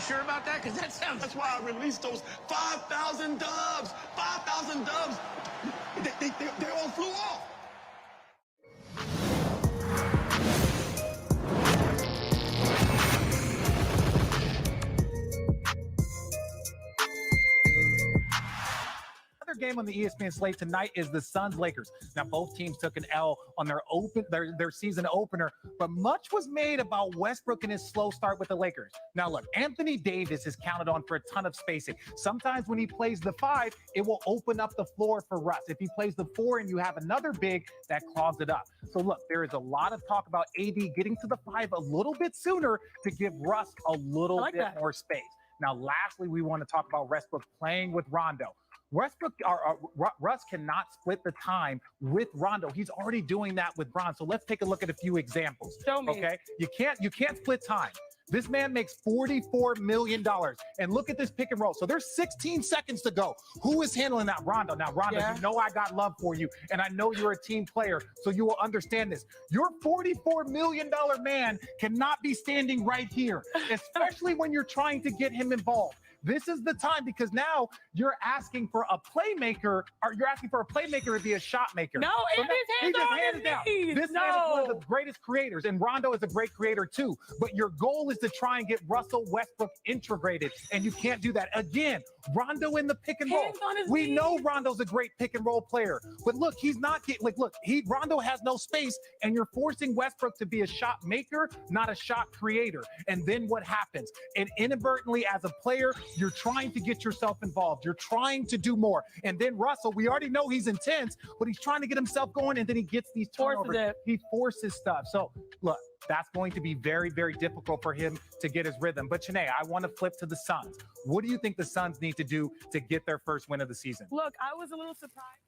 sure about that? Because that sounds... That's why I released those 5,000 dubs. 5,000 dubs. They all flew off. Game on the ESPN slate tonight is the Suns-Lakers. Now, both teams took an L on their season opener, but much was made about Westbrook and his slow start with the Lakers. Now, look, Anthony Davis is counted on for a ton of spacing. Sometimes when he plays the 5, it will open up the floor for Russ. If he plays the 4 and you have another big, that clogs it up. So, look, there is a lot of talk about AD getting to the 5 a little bit sooner to give Russ a little bit more space. Now, lastly, we want to talk about Westbrook playing with Rondo. Russ cannot split the time with Rondo. He's already doing that with Bron. So let's take a look at a few examples. Show me. Okay, you can't split time. This man makes $44 million. And look at this pick and roll. So there's 16 seconds to go. Who is handling that? Rondo. Now, Rondo, you know I got love for you, and I know you're a team player, so you will understand this. Your $44 million man cannot be standing right here, especially when you're trying to get him involved. This is the time, because now you're asking for a playmaker, or you're asking for a playmaker to be a shot maker. No, so his hands are down. This man is one of the greatest creators, and Rondo is a great creator too. But your goal is to try and get Russell Westbrook integrated, and you can't do that. Again, Rondo in the pick and roll. We know Rondo's a great pick and roll player, but look, he's not getting, Rondo has no space, and you're forcing Westbrook to be a shot maker, not a shot creator. And then what happens? And inadvertently, as a player, you're trying to get yourself involved. You're trying to do more. And then Russell, we already know he's intense, but he's trying to get himself going, and then he gets these turnovers. He forces stuff. So, look, that's going to be very, very difficult for him to get his rhythm. But, Chanae, I want to flip to the Suns. What do you think the Suns need to do to get their first win of the season? Look, I was a little surprised.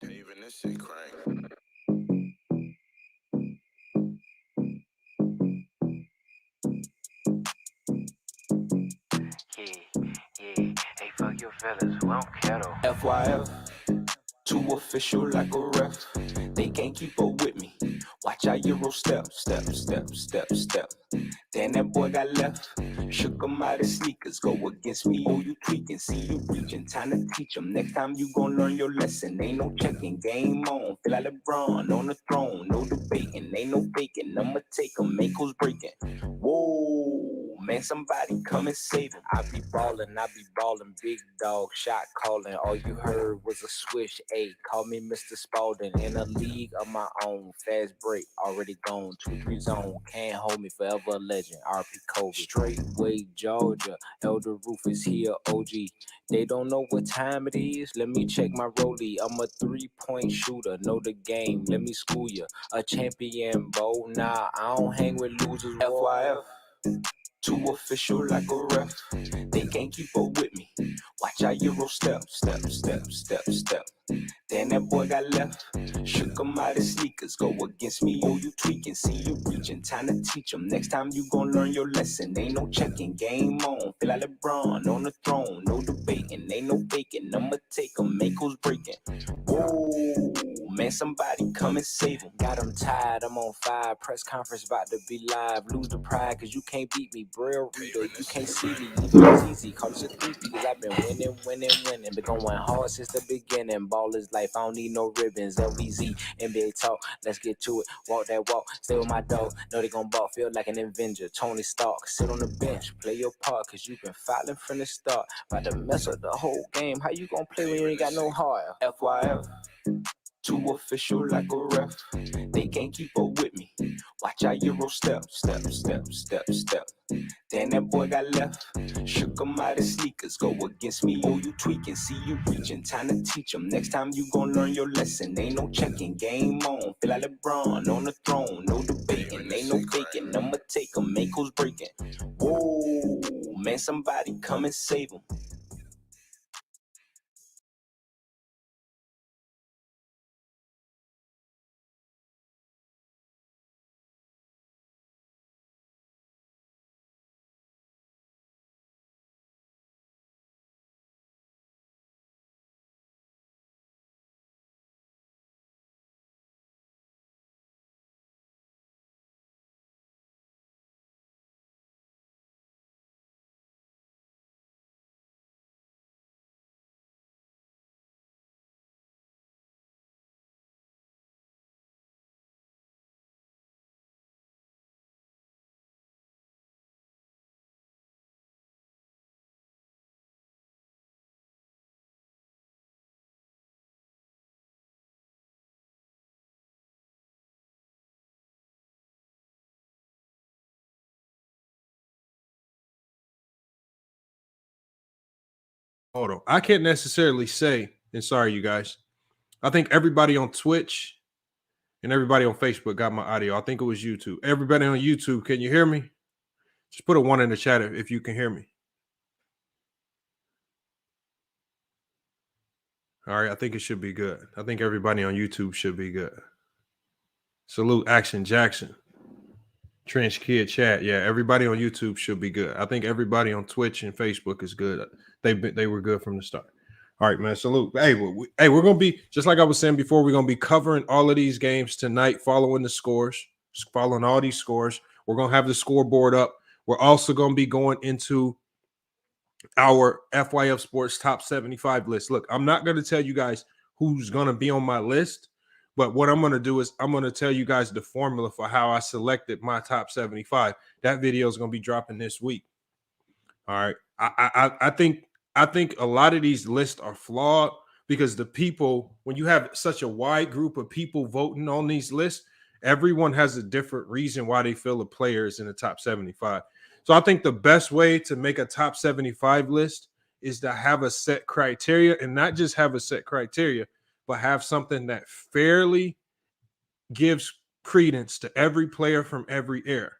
Even this shit crank. Hey, fuck your fellas, we don't care though. FYF, too official like a ref. They can't keep up with me. Watch our Euro step. Then that boy got left. Shook him out his sneakers. Go against me, oh, you tweaking. See you reaching. Time to teach him. Next time you gon' learn your lesson. Ain't no checking. Game on. Feel like LeBron on the throne. No debating. Ain't no faking. I'ma take him. Ankles breaking. Whoa, man, somebody come and save him. I be ballin'. Big dog shot calling. All you heard was a swish. Ayy, call me Mr. Spalding. In a league of my own. Fast break. Already gone. 2-3 zone. Can't hold me forever. A legend. RP Kobe. Straight way Georgia. Elder Roof is here. OG. They don't know what time it is. Let me check my rollie. I'm a 3-point shooter. Know the game. Let me school ya. A champion, bo. Nah, I don't hang with losers. FYF. Too official like a ref. They can't keep up with me. Watch our Euro step. Then that boy got left. Shook him out his sneakers. Go against me, oh, you tweaking. See you reaching. Time to teach him. Next time you gon' learn your lesson. Ain't no checking. Game on. Feel like LeBron on the throne. No debating. Ain't no faking. I'ma take him. Ankles breaking. Whoa, man, somebody come and save him. Got him tired. I'm on fire. Press conference about to be live. Lose the pride cause you can't beat me. Braille reader, you can't see me. Even it's easy. Call us a 3 because I've been winning. Been going hard since the beginning. Ball is life. I don't need no ribbons. LVZ, NBA talk. Let's get to it. Walk that walk. Stay with my dog. Know they gon' ball. Feel like an Avenger. Tony Stark. Sit on the bench. Play your part cause you been fighting from the start. About to mess up the whole game. How you gon' play when you ain't got no heart? FYF. Too official like a ref. They can't keep up with me. Watch our Euro step. Then that boy got left. Shook him out his sneakers. Go against me, oh, you tweaking. See you reaching. Time to teach him. Next time you gon' learn your lesson. Ain't no checking. Game on. Feel like LeBron on the throne. No debating. Ain't no faking. I'ma take him. Ankles breaking. Whoa, man, somebody come and save him. hold on. I can't necessarily say, and sorry, you guys. I think everybody on Twitch and everybody on Facebook got my audio. I think it was YouTube. Everybody on YouTube, can you hear me? Just put a 1 in the chat if you can hear me. All right, I think it should be good. I think everybody on YouTube should be good. Salute Action Jackson. Trench Kid Chat. Yeah, everybody on YouTube should be good. I think everybody on Twitch and Facebook is good. They were good from the start. All right, man. Salute. Hey, we're gonna be, just like I was saying before, we're gonna be covering all of these games tonight, following the scores, following all these scores. We're gonna have the scoreboard up. We're also gonna be going into our FYF Sports Top 75 list. Look, I'm not gonna tell you guys who's gonna be on my list, but what I'm gonna do is I'm gonna tell you guys the formula for how I selected my top 75. That video is gonna be dropping this week. All right. I think a lot of these lists are flawed because the people, when you have such a wide group of people voting on these lists, everyone has a different reason why they feel a player is in the top 75. So I think the best way to make a top 75 list is to have a set criteria, and not just have a set criteria, but have something that fairly gives credence to every player from every era.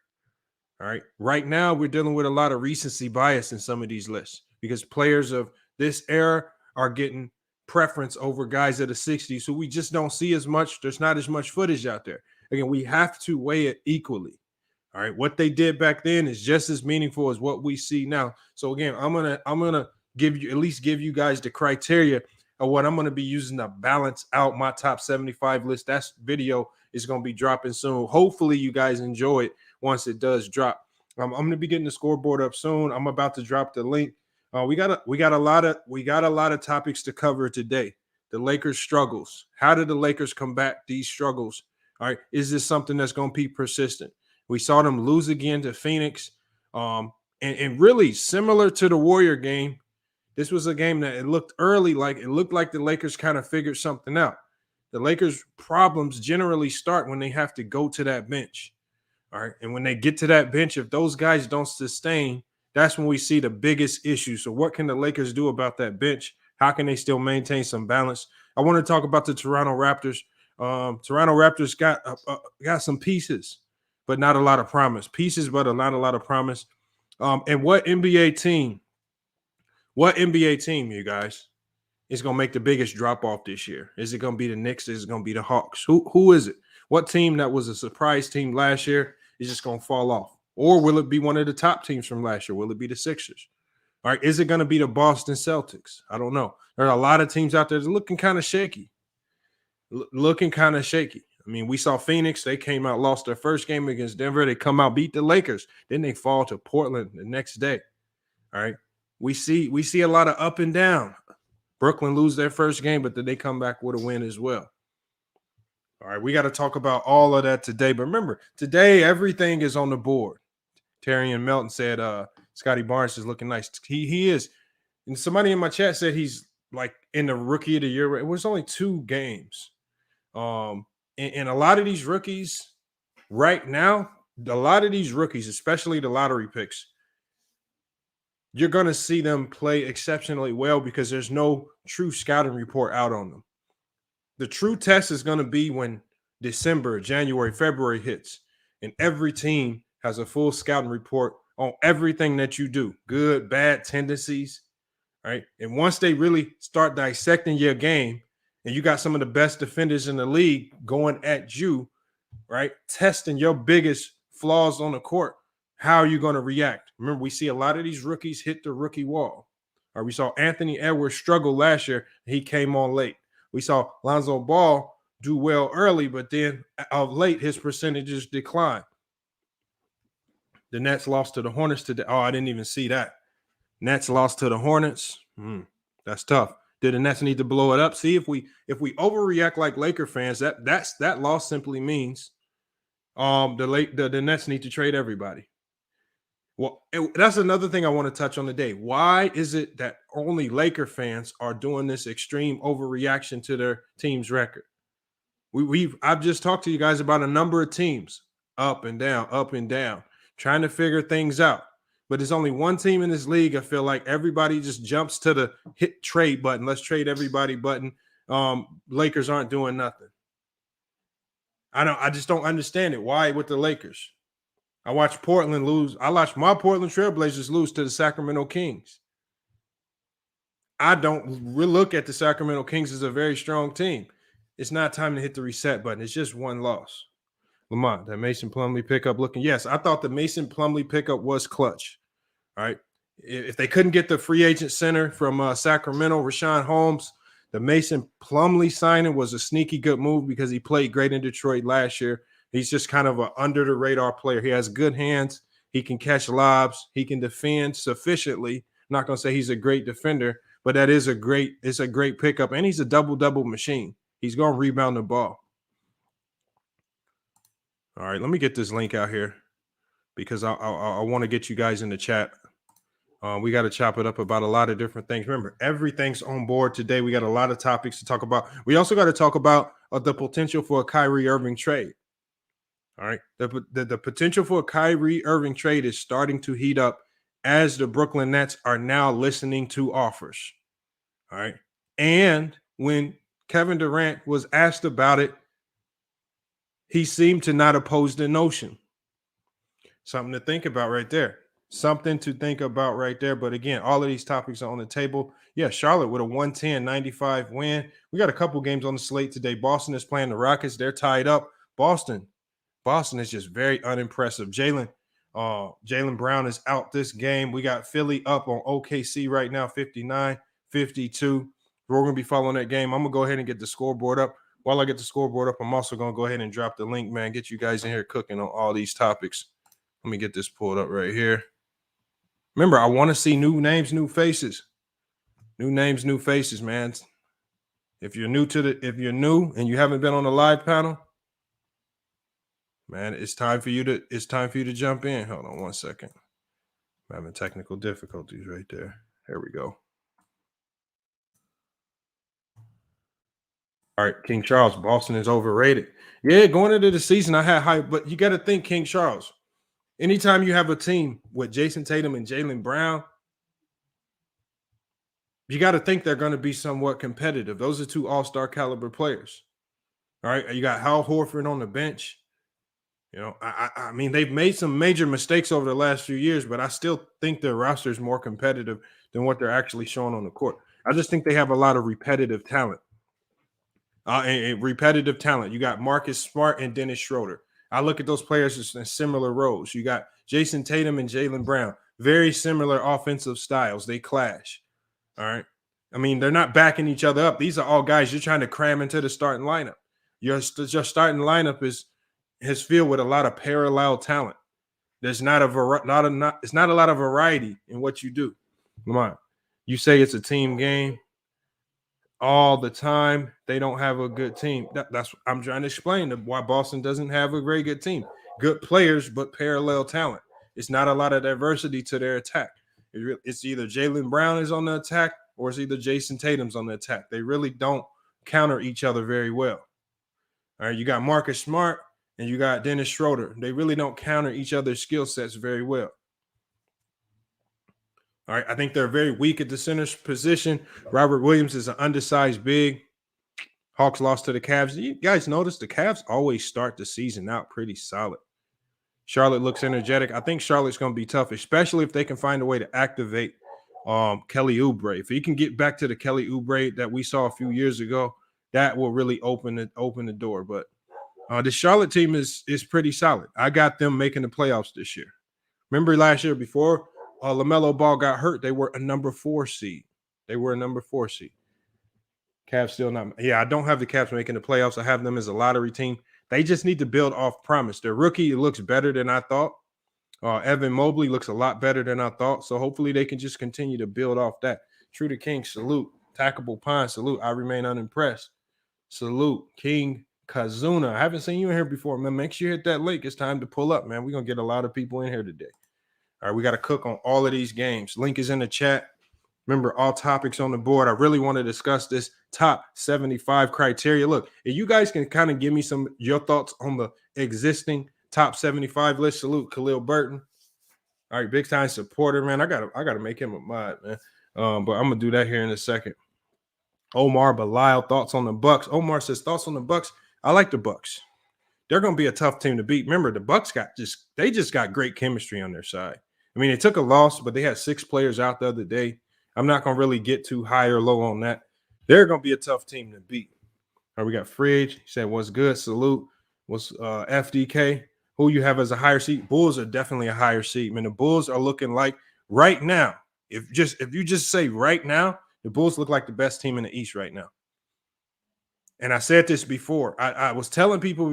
All right. Right now, we're dealing with a lot of recency bias in some of these lists because players of this era are getting preference over guys of the 60s who we just don't see as much. There's not as much footage out there. Again, we have to weigh it equally. All right. What they did back then is just as meaningful as what we see now. So again, I'm gonna give you guys the criteria of what I'm going to be using to balance out my top 75 list. That video is going to be dropping soon. Hopefully you guys enjoy it once it does drop. I'm going to be getting the scoreboard up soon. I'm about to drop the link. We got a lot of topics to cover today. The Lakers struggles. How did the Lakers combat these struggles? All right. Is this something that's going to be persistent? We saw them lose again to Phoenix. And really similar to the Warrior game, this was a game that it looked like the Lakers kind of figured something out. The Lakers' problems generally start when they have to go to that bench. All right. And when they get to that bench, if those guys don't sustain, that's when we see the biggest issue. So what can the Lakers do about that bench? How can they still maintain some balance? I want to talk about the Toronto Raptors. Toronto Raptors got some pieces, but not a lot of promise. Pieces, but not a lot of promise. And what NBA team, you guys, is going to make the biggest drop-off this year? Is it going to be the Knicks? Is it going to be the Hawks? Who is it? What team that was a surprise team last year is just going to fall off? Or will it be one of the top teams from last year? Will it be the Sixers? All right, is it going to be the Boston Celtics? I don't know. There are a lot of teams out there that are looking kind of shaky. I mean, we saw Phoenix. They came out, lost their first game against Denver. They come out, beat the Lakers. Then they fall to Portland the next day. All right. We see a lot of up and down. Brooklyn lose their first game, but then they come back with a win as well. All right, we got to talk about all of that today. But remember, today everything is on the board. Terry and Melton said Scotty Barnes is looking nice. He is. And somebody in my chat said he's like in the rookie of the year. It was only 2 games. And a lot of these rookies right now, especially the lottery picks, you're going to see them play exceptionally well because there's no true scouting report out on them. The true test is going to be when December, January, February hits, and every team has a full scouting report on everything that you do, good, bad tendencies, right? And once they really start dissecting your game, and you got some of the best defenders in the league going at you, right, testing your biggest flaws on the court, how are you going to react? Remember, we see a lot of these rookies hit the rookie wall. Or we saw Anthony Edwards struggle last year. He came on late. We saw Lonzo Ball do well early, but then of late, his percentages decline. The Nets lost to the Hornets today. Oh, I didn't even see that. Nets lost to the Hornets. That's tough. Did the Nets need to blow it up? See, if we overreact like Laker fans, that loss simply means the Nets need to trade everybody. Well, that's another thing I want to touch on today. Why is it that only Laker fans are doing this extreme overreaction to their team's record? I've just talked to you guys about a number of teams up and down, trying to figure things out. but there's only one team in this league. I feel like everybody just jumps to the hit trade button. Let's trade everybody button. Lakers aren't doing nothing. I just don't understand it. Why with the Lakers? I watched Portland lose. I watched my Portland Trailblazers lose to the Sacramento Kings. I don't really look at the Sacramento Kings as a very strong team. It's not time to hit the reset button. It's just one loss. Lamont, that Mason Plumlee pickup looking. Yes, I thought the Mason Plumlee pickup was clutch. All right. If they couldn't get the free agent center from Sacramento, Rashawn Holmes, the Mason Plumlee signing was a sneaky good move because he played great in Detroit last year. He's just kind of an under-the-radar player. He has good hands. He can catch lobs. He can defend sufficiently. I'm not going to say he's a great defender, but that is it's a great pickup, and he's a double-double machine. He's going to rebound the ball. All right, let me get this link out here because I want to get you guys in the chat. We got to chop it up about a lot of different things. Remember, everything's on board today. We got a lot of topics to talk about. We also got to talk about the potential for a Kyrie Irving trade. All right. The potential for a Kyrie Irving trade is starting to heat up as the Brooklyn Nets are now listening to offers. All right. And when Kevin Durant was asked about it, he seemed to not oppose the notion. Something to think about right there. Something to think about right there. But again, all of these topics are on the table. Yeah, Charlotte with a 110-95 win. We got a couple games on the slate today. Boston is playing the Rockets. They're tied up. Boston is just very unimpressive. Jalen Brown is out this game. We got Philly up on OKC right now, 59-52. We're going to be following that game. I'm going to go ahead and get the scoreboard up. While I get the scoreboard up, I'm also going to go ahead and drop the link, man. Get you guys in here cooking on all these topics. Let me get this pulled up right here. Remember, I want to see new names, new faces. New names, new faces, man. If you're new and you haven't been on the live panel, man, it's time for you to jump in. Hold on one second. I'm having technical difficulties right there. There we go. All right, King Charles, Boston is overrated. Yeah, going into the season, I had hype, but you got to think King Charles. Anytime you have a team with Jason Tatum and Jalen Brown, you got to think they're going to be somewhat competitive. Those are two all-star caliber players. All right, you got Hal Horford on the bench. You know, I mean, they've made some major mistakes over the last few years, but I still think their roster is more competitive than what they're actually showing on the court. I just think they have a lot of repetitive talent. Repetitive talent. You got Marcus Smart and Dennis Schroeder. I look at those players in similar roles. You got Jason Tatum and Jalen Brown. Very similar offensive styles. They clash. All right. I mean, they're not backing each other up. Not all guys you're trying to cram into the starting lineup. Your starting lineup is filled with a lot of parallel talent. There's not a lot of variety in what you do. Come on. You say it's a team game all the time. They don't have a good team. That's I'm trying to explain why Boston doesn't have a very good team. Good players, but parallel talent. It's not a lot of diversity to their attack. It's either Jalen Brown is on the attack or it's either Jason Tatum's on the attack. They really don't counter each other very well. All right, you got Marcus Smart and you got Dennis Schroeder. They really don't counter each other's skill sets very well. All right, I think they're very weak at the center position. Robert Williams is an undersized big. Hawks lost to the Cavs. You guys notice the Cavs always start the season out pretty solid. Charlotte looks energetic. I think Charlotte's going to be tough, especially if they can find a way to activate Kelly Oubre. If he can get back to the Kelly Oubre that we saw a few years ago, that will really open the door. But the Charlotte team is pretty solid. I got them making the playoffs this year. Remember last year before LaMelo Ball got hurt, they were a number 4 seed. Cavs still not. Yeah, I don't have the Cavs making the playoffs. I have them as a lottery team. They just need to build off promise. Their rookie looks better than I thought. Evan Mobley looks a lot better than I thought. So hopefully they can just continue to build off that. True to King, salute. Tackable Pine, salute. I remain unimpressed. Salute. King Kazuna. I haven't seen you in here before, man. Make sure you hit that link. It's time to pull up, man. We're going to get a lot of people in here today. All right, we got to cook on all of these games. Link is in the chat. Remember, all topics on the board. I really want to discuss this top 75 criteria. Look, if you guys can kind of give me your thoughts on the existing top 75 list. Salute, Khalil Burton. All right, big time supporter, man. I gotta make him a mod, man. But I'm gonna do that here in a second. Omar Belial, thoughts on the Bucks. Omar says thoughts on the Bucks. I like the Bucks. They're gonna be a tough team to beat. Remember, the Bucks just got great chemistry on their side. I mean, they took a loss, but they had 6 players out the other day. I'm not gonna really get too high or low on that. They're gonna be a tough team to beat. All right, we got Fridge. He said, "What's good? Salute." What's FDK? Who you have as a higher seed? Bulls are definitely a higher seed. Man, the Bulls are looking like right now. If you just say right now, the Bulls look like the best team in the East right now. And I said this before. I was telling people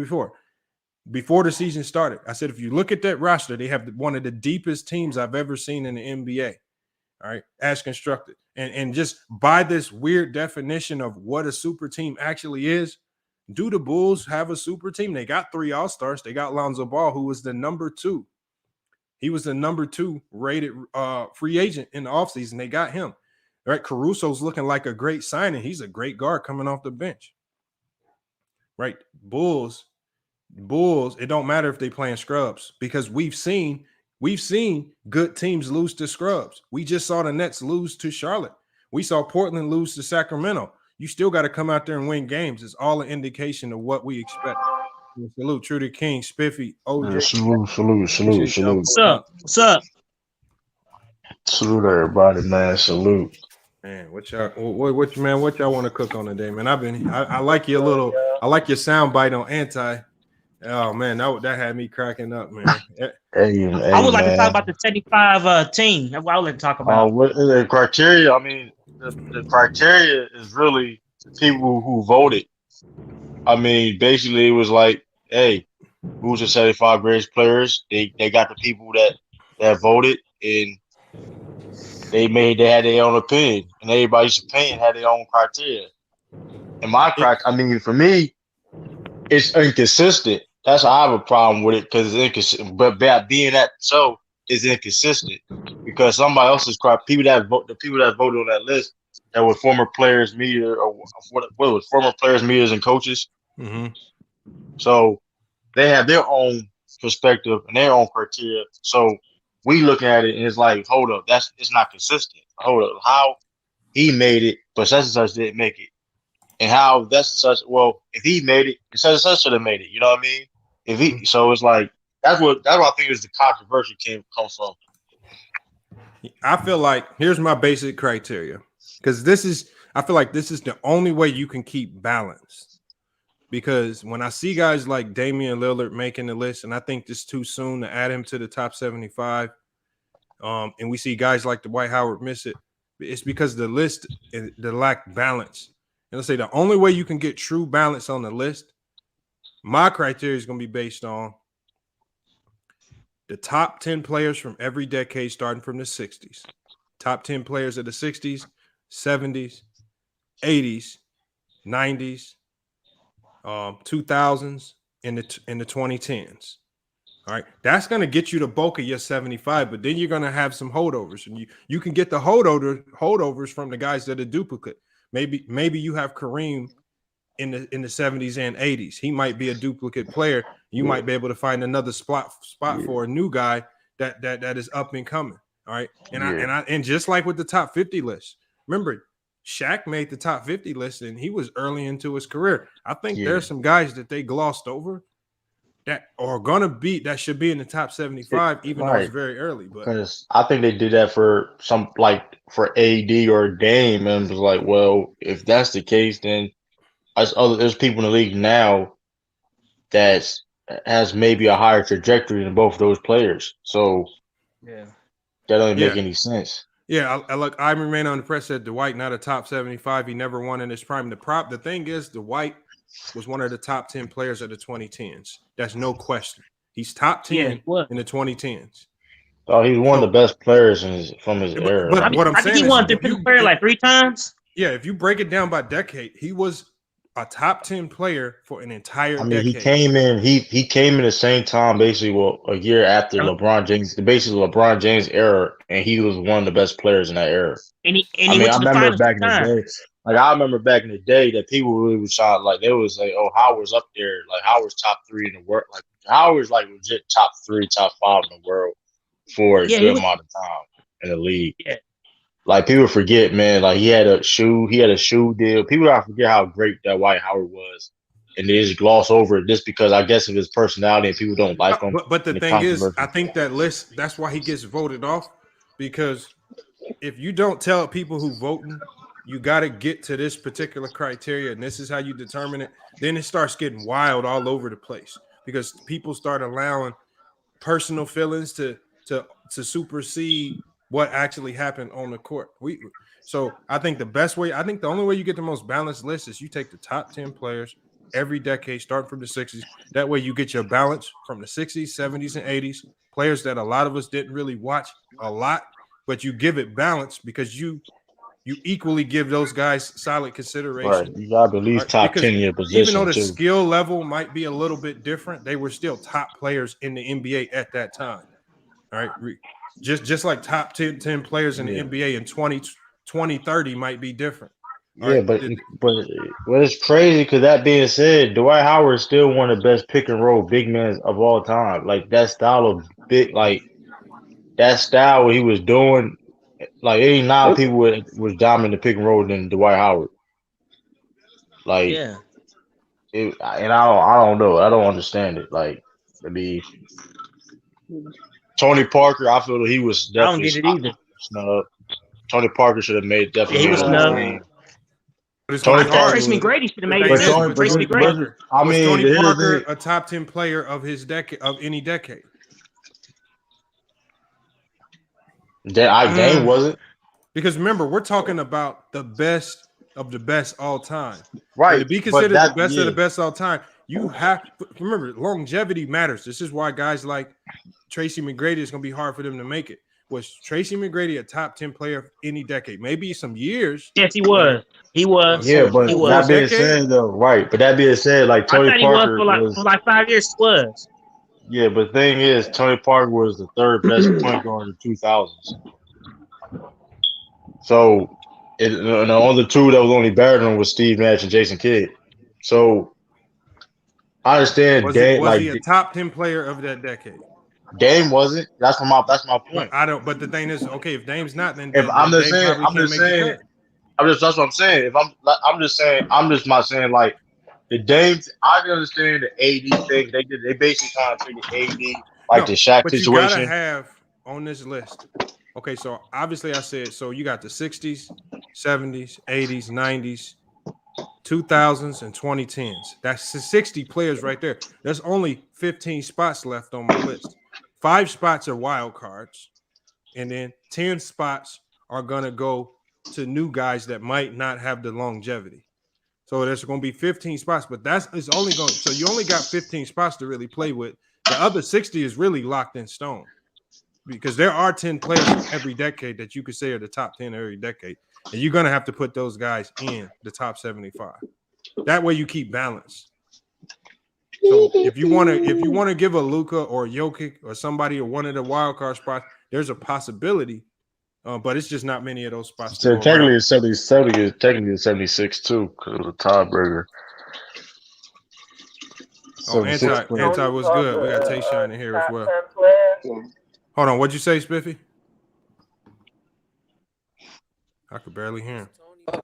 before the season started. I said, if you look at that roster, they have one of the deepest teams I've ever seen in the NBA. All right, as constructed. And just by this weird definition of what a super team actually is, do the Bulls have a super team? They got 3 All-Stars. They got Lonzo Ball, who was the number 2. He was the number 2 rated free agent in the offseason. They got him. All right, Caruso's looking like a great signing. He's a great guard coming off the bench. Right, Bulls, it don't matter if they playing scrubs because we've seen good teams lose to scrubs. We just saw the Nets lose to Charlotte. We saw Portland lose to Sacramento. You still got to come out there and win games. It's all an indication of what we expect. Salute, True to King, Spiffy, OJ. Salute. What's up? Salute everybody, man. Salute. Man, what y'all want to cook on today, man? I like your sound bite on anti. Oh man, that had me cracking up, man. I would like to talk about the 75 team. That's what I would like to talk about. What the criteria? I mean, the criteria is really the people who voted. I mean, basically, it was like, hey, who's the 75 greatest players? They got the people that voted, and they had their own opinion, and everybody's opinion had their own criteria. And for me, it's inconsistent. That's how I have a problem with it because it's inconsistent. But being that so, it's inconsistent because somebody else's the people that voted on that list that were former players, media, or what was former players, medias, and coaches. Mm-hmm. So they have their own perspective and their own criteria. So we look at it and it's like, hold up, it's not consistent. Hold up, how he made it, but such and such didn't make it. And how that's such, well, if he made it, such and such should have made it. You know what I mean? So it's like that's what I think is the controversy comes from. I feel like here's my basic criteria because I feel like this is the only way you can keep balance. Because when I see guys like Damian Lillard making the list, and I think it's too soon to add him to the top 75, and we see guys like Dwight Howard miss it, it's because the list the lack balance. And let's say the only way you can get true balance on the list, my criteria is going to be based on the top 10 players from every decade starting from the 60s. Top 10 players of the 60s, 70s, 80s, 90s, 2000s, in the 2010s. All right, that's going to get you the bulk of your 75, but then you're going to have some holdovers, and you can get the holdovers from the guys that are duplicate. Maybe you have Kareem in the 70s and 80s. He might be a duplicate player. You might be able to find another spot for a new guy that is up and coming. All right, and just like with the top 50 list, remember Shaq made the top 50 list, and he was early into his career. I think there's some guys that they glossed over that are gonna be that should be in the top 75, even though it's very early. But because I think they did that for some, like for AD or Dame, and was like, well, if that's the case, then there's people in the league now that has maybe a higher trajectory than both of those players. So that doesn't make any sense. Yeah, I remain on the press that Dwight not a top 75. He never won in his prime. The thing is, Dwight was one of the top 10 players of the 2010s. That's no question. He's top 10 in the 2010s. Oh, he's one of the best players from his era. But what I'm saying think he won defensive player like 3 times. Yeah, if you break it down by decade, he was a top 10 player for an entire decade. He came in. He came in the same time, basically, a year after LeBron James, basically LeBron James era, and he was one of the best players in that era. I remember back in the day. Like I remember back in the day that people really was shot. Like they was like, "Oh, Howard's up there. Like Howard's top 3 in the world. Like Howard's like legit top 3, top 5 in the world." for a Yeah, good amount of time in the league. Yeah. Like people forget, man. Like he had a shoe deal. People gotta forget how great that Dwight Howard was, and they just gloss over it just because I guess of his personality and people don't like him. But the thing is, I think that list. That's why he gets voted off, because if you don't tell people who voting, you got to get to this particular criteria, and this is how you determine it. Then it starts getting wild all over the place because people start allowing personal feelings to supersede what actually happened on the court. So I think the only way you get the most balanced list is you take the top 10 players every decade, starting from the 60s. That way you get your balance from the 60s, 70s, and 80s, players that a lot of us didn't really watch a lot, but you give it balance because you equally give those guys solid consideration. Right. You got to at least top 10 in your position. Even though the skill level might be a little bit different, they were still top players in the NBA at that time. All right. Just like top 10 players in the NBA in 2030 might be different. Yeah, right. but it's crazy because that being said, Dwight Howard is still one of the best pick and roll big men of all time. Like that style of that style what he was doing, like 89 people was dominating the pick and roll than Dwight Howard. Like, yeah, and I don't know, I don't understand it. Like, I mean, Tony Parker, I feel that he was definitely. I don't get it either. Snub. Tony Parker should have made definitely. Yeah, he was snub. Tracy McGrady should have made it. Tracy McGrady. I mean, Tony Parker a top 10 player of his decade, of any decade. Dame wasn't, because remember we're talking about the best of the best all time, right? So to be considered the best of the best all time, you have to remember longevity matters. This is why guys like Tracy McGrady is going to be hard for them to make it. Was Tracy McGrady a top 10 player of any decade? Maybe some years. Yes, he was. He was. Yeah, but that being said, though, right? But that being said, like Tony Parker was for like 5 years. Was. Yeah, but the thing is, Tony Parker was the third best point guard in the 2000s. So, the only two that was only better than him was Steve Nash and Jason Kidd. So, I understand. Was he a top 10 player of that decade? Dame wasn't. That's my point. I don't. But the thing is, okay, if Dame's not, then if I'm just saying, that's what I'm saying. If I'm just not saying like the Dames. I can understand the AD thing. They basically kind of took the AD like the Shaq situation. You gotta have on this list. Okay, so obviously I said so. You got the 60s, 70s, 80s, 90s, 2000s, and 2010s. That's 60 players right there. There's only 15 spots left on my list. 5 spots are wild cards, and then 10 spots are gonna go to new guys that might not have the longevity. So there's going to be 15 spots, but it's only going. So you only got 15 spots to really play with. The other 60 is really locked in stone because there are 10 players every decade that you could say are the top 10 every decade, and you're going to have to put those guys in the top 75. That way you keep balance. So if you want to give a Luka or Jokic or somebody or one of the wild card spots, there's a possibility. But it's just not many of those spots. So technically, it's 70 is technically 76 too, because it was a tiebreaker. Oh, anti was good. We got Tayshaun in here as well. Hold on, what'd you say, Spiffy? I could barely hear him.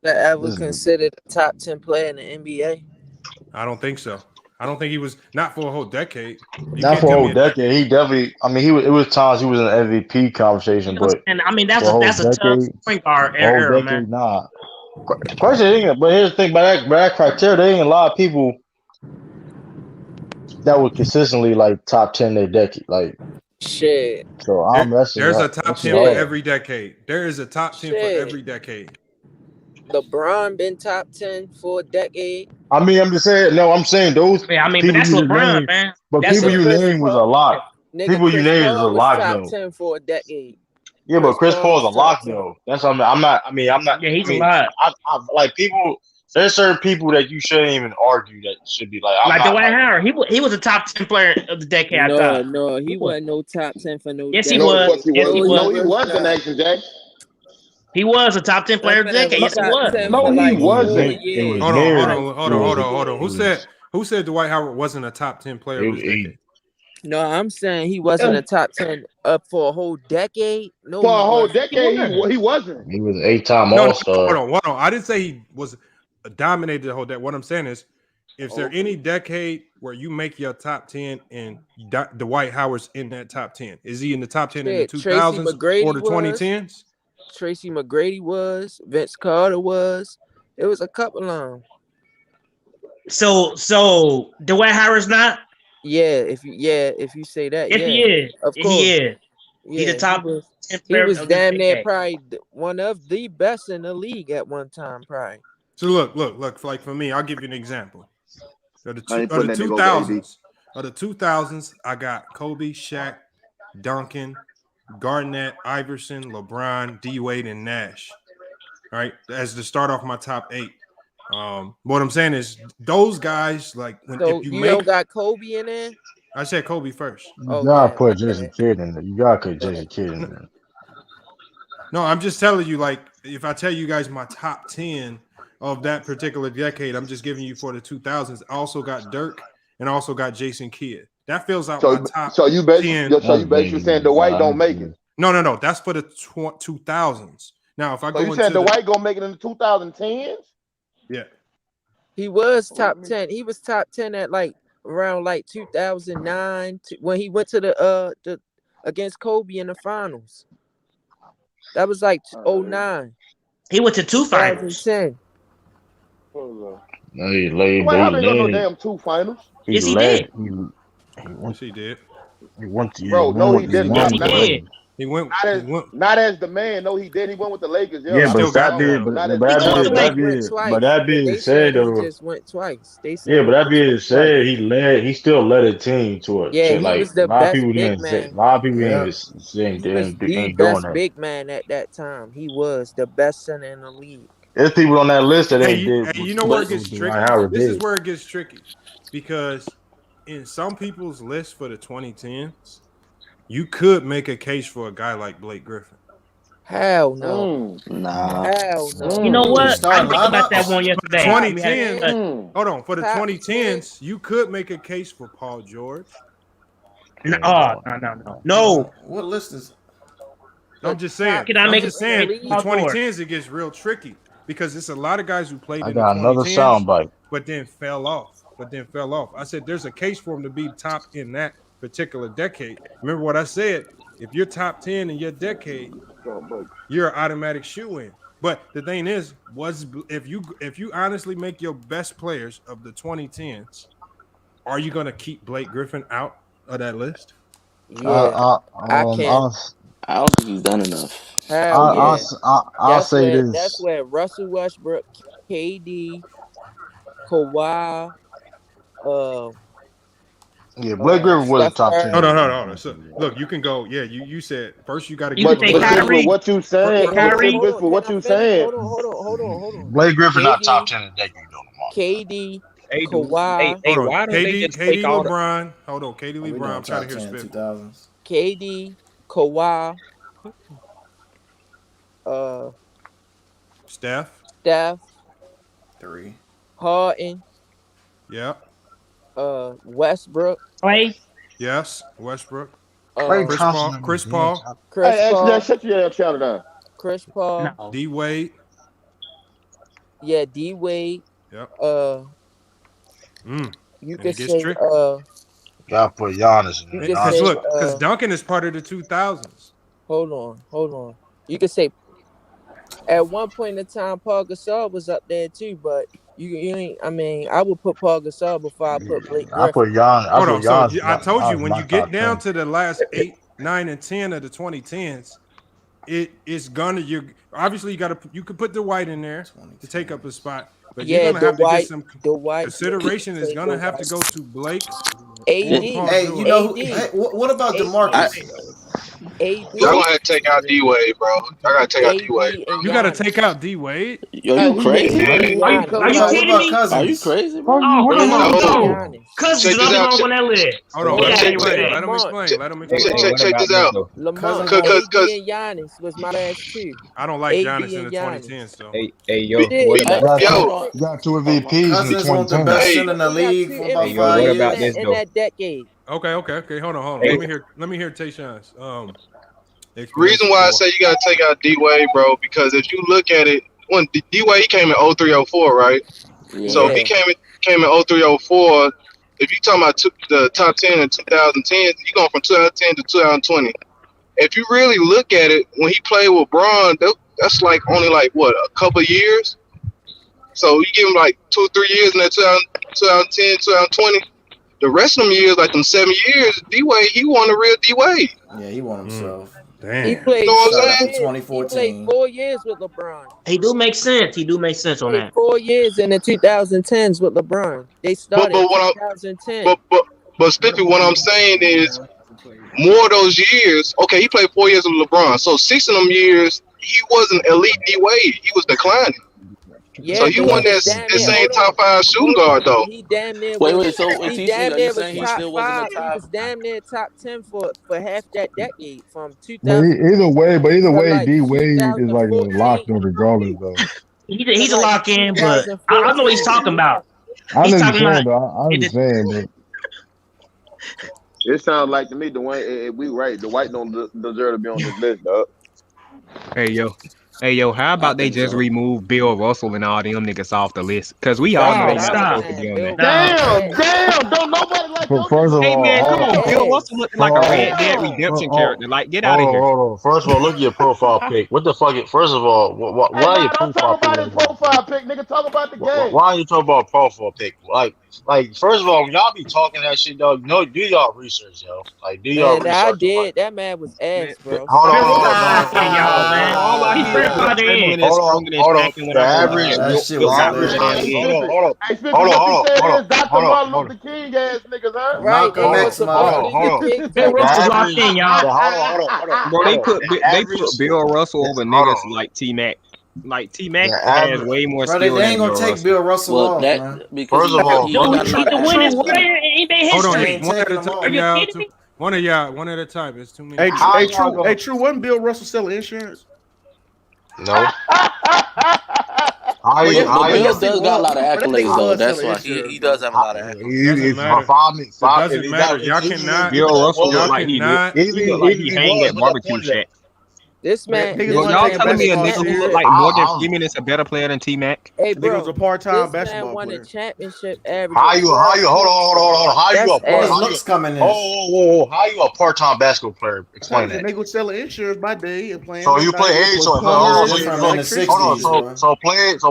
That ever considered a top 10 player in the NBA? I don't think so. I don't think he was not for a whole decade. Not for a whole decade. He definitely. I mean, it was times he was in the MVP conversation, but and I mean that's a tough point guard era, man. Nah. Question, but here's the thing: by that criteria, there ain't a lot of people that would consistently like top 10 their decade, like. Shit. So there's a top 10 for every decade. There is a top 10 for every decade. LeBron been top 10 for a decade. I mean, I'm just saying. No, I'm saying those. Yeah, I mean, but that's LeBron, man. But that's people you named was a lot. People you named is a lot, though. Top 10 for a decade. Yeah, but Chris Paul's a lot, though. That's what I'm not. Yeah, he's a lot. I like people. There's certain people that you shouldn't even argue that should be like. Like Dwight Howard, he was a top 10 player of the decade. No, he wasn't no top 10 for no. Yes, he was. No, he wasn't, Action Jack. He was a top 10 player of the decade. Yes, he was. No, he wasn't. Hold on. Who said Dwight Howard wasn't a top 10 player of his decade? No, I'm saying he wasn't a top 10 up for a whole decade. No, For a whole wasn't. decade, he wasn't. He was an 8-time No, All-Star. hold on. I didn't say he was dominated the whole day. What I'm saying is, if there any decade where you make your top 10 and Dwight Howard's in that top 10, is he in the top 10 in the 2000s or the 2010s? Tracy McGrady was. Vince Carter was. It was a couple of them. So Dwight Howard's not. Yeah, if you say that, Yes, yeah, he is. of course. He is. Yeah, He's the top. He was damn near probably one of the best in the league at one time, probably. So look. Like for me, I'll give you an example. Of the 2000s, I got Kobe, Shaq, Duncan, Garnett, Iverson, LeBron, D Wade, and Nash. All right, as to start off my top 8. What I'm saying is those guys, like when So if you don't got Kobe in there. I said Kobe first. You gotta put Jason Kidd in there. You gotta put Jason Kidd in there. No, I'm just telling you, like, if I tell you guys my top 10 of that particular decade, I'm just giving you for the 2000s. I also got Dirk and also got Jason Kidd. That fills out my top. So you basically saying Dwight don't make it? No. That's for the 2000s. Now, if I go you saying Dwight gonna make it in the 2010s? Yeah. He was top 10. He was top 10 at like around like 2009 when he went to the against Kobe in the finals. That was like 09. He went to 2 finals. 2010. No, he laid. How they got no damn 2 finals? Yes, he did. He did. He went to. Bro, no, he didn't. Yes, he did. He went. Not as the man. No, he did. He went with the Lakers. Yeah, but that being said, though, he just went twice. They said but that being said, he still led a team to it. Yeah, he like was the a lot best of people big didn't man. say. A lot of people ain't saying he was the best big man at that time. He was the best center in the league. There's people on that list that ain't did. Hey, you know where it gets tricky? This is where it gets tricky because in some people's list for the 2010s, you could make a case for a guy like Blake Griffin. Hell no. Nah. Hell no. You know what? I think about that one yesterday. 2010. Hold on. For the 2010s, you could make a case for Paul George. No. What list is? I'm just saying. Can I make the 2010s? It gets real tricky because it's a lot of guys who played. I in got the another 2010s, soundbite. but then fell off. I said there's a case for him to be top in that particular decade. Remember what I said? If you're top 10 in your decade, you're an automatic shoe-in. But the thing is, if you honestly make your best players of the 2010s, are you going to keep Blake Griffin out of that list? Yeah, I can't. I don't think he's done enough. I'll say this. That's where Russell Westbrook, KD, Kawhi, Blake Griffin was a top 10. Hold on. So, look, you can go. Yeah, you said first you got to get. What you saying? What you saying? Hold on. Blake Griffin not top 10 in the decade though. KD, Kawhi, KD, LeBron. Hold on, KD, LeBron. I'm trying to hear spit. KD, Kawhi, Steph, 3, Harden. Yeah. Westbrook. Clay. Yes, Westbrook. Chris Paul. Shut your channel down. Chris Paul. No. D Wade. Yeah, D Wade. Yep. You could say gotta put Giannis in there. Because Duncan is part of the 2000s. Hold on. You could say at one point in time Paul Gasol was up there too, but you ain't. I mean, I would put Paul Gasol before I put Blake Griffin. I put Giannis. Hold on. So I told you when you get down to the last 8, 9, and 10 of the 2010s, it's gonna. You could put Dwight in there to take up a spot, but you're gonna have to get some consideration. Is gonna have to go to Blake. AD. Hey, you know what about DeMarcus? Y'all gonna have to take out D Wade, bro. I gotta take out D Wade. You gotta take out D Wade. Yo, you crazy? Are you kidding me? Are you crazy, bro? No. Cousins is the other one on that list. Hold on. Let him explain. Check this out. Lamar, AD and Giannis was my last two. I don't like Giannis in the 2010s, though. Hey, yo. You got 2 MVPs in the 2010s. The best center in the league for about 5 what years. about this, in though? that decade. Okay. Hold on. Let me hear Tayshawn's. Reason why I say you gotta take out D Wade, bro, because if you look at it, when D Wade came in 03-04, right? Yeah. So if he came in 03-04, if you talking about the top 10 in 2010, you going from 2010 to 2020. If you really look at it, when he played with Bron, that's like only like what, a couple of years. So you give him like 2 or 3 years in that 2010, 2020. The rest of them years, like them 7 years, D Wade, he won the real D Wade. Yeah, he won himself. Damn. He played, You know what I'm saying? 2014. He played 4 years with LeBron. He do make sense. On that. 4 years in the 2010s with LeBron. They started in 2010. But Spiffy, what I'm saying is more of those years. Okay, he played 4 years with LeBron, so 6 of them years he wasn't elite D Wade. He was declining. Yeah, so he won that same top 5 shooting guard though. He damn near Wait, so he TC, damn are near you was saying he top still wasn't 5. a He top? was damn near top 10 for half that decade from But 2000. either way, like D Wade is like 2014. locked in regardless though. He's a lock in, but I know what he's talking about. I He's understand, talking but I understand, but It sounds like to me the way we right, the white don't deserve to be on this list, dog. Hey yo, how about they just remove Bill Russell and all them niggas off the list? Because we all know they're not supposed to be on that. Damn, don't nobody like first of all, Hey man, come on, Bill Russell looking like a Red Dead Redemption character. Like, get out of here. Hold on. First of all, look at your profile pic. What the fuck? First of all, why are your profile pic? Profile pic, nigga. Talk about the game. Why are you talking about profile pic? Like, first of all, when y'all be talking that shit, dog, do y'all research, yo. Like, do y'all research. I did. That man was ass, bro. Hold on. All I hear is dribbling and sprunging and stacking when I'm on That shit was Dr. Martin Luther King ass niggas, huh? Right. Malcolm X, Bill Russell locked in, y'all. Hold on. Bro, they put Bill Russell over niggas like T-Mac. Like T-Mac has way more Bro, skill they than ain't gonna take Bill Russell off, man. First of all, He's the winningest player in NBA Hold on, history. Ain't taking them off. one of y'all, one at a time. It's too many. Hey, True, wasn't Bill Russell selling insurance? No. Bill does got a lot of accolades, though. That's why he does have a lot of accolades. Doesn't matter. Y'all cannot. Bill Russell Y'all look like he cannot. he hang at barbecue shack. This man. Niggas Y'all telling me a nigga who look like more than 3 minutes a better player than T-Mac? Hey, Nigga bro. was a part-time This man basketball won player. a championship average. Hold on. How you a His part? looks coming in. Oh, how you a part-time basketball player? Explain The that. nigga was selling insurance by day and playing. So you play 80. So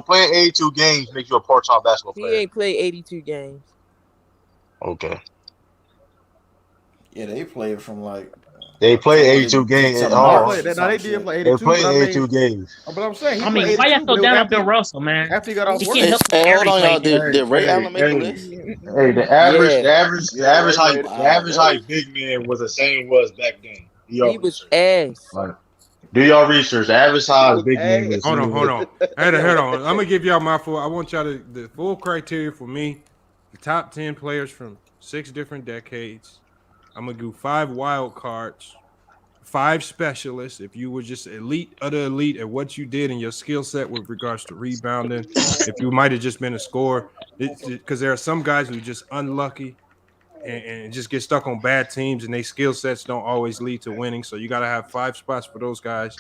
playing 82 games makes you a part-time basketball He player. ain't played 82 games. Okay. Yeah, they played from like. They played 82 games. They did play 82. They played 82 games. But I'm saying, I mean, why y'all so down on Bill Russell, man? After he got off He work. can't help Hold on, y'all. everything. Did Ray Allen make the list? Hey, the average height big man was the same was back then. He was ass. Do y'all research? The average size big man was. Hold on. Hold on. I'm gonna give y'all my full. I want y'all to the full criteria for me. The top 10 players from 6 different decades. I'm gonna do 5 wild cards, 5 specialists. If you were just elite of the elite at what you did in your skill set with regards to rebounding, if you might have just been a scorer, because there are some guys who are just unlucky and just get stuck on bad teams, and their skill sets don't always lead to winning. So you got to have 5 spots for those guys,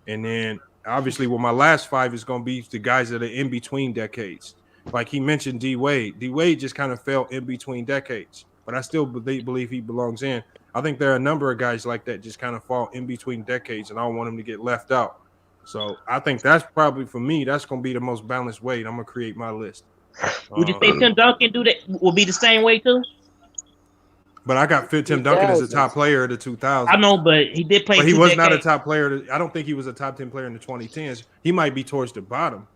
and then obviously, my last 5 is gonna be the guys that are in between decades. Like he mentioned, D Wade. D Wade just kind of fell in between decades. But I still believe he belongs in. I think there are a number of guys like that just kind of fall in between decades, and I don't want him to get left out. So I think that's probably, for me, that's going to be the most balanced way. I'm going to create my list. Would you say Tim Duncan will be the same way too? But I got Tim Duncan as a top player of the 2000s. I know, but he did play. But he was not a top player. I don't think he was a top 10 player in the 2010s. He might be towards the bottom.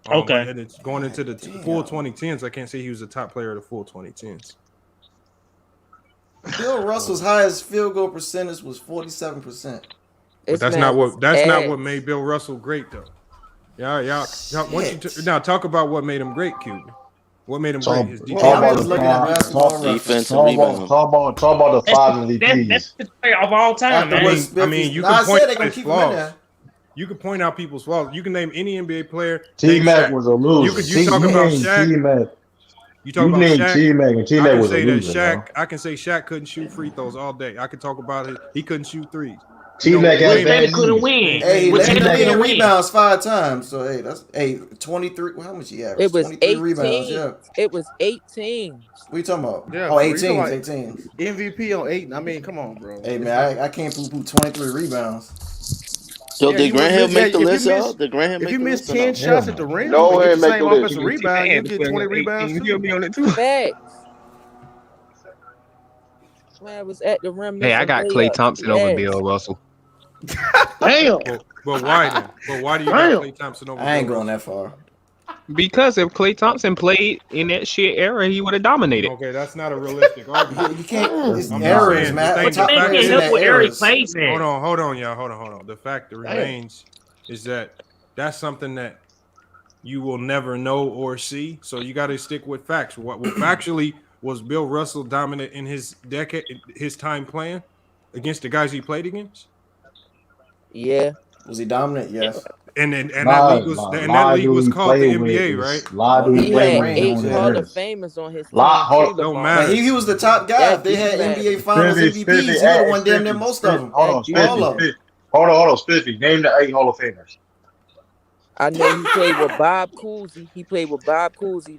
Okay. And it's going into the full 2010s. I can't say he was a top player of the full 2010s. Bill Russell's highest field goal percentage was 47%. But that's not what made Bill Russell great, though. Yeah. Now talk about what made him great, Cuban. What made him great? His defense. Talk about the 5 MVPs. That's the player of all time, man. I mean, you can point out his flaws. You can point out people's flaws. You can name any NBA player. T-Mac was a loser. You talk about Shaq. You talk about need Shaq. T-Mac, and T-Mac was a loser, Shaq. I can say Shaq couldn't shoot free throws all day. I can talk about it. He couldn't shoot threes. T-Mac had bad couldn't win. Hey, With he led Taylor in win. rebounds 5 times. So hey, that's 23. Well, how much he averaged? It was 23 18. rebounds. Yeah. It was 18. What you talking about? Yeah, Oh, bro, you 18. talking 18. MVP on 8. I mean, come on, bro. Hey man, I can't poo 23 rebounds. So Yeah, did you Graham wouldn't miss- make the yeah, if list, you y'all? miss- Did Graham If make you the miss list? 10 shots at the rim, No, you he get ain't the make same the list. offensive rebound, you get 20 rebounds He'll too. be on it too. Facts. Man, I was at the rim. Hey, I got Klay layups. Thompson over Yes. Bill Russell. Damn. But why then? But why do you got Klay Thompson over? I ain't Bill going that far. Because if Klay Thompson played in that shit era, he would have dominated. Okay, that's not a realistic argument. You can't. It's I'm errors, saying, man. the thing- Top the fact players is- in that errors. Hold on, y'all. Hold on. The fact that remains is that that's something that you will never know or see. So you got to stick with facts. What factually was Bill Russell dominant in his decade, his time playing against the guys he played against? Yeah. Was he dominant? Yes. And that league was called the NBA, right? He had 8 Hall of Famers on his team. Don't matter. He was the top guy. If they had NBA Finals MVPs, he would have won damn near most of them. Hold on, All of them. Hold on, Spiffy. Name the 8 Hall of Famers. I know he played with Bob Cousy.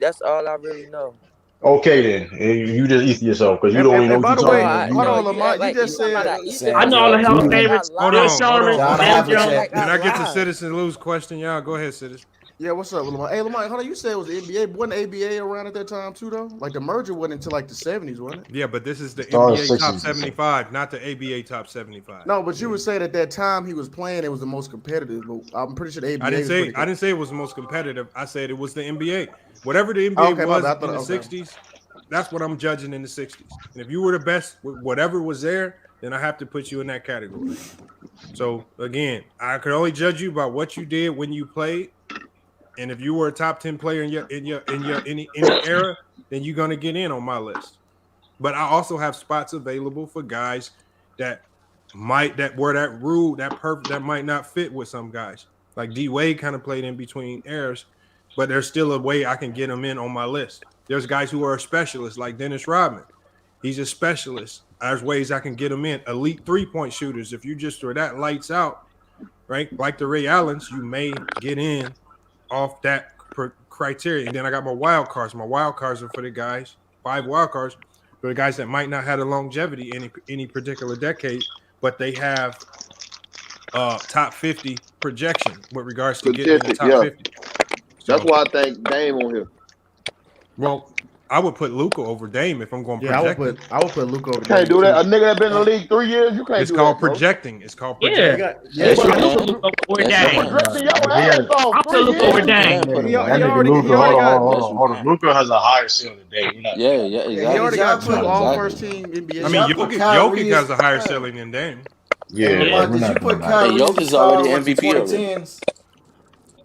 That's all I really know. Okay, then. You just eat yourself because you don't even know by what the you're way, talking hold about. on, Lamont. You just said. I know all the Hall of Famers. Hold Bill on. Sharman, Bill Jones. Can I get the Citizen Lou's question, y'all? Go ahead, Citizen. Yeah, what's up, Lamont? Hey, Lamont, hold on. You said it was the NBA. Wasn't the ABA around at that time too, though? Like the merger wasn't until like the 70s, wasn't it? Yeah, but this is the Started NBA top 60s. 75, not the ABA top 75. No, but you were saying at that time he was playing, it was the most competitive. But I'm pretty sure the ABA. I didn't say it was the most competitive. I said it was the NBA. Whatever the NBA Okay, was my bad. in the 60s, that's what I'm judging in the 60s. And if you were the best, whatever was there, then I have to put you in that category. So again, I could only judge you by what you did when you played. And if you were a top 10 player in your any era, then you're gonna get in on my list. But I also have spots available for guys that might that might not fit with some guys. Like D Wade kind of played in between eras, but there's still a way I can get him in on my list. There's guys who are specialists like Dennis Rodman. He's a specialist. There's ways I can get him in. Elite 3-point shooters. If you just throw that lights out, right? Like the Ray Allens, you may get in off that criteria. And then I got my wild cards. My wild cards are for the guys, 5 wild cards for the guys that might not have a longevity in any particular decade, but they have top 50 projection with regards to getting in the top 50. That's why I think Dame on here. Well, I would put Luka over Dame if I'm going to project. I would put Luka over Dame. Can't do that. A nigga that been in the league 3 years, you can't It's do called that, bro. projecting. It's called Yeah. projecting. Yeah. Over Dame. I'm still looking over Dame. Hold on. Luka has a higher ceiling than Dame. Yeah, exactly. He already got 2 all first team NBA. I mean, Jokic has a higher ceiling than Dame. Yeah. Did you put Kyrie? Jokic is already MVP already. 2010s?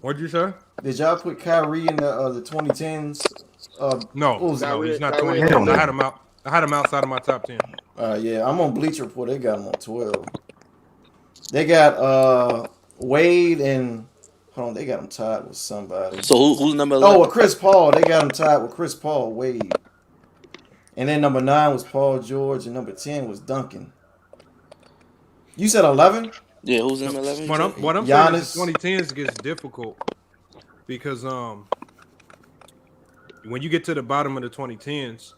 What'd you say? Did y'all put Kyrie in the 2010s? No, he's not 2010s. I had him outside of my top 10. Yeah, I'm on Bleacher Report. They got him on 12. They got Wade and hold on, they got him tied with somebody. So who's number 11? Oh, with Chris Paul. They got him tied with Chris Paul, Wade. And then number 9 was Paul George, and number 10 was Duncan. You said 11? Yeah, who's number 11? What I'm saying is 2010s gets difficult because when you get to the bottom of the 2010s,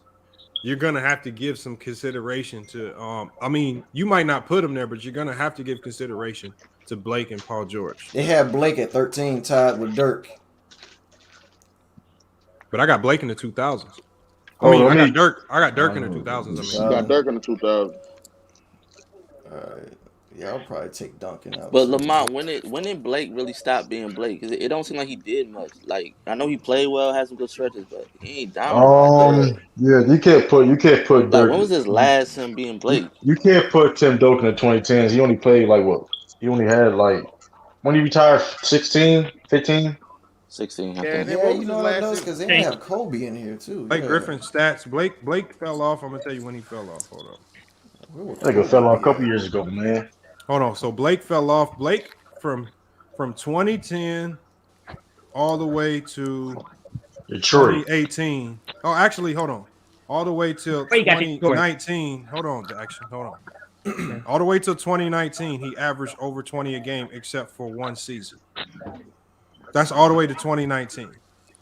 you're gonna have to give some consideration to. I mean, you might not put them there, but you're gonna have to give consideration to Blake and Paul George. They had Blake at 13, tied with Dirk. But I got Blake in the 2000s. I got Dirk. I got Dirk in the 2000s. You got Dirk in the 2000s. Yeah, I'll probably take Duncan out. But Lamont, when did Blake really stop being Blake? Because it don't seem like he did much. Like I know he played well, had some good stretches, but he ain't dominant. Yeah, you can't put Dirk. Like when was his last him being Blake? You can't put Tim Duncan in the 2010s. He only played like what? He only had like when he retired 16, 15? 16, I Yeah, think. you know what I know? Because they have Kobe in here too. Blake Griffin stats. Blake fell off. I'm gonna tell you when he fell off. Hold on. Nigga fell off a couple years ago, man. Hold on. So Blake fell off. Blake from 2010 all the way to Detroit. 2018. Oh, actually, hold on. All the way till Wait, you got Detroit. 2019. Hold on, Jackson. Hold on. All the way till 2019, he averaged over 20 a game, except for one season. That's all the way to 2019.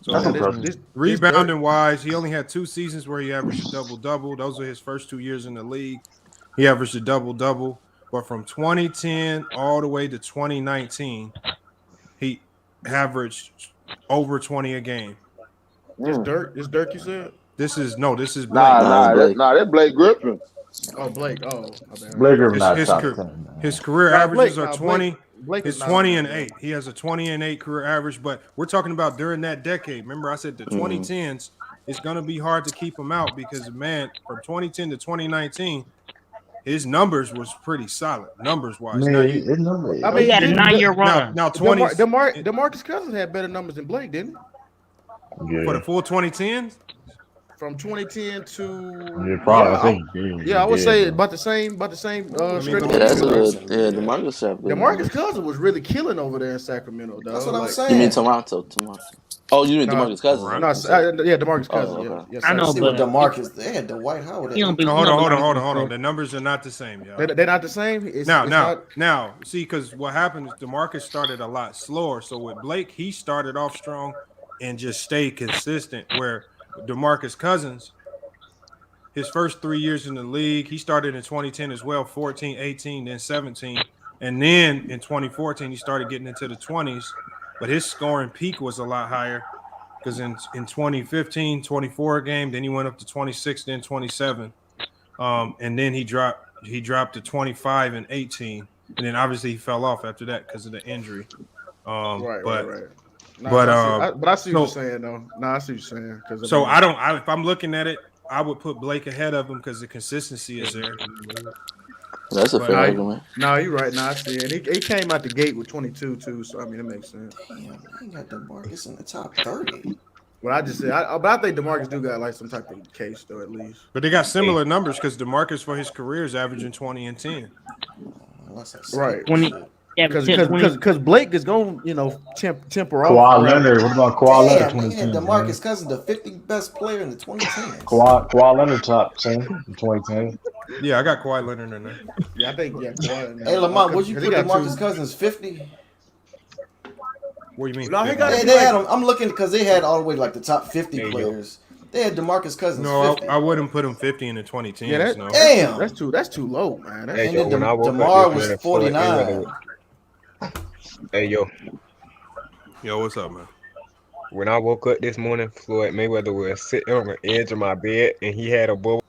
So That's impressive. rebounding wise, he only had 2 seasons where he averaged a double-double. Those were his first 2 years in the league. He averaged a double-double. But from 2010 all the way to 2019, he averaged over 20 a game. It's Dirk, you said? This is Blake. That's Blake Griffin. Oh, Blake. Oh, Blake Griffin not top 10. His career Nah, averages Blake- are nah, 20. Blake It's is not 20 on and there. 8. He has a 20 and 8 career average, but we're talking about during that decade. Remember, I said the 2010s, it's going to be hard to keep him out because, man, from 2010 to 2019, his numbers was pretty solid, numbers-wise. Man, Now, his number. I mean, He had a 9-year run. now 20 DeMarcus Cousins had better numbers than Blake, didn't he? for the full 2010s. From 2010 to Yeah, probably. I would say about the same stretch. Yeah, that's DeMarcus. DeMarcus Cousins was really killing over there in Sacramento, dog. That's what I'm Like- saying. You mean Toronto? Oh, you mean DeMarcus Cousins? Yeah, DeMarcus Cousins. okay. Yes, I know, See but what DeMarcus, they had Dwight Howard. he don't be. Hold on. The numbers are not the same, y'all. They're not the same. Now, see, because what happened is DeMarcus started a lot slower. So with Blake, he started off strong and just stayed consistent. Where DeMarcus Cousins, his first 3 years in the league, he started in 2010 as well, 14, 18, then 17. And then in 2014, he started getting into the 20s. But his scoring peak was a lot higher because in 2015, 24 a game, then he went up to 26, then 27. And then he dropped to 25 and 18. And then obviously he fell off after that because of the injury. Right. But I see what you're saying, though. No, I see what you're saying. So if I'm looking at it, I would put Blake ahead of him because the consistency is there. That's a fair argument. No, you're right. No, I see it. He came out the gate with 22 too, so I mean it makes sense. Damn, I got DeMarcus in the top 30. But I just said, but I think DeMarcus do got like some type of case though, at least. But they got similar numbers because DeMarcus for his career is averaging 20 and 10. Right. 20. Yeah, because Blake is going, temper off. Kawhi Leonard. What about Kawhi Leonard? Damn, he had DeMarcus Cousins, the 50th best player in the 2010s. Kawhi Leonard top 10 in 2010. Yeah, I got Kawhi Leonard in there. Yeah, I think Kawhi. Hey, Lamont, would you put DeMarcus Cousins 50? What do you mean? No, he got They had him. I'm looking because they had all the way like the top 50 players. They had DeMarcus Cousins. No, 50. I wouldn't put him 50 in the 2010s. Yeah, no. Damn. That's too low, man. Hey, And yo, then when I woke up DeMar this was morning, 49. Hey, yo. Yo, what's up, man? When I woke up this morning, Floyd Mayweather was sitting on the edge of my bed and he had a bull.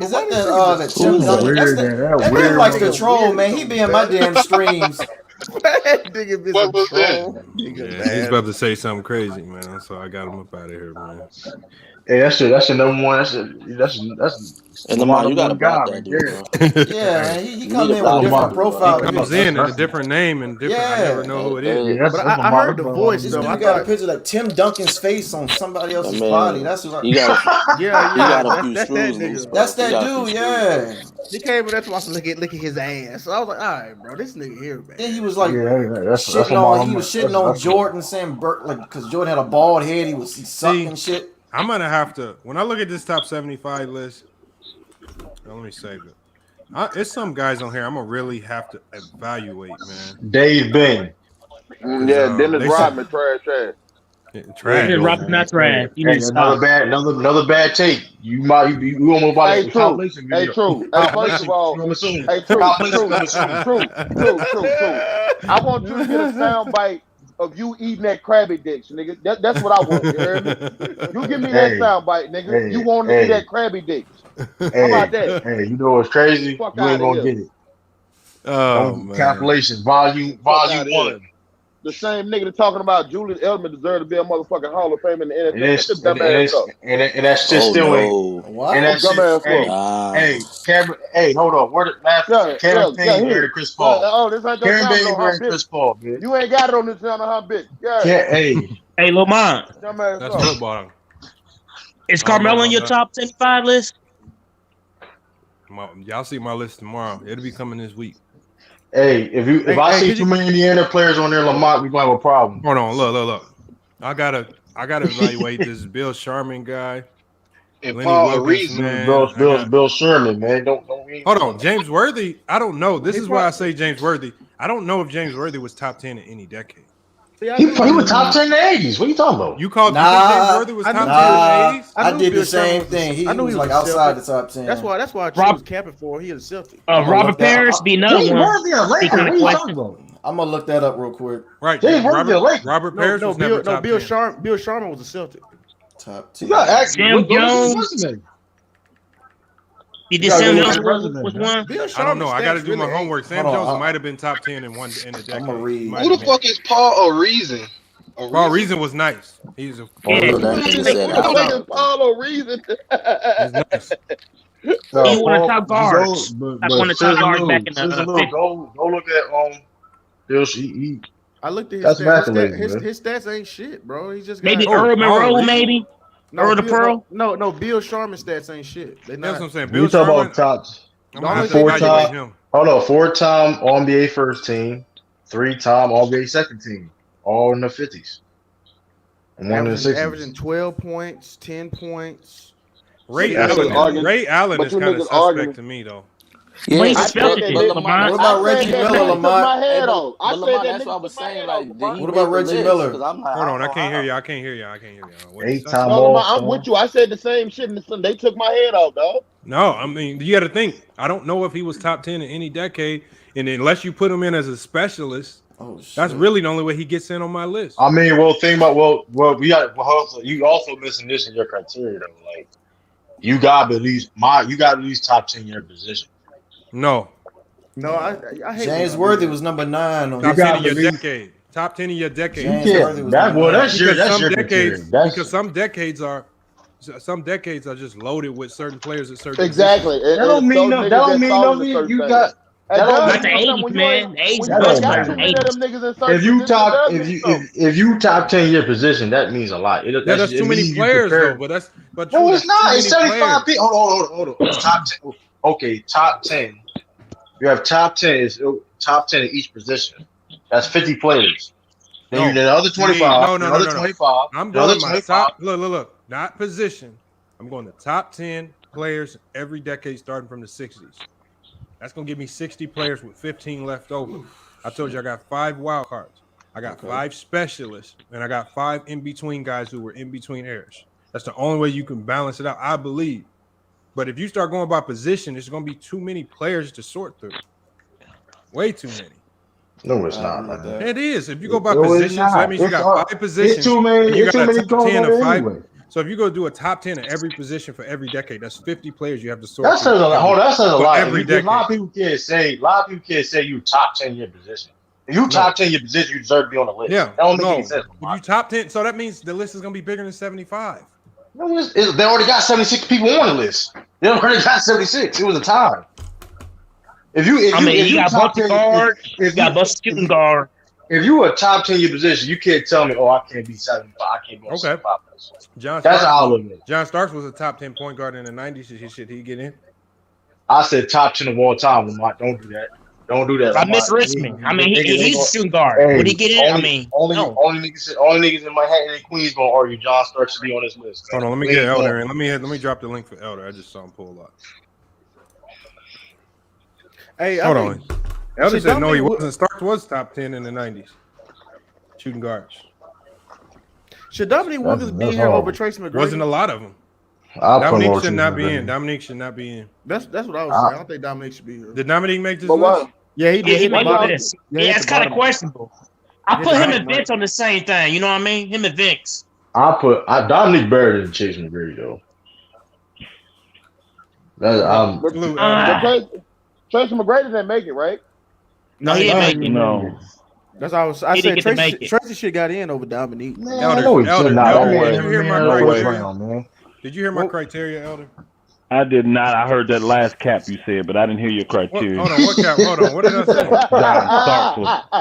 Is that that Tim Duncan? That nigga likes to troll, man. He be in my damn streams. What was that? Yeah, he's about to say something crazy, man. So I got him up out of here, man. Hey, that's your number one. That's And Lamar, you gotta block that dude, bro. Yeah, man. He come in with different profile. He comes in a different name and different. I never know who it is. Yeah, but I heard the voice This though. dude I got a thought, picture like Tim Duncan's face on somebody else's Man, body. That's what You got yeah, a few that's that screws loose, nigga. bro. That's You that got a few dude, screws yeah. loose. He came in there to look at his ass. So I was like, all right, bro, this nigga here, man. Then he was like that's shitting on Jordan, saying because Jordan had a bald head, he sucking shit. I'm gonna have to when I look at this top 75 list. Let me save it. It's some guys on here I'm gonna really have to evaluate, man. Dave Bane. Yeah, Dennis Rodman, trash. Trash. Dennis Rodman, not trash. You need to Another stop. another bad take. You almost about Hey, to true. compilation Hey, video. true. Hey, first of all, Compilation. hey, true. I want you to get a sound bite of you eating that Krabby Dicks, nigga. That's what I want. You heard me? You give me that sound bite, nigga. You want to eat that Krabby Dicks. How about that? Hey, you know what's crazy? Fuck You ain't outta gonna here. get it. Oh man. Compilation, volume outta 1. The same nigga that talking about Julius Edelman deserved to be a motherfucking Hall of Fame in the NFL. And it's, That's just dumbass up. and that's just still ain't. What? And that's Dumbass hey, up. hey, Cameron. Hey, hold on. Where the last Cameron Payne here. married Chris Paul? Oh, this ain't your Cameron channel, Payne huh, married bitch? Chris Paul, man. You ain't got it on this channel, huh, bitch? Yeah. Hey, Lamont, Dumbass That's up. football. is Carmelo in your top 75 list? Y'all see my list tomorrow. It'll be coming this week. Hey, if I see too many Indiana players on there, Lamont, we gonna have a problem. Hold on, look. I got a I gotta evaluate this Bill Sharman guy. And Lenny Paul Wilkins, Ariza. man. Bill Sherman, man. Don't Hold on, James Worthy. I don't know. This is why I say James Worthy. I don't know if James Worthy was top 10 in any decade. He was top 10 in the 80s. What are you talking about? You called James Worthy was top 10 in the 80s? I did the same thing. He was like outside the top 10. That's why I was capping for. He is Celtic. Robert Parrish be another one. What are you talking about? I'm gonna look that up real quick. Right, Robert Parrish was never top 10. Bill Sharman was a Celtic. Top 10. Sam Jones. Did Sam Jones was one? I don't know. I got to do my homework. Sam Jones might have been top 10 in a decade. I'm gonna read. Who the fuck is Paul Ariza? Paul Reason was nice. He's a Paul O'Reason. He one of the top guards. Like one of the top guards back in the Go look at Bill. I looked at his That's stats. His stats ain't shit, bro. He just maybe Earl Monroe, maybe. Earl the Pearl. No. Bill Sharman stats ain't shit. That's what I'm saying. Bill Sharman. You talk about four-time All-NBA first team, 3-time All-NBA second team, all in the 50s. And one in the 60s. Averaging 12 points, 10 points. Ray Allen is kind of suspect to me, though. Yeah, What about Reggie Miller, Lamont? I said that. That's what I was saying. Like, what about Reggie Miller? Hold on, I can't hear you. I can't hear you. 8-time I'm with you. I said the same shit, and they took my head off, dog. No, I mean, you got to think. I don't know if he was top 10 in any decade, and unless you put him in as a specialist, that's really the only way he gets in on my list. I mean, think about you also missing this in your criteria though. Like, you got at least top 10 in your position. No, I hate James Worthy was number 9 on top 10 in your decade. Top 10 in your decade. That's your decades. Because some decades are just loaded with certain players at certain exactly. Positions. That don't mean no. You got. Not the 80s, man. The 80s. If you top 10 in your position, that means a lot. That's too many players, though. But no, it's not. It's 75 people. Hold on. It's top 10. Okay, top 10. You have top 10 is top 10 in each position. That's 50 players. Then you did the other 25. No. 25. I'm going to my top. Look. Not position. I'm going to top 10 players every decade starting from the 60s. That's going to give me 60 players with 15 left over. I told you I got 5 wild cards. I got 5 specialists, and I got 5 in-between guys who were in between eras. That's the only way you can balance it out, I believe. But if you start going by position, there's going to be too many players to sort through. Way too many. No, it's not. Like that. It is. If you go by positions, that means you got 5 positions. It's too many. You got a top 10 of 5. Anyway. So if you go do a top 10 of every position for every decade, that's 50 players you have to sort. That says a lot. That says a lot. Every decade. A lot of people can't say you top 10 in your position. If you top 10 in your position, you deserve to be on the list. Yeah. That don't make any sense. If you top 10, so that means the list is going to be bigger than 75. No, they already got 76 people on the list. They already got 76. It was a tie. You got Buster guard. You got Buster shooting guard. If you a top 10 in your position, you can't tell me, I can't be 75. I can't be on 75. That's how I look at it. John Starks was a top 10 point guard in the 90s. Should he get in? I said top 10 of all time. Lamont. Don't do that. Don't do that. I miss Richmond. I mean, he's a shooting guard. Hey, would he get in? Only niggas in Manhattan and Queens gonna argue John Starks should be on this list. Hold on, let me get Elder in. Let me drop the link for Elder. I just saw him pull up. Hey, hold on. Elder said no, he wasn't. Starks was top 10 in the 90s. Shooting guards. Should Dominique Wilkins be here over Tracy McGrady? Wasn't a lot of them. Dominique should not be in. Dominique should not be in. That's what I was saying. I don't think Dominique should be here. Did Dominique make this list? Yeah, he did. He made this. Yeah, it's kind of questionable. I put him and Vince on the same thing. You know what I mean? Him and Vince. Dominique better than Chase McGrady though. Tracy McGrady didn't make it, right? No, he didn't make it. No. That's how I said. Tracy should got in over Dominique. Elder, did you hear my criteria? Did you hear my criteria, Elder? I did not. I heard that last cap you said, but I didn't hear your criteria. Hold on, what cap? Hold on, what did I say?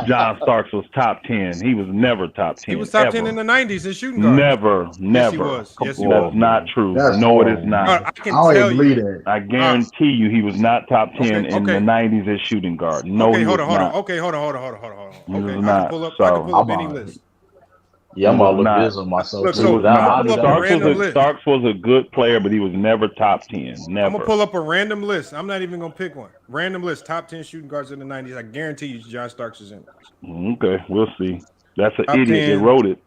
John Starks was top 10. He was never top 10. He was top 10 in the 90s in shooting guard. Never. Yes, he was. Yes, he was. That's not true. It is not. I can tell you. I guarantee you he was not top 10 in the 90s as shooting guard. No, hold on. He was not. Okay, I can pull up any list. Yeah, I'm gonna look Nah. this on myself. Look, too. so I'm gonna pull up a random list. Starks was a good player, but he was never top 10. Never. I'm gonna pull up a random list. I'm not even gonna pick one. Random list. Top 10 shooting guards in the 90s. I guarantee you, John Starks is in it. Okay, we'll see. That's an Top idiot 10 that wrote it.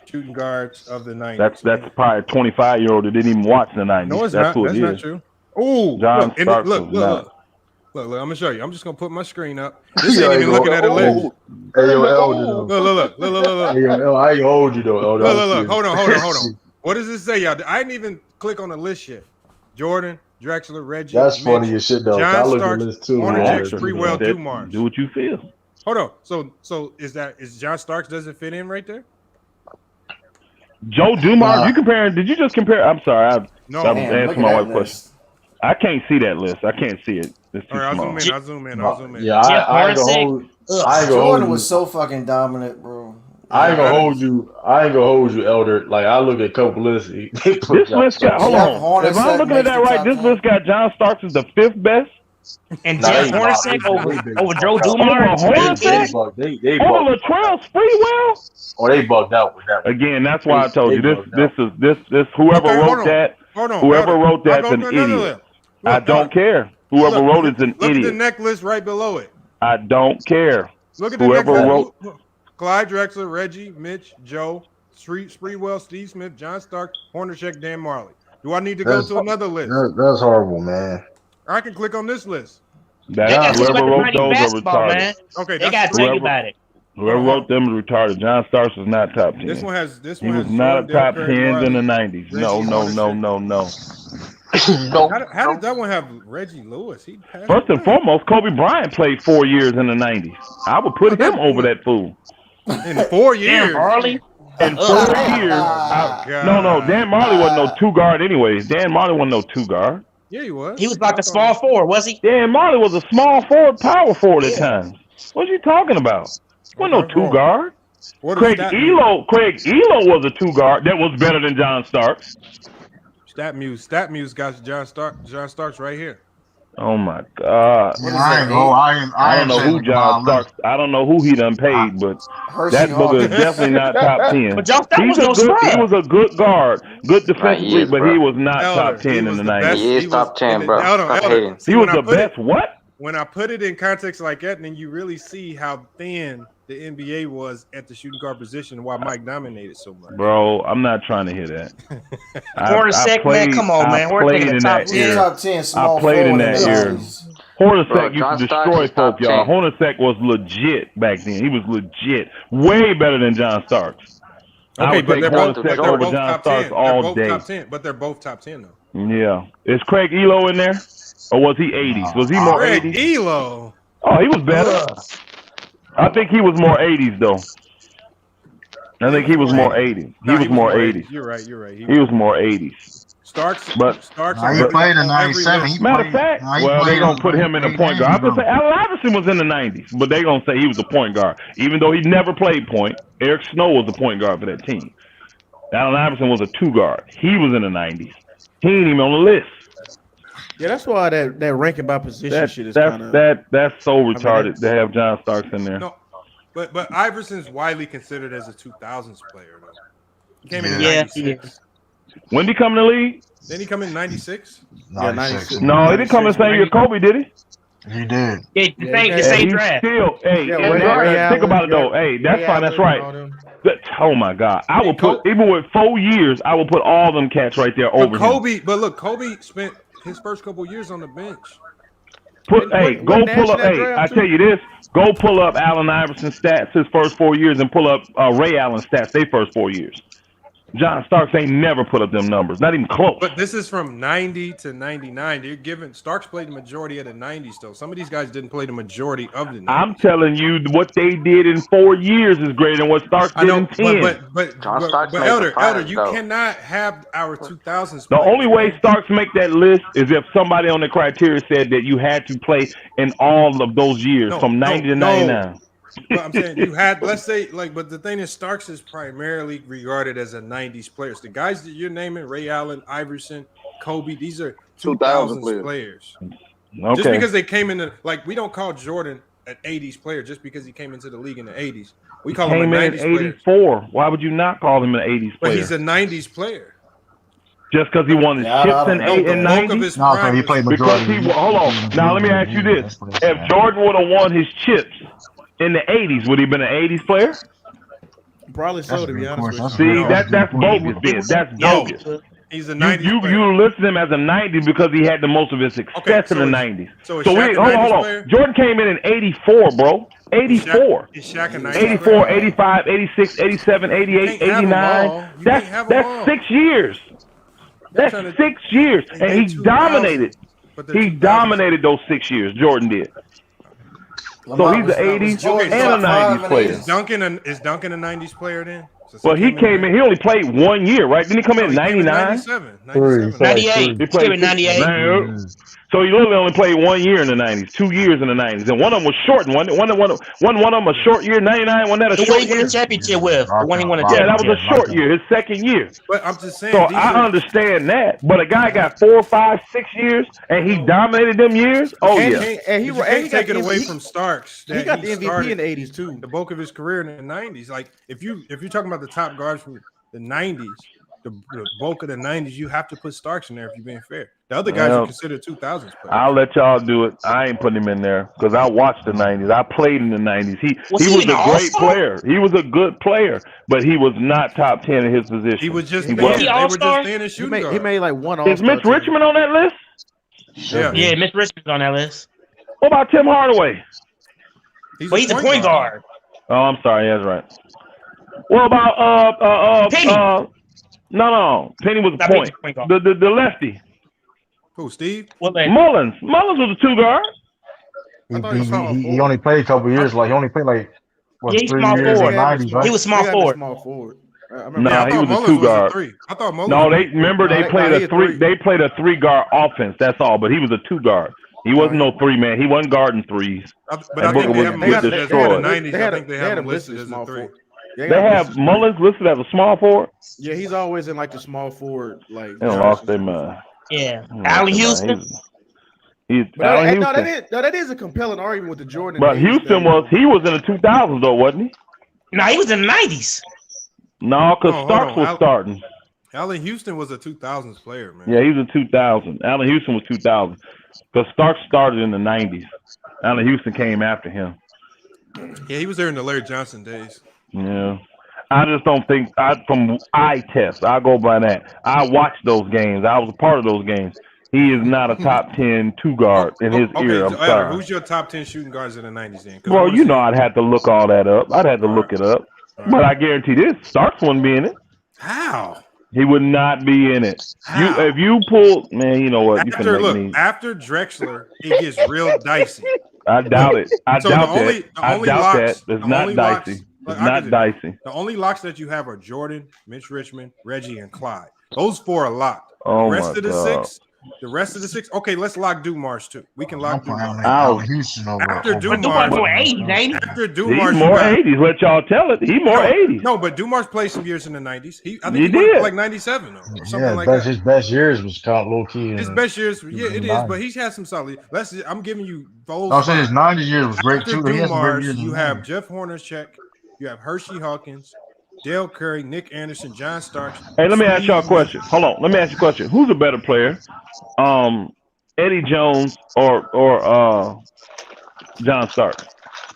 Shooting guards of the 90s. That's probably a 25-year-old that didn't even watch the 90s. No, it's That's not. who That's it not is. true. Oh, John Starks look, I'm gonna show you. I'm just gonna put my screen up. This ain't even looking at a list. Hey, yo, Elder. Look. Hey, yo, I ain't gonna hold you though. Elder. Look. Hold on. What does this say, y'all? I didn't even click on the list yet. Jordan, Drexler, Reggie. That's Mitch, funny as shit though. John I look at Starks, this too. Horner, Man. Jackson, Freewell, Dumars. Do what you feel. Hold on. So is John Starks doesn't fit in right there? Joe Dumars, you comparing? Did you just compare? I'm sorry. I'm answering my wife's question. I can't see that list. I can't see it. It's too All right, small. I'll zoom in. Yeah, I ain't gonna hold. Jordan was so fucking dominant, bro. I ain't gonna hold you, Elder. Like I look at a couple lists. This list got hold on. If I'm looking at that right, this list got John Starks as the 5th best. And Jeff Hornacek over Joe Dumars. Over Latrell Sprewell. Oh, they bugged out with that one. Again, that's why I told you this whoever wrote that. Whoever wrote that's an idiot. I don't care. Whoever wrote it's an Look idiot. at the neck list right below it. I don't care. Look at the whoever wrote. Clyde Drexler, Reggie, Mitch, Joe, Sprewell, Steve Smith, John Stark, Hornacek, Dan Marley. Do I need to go to another list? That's horrible, man. I can click on this list. Whoever wrote those are retarded. Man. Okay, they got to think about it. Whoever wrote them is retarded. John Starks was not top 10. This one has. He was not a top 10 in the 90s. No. How did that one have Reggie Lewis? He passed First and foremost, Kobe Bryant played 4 years in the 90s. I would put him over that fool. In 4 years. Damn, Harley. In 4 years. No. Dan Marley wasn't no 2 guard anyways. Dan Marley wasn't no 2 guard. Yeah, he was. He was like a small forward, was he? Dan Marley was a small forward, power forward at times. What are you talking about? Wasn't no 2 guard. Craig Elo was a 2 guard that was better than John Starks. Stat Muse got John Starks right here. Oh my God! I don't know who John Starks. I don't know who he done paid, but that booger is definitely not top 10. But John Starks he was a good guard, good defensively, but he was not top 10 in the 90s. He is top 10, bro. He was the best. What? When I put it in context like that, then you really see how thin the NBA was at the shooting guard position and why Mike dominated so much. Bro, I'm not trying to hear that. Hornacek, man, come on, man. We're taking the top 10. Top 10 small I played in forward that year. Hornacek used to destroy folk, y'all. Hornacek was legit back then. He was legit. Way better than John Starks. Okay, but they're both over John Starks all day. Top 10, but they're both top 10 though. Yeah. Is Craig Elo in there? Or was he 80s? Was he more 80s? Elo. Oh, he was better. I think he was more 80s though. I think he was more 80s. He was more 80s. You're right. He was more 80s. Starks. He played in 97. Matter of fact, well, they're going to put him in the point guard. I was going to say Allen Iverson was in the 90s, but they're going to say he was a point guard. Even though he never played point, Eric Snow was the point guard for that team. Allen Iverson was a 2 guard. He was in the 90s. He ain't even on the list. Yeah, that's why that ranking by position shit is kind of that's so retarded to have John Starks in there. No, but Iverson's widely considered as a 2000s player though. He came in 96. When did he come in the league? Didn't he come in 96? Yeah, 96. No, he didn't come in the same year Kobe, did he? He did. The same draft. Still, think about it though. Hey, that's fine. That's right. Oh my God! I would put even with 4 years, I would put all them cats right there over Kobe. him. But look, Kobe spent his first couple years on the bench. Go pull up. Hey, I tell you this. Go pull up Allen Iverson's stats his first 4 years and pull up Ray Allen's stats their first 4 years. John Starks ain't never put up them numbers, not even close. But this is from 90 to 99. You're giving Starks played the majority of the 90s, though. Some of these guys didn't play the majority of the 90s. I'm telling you, what they did in 4 years is greater than what Starks did in 10. But Elder, you cannot have our 2000s. The only way Starks make that list is if somebody on the criteria said that you had to play in all of those years from 90 to 99. But I'm saying you had, let's say, but the thing is, Starks is primarily regarded as a 90s player. The guys that you're naming, Ray Allen, Iverson, Kobe, these are 2000s players. Okay. Just because they came in, we don't call Jordan an 80s player just because he came into the league in the 80s. We He call him came a in 90s in player. 84. Why would you not call him an 80s But player? he's a 90s player. Just because he won his chips in 8 and 90? No, he played Because majority. hold on. Now let me ask you this: if Jordan would have won his chips in the 80s, would he have been an 80s player? Probably so, to be honest with See, you. that's bogus, Ben. That's bogus. He's a 90s You player. list him as a 90s because he had the most of his success in the 90s. So is So Shaq a hold 90s on. player? Jordan came in 84, bro. 84. Is Shaq a 90s 84, player? 85, 86, 87, 88, You can't have 'em all. 89. You That's can't have 'em all. 6 years. That's 6 years. And he dominated. He dominated those 6 years. Jordan did. So he's an 80s and a 90s player. Is Duncan a 90s player then? Well, he came in. He only played 1 year, right? Didn't he come in 99? 98. He played 98. So he literally only played 1 year in the 90s, 2 years in the 90s, and one of them was short. One of them a short year, 99. Wasn't that a The short one he won year? the championship with. The one he won the Yeah, that championship. was a short year, his second year. But I'm just saying. So these I are- understand that. But a guy got 4, 5, 6 years, and he dominated them years. Oh And yeah. you can't take it away from Starks. He that got the MVP started in the 80s too. The bulk of his career in the 90s. Like if you're talking about the top guards from the 90s, the bulk of the 90s, you have to put Starks in there if you're being fair. The other guys Well, are considered 2000s players. I'll let y'all do it. I ain't putting him in there because I watched the 90s. I played in the 90s. He Was was he a an great all-star? player. He was a good player, but he was not top 10 in his position. He was just He there. wasn't. They were just there to shoot He guard. made like one Is all-star Mitch team. Richmond on that list? Yeah. Yeah, Mitch Richmond's on that list. What about Tim Hardaway? He's a point guard. Oh, I'm sorry. That's right. What about Penny? No. Penny was a That point. means point guard. The lefty. Who, Steve? Mullins. Mullins was a 2 guard. He only played a couple years. Like he only played like what, Yeah, he's 3 small years in forward. the 90s, right? He was small forward. Small forward. No, he was a 2 guard. I thought Mullins. No, they played he a 3. three. They played a 3 guard offense. That's all. But he was a 2 guard. He wasn't no 3 man. He wasn't guarding threes. But And I think Booker they have would him get listed as destroyed. in the 90s. I think they have him listed as as small a 3. forward. They have Mullins listed as a small forward. Yeah, he's always in like the small forward. Like They done lost their mind. Yeah. They done Allen lost their Houston. mind. He's But Allen no, Houston. that is a compelling argument with the Jordan. But and Davis Houston thing. he was in the 2000s though, wasn't he? No, he was in the 90s. No, because hold Starks on. was starting. Allen Houston was a 2000s player, man. Yeah, he was in 2000. Allen Houston was 2000. Because Starks started in the 90s. Allen Houston came after him. Yeah, he was there in the Larry Johnson days. Yeah. I just don't think from eye test. I go by that. I watched those games. I was a part of those games. He is not a top 10 2 guard in his era. I'm so, sorry. who's your top 10 shooting guards in the 90s then? 'Cause I Well, wanna you see- know I'd have to look all that up. I'd have to look it up. But I guarantee this, Starks wouldn't be in it. How? He would not be in it. If you pull, man, you know what? You can After make me. after Drexler, it gets real dicey. I doubt it. I So doubt the only- that. the I only doubt locks- that. It's the not only locks- dicey. Look, It's I not get it. dicey. The only locks that you have are Jordan, Mitch Richmond, Reggie, and Clyde. Those 4 are locked. Oh the rest my of the God. 6, the rest of the 6. Okay, let's lock Dumars too. We can lock Dumars. Allen Houston over After over- Dumars, more 80s, ain't he? after Dumars, He's you more got- 80s. Let y'all tell it. He more 80s. No, but Dumars played some years in the 90s. I think He he played did. like 97 though, or something Yeah, like that. his best years was kind of low key. His best years, yeah, it is, but he's had some solid. I'm giving you those. I'm saying his 5. 90s years was great After too. He had some great Dumars, years in you the have 90s. Jeff Hornacek, you have Hershey Hawkins, Dale Curry, Nick Anderson, John Starks. Hey, let me ask y'all a question. Hold on. Let me ask you a question. Who's a better player? Eddie Jones or John Starks?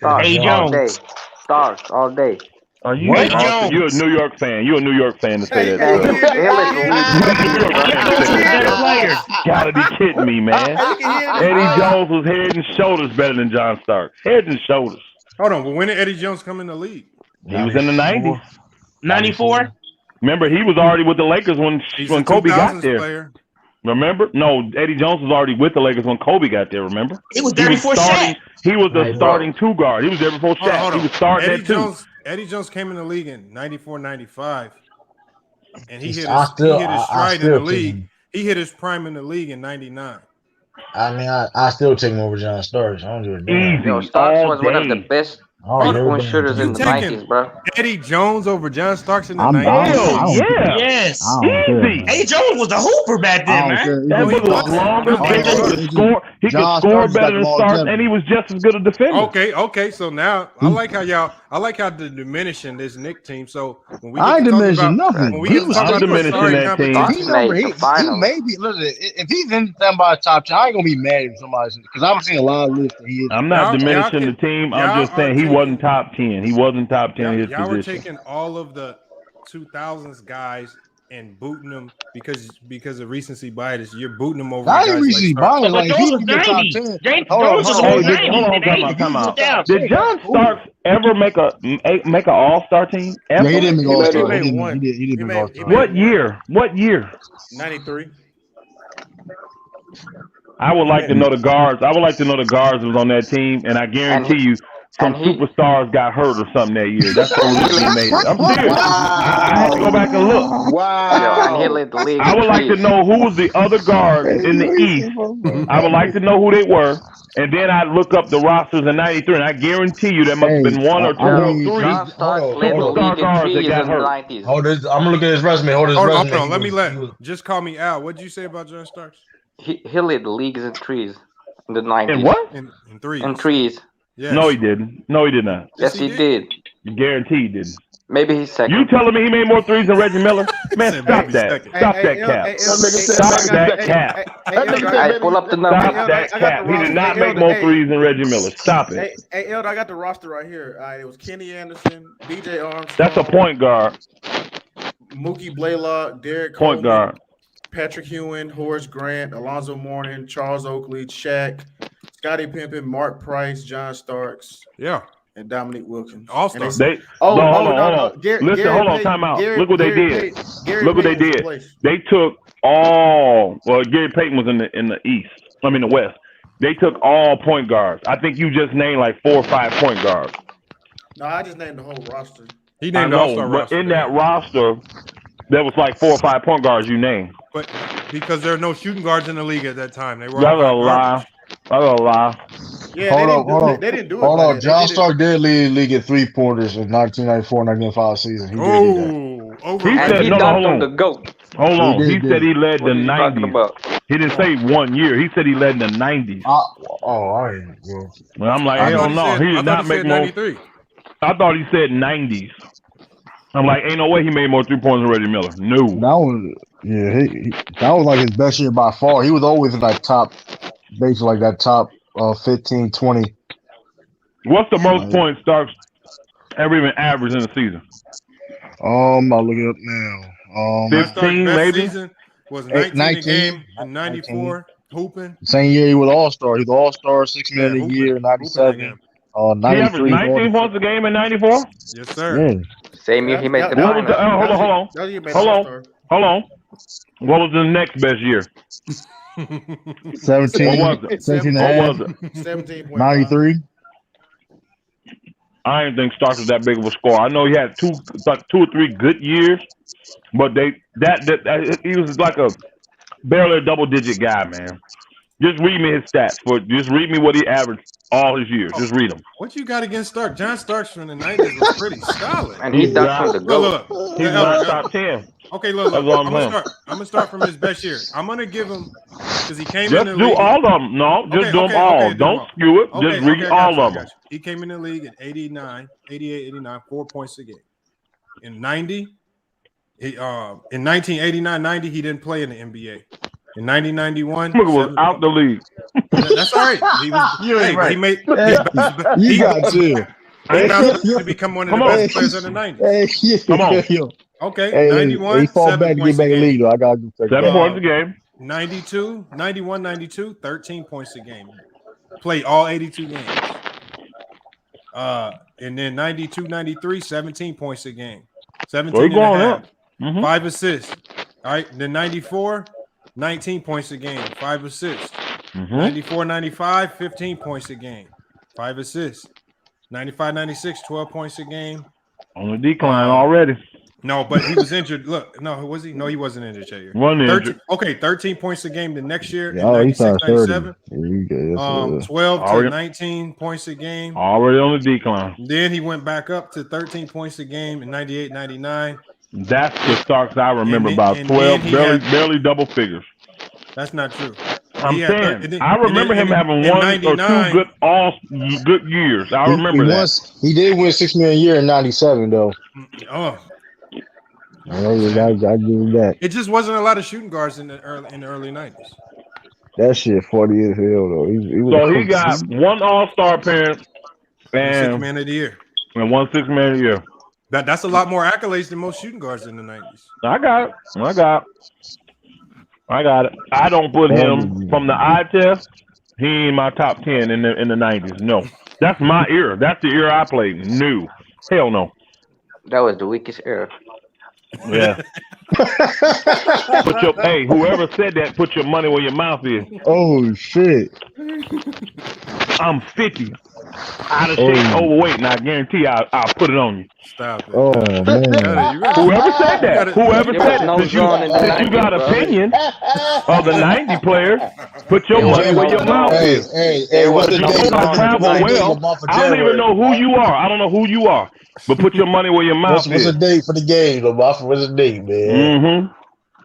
Eddie All day. Jones. Stars all day. Are you? Eddie Jones. You're a New York fan. You're a New York fan to say that. Hey, bro. Player. Gotta be kidding me, man. Eddie Jones was head and shoulders better than John Starks. Head and shoulders. Hold on, but when did Eddie Jones come in the league? He was in the 90s. 94? Remember, he was already with the Lakers when He's a Kobe got 2000s there. player. Remember? No, Eddie Jones was already with the Lakers when Kobe got there. Remember? He was there before starting. Shaq. He was the starting 2 guard. He was there before Shaq. Hold on. He was starting Eddie at 2. Eddie Jones came in the league in 94, 95, and he hit I his still stride in still the take league. him. He hit his prime in the league in 99. I mean, I still take him over John Starks. I don't give a damn. Easy. Yo, Starks all was one of the day. best 3-point shooters in the 90s, bro. Eddie Jones over John Starks in the I'm 90s? yeah. Yes. Easy. Eddie Jones was a hooper back then, man. That was longer, bigger, he could score better than Starks, and he was just as good a defender. Okay. So now I like how they're diminishing this Knicks team. So when we I ain't get to talk diminishing about, nothing. when we get to talk about diminishing that team. He may be. Listen, if he's in somebody's top 10, I ain't gonna be mad if somebody's because I'm seeing a lot of lists that he is. I'm not diminishing the team. I'm just saying he wasn't top 10. He wasn't top 10 in his y'all were position. taking all of the 2000s guys and booting them because of recency bias. You're booting them over. I ain't recency bias. Like if he was the top 10. Hold on. Did John Starks ever make a All-Star team? Ever? Yeah, he didn't make All-Star. He made one. He didn't make All-Star. What year? 93. I would like to know the guards. I would like to know the guards that was on that team, and I guarantee you, some superstars got hurt or something that year. That's the reason he made it. I'm serious. I had to go back and look. Wow. He led the league. I would like to know who was the other guards in the East. I would like to know who they were, and then I look up the rosters in '93, and I guarantee you there must have been one or two or three superstar guards that got hurt. Hold this. I'm looking at his resume. Hold on. Let me just call me Al. What did you say about John Starks? He led the league in threes in the 90s. In what? In threes. In threes. Yes. No, he didn't. No, he did not. Yes, he did. Guarantee he didn't. Maybe he's second. You telling me he made more threes than Reggie Miller? Man, stop that. Stop that cap. Stop that cap. Pull up the number. Stop that cap. He did not make more threes than Reggie Miller. Stop it. Hey, Eld, I got the roster right here. It was Kenny Anderson, B.J. Armstrong. That's a point guard. Mookie Blaylock, Derek Point Coleman, guard. Patrick Ewing, Horace Grant, Alonzo Mourning, Charles Oakley, Shaq, Scottie Pippen, Mark Price, John Starks. Yeah. And Dominique Wilkins. All-Stars. Hold on. Listen, hold on, time out. Look what they did. Look what they did. They took all. Well, Gary Payton was in the East. I mean the West. They took all point guards. I think you just named like 4 or 5 point guards. No, I just named the whole roster. He named the All-Star but roster. in that roster, there was like 4 or 5 point guards you named. But because there are no shooting guards in the league at that time, they were. That's a lie. That's a lie. Yeah, they didn't do it. Hold on. John Stark did lead the league in 3-pointers in 1994-1995 season. He did that. He said, no, hold on. The GOAT. Hold on. He said he led the 90s. He didn't say 1 year. He said he led the 90s. Well, I'm like, hell no. He did not make more. 93. I thought he said 90s. I'm like, ain't no way he made more 3-pointers than Reggie Miller. No. That was, that was like his best year by far. He was always in that top, basically like that top 15, 20. What's the most points Starks ever even averaged in a season? I'll look it up now. 15 maybe? Season was 19 a game in 94, hooping. Same year he was All-Star. He was All-Star, 6 man a year, 97. 93. He averaged 19 points a game in 94? Yes, sir. Yeah. Same year he made the Hold on. What was the next best year? 17. What was it? 17 What was it? 17. 93. I didn't think Starks was that big of a scorer. I know he had 2 or 3 good years, but he was like a barely a double-digit guy, man. Just read me his stats. Just read me what he averaged all his years. Just read them. What you got against Stark? John Starks from the 90s was pretty solid. And he's done from the GOAT. He's not top 10. Okay, look. That's what I'm gonna start from his best year. I'm gonna give him because he came just in the do league. all of them. No, just do them all. Don't skew it. Just read all of them. He came in the league at 88, 89, 4 points a game. In 90, in 1989, 90, he didn't play in the NBA. In 90-91, was out the league. That's all right. He was. right. He made. You got to. He found to become one of the best players of the 90s. Come on. Okay, 91. He fought back to get back in the league, though. I got to 7 points a game. 92, 91, 92, 13 points a game. Played all 82 games. And then 92, 93, 17 points a game. 17 and a half. 5 assists. All right. Then 94, 19 points a game. 5 assists. 94, 95, 15 points a game. 5 assists. 95, 96, 12 points a game. On the decline already. No, but he was injured. Look, no, was he? No, he wasn't injured that year. Wasn't injured. Okay, 13 points a game the next year Yeah, in he started 96, 30. 97. 12 to 19 points a game. Already on the decline. Then he went back up to 13 points a game in 98, 99. That's the Starks I remember And about then 12, he barely double figures. That's not true. I'm He had saying, I remember him having in one or 99 two good years. I remember that. He did win $6 million a year in '97, though. Oh, I give him that. it just wasn't a lot of shooting guards in the early 90s. That shit 40 as hell, though. So he got one All-Star appearance Sixth and man of the year. one Sixth Man of the Year. That's a lot more accolades than most shooting guards in the 90s. I got it. I don't put him from the eye test. He ain't my top 10 in the 90s. No, that's my era. That's the era I played. No, hell no. That was the weakest era. Yeah. Whoever said that, put your money where your mouth is. Oh shit. I'm 50, out of shape, overweight, and I guarantee I'll put it on you. Stop it. Oh man. Whoever said that, since you got opinion of the 90 players, put your money where your mouth is. Hey, what's the date? I don't even know who you are. I don't know who you are, but put your money where your mouth is. What's the date for the game, Lamar? What's the date, man?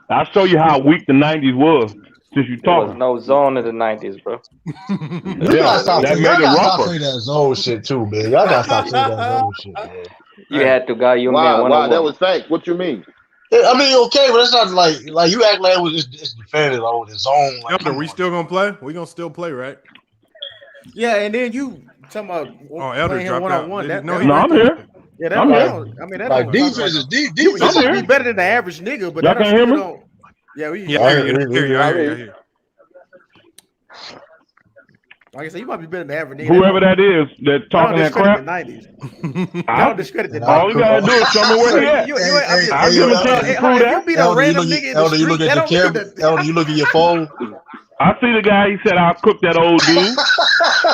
I'll show you how weak the 90s was. Since you There was talking, no zone in the 90s, bro. You gotta stop saying that zone shit too, man. Y'all gotta stop saying that zone shit, man. You had to guard your man Why? That 1-on-1. was fake. What you mean? I mean, okay, but it's not like you act like it was just defended on the zone. Like, Elder, we still gonna play? We gonna still play, right? Yeah, and then you talking about Elder playing him dropped out. one-on-one. No, I'm here. Yeah, I'm here. I mean, that like don't defense is deep. You Defense might is be better than the average nigga, but Y'all that can't hear me? don't. Yeah, we. Yeah, I hear you. Like I said, you might be better than the average nigga. whoever that is that talking that crap, The 90s. Don't discredit the 90s. all you gotta do is show me where he at. I'll give him a chance to prove that. You beat a random nigga in the Elder, you street. look at the camera. Elder, you look at your phone. I see the guy. He said, "I'll cook that old dude."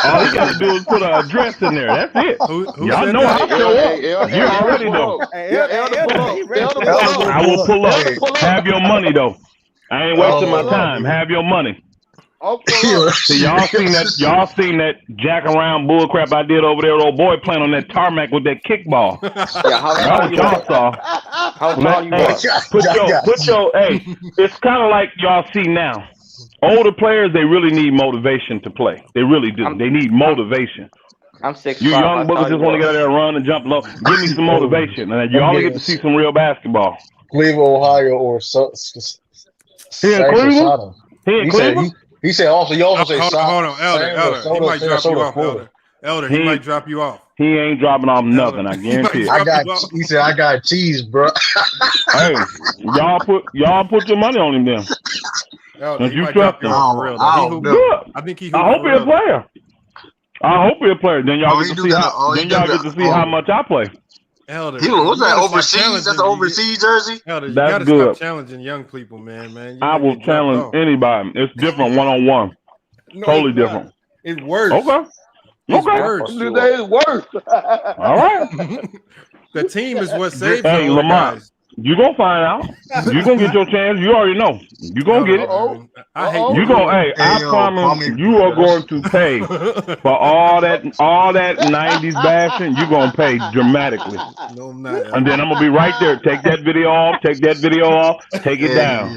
All he got to do is put an address in there. That's it. Y'all know how to show up. You already know. I will pull up. Have your money though. I ain't wasting my time. Have your money. See, y'all seen that jack around bull crap I did over there, old boy playing on that tarmac with that kickball. Yeah, how Y'all saw. How tall you are? Put your it's kind of like y'all see now. Older players, they really need motivation to play. They really do. They need motivation. I'm 6'5". You young bookers just want to get out there and run and jump low. Give me some motivation, and you only get to see some real basketball. Cleveland, Ohio, or He in Cleveland? He in Cleveland? He said also. You also say hold on, Elder. He might drop you off, Elder. Elder, he might drop you off. He ain't dropping off nothing. I guarantee it. He said, "I got cheese, bro." Hey, y'all put your money on him then. Elder, you trust him. I think he. I hope he's a player. I hope he's a player. Then y'all get to see how. Then y'all get to see how much I play. Elder, what's that overseas? That's an overseas jersey. Elder, you That's gotta good. stop challenging young people, man. I will challenge anybody. It's different 1-on-1. No, Totally it's not. different. It's worse. Okay. It's Okay. worse. It's worse. All right. The team is what saves Hey, you, Lamont, guys. you gonna find out. You gonna get your chance. You already know. You gonna get it. I hate You gonna. Hey, I promise you are going to pay for all that 90s bashing. You gonna pay dramatically. No, I'm not. And then I'm gonna be right there. Take that video off. Take that video off. Take it down.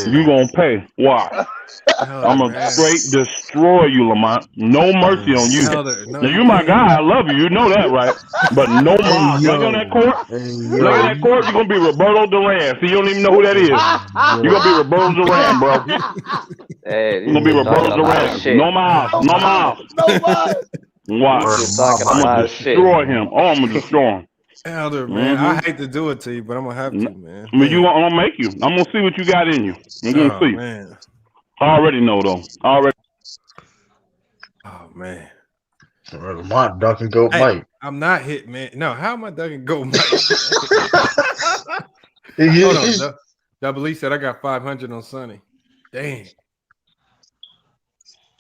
You gonna pay. Why? I'm gonna straight destroy you, Lamont. No mercy on you. Now you my guy. I love you. You know that, right? But no mercy. Look on that court. Look at that court. You're gonna be Roberto Duran. See, you don't even know who that is. You're gonna be Roberto Duran, bro. Hey, You're gonna be Roberto Duran. No miles. No miles. Watch. I'm gonna destroy him. Oh, I'm gonna destroy him. Elder, man, I hate to do it to you, but I'm gonna have to, man. I mean, I'm gonna make you. I'm gonna see what you got in you. I'm gonna see. Man. I already know though. Already. Oh man. Lamont ducking goat Mike. I'm not hit, man. No, how am I ducking goat Mike? Hold on. Double E said I got 500 on Sonny. Dang.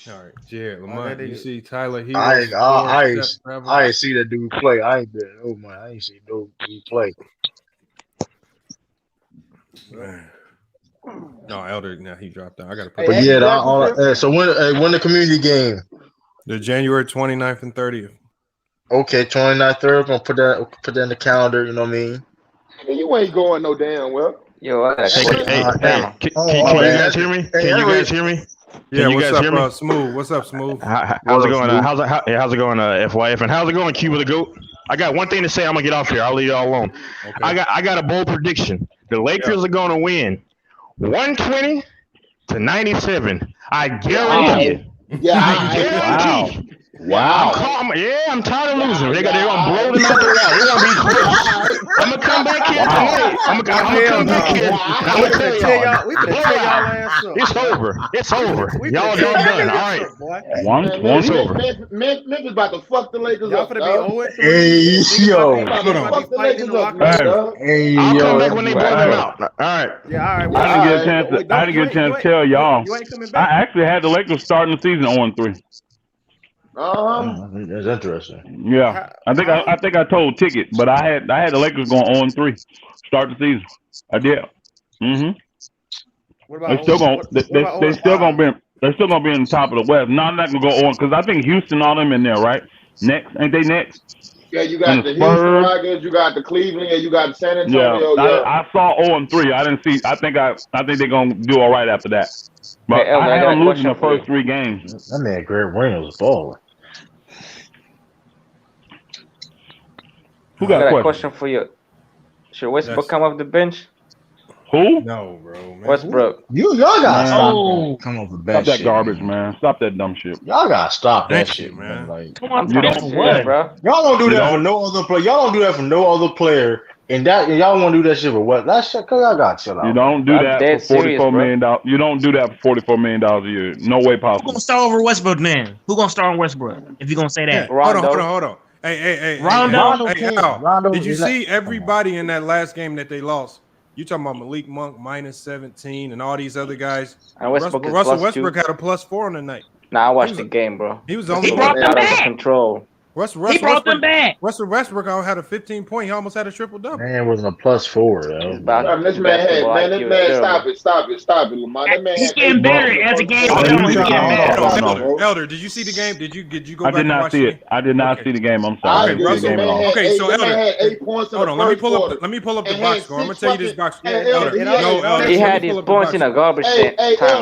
All right, Jared, Lamont, you see Tyler here. I ain't see that dude play. I ain't see no dude play. Man. No, Elder. Now he dropped out. I got to Hey, put. But yeah, so when the community game? The January 29th and 30th. Okay, 29th, 30th. Gonna put that in the calendar. You know what I mean? You ain't going no damn well. Yo, I got Hey, can you guys hear me? Can you guys hear me? Yeah, you what's guys hear me? up, Smooth? What's up, Smooth? How's it going? How's it going, FYF? And how's it going, Cuba the GOAT? I got one thing to say. I'm gonna get off here. I'll leave y'all alone. Okay. I got a bold prediction. The Lakers are gonna win 120 to 97. I guarantee it. Yeah, I guarantee. Wow. I'm tired of losing. They're gonna blow them out the water. They're gonna be close. I'm gonna come back here tonight. I'm gonna come back here. I'm gonna tell y'all. It's over. It's over. Y'all done. All right. It's over. Memphis about to fuck the Lakers up. Hey, yo. Fuck the Lakers up, Hey, I'll yo. come back when they blow them out. All right. Yeah, all right. I didn't get a chance to tell y'all. I actually had the Lakers starting the season 0-3. That's interesting. Yeah, I think I told Ticket, but I had the Lakers going 0-3 start the season. I did. They're still gonna be in the top of the West. No, I'm not gonna go on because I think Houston, all them in there, right? Next, ain't they next? Yeah, you got the Houston Rockets, you got the Cleveland, and you got the San Antonio. Yeah, I saw 0-3. I didn't see. I think they're gonna do all right after that. But Hey, Elder, I had I got them a losing the question for first 3 games. That man, Greg Reynolds, balling. Who I got got a a question? question for you. Should Westbrook come off the bench? Who? No, bro. Man. Westbrook. Y'all gotta stop. Oh, Come on the stop bench. that garbage, man. Stop that dumb shit. Y'all gotta stop that Thank shit, you, man. man. Like, Come on, You that's don't- serious, bro. y'all don't do You that for don't? no other player. Y'all don't do that for no other player. And y'all want to do that shit for what? That shit, cause y'all gotta chill out. You don't do I'm that dead for serious, $44 bro. million. You don't do that for $44 million a year. No way Who possible. gonna start over Westbrook then? Who gonna start on Westbrook? If you gonna say that. Hold on. Hey, Rondo. Al, did you see everybody in that last game that they lost? You talking about Malik Monk minus 17 and all these other guys? And Westbrook is Russell plus Westbrook 2. had a +4 on the night. Nah, I watched the game, bro. He was He only brought them out of back. control. He brought them back. Russell Westbrook had a 15-point. He almost had a triple double. Man wasn't a +4 though. This man, stop it, Lamar. That man He's had getting 8 better balls as the in game the goes first on. He's getting better. Elder, did you see the game? Did you go I back did and not watch see the it. game? I did not see the game. I'm sorry. I didn't see the game at all. Okay, so Elder, had 8 points in hold the on. Let me first pull quarter. up. Let me pull up the And box had score. I'm gonna 6 tell you this fucking- box score. Hey, Elder, Elder, He let had me his pull up the points box in a score. garbage time,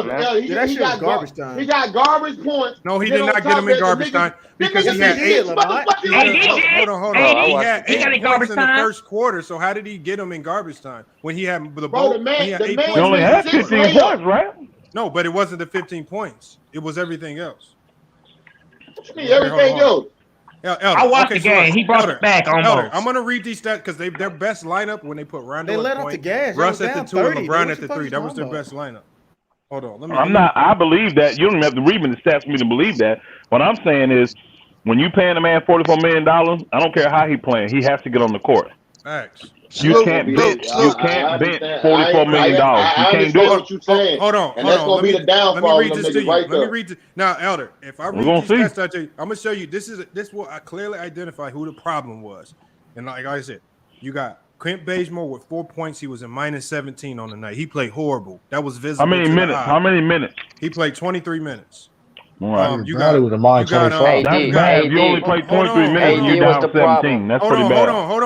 man. Elder, Dude, that shit was garbage time. He got garbage points. No, he Then did on not get top him in of that, garbage the niggas- time because he Yes, had he 8. did, Lamar. Hold on. I He watched had the game. 8 He got points garbage in the time. first quarter. So how did he get him in garbage time when he had the Bro, ball? the man- He had the 8 man- points. You only in the had first quarter. 15 points, right? No, but it wasn't the 15 points. It was everything else. Everything else. Elder, I watched okay, the game. He brought it back almost. Elder, I'm gonna read these stats because their best lineup when they put Rondo They at let the off point, the gas. Russ They at was the down 2, 30, and dude. LeBron What at the the fuck 3. you That was their talking best lineup. Hold on, I believe that. You don't have to read me the stats for me to believe that. What I'm saying is, when you paying a man $44 million, I don't care how he playing. He has to get on the court. Facts. You can't bench $44 million. You can't do it. What you saying. Hold on. And that's gonna be the downfall Let me of read them this to niggas you. right Let me there. read now, Elder. If I We're read gonna these see. stats out to you, I'm gonna show you. This will I clearly identify who the problem was. And like I said, you got Clint Bazemore with 4 points. He was in minus 17 on the night. He played horrible. That was visible. How many to the minutes? eye. How many minutes? He played 23 minutes. All right. You Bradley got was a mind you got 25. That's AD, bad. If you AD. only play 23 Hold on, minutes, hold you on. down was the 17. problem. That's Hold pretty on, bad. hold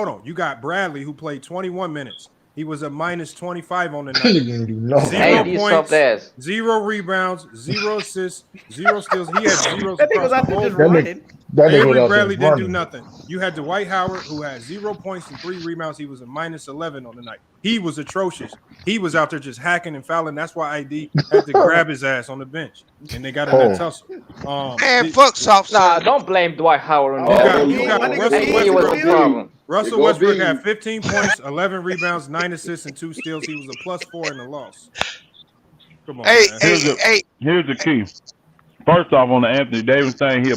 on. You got Bradley who played 21 minutes. He was a minus 25 on the He night. didn't do nothing. 0 AD points, soft ass. 0 rebounds, 0 assists, 0 steals. He had zeros That nigga across was the out there whole just board. running. That nigga was Avery out there Bradley didn't do running. nothing. You had Dwight Howard who had 0 points and 3 rebounds. He was a minus 11 on the night. He was atrocious. He was out there just hacking and fouling. That's why ID had to grab his ass on the bench, and they got in that tussle. Man, fuck soft Nah, serve. don't blame Dwight Howard on You that. got Russell AD was the Westbrook. problem. Russell Westbrook had 15 points, 11 rebounds, 9 assists, and 2 steals. He was a +4 in the loss. Come on, Hey, man. Here's the key. First off, on the Anthony Davis thing, he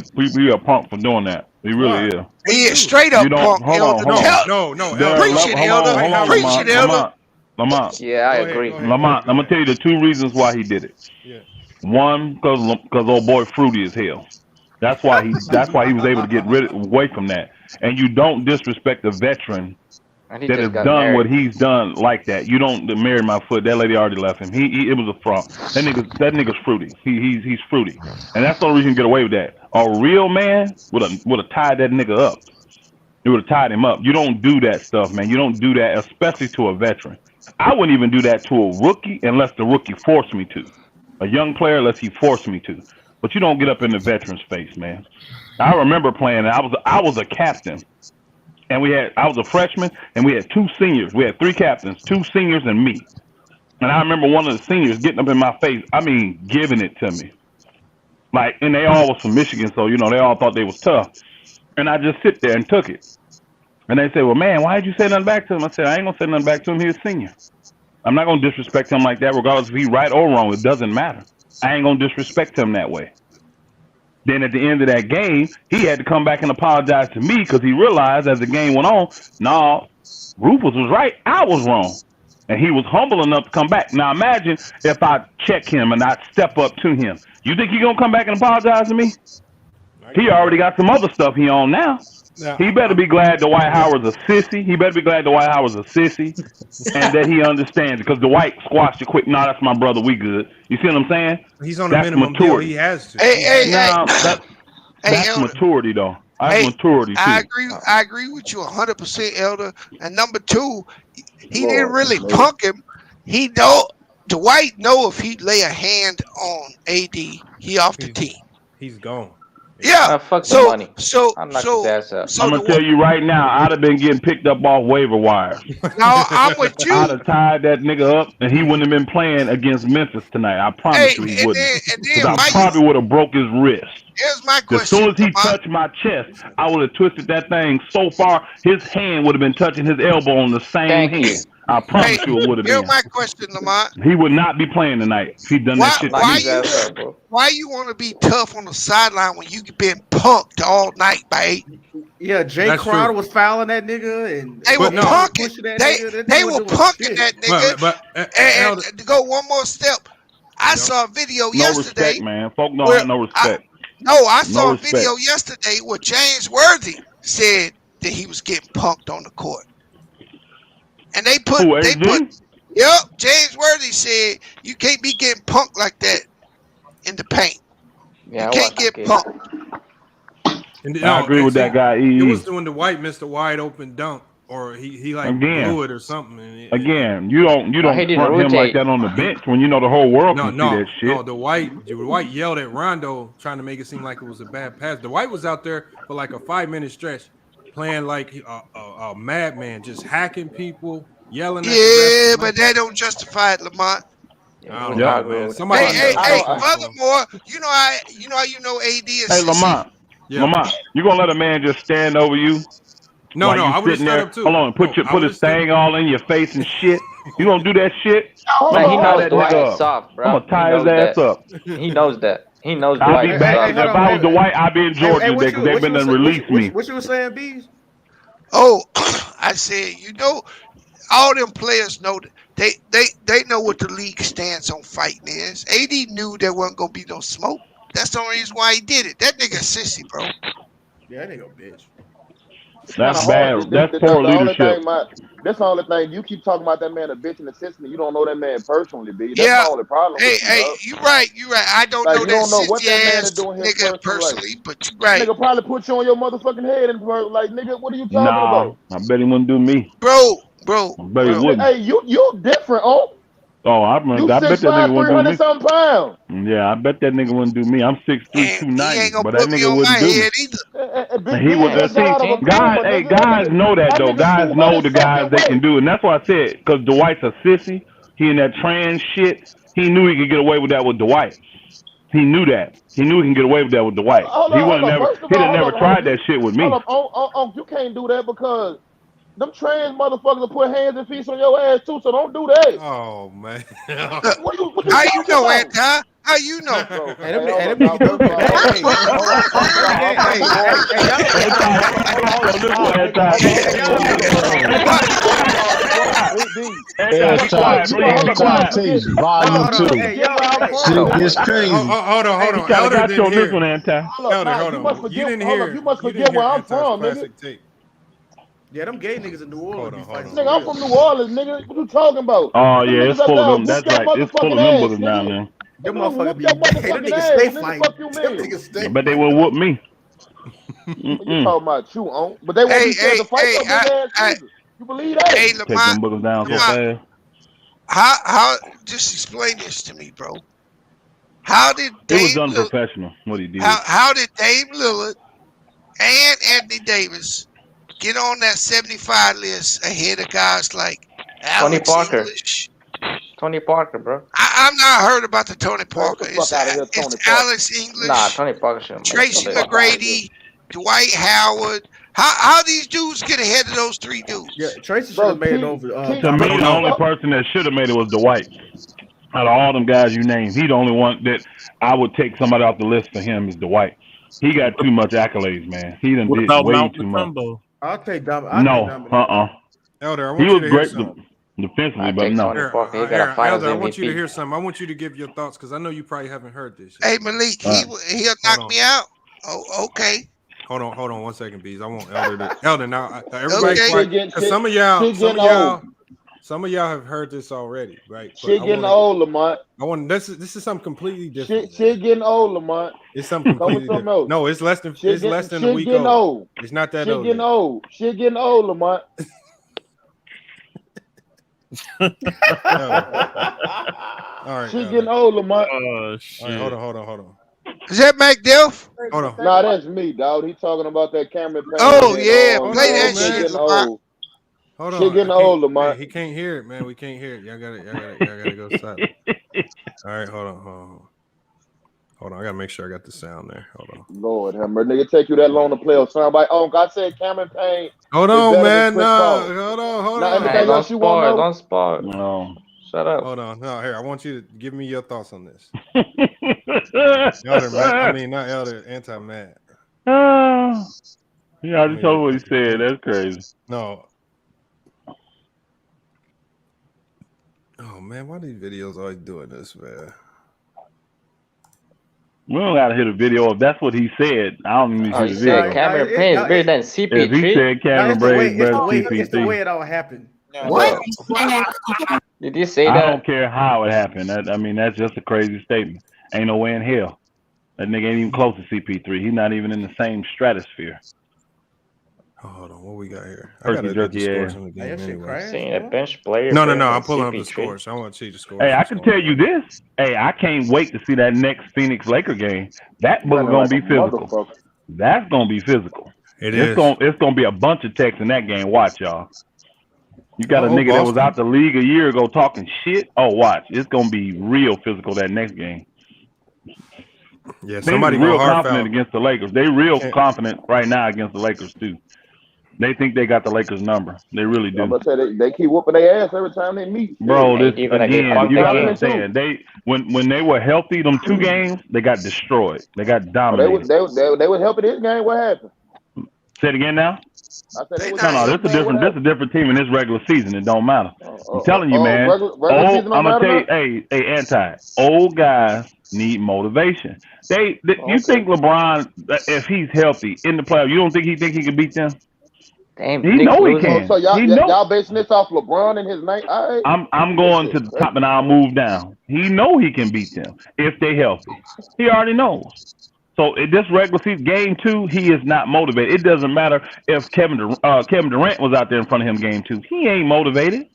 a punk for doing that. He really is. He is straight up You don't punk, hold Elder. on. No. There are Preach it, Elder. Preach it, Elder. Lamont. Yeah, I agree. Lamont, I'm gonna tell you the 2 reasons why he did it. Yeah. One, because old boy fruity as hell. That's why he was able to get away from that. And you don't disrespect a veteran And he that just has got done married. what he's done like that. You don't marry my foot. That lady already left him. It was a fraud. That nigga's fruity. He's fruity, and that's the only reason you get away with that. A real man would have tied that nigga up. It would have tied him up. You don't do that stuff, man. You don't do that, especially to a veteran. I wouldn't even do that to a rookie unless the rookie forced me to. A young player unless he forced me to. But you don't get up in the veteran's face, man. I remember playing. I was a captain, and I was a freshman, and we had 2 seniors. We had 3 captains, 2 seniors, and me. And I remember one of the seniors getting up in my face. I mean, giving it to me. Like, and they all was from Michigan, so they all thought they was tough. And I just sit there and took it. And they say, well, man, why did you say nothing back to him? I said, I ain't going to say nothing back to him. He's a senior. I'm not going to disrespect him like that, regardless if he's right or wrong. It doesn't matter. I ain't going to disrespect him that way. Then at the end of that game, he had to come back and apologize to me because he realized as the game went on, no, Rufus was right. I was wrong. And he was humble enough to come back. Now imagine if I check him and I step up to him. You think he's going to come back and apologize to me? He already got some other stuff he on now. He better be glad Dwight Howard's a sissy. He better be glad Dwight Howard's a sissy and that he understands it because Dwight squashed it quick. No, that's my brother. We good. You see what I'm saying? He's on a minimum deal. He has to. That's maturity, though. That's maturity, too. I agree with you 100%, Elder. And number 2, he didn't really punk him. Dwight know if he lay a hand on AD, he off the team. He's gone. Yeah. Fuck the money. I'm gonna tell you right now, I'd have been getting picked up off waiver wires. No, I'm with you. I'd have tied that nigga up, and he wouldn't have been playing against Memphis tonight. I promise you he wouldn't. Because I probably would have broke his wrist. Here's my question. As soon as he touched my chest, I would have twisted that thing so far, his hand would have been touching his elbow on the same hand. I promise you it would have been. Here's my question, Lamont. He would not be playing tonight if he'd done that shit. Why you want to be tough on the sideline when you been punked all night by 8? Yeah, Jay Crowder was fouling that nigga, and they were punking. They were punking that nigga. And to go one more step, I saw a video yesterday. Respect, man. Folk don't have no respect. I saw a video yesterday where James Worthy said that he was getting punked on the court. And they put, James Worthy said you can't be getting punked like that in the paint. Yeah, you can't get punked. I agree with that guy. It was when the White missed a wide open dunk, or he like blew it or something. Again, you don't front him like that on the bench when you know the whole world can see that shit. No, the White yelled at Rondo trying to make it seem like it was a bad pass. The White was out there for like a 5-minute stretch playing like a madman, just hacking people, yelling. Yeah, but that don't justify it, Lamont. Somebody. Hey, furthermore, you know how AD is. Hey, Lamont, you gonna let a man just stand over you? No, I would have stood up too. Hold on, put his thing all in your face and shit. You gonna do that shit? Man, he knows Dwight is soft, bro. I'm gonna tie his ass up. He knows that. He knows Dwight is soft. If I was Dwight, I'd be in Georgia today because they've been done release me. What you were saying, Bees? Oh, I said, all them players know that they know what the league stance on fighting is. AD knew there wasn't gonna be no smoke. That's the only reason why he did it. That nigga sissy, bro. Yeah, that nigga a bitch. That's bad. That's poor leadership. That's the only thing. You keep talking about that man a bitch and assistant. You don't know that man personally, B. That's the only problem. Hey, you right. I don't know what that man is doing nigga personally, but you right. Nigga probably put you on your motherfucking head and like, nigga, what are you talking about? I bet he wouldn't do me. Bro. I bet he wouldn't. Hey, you different, oh. Oh, I bet that nigga wouldn't do me. Something pounds. Yeah, I bet that nigga wouldn't do me. I'm 6'3", 290, but that nigga wouldn't do me. He would. Guys know that though. Guys know the guys they can do, and that's why I said because Dwight's a sissy. He in that trans shit. He knew he could get away with that with Dwight. He knew that. He knew he can get away with that with Dwight. He'd have never tried that shit with me. You can't do that because them trans motherfuckers will put hands and feet on your ass too, so don't do that. Oh man. How you know, Anti? How you know? Volume 2. Shit gets crazy. Hold on. I got you on this one, Anti. Hold on. You didn't hear. You must forget where I'm from, nigga. Yeah, them gay niggas in New Orleans be fighting. Nigga, I'm from New Orleans, nigga. What you talking about? Oh yeah, it's niggas full up of them. there, That's whoop right. your It's full of motherfucking them ass, boogers down nigga. there. Them motherfuckers be Your them motherfucking niggas ass, stay nigga. fighting. Fuck you Them mean? niggas stay But they will whoop me. What you talking about you on? But they won't be scared to fight your big ass either. You believe that? Hey, Take them boogers down so fast. How? Just explain this to me, bro. How did It was Dame unprofessional what he did. How did Dame Lillard and Anthony Davis get on that 75 list ahead of guys like Tony Alex Parker. English? Tony Parker, bro. I've not heard about the Tony Parker. Get the fuck out of here, Tony It's Parker. Alex English, Nah, Tony Parker shouldn't make Tracy no McGrady, Dwight Howard. How these dudes get ahead of those three dudes? Yeah, Tracy should have made it over. To me, the only person that should have made it was Dwight. Out of all them guys you named, he the only one that I would take somebody off the list for him is Dwight. He got too much accolades, man. He done did way too much. I'll take Dom. Elder, I want He you was to hear great something. defensively, but no. Elder, I want you to hear something. I want you to give your thoughts because I know you probably haven't heard this yet. Hey, Malik, he'll knock me out. Oh, okay. Hold on 1 second, Bees. I want Elder to Elder now. Everybody, Okay. quiet. Some of y'all have heard this already, right? But Shit getting old, Lamont. This is something completely different. Shit getting old, Lamont. It's something completely different. Else. No, it's less than Shit a week getting old. It's not that old. Shit getting old. Shit getting old, Lamont. All right. Shit getting old, Lamont. Oh shit. All right, hold on. Is that McDelf? Hold on. Nah, that's me, dog. He talking about that Cameron Payne. Oh yeah, play that shit. Getting old. Hold on. Shit getting old, Lamont. He can't hear it, man. We can't hear it. Y'all gotta go silent. All right, hold on. Hold on. I gotta make sure I got the sound there. Hold on. Lord, hammer, nigga, take you that long to play a soundbite. Oh, God said Cameron Payne. Hold on, man. No, hold on. Anything else you want to know? Don't spar. No. Shut up. Hold on. No, here. I want you to give me your thoughts on this. Elder, I mean, not Elder, anti-Matt. Yeah, I just told what he said. That's crazy. No. Oh, man. Why these videos always doing this, man? We don't gotta hear the video. If that's what he said, I don't even see the video. Cameron Payne is better than CP3. If he said Cameron Bray's better than It's the way CP3, it all happened. What? Did you say I that? don't care how it happened. I mean, that's just a crazy statement. Ain't no way in hell. That nigga ain't even close to CP3. He's not even in the same stratosphere. Oh, hold on. What we got here? I Turkey gotta jerky get the scores ass. in the game anyway. Seeing a bench player. No. better I'm than pulling up the CP3. scores. I want to see the scores. Hey, I can tell you this. Hey, I can't wait to see that next Phoenix Laker game. That book's gonna be physical. That's gonna be physical. It's gonna be a bunch of texts in that game. Watch, y'all. You got a nigga that was out the league a year ago talking shit. Oh, watch. It's gonna be real physical that next game. Yeah, somebody real confident against the Lakers. They real confident right now against the Lakers too. They think they got the Lakers number. They really do. I'm gonna say they keep whooping their ass every time they meet. Bro, this again, you gotta understand. When they were healthy, them 2 games, they got destroyed. They got dominated. They was helping this game. What happened? Say it again now. I said No, this a different team in this regular season. It don't matter. I'm telling you, man. Regular season I'm don't gonna tell matter? you, old guys need motivation. You think LeBron, if he's healthy in the playoffs, you don't think he can beat them? Damn, he know he can. So y'all basing this off LeBron and his name? Right. I'm going to the top and I'll move down. He know he can beat them if they healthy. He already knows. So in this regular season, game 2, he is not motivated. It doesn't matter if Kevin Durant was out there in front of him game 2. He ain't motivated.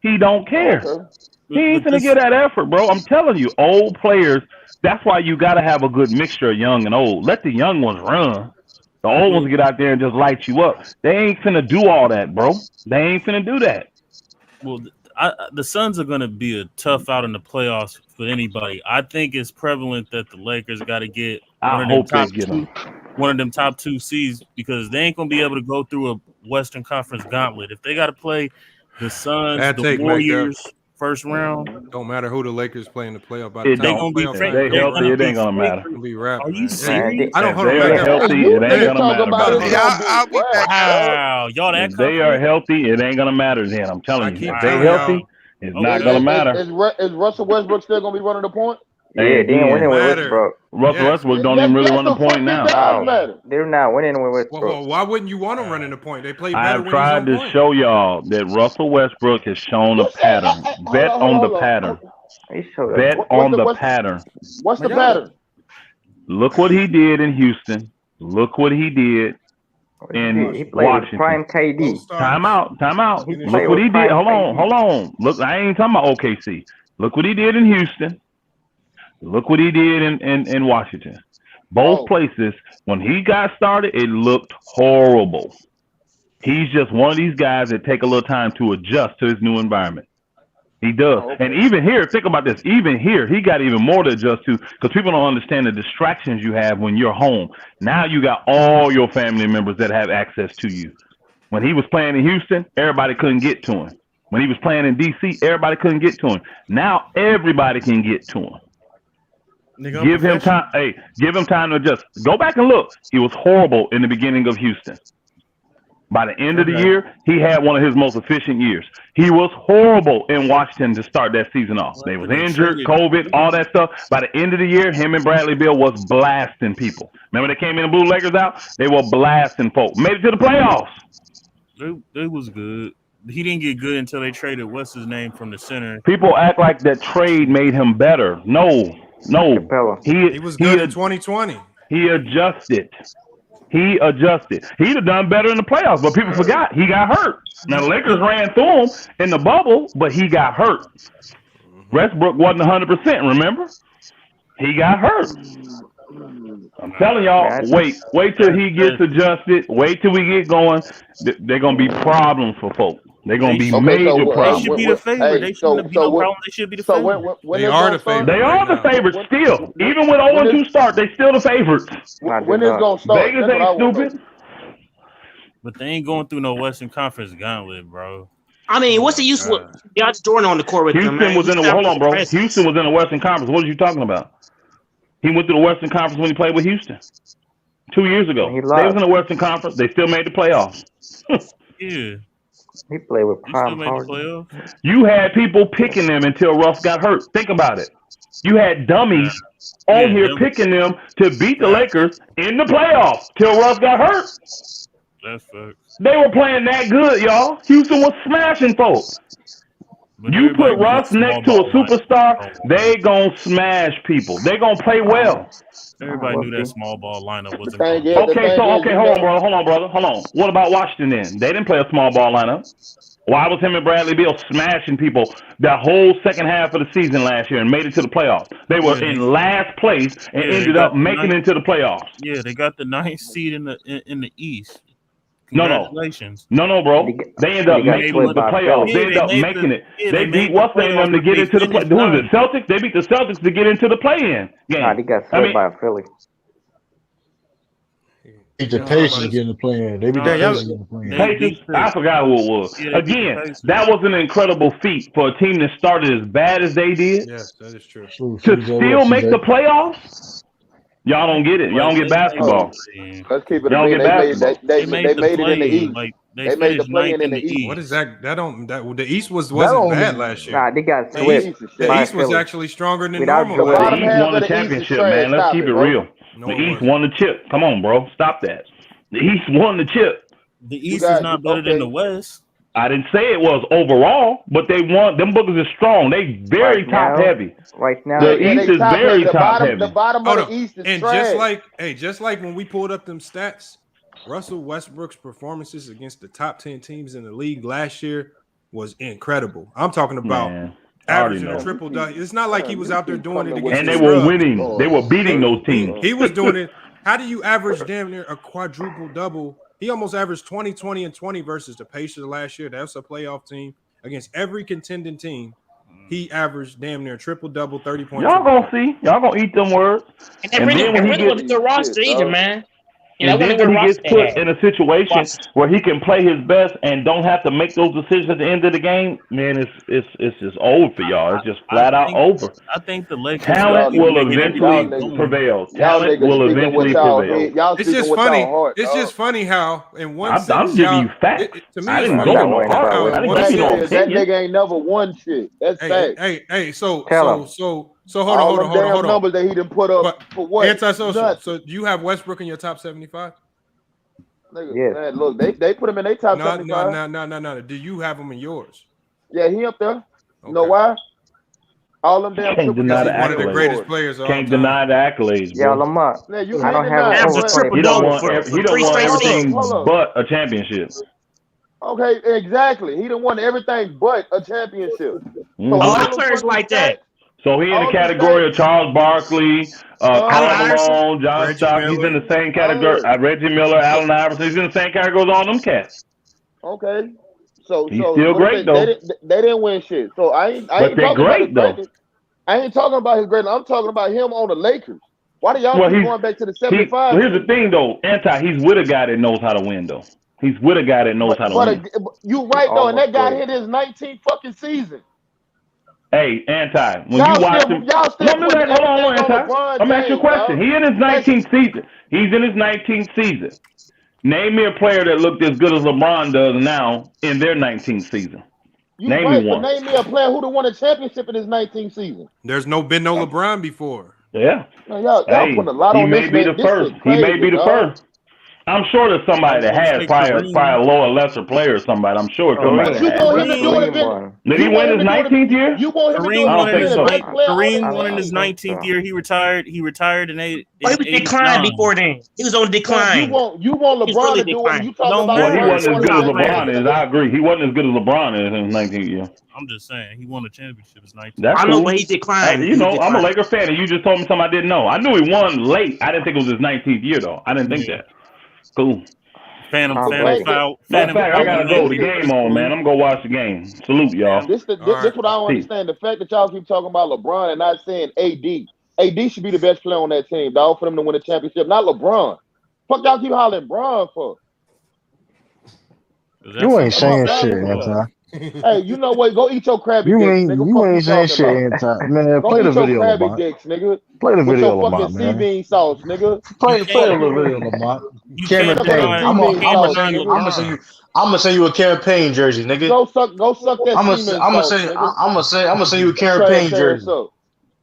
He don't care. He ain't gonna get that effort, bro. I'm telling you, old players. That's why you gotta have a good mixture of young and old. Let the young ones run. The old ones get out there and just light you up. They ain't finna do all that, bro. They ain't finna do that. Well, the Suns are going to be a tough out in the playoffs for anybody. I think it's prevalent that the Lakers got to get one of them top 2 seeds because they ain't going to be able to go through a Western Conference gauntlet. If they got to play the Suns, the Warriors first round, don't matter who the Lakers play in the playoff. By the the time they healthy, it ain't gonna matter. Are you serious? I don't hold They are healthy, it ain't gonna matter. I'll be back. Wow, y'all that if they are healthy, it ain't gonna matter then. I'm telling you. If they healthy, it's not gonna matter. Is Russell Westbrook still gonna be running the point? Yeah, they ain't winning with Westbrook. Russell Westbrook don't even really run the point now. They're not winning with Westbrook. Well, why wouldn't you want them running the point? They play better I've when he's tried on to point. show y'all that Russell Westbrook has shown a pattern. Bet on the pattern. Bet on the pattern. What's the pattern? Look what he did in Houston. Look what he did in He played with Washington. prime KD. Time out. He Look played what with he did. prime Hold KD. on. Look, I ain't talking about OKC. Look what he did in Houston. Look what he did in Washington. Both places, when he got started, it looked horrible. He's just one of these guys that take a little time to adjust to his new environment. He does. And even here, think about this. Even here, he got even more to adjust to because people don't understand the distractions you have when you're home. Now you got all your family members that have access to you. When he was playing in Houston, everybody couldn't get to him. When he was playing in D.C., everybody couldn't get to him. Now everybody can get to him. Give him time. Hey, give him time to adjust. Go back and look. He was horrible in the beginning of Houston. By the end of the year, he had one of his most efficient years. He was horrible in Washington to start that season off. They was injured, COVID, all that stuff. By the end of the year, him and Bradley Beal was blasting people. Remember they came in and blew Lakers out? They were blasting folks. Made it to the playoffs. They was good. He didn't get good until they traded what's his name from the center. People act like that trade made him better. No. He was good in 2020. He adjusted. He'd have done better in the playoffs, but people forgot he got hurt. Now the Lakers ran through him in the bubble, but he got hurt. Westbrook wasn't 100%, remember? He got hurt. I'm telling y'all, wait till he gets adjusted. Wait till we get going. They're going to be problems for folks. They're going to be major problems. They should be the favorite. They shouldn't be no problem. They should be the favorite. They are the favorite. They are the favorites still. Even with 0-2 start, they still the favorites. When is going to start? Vegas ain't stupid. But they ain't going through no Western Conference gauntlet, bro. I mean, what's the use with DeAndre Jordan on the court with them, man? Houston was in the Western Conference. What are you talking about? He went to the Western Conference when he played with Houston 2 years ago. They was in the Western Conference. They still made the playoffs. Yeah. He played with prime Harden. You had people picking them until Russ got hurt. Think about it. You had dummies on here picking them to beat the Lakers in the playoffs till Russ got hurt. That's facts. They were playing that good, y'all. Houston was smashing folks. You put Russ next to a superstar, they gonna smash people. They gonna play well. Everybody knew that small ball lineup wasn't. Okay, hold on, brother. Hold on. What about Washington then? They didn't play a small ball lineup. Why was him and Bradley Beal smashing people the whole second half of the season last year and made it to the playoffs? They were in last place and ended up making it into the playoffs. Yeah, they got the 9th seed in the East. No, Congratulations. No, bro. They end up making the playoffs. They end up making it. They beat what's their name to get into the play. Who was it? Celtics? They beat the Celtics to get into the play-in game. Nah, they got swept by Philly. Beat the Pacers to get in the play-in. They beat the Pacers to get in the play-in. Pacers? I forgot who it was. Again, that was an incredible feat for a team that started as bad as they did. Yes, that is true. To still make the playoffs? Y'all don't get it. Y'all don't get basketball. Let's keep it. Y'all get basketball. They made it in the East. They made the play-in in the East. What is that? The East wasn't bad last year. Nah, they got The swept. East was actually stronger than Without normal. The East won the championship, man. Let's keep it real. The East won the chip. Come on, bro. Stop that. The East won the chip. The East is not better than the West. I didn't say it was overall, but they won. Them bookers are strong. They very top heavy. Right now, the East is very top heavy. The bottom of the East is and trash. just like when we pulled up them stats, Russell Westbrook's performances against the top 10 teams in the league last year was incredible. I'm talking about averaging a triple double. It's not like he was out there doing it against and they were winning. They were beating those teams. He was doing it. How do you average damn near a quadruple double? He almost averaged 20, 20, and 20 versus the Pacers last year. That's a playoff team. Against every contending team, he averaged damn near triple double, 30 points. Y'all gonna see. Y'all gonna eat them words. And that really wasn't the roster either, man. And then when he gets put in a situation where he can play his best and don't have to make those decisions at the end of the game, man, it's just over for y'all. It's just flat out over. I think the Lakers talent will eventually prevail. Talent will eventually prevail. It's just funny. It's just funny how in one sense, I'm giving you facts. To me, I didn't go in no heart. That nigga ain't never won shit. That's fact. Hey, so So hold on. Numbers that he didn't put up for what? Antisocial. Nothing. So do you have Westbrook in your top 75? Nigga, man, look, they put him in their top 75. No. Do you have him in yours? Yeah, he up there. You know why? All them damn Can't deny the one of the accolades. greatest players of all Can't time. deny the accolades, Yeah, bro. Lamar. Yeah, you I can't don't have deny it. He don't want straight everything Hold up. but a championship. Okay, exactly. He done won everything but a championship. Mhm. So A all lot them of players fucking like that. So he in the all them category of Charles Barkley, Allen Iverson, Carmelo, John Reggie Stock. He's Miller. in the same category. Reggie Miller, Allen Iverson. He's in the same category as all them cats. Okay. So He's still what great, though. They didn't win shit. So I ain't But they're talking about great, his though. greatness. I ain't talking about his greatness. I'm talking about him on the Lakers. Why do y'all keep going back to the 75? Here's the thing, though. He's with a guy that knows how to win, though. He's with a guy that knows how to win. You right though, and that guy hit his 19th fucking season. Hey, when Y'all you watch still- him, y'all still hold putting on, everything on LeBron I'm asking you a James, question. dog. He in his 19th season. He's in his 19th season. Name me a player that looked as good as LeBron does now in their 19th season. You Name right, me but one. name me a player who done won a championship in his 19th season. There's been no LeBron before. Yeah. Man, y'all putting a lot he on may this be man. the This first. shit He may crazy, be the dog. first. I'm sure there's somebody that has probably a lower, lesser player or somebody. I'm sure somebody. But you want him to do it again. Did he win his 19th year? You want him to do Kareem it won in again. his The best player on Kareem that won in team. his 19th year. He retired in eight. But he was declined before then. He was on decline. You want He's LeBron really to do it, and you talking No about more. Well, he wasn't as good as LeBron is. is. I agree. He wasn't as good as LeBron is in his 19th year. I'm just saying he won a championship. His 19th. That's I know, cool. but he declined. You know, I'm a Laker fan, and you just told me something I didn't know. I knew he won late. I didn't think it was his 19th year, though. I didn't think that. Cool. Phantom Matter of fact, I gotta go. The game on, man. I'm gonna go watch the game. Salute, y'all. This what I don't understand. The fact that y'all keep talking about LeBron and not saying AD. AD should be the best player on that team, dog, for them to win a championship, not LeBron. Fuck y'all keep hollering Bron for. You ain't saying shit, Anti. Hey, you know what? Go eat your Krabby You Dicks, ain't nigga. you Fuck ain't saying talking shit, about. Anti. Man, Go play the eat your video, Krabby Lamont. Dicks, nigga. Play the With video, your fucking Lamont, man. sea bean sauce, nigga. Play the video, Lamont. Campaign. I'm gonna send you a campaign jersey, nigga. Go suck that I'm semen sauce, nigga. gonna send you a campaign Trash jersey. ass up.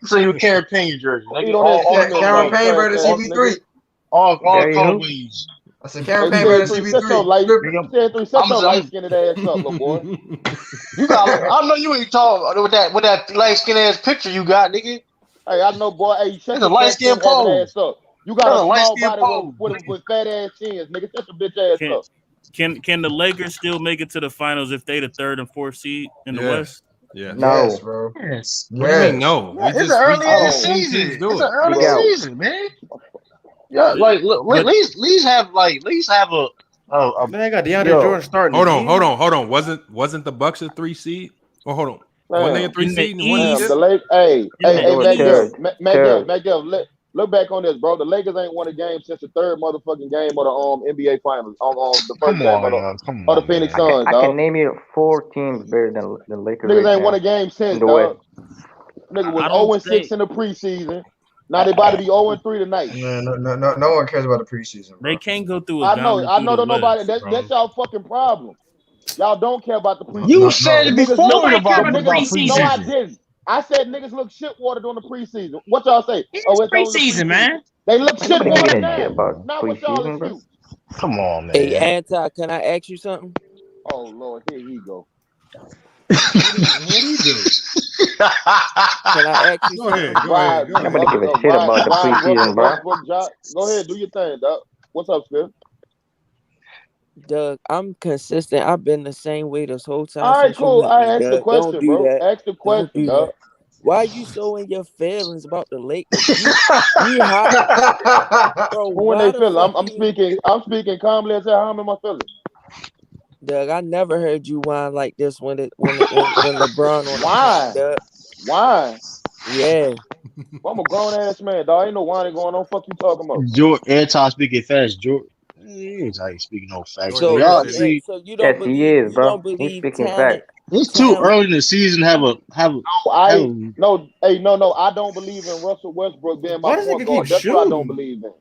I'm sending you a campaign jersey, nigga. Eat on that semen sauce, Campaign better trash than ass CP3. nigga. All There you go. colorways. I said campaign better than Set your CP3. light, set your I'm- light-skinned ass up, little boy. You got. I know you ain't talking with that light skin ass picture you got, nigga. Hey, I know, boy. Hey, shut It's your a light-skinned fat ass pose. up. You got That's a a small light-skinned body pose. with fat ass chins, nigga. Shut your bitch ass up. Can the Lakers still make it to the finals if they the 3rd and 4th seed in the West? Yeah. No. Yes, bro. Yes. What do you mean no? Yeah, it's early in the season. It's an early season, man. Yeah, like at least have a Man, I got DeAndre Jordan starting. Hold on. Wasn't the Bucks a 3 seed? Oh, hold on. When they a 3 seed and one East. The Lakers, hey, Terry. Macdell, look back on this, bro. The Lakers ain't won a game since the third motherfucking game of the NBA Finals. On the first game of the Phoenix Suns, I dog. can name you 4 teams better than the Lakers. Niggas right ain't won now a game since, in the dog. West. Nigga I was don't 0-6 in the preseason. Now they about to be 0-3 tonight. Man, no one cares about the preseason, bro. They can't go through a I know gauntlet that through the nobody. West, That's y'all fucking problem. Y'all don't care about the preseason. You said it before Nobody about cared about the preseason. No, I didn't. I said niggas look shit water during the preseason. What y'all say? It's only the preseason, man. They look shit Nobody water gives a shit now. about Not what y'all preseason, bro. excuse. Come on, man. Hey, Anti, can I ask you something? Oh Lord, here he go. What do you do? Can I ask you Go ahead. something? Nobody give a shit about the preseason, bro. Go ahead, do your thing, dog. What's up, Skip? Doug, I'm consistent. I've been the same way this whole time. All right, since you cool. met I me, asked the Doug. question, Don't do bro. that. Ask the Don't question, do dog. that. Why are you so in your feelings about the Lakers? You hot, bro. Who in Why they the feeling? fuck I'm speaking calmly. I said, how am I feeling? Doug, I never heard you whine like this when LeBron on Why? the team, Doug. Why? Yeah. I'm a grown ass man, dog. Ain't no whining going on. Fuck you talking about? George anti speaking fast, George. He ain't speaking no facts. So, Y'all see, so you don't Yes, believe he is, you bro. don't He's believe speaking talent. facts. it's too early in the season. No, I don't believe in Russell Westbrook being my Why does point nigga guard. keep That's what I don't shooting? believe in.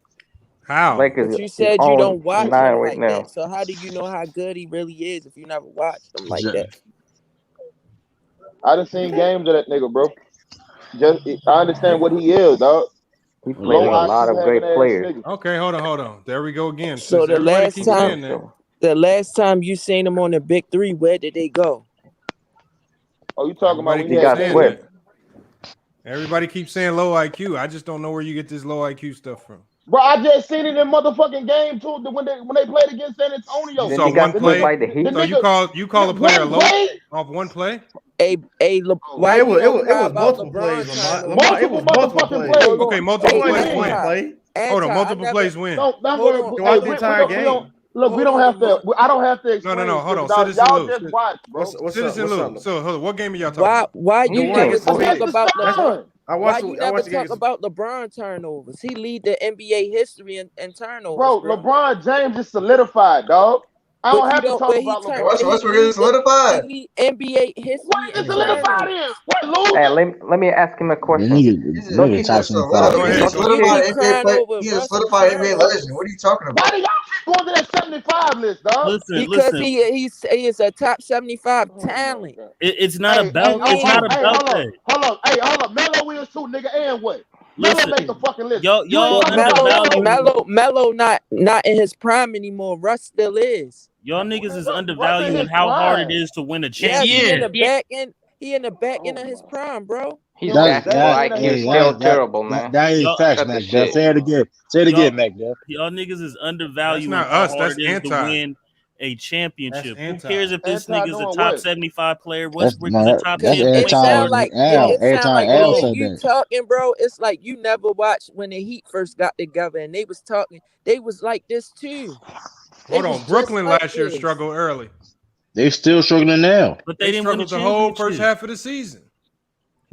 How? Lakers But you is said you on don't watch 9 him right like now. that. So how do you know how good he really is if you never watched him like that? I done seen games of that nigga, bro. I understand what he is, dog. He played with a lot of great players. Okay, hold on. There we go again. So the Everybody last keeps saying time, that. you seen them on the big three, where did they go? Oh, you talking about Everybody when keeps he got saying swept? that. Everybody keeps saying low IQ. I just don't know where you get this low IQ stuff from. Bro, I just seen it in motherfucking game too when they played against San Antonio. You saw one play. So you call a player low off one play? It was multiple plays. It was multiple plays. Okay, multiple plays win. Hold on, multiple plays win. Throughout the entire game. Look, we don't have to. I don't have to explain. No. Hold on. Citizen y'all just watch, bro. Citizen Lou. So hold on, what game are y'all talking about? Why you never talk about LeBron? Why you never talk about LeBron turnovers? He lead the NBA history in turnovers. Bro, LeBron James is solidified, dog. I don't have to talk about LeBron. What's really solidified? He NBA history. What is solidified in? What, Lou? Hey, let me ask him a question. He's a solidified NBA legend. What are you talking about? Why do y'all keep going to that 75 list, dog? Because he is a top 75 talent. It's not about that. Hold on. Melo is too, nigga, and what? Melo make the fucking list. Melo not in his prime anymore. Russ still is. Y'all niggas is undervaluing how hard it is to win a championship. He in the back end of his prime, bro. He's still terrible, man. That ain't facts, Mac. Say it again. Say it again, Mac. Y'all niggas is undervaluing That's not how us. hard That's it is to anti. win a championship. Who That's cares if this Anti nigga's doing a top what? 75 player? That's Westbrook is a top 10 anti. player. It sound like Al when said you that. talking, bro. It's like you never watched when the Heat first got together and they was talking. They was like this too. Hold on. Brooklyn last year struggled early. They still struggling now. But they didn't win the struggled the whole first championship. half of the season.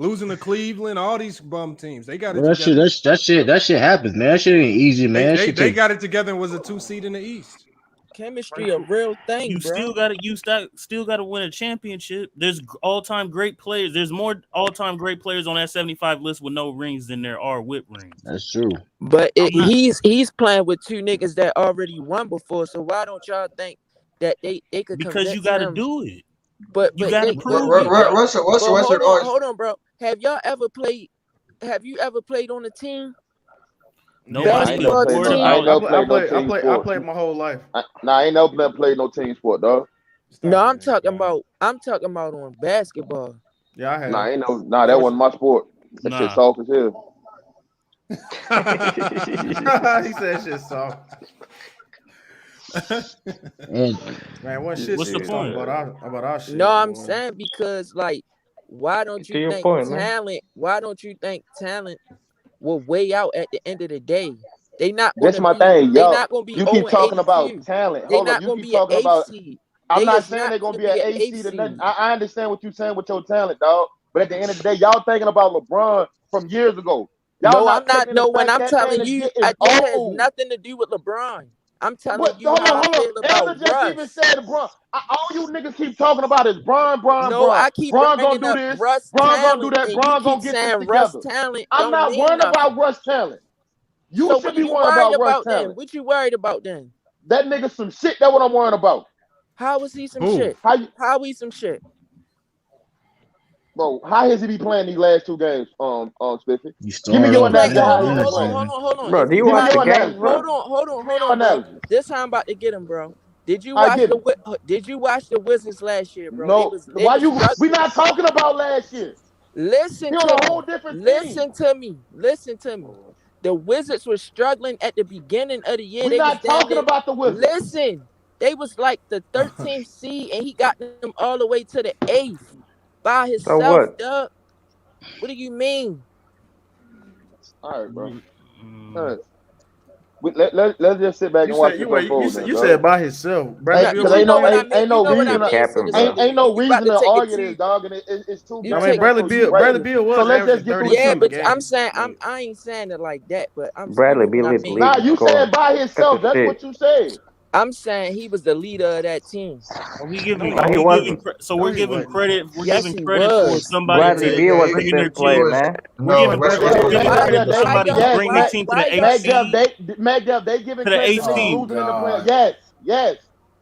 Losing to Cleveland, all these bum teams. They got it Well, together. that shit happens, man. That shit ain't easy, man. They got it together and was a 2 seed in the East. Chemistry a real thing, You bro. still got to win a championship. There's all-time great players. There's more all-time great players on that 75 list with no rings than there are with rings. That's true. But he's playing with two niggas that already won before. So why don't y'all think that they could? Because you got to do it. But You got to prove What's it. your Hold on, bro. Have you ever played on a team? Nobody is Basketball worried team? about I played my whole life. I ain't never played no team sport, dog. No, I'm talking about on basketball. Yeah, I have. That wasn't my sport. That shit soft as hell. He said shit soft. Man, What's the point? About our shit. No, I'm saying because like, why don't To you your think point, man. talent? Why don't you think talent will weigh out at the end of the day? They not. That's gonna my thing, They yo. not gonna be. You keep talking about talent. They Hold not up, gonna you keep be an talking eighth about. seed. I'm They not is saying not they're gonna be gonna an be an eighth seed or eighth nothing. seed. I understand what you're saying with your talent, dog. But at the end of the day, y'all thinking about LeBron from years ago. Y'all No, I'm not. taking No, the when fact I'm that man telling is you, getting this has old. nothing to do with LeBron. I'm telling But you hold how I on. feel Elder about just even Russ. said Bron. All you niggas keep talking about is Bron. No, I keep Bron gonna bringing do up this. Russ Bron gonna do talent, that. and you Bron keep gonna get this saying Russ together. talent. I'm Don't not mean worried nothing. about Russ talent. You So should what be you worried worried about Russ about then? talent. What you worried about then? That nigga some shit. That's what I'm worried about. How is he some Who? shit? How he some shit? Bro, how has he be playing these last two games, Spiffy? You Give me started your off analogy. bad, How he man. been Hold playing? on. Bro, do you Give me watch your the analogy, game, bro. bro? Hold on, Your bro. analogy. This how I'm about to get him, bro. Did you I watch get it. Did you watch the Wizards last year, bro? No, They why was you? struggling. We not talking about last year. Listen He on a to whole me. different team. Listen to me. Listen to me. The Wizards were struggling at the beginning of the year. We They was not down talking there. about the Wizards. Listen, they was like the 13th seed, and he got them all the way to the 8th by So himself, what? dog. What do you mean? All right, bro. All right. Let's just sit back and watch this unfold. You said by himself. Because ain't no reason. capping, bro. Ain't no reason to take it argue too- this, dog. And it's too. You I take mean, Bradley Beal was So let's averaging just get 30 through Yeah, the but season. I'm saying I ain't saying it like that, but I'm Bradley saying Beal what I is mean. leading Nah, you scorer. said by himself. That's shit. what you said. I'm saying he was the leader of that team. We giving, No, he wasn't. we're giving credit. We're Yes, giving he credit for was. somebody Bradley to Beal was the bringing their best player, team. man. We're giving credit for somebody to bring their team to the 8th seed. Mac Dub, they giving To the credit to 8th niggas seed. losing in the play. Yes.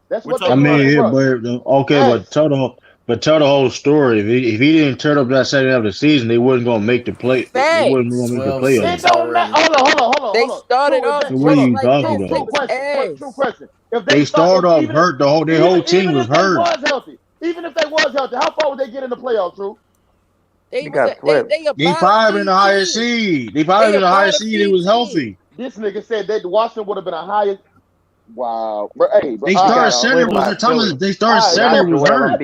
That's We're what they I talking do about mean, for yeah, Russ. but okay, Yes. but hold on. But tell the whole story. If he didn't turn up that second half of the season, they wasn't gonna make the play. They wasn't gonna make the playoffs. It don't matter. Hold on. They started off So what are you like talking this. about? They was True ass. question. If They started off hurt. Their whole team was hurt. Even if they was healthy, how far would they get in the playoffs, True? They got swept. They probably in the higher seed. They probably in the higher seed. It was healthy. This nigga said that Washington would have been a higher. Wow. But, hey, They started center was they started center was hurt.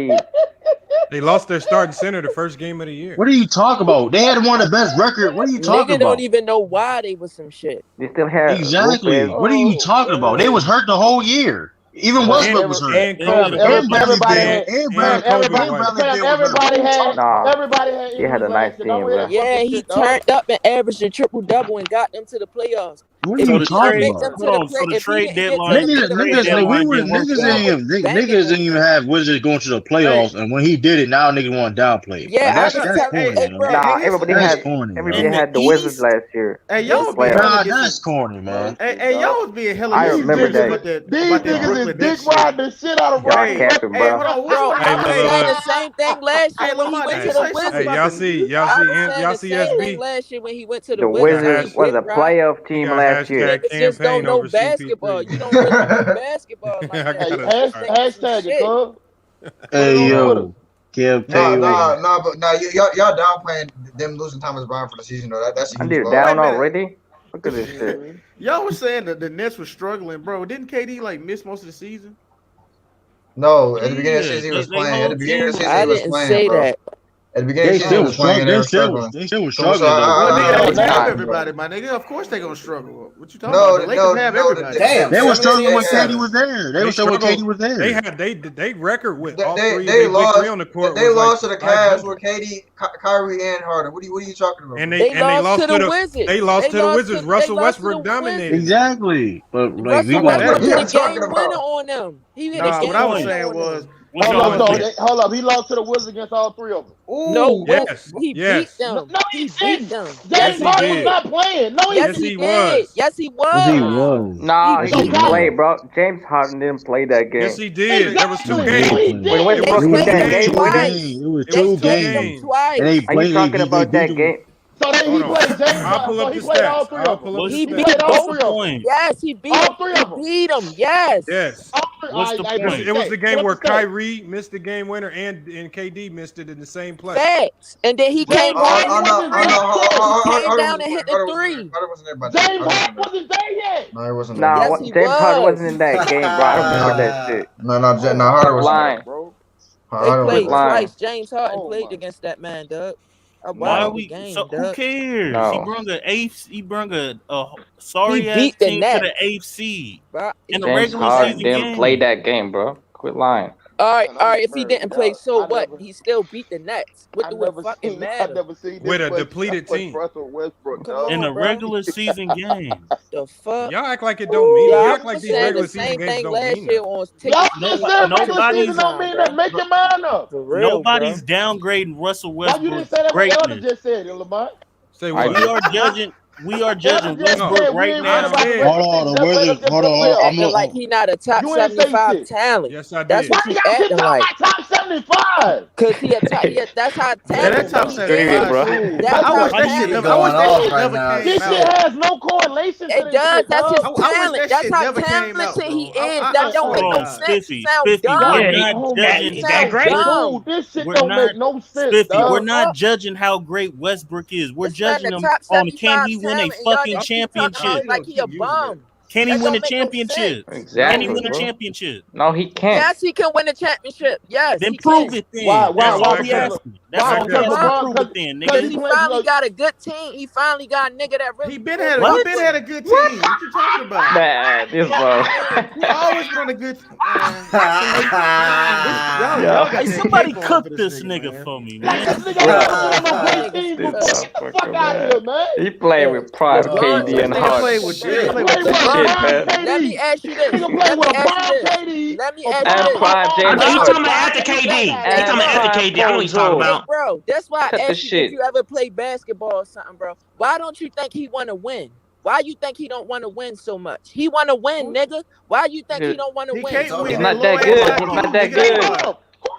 They lost their starting center the first game of the year. What are you talking about? They had one of the best record. What are you talking Nigga about? don't even know why they was some shit. They still have Exactly. What are you talking about? They was hurt the whole year. Even Westbrook was hurt. Everybody had. They had a nice team, bro. Yeah, he turned up and averaged a triple double and got them to the playoffs. What are you talking about? So the trade deadline. Niggas didn't even have Wizards going to the playoffs, and when he did it, now niggas want to downplay it. Yeah, that's corny. Nah, everybody had the Wizards last year. Hey, y'all that's corny, man. Hey, y'all was being hella. I remember that. These niggas is dick riding the shit out of Y'all capping, bro. Bro, I was saying the same thing last year when he went to the Wizards. Hey, y'all see SB last year when he went to The Wizards was a playoff team last year. Niggas just don't know basketball. You don't really know basketball like that. Hashtag it, cuz. Hey, yo. Y'all downplaying them losing Thomas Brown for the season though. That's a I huge did blow. down already. Look at this shit. Y'all was saying that the Nets were struggling, bro. Didn't KD like miss most of the season? No, at the beginning of the season he was playing. At the beginning of the season he was playing. I didn't say that. At the beginning of the season he was playing. They still were struggling. They have everybody, my nigga. Of course they gonna struggle. What you talking about? The Lakers have everybody. Damn, they were struggling when KD was there. They were struggling when KD was there. They had they record with all three. They lost on the court. They lost to the Cavs with KD, Kyrie, and Harden. What are you talking about? And they lost to the Wizards. They lost to the Wizards. Russell Westbrook dominated. Exactly. But like we Russell want Westbrook hit a game winner on them. He hit a game what I was winner saying on was. them. Hold up. He lost to the Wizards against all three of them. No, he beat them. No, he beat them. James Harden was not playing. No, yes, he was. Yes, he was. Nah, he didn't play, bro. James Harden didn't play that game. Yes, he did. There was 2 games. When Westbrook was that game winner, it was 2 games. Are you talking about that game? So then he played James Harden. So he played all three of them. He He beat played all both three of of them. them. Yes, he beat All them. three of them. He beat them. Yes. Yes. What's the point? It was the game where Kyrie missed the game winner and KD missed it in the same play. Facts. And then he came down and hit the three. James Harden wasn't there yet. No, he wasn't. Nah, Yes, he James Harden was. wasn't in that game, bro. I don't remember that shit. No, Harden was lying. They played lying. twice. James Harden played against that man, Doug. Why are we? Game, so who Doug. cares? No. He brung a eighth. He brung a sorry ass beat the team to Nets. the eighth seed in the James regular Harden season didn't game. play that game, bro. Quit lying. All right. If he didn't play, so what? He still beat the Nets. What do it fucking matter? With a depleted team. In a regular season game. The fuck? Y'all act like it don't mean. Yeah, Y'all I act like was these saying regular the season same games thing don't last mean year that. on Y'all TikTok. just said regular season don't mean that. Make your mind up. For real, Nobody's downgrading Russell Why you didn't Westbrook's say that what Elder greatness. just said, Lamont? Say We what? are judging Westbrook right now. Hold on, the Wizards. Hold on. Acting like he not a top You ain't say 75 shit. talent. Yes, I That's did. what Why he y'all keep acting talking like. about top 75? Cause he a top. That's how that talent. top he 75 is, bro. cool. That's I how wish that shit talent. never. I wish that shit Going never off right came This shit out. has no correlation to It this does. shit, That's his dog. I wish talent. that That's shit how never came out, talented he bro. is. That don't make no Hold on, sense. Spiffy. He sound Spiffy, dumb. we're Yeah, not that- judging. is that great? Dude, this shit We're don't not- make no sense, Spiffy, dog. we're not judging how great Westbrook is. We're This man judging the him top on can 75 he win a talent, and y'all fucking just keep talking about championship? him like he a bum. Can he That win a don't make no championship? sense. Can he Exactly, win a bro. championship? No, he can't. Yes, he can win a championship. Yes, Then he prove can. it then. Why? That's all we Because- asking. That's why? all we Because asking. LeBron- Prove it then, because Because nigga. he played finally like- got a good team. He finally got a nigga that really. He been had a What? good team. What you talking about? Nah, this bro. He always been on a good. Hey, somebody cook this nigga for me, man. This nigga had no great team before. This Get the fuck out of here, man. He playing with prime KD and Nigga Harden. play with Play with Shit, man. Brian Let me KD. ask you this. Nigga play with Brian KD. Let me And ask you prime this. I James know you Harden. talking about after KD. You And talking about after KD. I know what he's talking Paul Hey, about. bro, that's why Cut I the asked you shit. if you ever play basketball or something, bro. Why don't you think he want to win? Why you think he don't want to win so much? He want to win, nigga. Why you think he don't want to He win? can't win. He's not that good. He's not that good. Who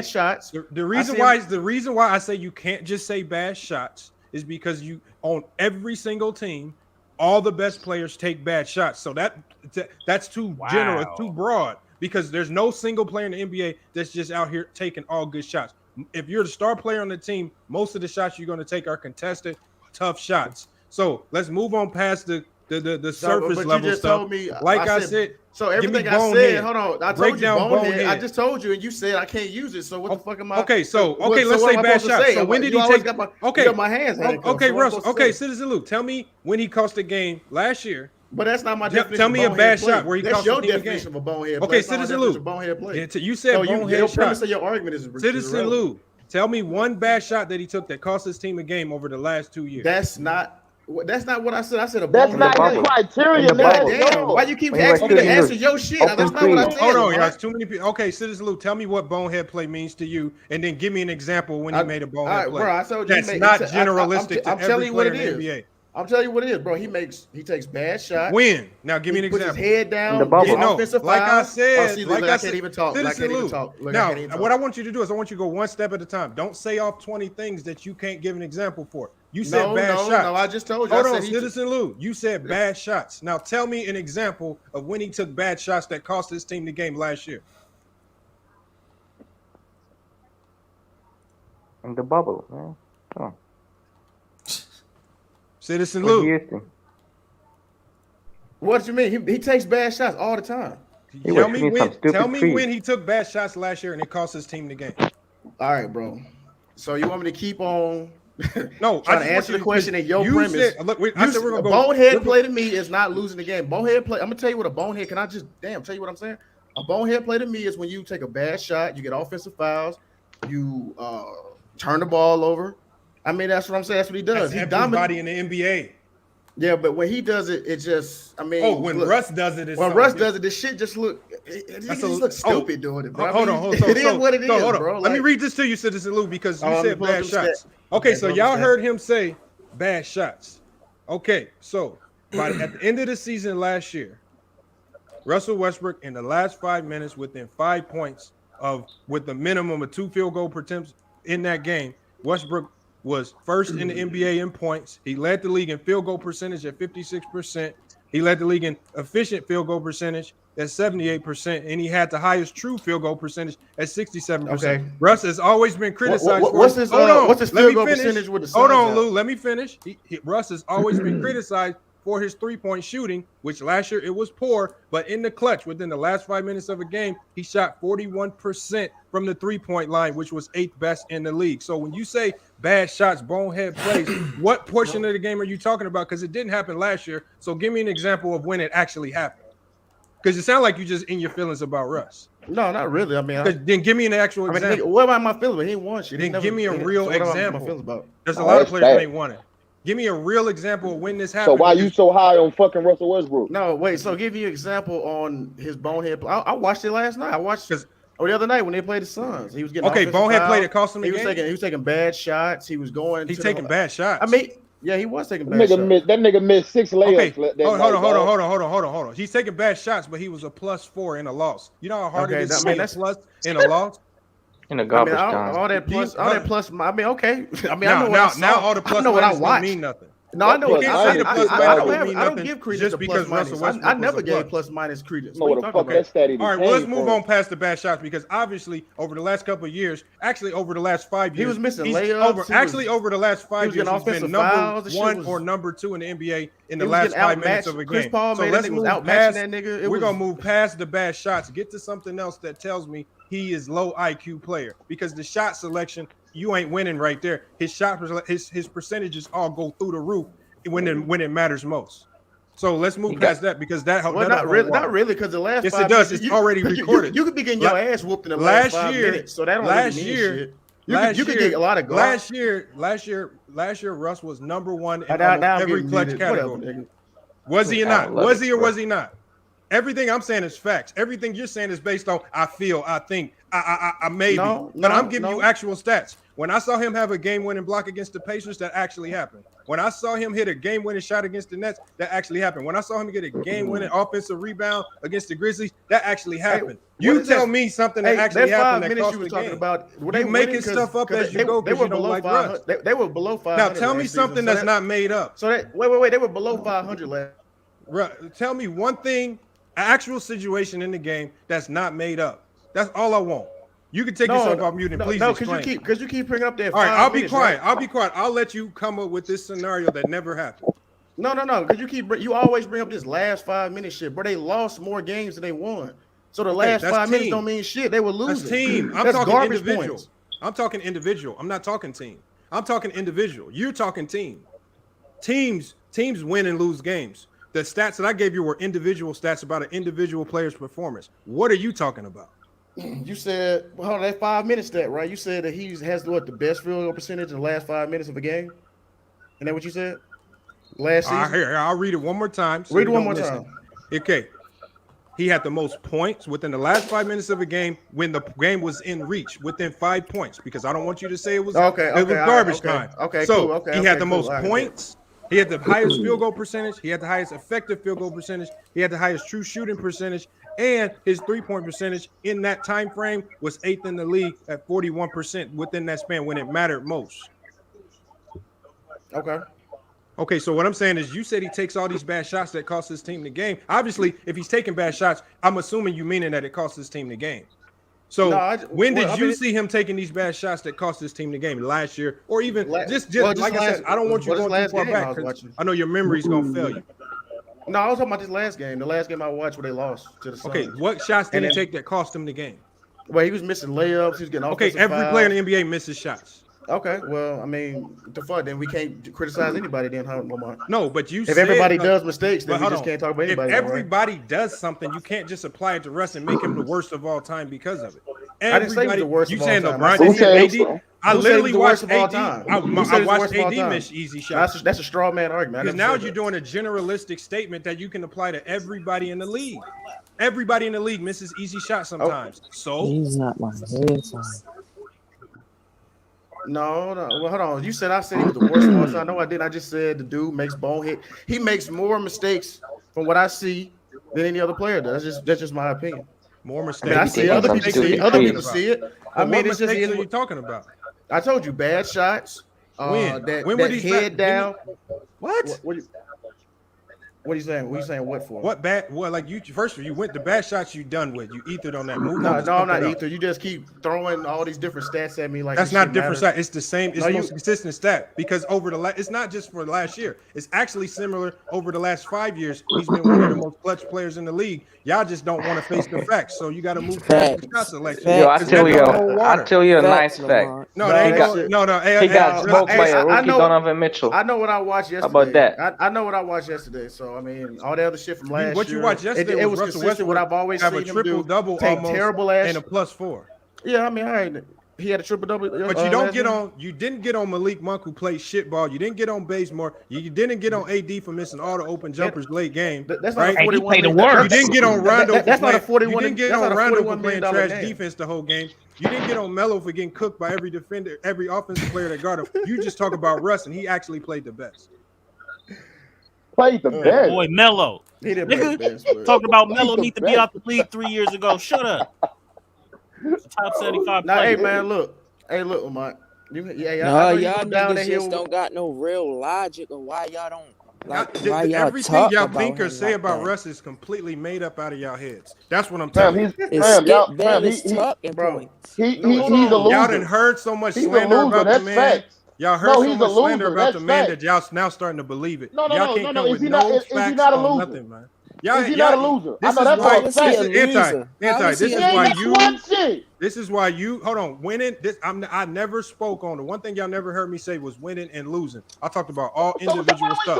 bad shots. The reason why I say you can't just say bad shots is because you on every single team, all the best players take bad shots. So that's too general, it's too broad because there's no single player in the NBA that's just out here taking all good shots. If you're the star player on the team, most of the shots you're going to take are contested, tough shots. So let's move on past the surface but level you just stuff. Told me, like I said, so everything I said, hold on, I told you bonehead. I just told you, and you said I can't use it. So what the fuck am I? Okay, let's say bad shots. So when did he take? Got my hands. Okay, Russell. Okay, Citizen Luke, tell me when he cost a game last year. But that's not my definition. Tell me a bad play. shot where he cost your the team definition a game. of a bonehead. Okay, Citizen Luke. Bonehead play. You said bonehead your shot. premise of your argument is Citizen Luke. Tell me one bad shot that he took that cost his team a game over the last 2 years. That's not what I said. I said a that's not the criteria, bro. Why you keep asking me to answer your shit? That's not what I said. Hold on, guys. Too many people. Okay, Citizen Luke, tell me what bonehead play means to you, and then give me an example when he made a bonehead play. Bro, I told you that's not generalistic to every player in the NBA. I'm telling you what it is, bro. He takes bad shots. When? Now give me an example. Puts his head down. No, like I said, I can't even talk. Now, what I want you to do is I want you to go one step at a time. Don't say off 20 things that you can't give an example for. You said bad shots. No, I just told you. Hold on, Citizen Lou. You said bad shots. Now tell me an example of when he took bad shots that cost his team the game last year. In the bubble, man. Come on. Citizen Lou. What you mean? He takes bad shots all the time. Tell me when he took bad shots last year and it cost his team the game. All right, bro. So you want me to keep on trying to answer the question in your premise? A bonehead play to me is not losing the game. Bonehead play. I'm gonna tell you what a bonehead. Can I just tell you what I'm saying? A bonehead play to me is when you take a bad shot, you get offensive fouls, you turn the ball over. I mean, that's what I'm saying. That's what he does. That's everybody in the NBA. Yeah, but when he does it, it just, I mean. When Russ does it, Russ does it, this shit just looks stupid doing it, bro. Hold on. It is what it is, bro. Let me read this to you, Citizen Lou, because you said bad shots. Okay, so y'all heard him say bad shots. Okay, so at the end of the season last year, Russell Westbrook in the last 5 minutes within 5 points with a minimum of 2 field goal attempts in that game, Westbrook was first in the NBA in points. He led the league in field goal percentage at 56%. He led the league in efficient field goal percentage at 78%, and he had the highest true field goal percentage at 67%. Okay. Russ has always been criticized. What's his field goal percentage with the Suns? Hold on, Lou. Let me finish. Russ has always been criticized for his three-point shooting, which last year it was poor, but in the clutch, within the last 5 minutes of a game, he shot 41% from the three-point line, which was 8th best in the league. So when you say bad shots, bonehead plays, what portion of the game are you talking about? Because it didn't happen last year. So give me an example of when it actually happened. Because it sounds like you just in your feelings about Russ. No, not really. I mean, then give me an actual example. What about my feelings? He ain't won shit. Then give me a real example. There's a lot of players that ain't won it. Give me a real example of when this happened. So why you so high on fucking Russell Westbrook? No, wait. So give you an example on his bonehead. I watched it last night. I watched the other night when they played the Suns. He was getting bonehead play that cost him the game. He was taking bad shots. He was going. He's taking bad shots. I mean, yeah, he was taking bad shots. That nigga missed 6 layups. Okay. Hold on. He's taking bad shots, but he was a +4 in a loss. You know how hard it is to stay a plus in a loss? In a garbage time. All that plus. I mean, okay. I mean, now all the plus minus don't mean nothing. No, I know. I don't give credence just because Russell Westbrook. I never gave plus minus credence. No, what the fuck that stat even. All right, well, let's move on past the bad shots because obviously over the last couple of years, actually over the last 5 years, he was missing layups. Over the last 5 years, he's been number 1 or number 2 in the NBA in the last 5 minutes of a game. So let's move past that nigga. We're gonna move past the bad shots. Get to something else that tells me he is low IQ player because the shot selection, you ain't winning right there. His his percentages all go through the roof when it matters most. So let's move past that because not really because the last it does. It's already recorded. You could be getting your ass whooped in the last 5 minutes. So that don't really mean shit. You could get a lot of guards. Last year, Russ was number 1 in every clutch category. Was he or not? Was he or was he not? Everything I'm saying is facts. Everything you're saying is based on I feel, I think, I maybe. But I'm giving you actual stats. When I saw him have a game-winning block against the Pacers, that actually happened. When I saw him hit a game-winning shot against the Nets, that actually happened. When I saw him get a game-winning offensive rebound against the Grizzlies, that actually happened. You tell me something that actually happened that cost the game. You making stuff up as you go because you don't like Russ. They were below 500. Now tell me something that's not made up. So wait. They were below 500 last. Tell me one thing, actual situation in the game that's not made up. That's all I want. You can take yourself off mute and please explain. Because you keep bringing up that. All right, I'll be quiet. I'll be quiet. I'll let you come up with this scenario that never happened. No. Because you always bring up this last 5 minute shit, but they lost more games than they won. So the last 5 minutes don't mean shit. They were losing. That's team. I'm talking individual. Points. I'm talking individual. I'm not talking team. I'm talking individual. You're talking team. Teams win and lose games. The stats that I gave you were individual stats about an individual player's performance. What are you talking about? You said, well, that 5 minute stat, right? You said that he has the best field goal percentage in the last 5 minutes of a game. Isn't that what you said? Last season? I'll read it one more time. Read it one more time. Okay. He had the most points within the last 5 minutes of a game when the game was in reach, within 5 points, because I don't want you to say it was garbage time. Okay, so cool. He had the most points. He had the highest field goal percentage. He had the highest effective field goal percentage. He had the highest true shooting percentage. And his three-point percentage in that time frame was 8th in the league at 41% within that span when it mattered most. Okay, so what I'm saying is you said he takes all these bad shots that cost his team the game. Obviously, if he's taking bad shots, I'm assuming you meaning that it cost his team the game. So when did you see him taking these bad shots that cost his team the game last year, or even just like I said? I don't want you going too far back. I know your memory's gonna fail you. No, I was talking about this last game. The last game I watched where they lost to the Suns. Okay, what shots did he take that cost him the game? Well, he was missing layups. He was getting okay. Every player in the NBA misses shots. Okay, well, I mean, the fuck, then we can't criticize anybody then, huh, Lamar? No, but you if everybody does mistakes, then we just can't talk about if anybody. If everybody does something, you can't just apply it to Russ and make him the worst of all time because of it. I didn't say he was the worst of all time. LeBron? I literally watched AD. I watched AD miss easy shots. That's a straw man argument. Because now you're doing a generalistic statement that you can apply to everybody in the league. Everybody in the league misses easy shots sometimes. So he's not my head. No. Well, hold on. You said I said he was the worst of all time. No, I didn't. I just said the dude makes bonehead. He makes more mistakes from what I see than any other player does. That's just my opinion. More mistakes. I see other people see it. Other people see it. I mean, it's just. What are you talking about? I told you bad shots. When were these head down? What? What are you saying? What are you saying? What for? What bad? Well, like you first, you went the bad shots you done with. You ethered on that move. No, I'm not ether. You just keep throwing all these different stats at me like that's not different stat. It's the same. It's the most consistent stat because over the it's not just for last year. It's actually similar over the last 5 years. He's been one of the most clutch players in the league. Y'all just don't want to face the facts, so you got to move past the shot selection. Yo, I'll tell you a nice fact. No. He got smoked by a rookie, Donovan Mitchell. I know what I watched yesterday. How about that? I know what I watched yesterday. So I mean, all the other shit from last year. What you watched yesterday it was consistent with what I've always have seen a triple double almost terrible ass and a +4. Yeah, I mean, all right. He had a triple double. But you don't get on. You didn't get on Malik Monk who played shit ball. You didn't get on Bazemore. You didn't get on AD for missing all the open jumpers late game. That's right? not a 41. You didn't get on Rondo. That's not a 41. You didn't get on Rondo for playing trash game. defense the whole game. You didn't get on Mello for getting cooked by every defender, every offensive player that guarded him. You just talk about Russ, and he actually played the best. Played the best. Boy, Mello. He didn't play the best. Talking about Mello need to be out the league 3 years ago. Shut up. Top 75 Now, player. hey man, look, Lamont. Y'all niggas just don't got no real logic of why y'all don't why y'all everything talk y'all about think or him say like about that. Russ is completely made up out of y'all heads. That's what I'm telling you. It's Skip Bayless talking points. He's a loser. Y'all done heard so much He's a slander loser. about the That's man. facts. Y'all heard so much slander about the man that y'all now starting to believe it. Y'all can't come with no facts on nothing, man. Is he not a loser? This is why this is why you hold on. Winning this, I never spoke on the one thing y'all never heard me say was winning and losing. I talked about all individual stuff.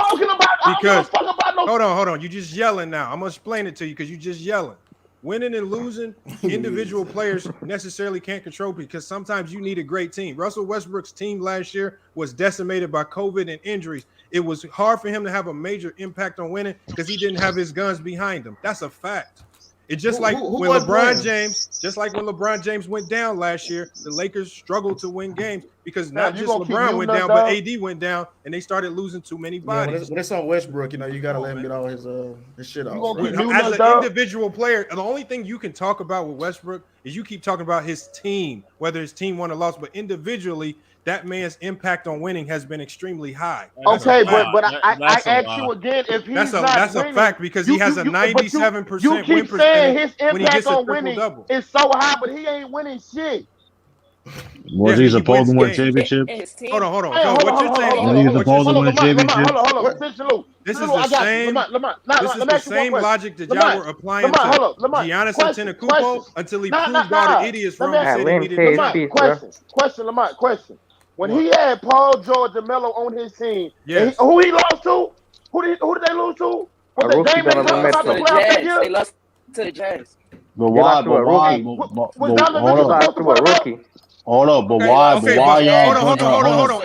Because hold on, you just yelling now. I'm gonna explain it to you because you just yelling. Winning and losing, individual players necessarily can't control because sometimes you need a great team. Russell Westbrook's team last year was decimated by COVID and injuries. It was hard for him to have a major impact on winning because he didn't have his guns behind him. That's a fact. It's just like when LeBron James went down last year, the Lakers struggled to win games because not just LeBron went down, but AD went down, and they started losing too many bodies. When it's on Westbrook, you gotta let him get all his shit off. As an individual player, the only thing you can talk about with Westbrook is you keep talking about his team, whether his team won or lost, but individually, that man's impact on winning has been extremely high. Okay, but I ask you again if he's that's a fact because he has a 97% win percentage when he gets a triple double. It's so high, but he ain't winning shit. Was he supposed to win a championship? Hold on. What you're saying? Was he supposed to win a championship? Hold on. This is the same logic that y'all were applying to Giannis Antetokounmpo until he proved all the idiots wrong. Question. When he had Paul George and Mello on his team, who he lost to? Who did they lose to? Was the game they lost about the playoffs that year? They lost to the Jazz. But why? Hold up, but why? Okay, hold on.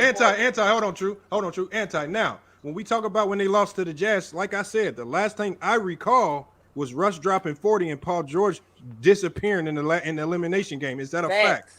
Anti. Now, when we talk about when they lost to the Jazz, like I said, the last thing I recall was Russ dropping 40 and Paul George disappearing in the elimination game. Is that a fact?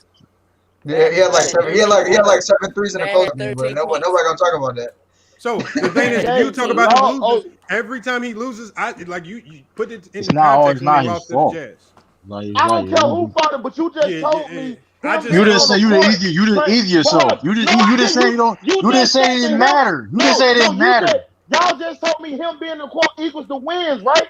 Yeah, he had like 7 threes in the post, but nobody gonna talk about that. So the thing is, you talk about him losing every time he loses. You put it in the context when he lost to the Jazz. I don't care who fought him, but you just told me. You didn't say you didn't easy yourself. You didn't say you don't. You didn't say it didn't matter. You didn't say it didn't matter. Y'all just told me him being the quote equals the wins, right?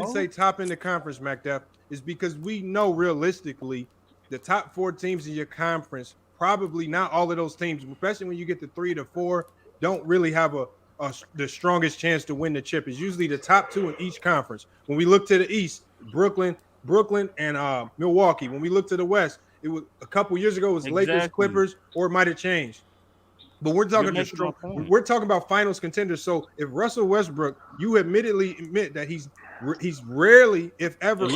didn't say top in the conference, MacDef, is because we know realistically the top 4 teams in your conference, probably not all of those teams, especially when you get to 3 to 4, don't really have the strongest chance to win the chip. It's usually the top 2 in each conference. When we look to the East, Brooklyn and Milwaukee. When we look to the West, it was a couple years ago, it was Lakers, Clippers, or it might have changed. But we're talking we're talking about finals contenders. So if Russell Westbrook, you admittedly admit that he's rarely, if ever, hold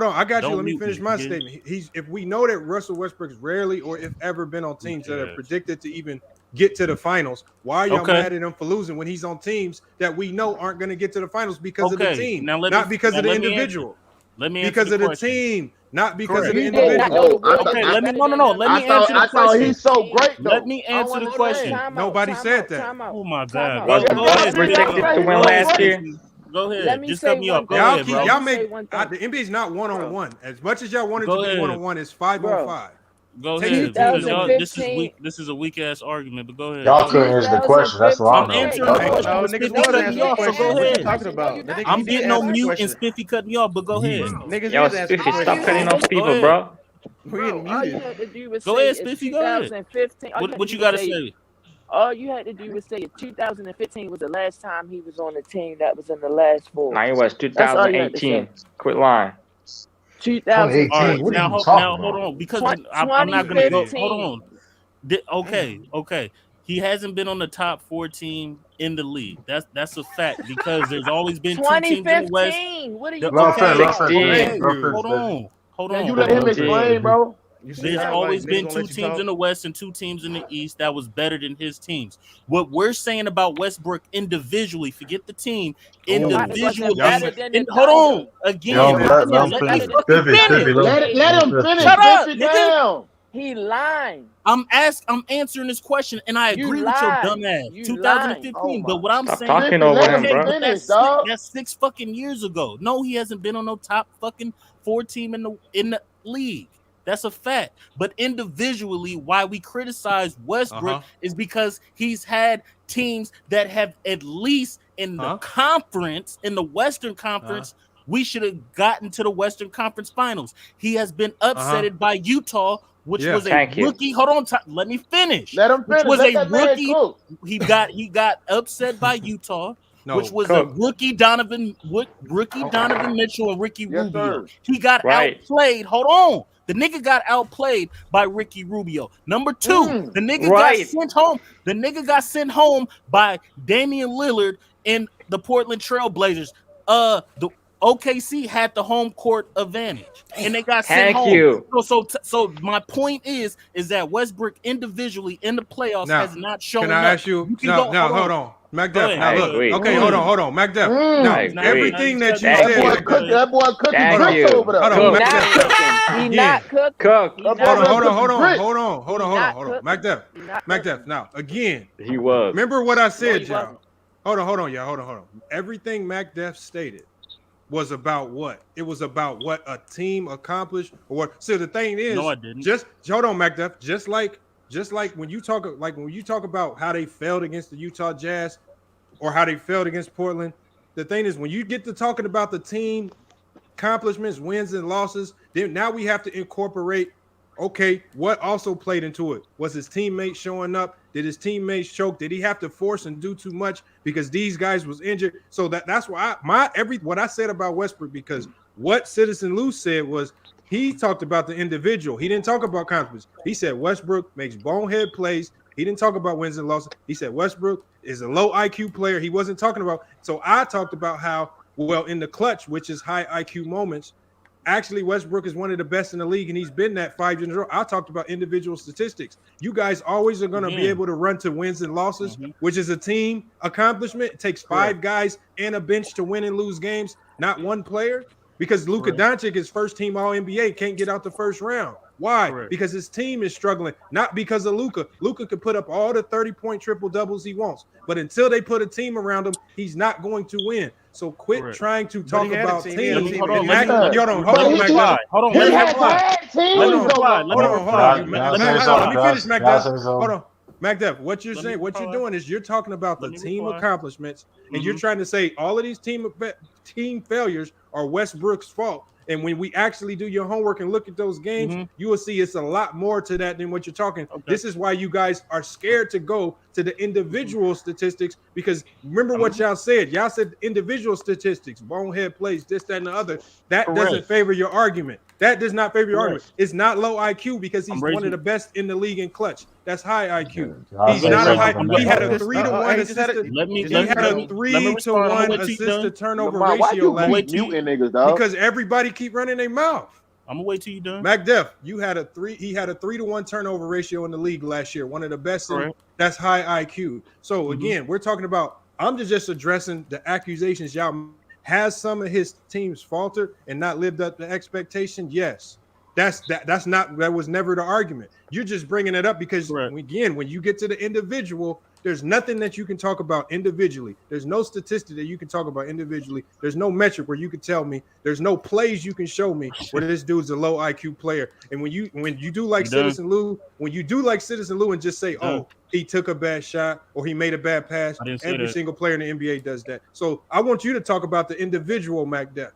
on, I got you. Let me finish my statement. If we know that Russell Westbrook's rarely or if ever been on teams that are predicted to even get to the finals. Why are y'all mad at him for losing when he's on teams that we know aren't going to get to the finals because of the team, not because of the individual? Let me because of the team, not because of the Oh, individual. Okay, let me Let me answer the I thought question. he's so great though. Let me answer the question. Nobody said that. Oh my God! Was predicted to win last year. Go ahead. Let me Just say cut me one off. Go thing. ahead, bro. Y'all make the NBA is not 1-on-1. As much as y'all wanted Go to be ahead. 1-on-1, it's 5-on-5. Go Take ahead. it. Because y'all, this is 2015. weak. This is a weak ass argument. But go ahead. Y'all couldn't answer the question. That's what I'm I know. answering the question. No, but niggas Spiffy was cut answering me the off. So question. go What you ahead. talking about? Nigga, I'm he did getting answer on the mute and question. Spiffy cut me off. But go ahead. Niggas Yo, is answering the Spiffy, stop question. cutting off Go people, ahead. bro. We getting Bro, all you muted. had to do was Go say ahead, it's Spiffy. Go ahead. 2015. What you got to say? All you had to do was say 2015 was the last time he was on the team that was in the last four. Now it was That's all you had to say. 2018. Quit lying. 2018. All right, What are now, you talking hold about? on, because I'm not gonna go. Hold 2015. on. Okay. He hasn't been on the top 4 team in the league. That's a fact because there's always been 2 teams in the West. 2015. What are you Okay, talking hold Can on. you let him explain, bro? There's always been 2 teams in the West and 2 teams in the East that was better than his teams. What we're saying about Westbrook individually, forget the team, individually. Hold on, again. Let him Let finish. me fucking finish. Let him finish. Shut up, Sit nigga. down. He lying. I'm answering this question, and I agree with your dumb ass. 2015, but what I'm Stop saying, talking over him, bro. but that's 6 fucking years ago. No, he hasn't been on no top fucking 4 team in the league. That's a fact. But individually, why we criticize Westbrook is because he's had teams that have at least in the conference, in the Western Conference, we should have gotten to the Western Conference Finals. He has been upsetted by Utah, which was a rookie. Hold on, let me finish. Let him finish. Which was Let a that man rookie. cook. He got upset by Utah. Which was a rookie Donovan Mitchell and Ricky Rubio. Sir. He got outplayed. Hold on. The nigga got outplayed by Ricky Rubio. Number 2, the nigga got sent home. The nigga got sent home by Damian Lillard and the Portland Trail Blazers. The OKC had the home court advantage, and they got sent home. So my point is that Westbrook individually in the playoffs has not shown. Can I ask you? Hold on. MacDeff. Now look. Okay, hold on. MacDeff. Now everything that you said. That boy cooking grits over there. Hold on, MacDeff. He not cooking. Hold on. MacDeff. Now again, he was. Remember what I said, y'all. Hold on, y'all. Hold on. Everything MacDeff stated was about what? It was about what a team accomplished or what. So the thing is, no, I didn't. Just hold on, MacDuff. Just like when you talk about how they failed against the Utah Jazz or how they failed against Portland. The thing is, when you get to talking about the team accomplishments, wins and losses, then now we have to incorporate. Okay, what also played into it? Was his teammates showing up? Did his teammates choke? Did he have to force and do too much because these guys was injured? So that's why what I said about Westbrook, because what Citizen Lou said was he talked about the individual. He didn't talk about confidence. He said Westbrook makes bonehead plays. He didn't talk about wins and losses. He said Westbrook is a low IQ player. He wasn't talking about. So I talked about how, well, in the clutch, which is high IQ moments, actually, Westbrook is one of the best in the league, and he's been that 5 years in a row. I talked about individual statistics. You guys always are going to be able to run to wins and losses, which is a team accomplishment. It takes 5 guys and a bench to win and lose games, not one player. Because Luka Doncic is first team All-NBA, can't get out the first round. Why? Because his team is struggling, not because of Luka. Luka could put up all the 30-point triple-doubles he wants, but until they put a team around him, he's not going to win. So quit trying to talk about teams. Hold on. Let me finish, MacDuff. Hold on. MacDuff, what you're saying, what you're doing is you're talking about the team accomplishments, and you're trying to say all of these team failures are Westbrook's fault. And when we actually do your homework and look at those games, you will see it's a lot more to that than what you're talking. This is why you guys are scared to go to the individual statistics, because remember what y'all said. Y'all said individual statistics, bonehead plays, this, that, and the other. That doesn't favor your argument. That does not favor your argument. It's not low IQ because he's one of the best in the league in clutch. That's high IQ. He's not a high. He had a 3-to-1 assist. He had a 3-to-1 assist to turnover ratio last year because everybody keep running their mouth. I'm gonna wait till you done. McDuff, he had a 3-to-1 turnover ratio in the league last year, one of the best. That's high IQ. So again, we're talking about. I'm just addressing the accusations y'all. Has some of his teams faltered and not lived up to expectation? Yes. That was never the argument. You're just bringing it up because again, when you get to the individual, there's nothing that you can talk about individually. There's no statistic that you can talk about individually. There's no metric where you can tell me. There's no plays you can show me where this dude's a low IQ player. And when you do like Citizen Lou, and just say, oh, he took a bad shot or he made a bad pass, every single player in the NBA does that. So I want you to talk about the individual, McDuff.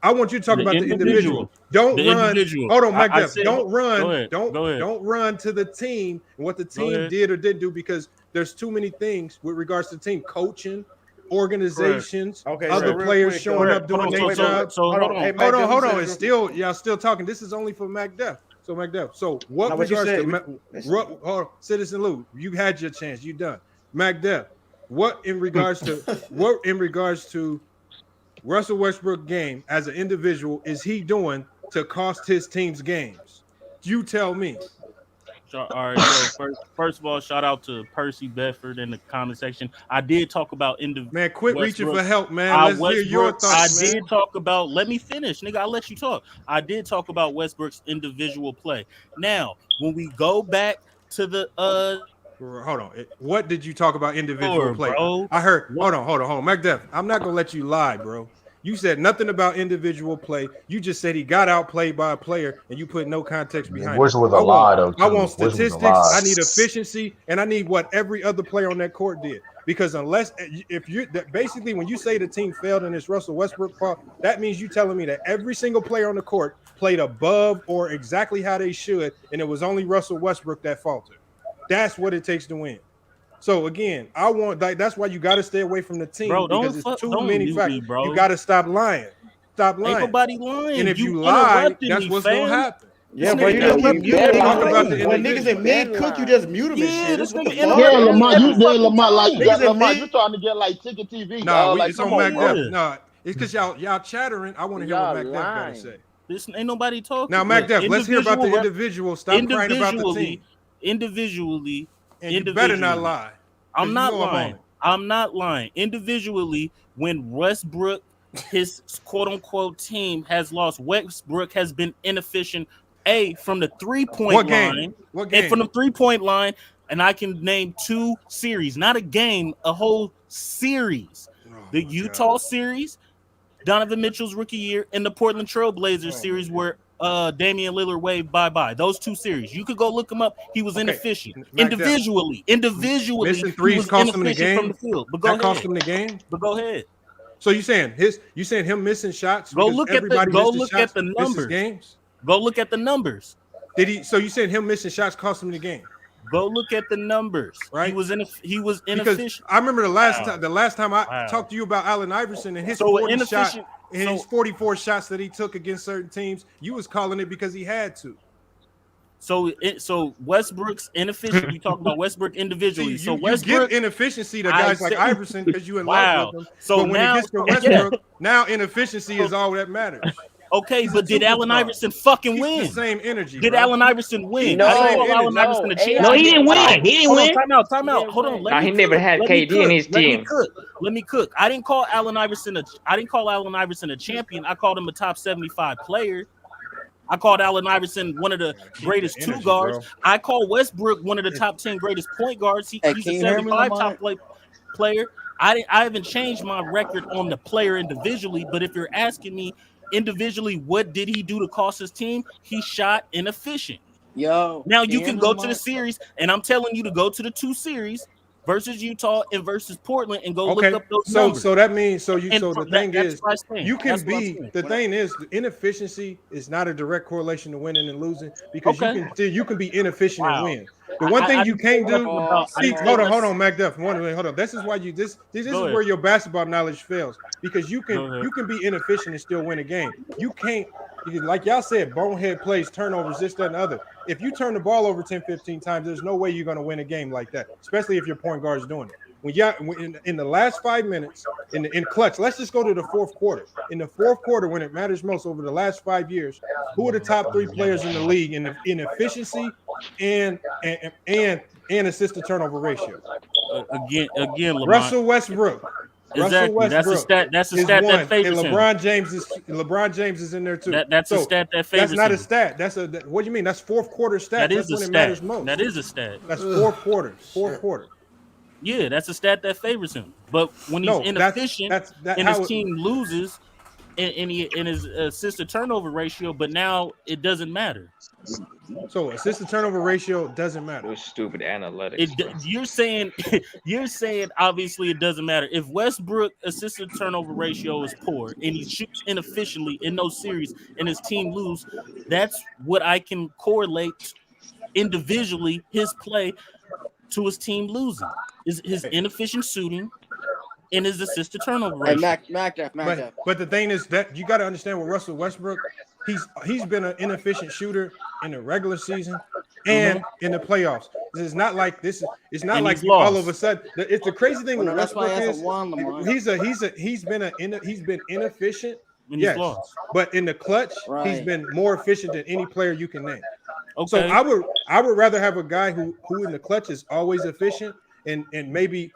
I want you to talk about the individual. Don't run. Hold on, McDuff. Don't run. Don't run to the team and what the team did or didn't do, because there's too many things with regards to the team coaching, organizations, other players showing up doing their job. Hold on. It's still y'all still talking. This is only for McDuff. So McDuff. So what regards to Citizen Lou? You had your chance. You done. McDuff. What in regards to Russell Westbrook game as an individual is he doing to cost his team's games? You tell me. All right. So first of all, shout out to Percy Bedford in the comment section. I did talk about Man, quit reaching for help, man. Let's hear your thoughts. I did talk about. Let me finish, nigga. I'll let you talk. I did talk about Westbrook's individual play. Now, when we go back to the Hold on. What did you talk about individual play? Bro. I heard. Hold on. McDuff, I'm not gonna let you lie, bro. You said nothing about individual play. You just said he got outplayed by a player, and you put no context behind it. Which was a lie, though. I want statistics. I need efficiency, and I need what every other player on that court did. Because if you basically when you say the team failed in this Russell Westbrook part, that means you telling me that every single player on the court played above or exactly how they should, and it was only Russell Westbrook that faltered. That's what it takes to win. So again, that's why you got to stay away from the team, bro, because it's too many factors. You got to stop lying. Stop lying. Ain't nobody lying. And if you lie, that's what's gonna happen. Yeah, bro, you talk about when niggas in mid cook, you just mute them and shit. This Lamar, you trying to get like ticket TV. No, it's on McDuff. No, it's because y'all chattering. I want to hear what McDuff got to say. This ain't nobody talking. Now, McDuff, let's hear about the individual. Stop crying about the team. Individually, you better not lie. I'm not lying. I'm not lying. Individually, when Westbrook, his quote-unquote team has lost, Westbrook has been inefficient. From the 3-point line. What game? And from the 3-point line, and I can name 2 series, not a game, a whole series. The Utah series, Donovan Mitchell's rookie year, and the Portland Trail Blazers series where Damian Lillard waved bye-bye. Those 2 series. You could go look him up. He was inefficient. Individually. Missing threes cost him the game. From the field. But go cost him the game. But go ahead. So you saying him missing shots? Go look at the numbers. Games? Go look at the numbers. So you said him missing shots cost him the game? Go look at the numbers. Right. He was inefficient. Because I remember the last time I talked to you about Allen Iverson and his his 44 shots that he took against certain teams. You was calling it because he had to. So Westbrook's inefficient. You talk about Westbrook individually. You give inefficiency to guys like Iverson because you in love with them. So but when it gets to Westbrook, now inefficiency is all that matters. Okay, but did Allen Iverson fucking win? The same energy. Did Allen Iverson win? No, he didn't win. He didn't win. Time out. Hold on. He never had KD in his team. Let me cook. I didn't call Allen Iverson a champion. I called him a top 75 player. I called Allen Iverson one of the greatest 2 guards. Bro. I call Westbrook one of the top 10 greatest point guards. He's a 75 top player. I haven't changed my record on the player individually, but if you're asking me individually, what did he do to cost his team? He shot inefficient. Now you can go to the series, and I'm telling you to go to the 2 series versus Utah and versus Portland and go look up those numbers. So that means the thing is the inefficiency is not a direct correlation to winning and losing, because you can be inefficient and win. The one thing you can't do. Hold on, McDuff. Hold on. This is why this is where your basketball knowledge fails, because you can be inefficient and still win a game. You can't, like y'all said, bonehead plays, turnovers, this, that, and other. If you turn the ball over 10, 15 times, there's no way you're going to win a game like that, especially if your point guard's doing it. in the last 5 minutes in clutch, let's just go to the fourth quarter. In the fourth quarter, when it matters most over the last 5 years, who are the top 3 players in the league in efficiency and assist to turnover ratio? Again, LeBron. Russell Westbrook. Exactly. That's a stat that favors him. LeBron James is in there too. That's a stat that favors him. That's not a stat. What do you mean? That's fourth quarter stat. That's when a it stat. matters most. That is a stat. That's fourth quarter. Fourth quarter. Yeah, that's a stat that favors him. But when he's inefficient and his team loses in his assist to turnover ratio, but now it doesn't matter. So assist to turnover ratio doesn't matter. Stupid analytics. You're saying obviously it doesn't matter. If Westbrook assist to turnover ratio is poor and he shoots inefficiently in those series and his team lose, that's what I can correlate individually his play to his team losing. Is his inefficient shooting and his assist to turnover ratio. But the thing is that you got to understand with Russell Westbrook, he's been an inefficient shooter in the regular season and in the playoffs. It's not like this. It's not like all of a sudden. It's the crazy thing with Westbrook is he's been inefficient. Yes, but in the clutch, he's been more efficient than any player you can name. Okay. So I would rather have a guy who in the clutch is always efficient. And maybe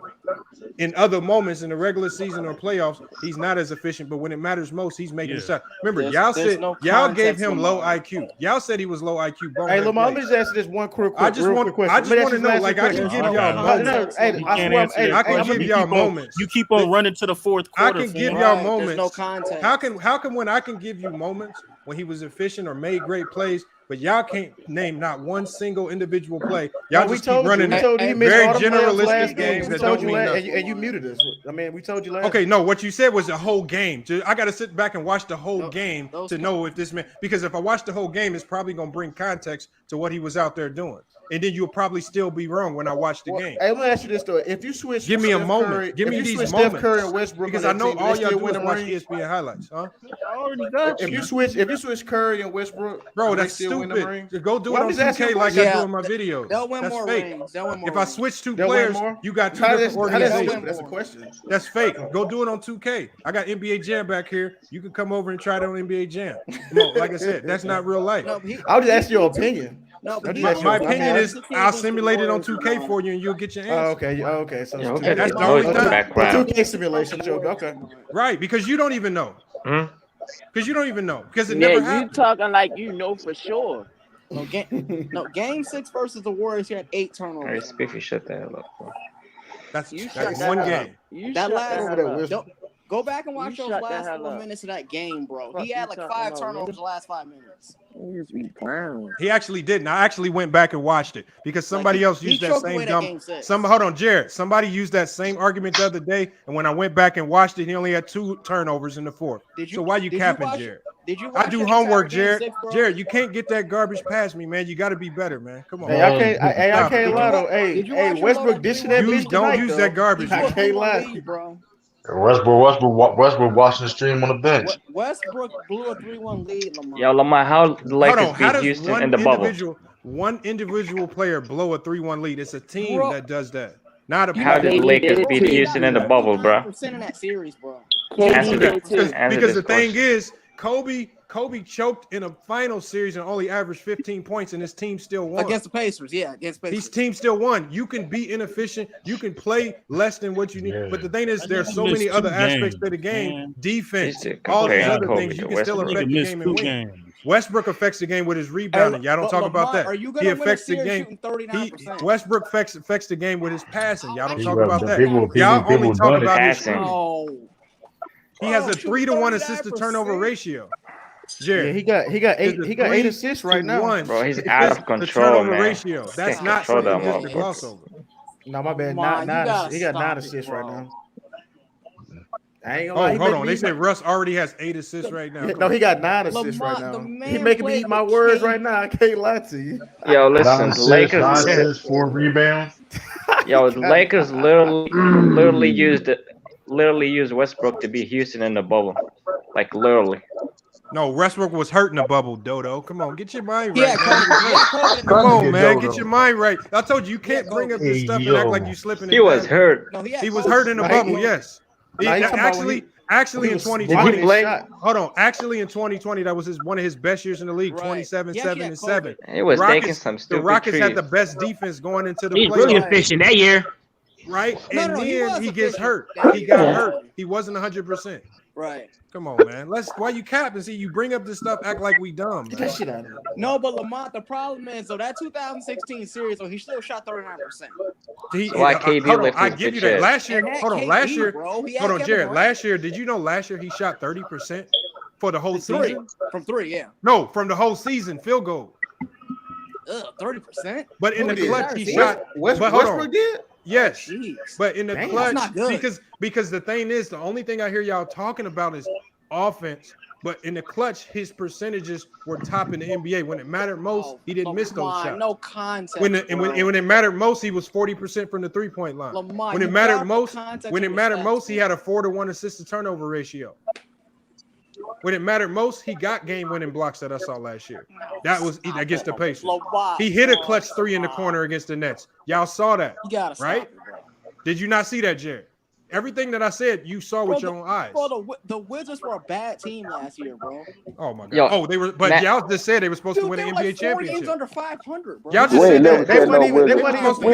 in other moments in the regular season or playoffs, he's not as efficient. But when it matters most, he's making the shot. Remember, y'all gave him low IQ. Y'all said he was low IQ. Hey, Lamar, let me just ask this one quick question. I just want to know, like, I can give y'all moments. I can give y'all moments. You keep on running to the fourth quarter. I can give y'all moments. No context. How come when I can give you moments when he was efficient or made great plays, but y'all can't name not one single individual play. Y'all just keep running very generalistic games that don't mean nothing. And you muted us. I mean, we told you last. Okay, no, what you said was the whole game. I got to sit back and watch the whole game to know if this man. Because if I watch the whole game, it's probably gonna bring context to what he was out there doing. And then you'll probably still be wrong when I watch the game. Hey, let me ask you this though: if you switch, give me a moment. Give me these moments. Steph Curry and Westbrook, because I know all y'all do is watch ESPN highlights, huh? I already got you. If you switch Curry and Westbrook, bro, that's stupid. Go do it on 2K like I do in my videos. That's fake. If I switch two players, you got two different organizations. That's a question. That's fake. Go do it on 2K. I got NBA Jam back here. You can come over and try it on NBA Jam. No, like I said, that's not real life. I'll just ask your opinion. No, my opinion is I'll simulate it on 2K for you and you'll get your answer. Okay. So that's the only time. 2K simulation. Okay. Right, because you don't even know. Because you don't even know. Because it never happened. You talking like you know for sure. Game 6 versus the Warriors, he had 8 turnovers. Hey, Spiffy, shut the hell up, bro. That's one game. That last go back and watch those last 4 minutes of that game, bro. He had like 5 turnovers the last 5 minutes. He actually didn't. I actually went back and watched it because somebody else used that same dumb. Hold on, Jarrett. Somebody used that same argument the other day, and when I went back and watched it, he only had 2 turnovers in the fourth. So why you capping, Jarrett? I do homework, Jarrett. Jarrett, you can't get that garbage past me, man. You got to be better, man. Come on. Hey, I can't lie though. Hey, Westbrook dishing that bitch don't use that garbage. I can't lie, bro. Westbrook watching the stream on the bench. Westbrook blew a 3-1 lead, Lamar. Yo, Lamar, how the Lakers beat Houston in the bubble? One individual player blow a 3-1 lead. It's a team that does that. Not a how did the Lakers beat Houston in the bubble, bro? In that series, bro. Because the thing is, Kobe choked in a final series and only averaged 15 points, and his team still won. Against the Pacers, against Pacers. His team still won. You can be inefficient. You can play less than what you need. But the thing is, there's so many other aspects to the game. Defense, all these other things. You can still affect the game and win. Westbrook affects the game with his rebounding. Y'all don't talk about that. He affects the game. Westbrook affects the game with his passing. Y'all don't talk about that. Y'all only talk about his shooting. He has a 3-to-1 assist to turnover ratio. Jared. Yeah, he got 8 assists right now. Bro, he's out of control, man. Ratio. That's not something just to gloss over. No, my bad. He got 9 assists right now. I ain't gonna lie. Hold on. They said Russ already has 8 assists right now. No, he got 9 assists right now. He making me eat my words right now. I can't lie to you. Yo, listen, Lakers 9 assists, 4 rebounds. Yo, the Lakers literally used Westbrook to beat Houston in the bubble, like literally. No, Westbrook was hurt in the bubble, Dodo. Come on, get your mind Yeah, right. Come on, man, get your mind right. I told you can't bring up this stuff and act like you slipping. He was hurt. No, He was hurt in the bubble. Yes. Actually in 2020. Hold on. Actually in 2020, that was one of his best years in the league. 27, 7, and 7. He was taking some stupid The Rockets had trees. the best defense going into the He's playoffs. really efficient that year. Right? And he then he gets hurt. He got hurt. He wasn't 100%. Right. Come on, man. Why you cap and see you bring up this stuff, act like we dumb. Get that shit out of here. No, but Lamont, the problem is, so that 2016 series, so he still shot 39%. I give you that. Last year, Jared. Bro. Last year, did you know last year he shot 30% for the whole season? From three, yeah. No, from the whole season, field goal. 30%. But in the clutch, he shot. Westbrook did? Yes, Jeez. but in the Dang, clutch, that's not good. because the thing is, the only thing I hear y'all talking about is offense. But in the clutch, his percentages were top in the NBA. When it mattered most, he didn't miss those shots. No context. When it mattered most, he was 40% from the 3-point line. Lamont, when it mattered most, he had a 4-to-1 assist to turnover ratio. When it mattered most, he got game-winning blocks that I saw last year. That was against the Pacers. He hit a clutch 3 in the corner against the Nets. Y'all saw that, right? Did you not see that, Jared? Everything that I said, you saw with your own eyes. Bro, the Wizards were a bad team last year, bro. Oh my God! They were, but y'all just said they were supposed to win an NBA championship. Games under 500, bro. Y'all just said that. They ain't never said no Wizards supposed to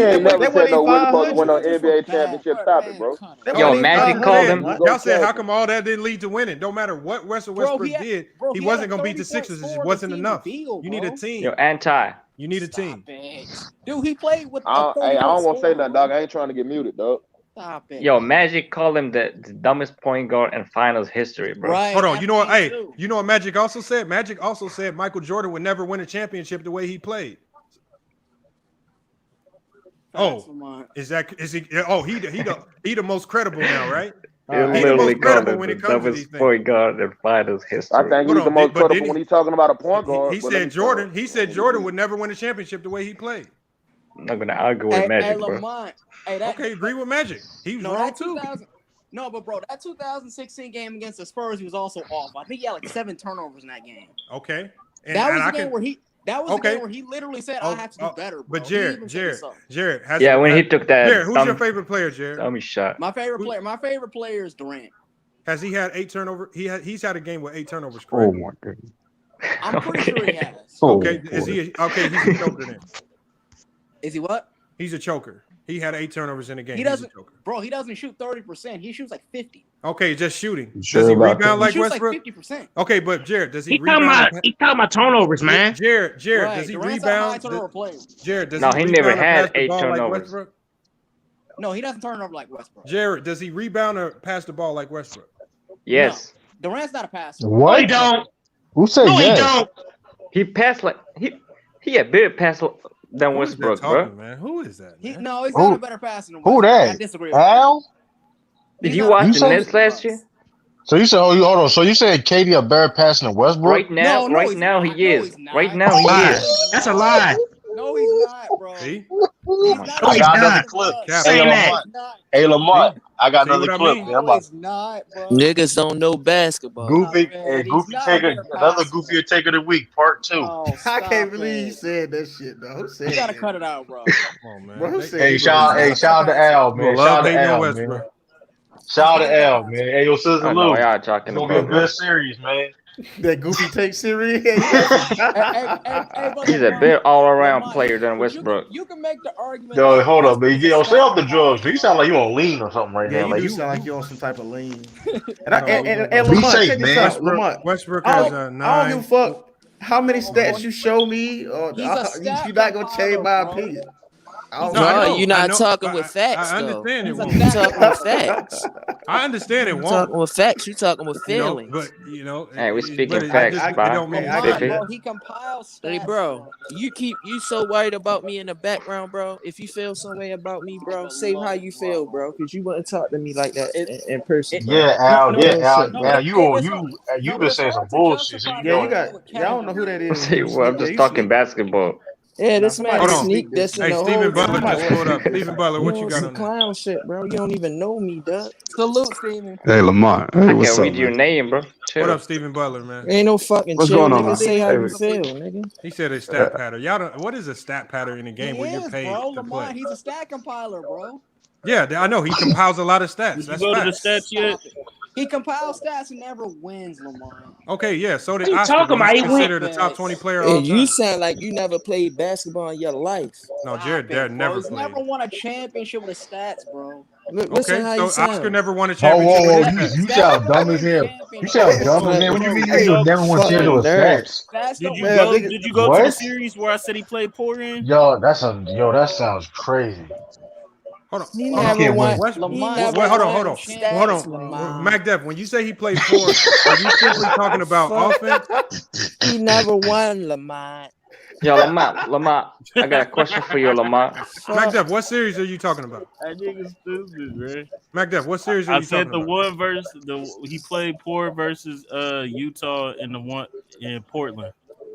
win an NBA championship. Stop it, bro. Yo, Magic called him. Y'all said how come all that didn't lead to winning? No matter what Westbrook did, he wasn't gonna beat the Sixers. It wasn't enough. You need a team. Yo, anti. You need a team. Dude, he played with. I don't want to say nothing, dog. I ain't trying to get muted, dog. Stop it. Yo, Magic called him the dumbest point guard in finals history, bro. Right. Hold on. You know what? Hey, you know what Magic also said? Magic also said Michael Jordan would never win a championship the way he played. Is he? Oh, he the most credible now, right? He literally called him the dumbest point guard in finals history. I think he's the most credible when he's talking about a point guard. He said Jordan. He said Jordan would never win a championship the way he played. I'm not gonna argue with Magic, bro. Lamont, okay, agree with Magic. He was wrong too. No, but bro, that 2016 game against the Spurs, he was also off. I think he had like 7 turnovers in that game. Okay, that was the game where he. That was the game where he literally said, "I have to do better." Bro. But Jared. When he took that. Jared, who's your favorite player, Jared? Dummy shot. My favorite player is Durant. Has he had 8 turnovers? He's had a game with 8 turnovers. Correct? Oh my goodness. I'm pretty sure he has. Okay, is he? Okay, he's a choker then. Is he what? He's a choker. He had 8 turnovers in a game. He doesn't, bro. He doesn't shoot 30%. He shoots like 50. Okay, just shooting. Does he rebound like Westbrook? Like 50%. Okay, but Jared, does he rebound? He talking about turnovers, man. Jared, right. Does he Durant's rebound? Jared, does he never had 8 turnovers. Like no, he doesn't turn over like Westbrook. Jared, does he rebound or pass the ball like Westbrook? Yes. No. Durant's not a passer. What? No, he don't. Who said yes? He don't. He passed like he had better pass than Westbrook, bro. Man? Who is that? He's not a better passer than Westbrook. Who that? I disagree. Al? Did you watch the Nets last year? So you said, hold on. So you said KD a better passer than Westbrook? Right now, he is. Right now, he is. That's a lie. No, he's not, bro. See? I got another clip. Hey, Lamont, I got another clip. He's not, bro. Niggas don't know basketball. Goofy taker, another goofier taker of the week, part 2. Oh, I can't believe you said that shit, though. Who said you gotta cut it out, bro. Come on, man. Bro, shout out to Al, man. Shout out to Al, man. Shout out to Al, man. Hey, your sister Lou. It's gonna be a good series, man. That goofy take series. He's a better all-around player than Westbrook. You can make the argument. Yo, hold up, man. Yo, stay off the drugs. You sound like you on lean or something right now. Yeah, you sound like you on some type of lean. And Lamont, check this out. Lamont, Westbrook has a 9. I don't give a fuck how many stats you show me, or you're not gonna change my opinion. No, you're not talking with facts. I understand it. You're talking with facts. I understand it. You're talking with facts. You're talking with feelings. But hey, we speaking facts, bro. He compiles stats. Hey, bro, you so worried about me in the background, bro. If you feel some way about me, bro, say how you feel, bro, because you wouldn't talk to me like that in person. Bro. Yeah, Al. Al, you been saying some bullshit. So y'all don't know who that is. I'm just talking basketball. Yeah, this man Hold on. sneak this in Hey, the Stephen whole Butler time. just pulled up. Stephen Butler, what you got some on that? clown shit, bro. You don't even know me, Doug. Salute, Steven. Hey, Lamar. Hey, I what's can't up, read your man? name, bro. What Chill. up, Stephen Butler, man? Ain't no fucking What's chill, going on, nigga. man? Say how you Hey, feel, nigga. He said a stat pattern. Y'all don't, what is a stat pattern in a game He where you're is, paid bro. to Lamar, play? he's a stat compiler, bro. Yeah, I know. He compiles a lot of stats. Did you That's go to the facts. stats yet? He compiles stats and never wins, Lamar. Okay, yeah. So did What you Oscar. talking But about? he's He went. considered a top 20 player all Hey, you time. sound like you never played basketball in your life. No, Jared never He's played. never won a championship with his stats, bro. Listen Okay, how so you sound. Oscar never won a Oh, championship whoa, with whoa, his stats. you sound dumb as hell. You sound dumb as hell. What do you mean you never won championship with stats? Did you Man, go? nigga, Did you go to the What? series where I said he played poor in? Yo, that sounds crazy. Hold on. He You never can't won. win. He Lamar, never Wait, hold won on. stats, Lamar. Mac Def, when you say he played poor, are you simply talking about offense? He never won, Lamar. Yo, Lamar, I got a question for you, Lamar. Mac Def, what series are you talking about? That nigga's stupid, man. Mac Def, what series are I you said talking the about? one versus he played poor versus Utah in the one in Portland.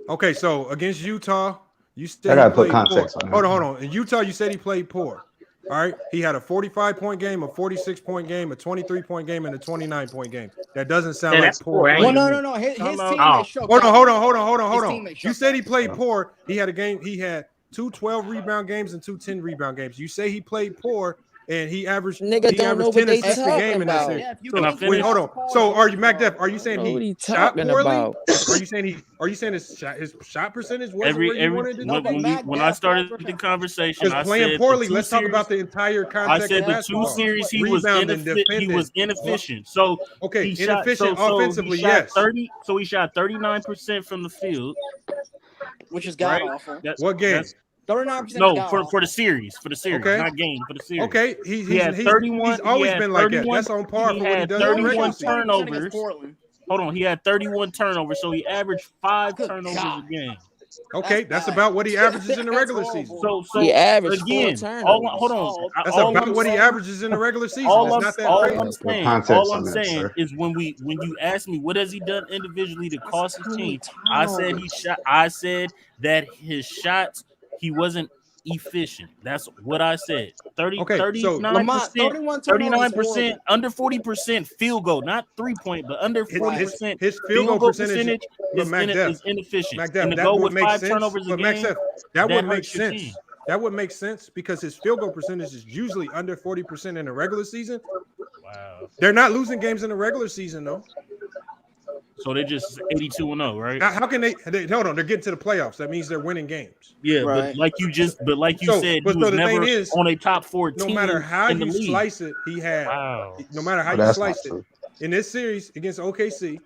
Okay, so against Utah, you I said he gotta put played poor. context on that. Hold on. In Utah, you said he played poor. All right. He had a 45-point game, a 46-point game, a 23-point game, and a 29-point game. That doesn't sound like that's poor. poor, ain't play it? to me. No. His teammates Oh. showed Hold out. on. teammates You showed said out. he played poor. He had a game. He had 2 12-rebound games and 2 10-rebound games. You say he played poor, and he averaged Nigga don't know 10 what they assists a talking game in that about. series. Yeah, if you Can I can't finish? Wait, hold on. Paul So are you, George, Mac Def? bro. Are you saying What he he shot talking poorly? about? Are you saying his shot percentage wasn't where you wanted it to be? when I started the conversation, Because I playing said poorly, the two let's talk series, about the entire I context said of the basketball. two series he was Rebounding, defending. inefficient. So Okay, he shot inefficient so offensively, he shot yes. 30. So he shot 39% from the field. Which is god Right? awful. What game? That's 39% no god for awful. the series, Okay. not game, for the series. Okay, He had 31. he's always he had been like that. 31 That's on par he for what he had does in the regular 31 season. turnovers. Portland. Hold on, he had 31 turnovers, so he averaged 5 Good turnovers God. a game. Okay, that's bad. about what he averages in the That's regular horrible. season. So He averaged 4 again, turnovers. hold on. That's All about I'm what he saying- averages in the regular season. All It's I'm, not that all crazy. I'm Put saying, context all on I'm that, saying sir. is when you ask me what has he done individually to cost his team, I said turnovers. he shot. I said that his shots he wasn't efficient. That's what I said. Okay, so 39%, 39%, under 40% field goal, not 3-point, but under 40%. His field goal percentage is inefficient. Mac And Def, to that go would with make 5 sense. turnovers a But Mac game, Def, that would make hurts your sense. team. That would make sense because his field goal percentage is usually under 40% in the regular season. Wow. They're not losing games in the regular season, though. So they just 82-0, right? How can they hold on? They're getting to the playoffs. That means they're winning games. Yeah, Right. but like you said, he was the never thing is, on a top 14. No matter how in the you league. slice it, he had. Wow. No matter how Oh, you that's slice not it, in this series against OKC,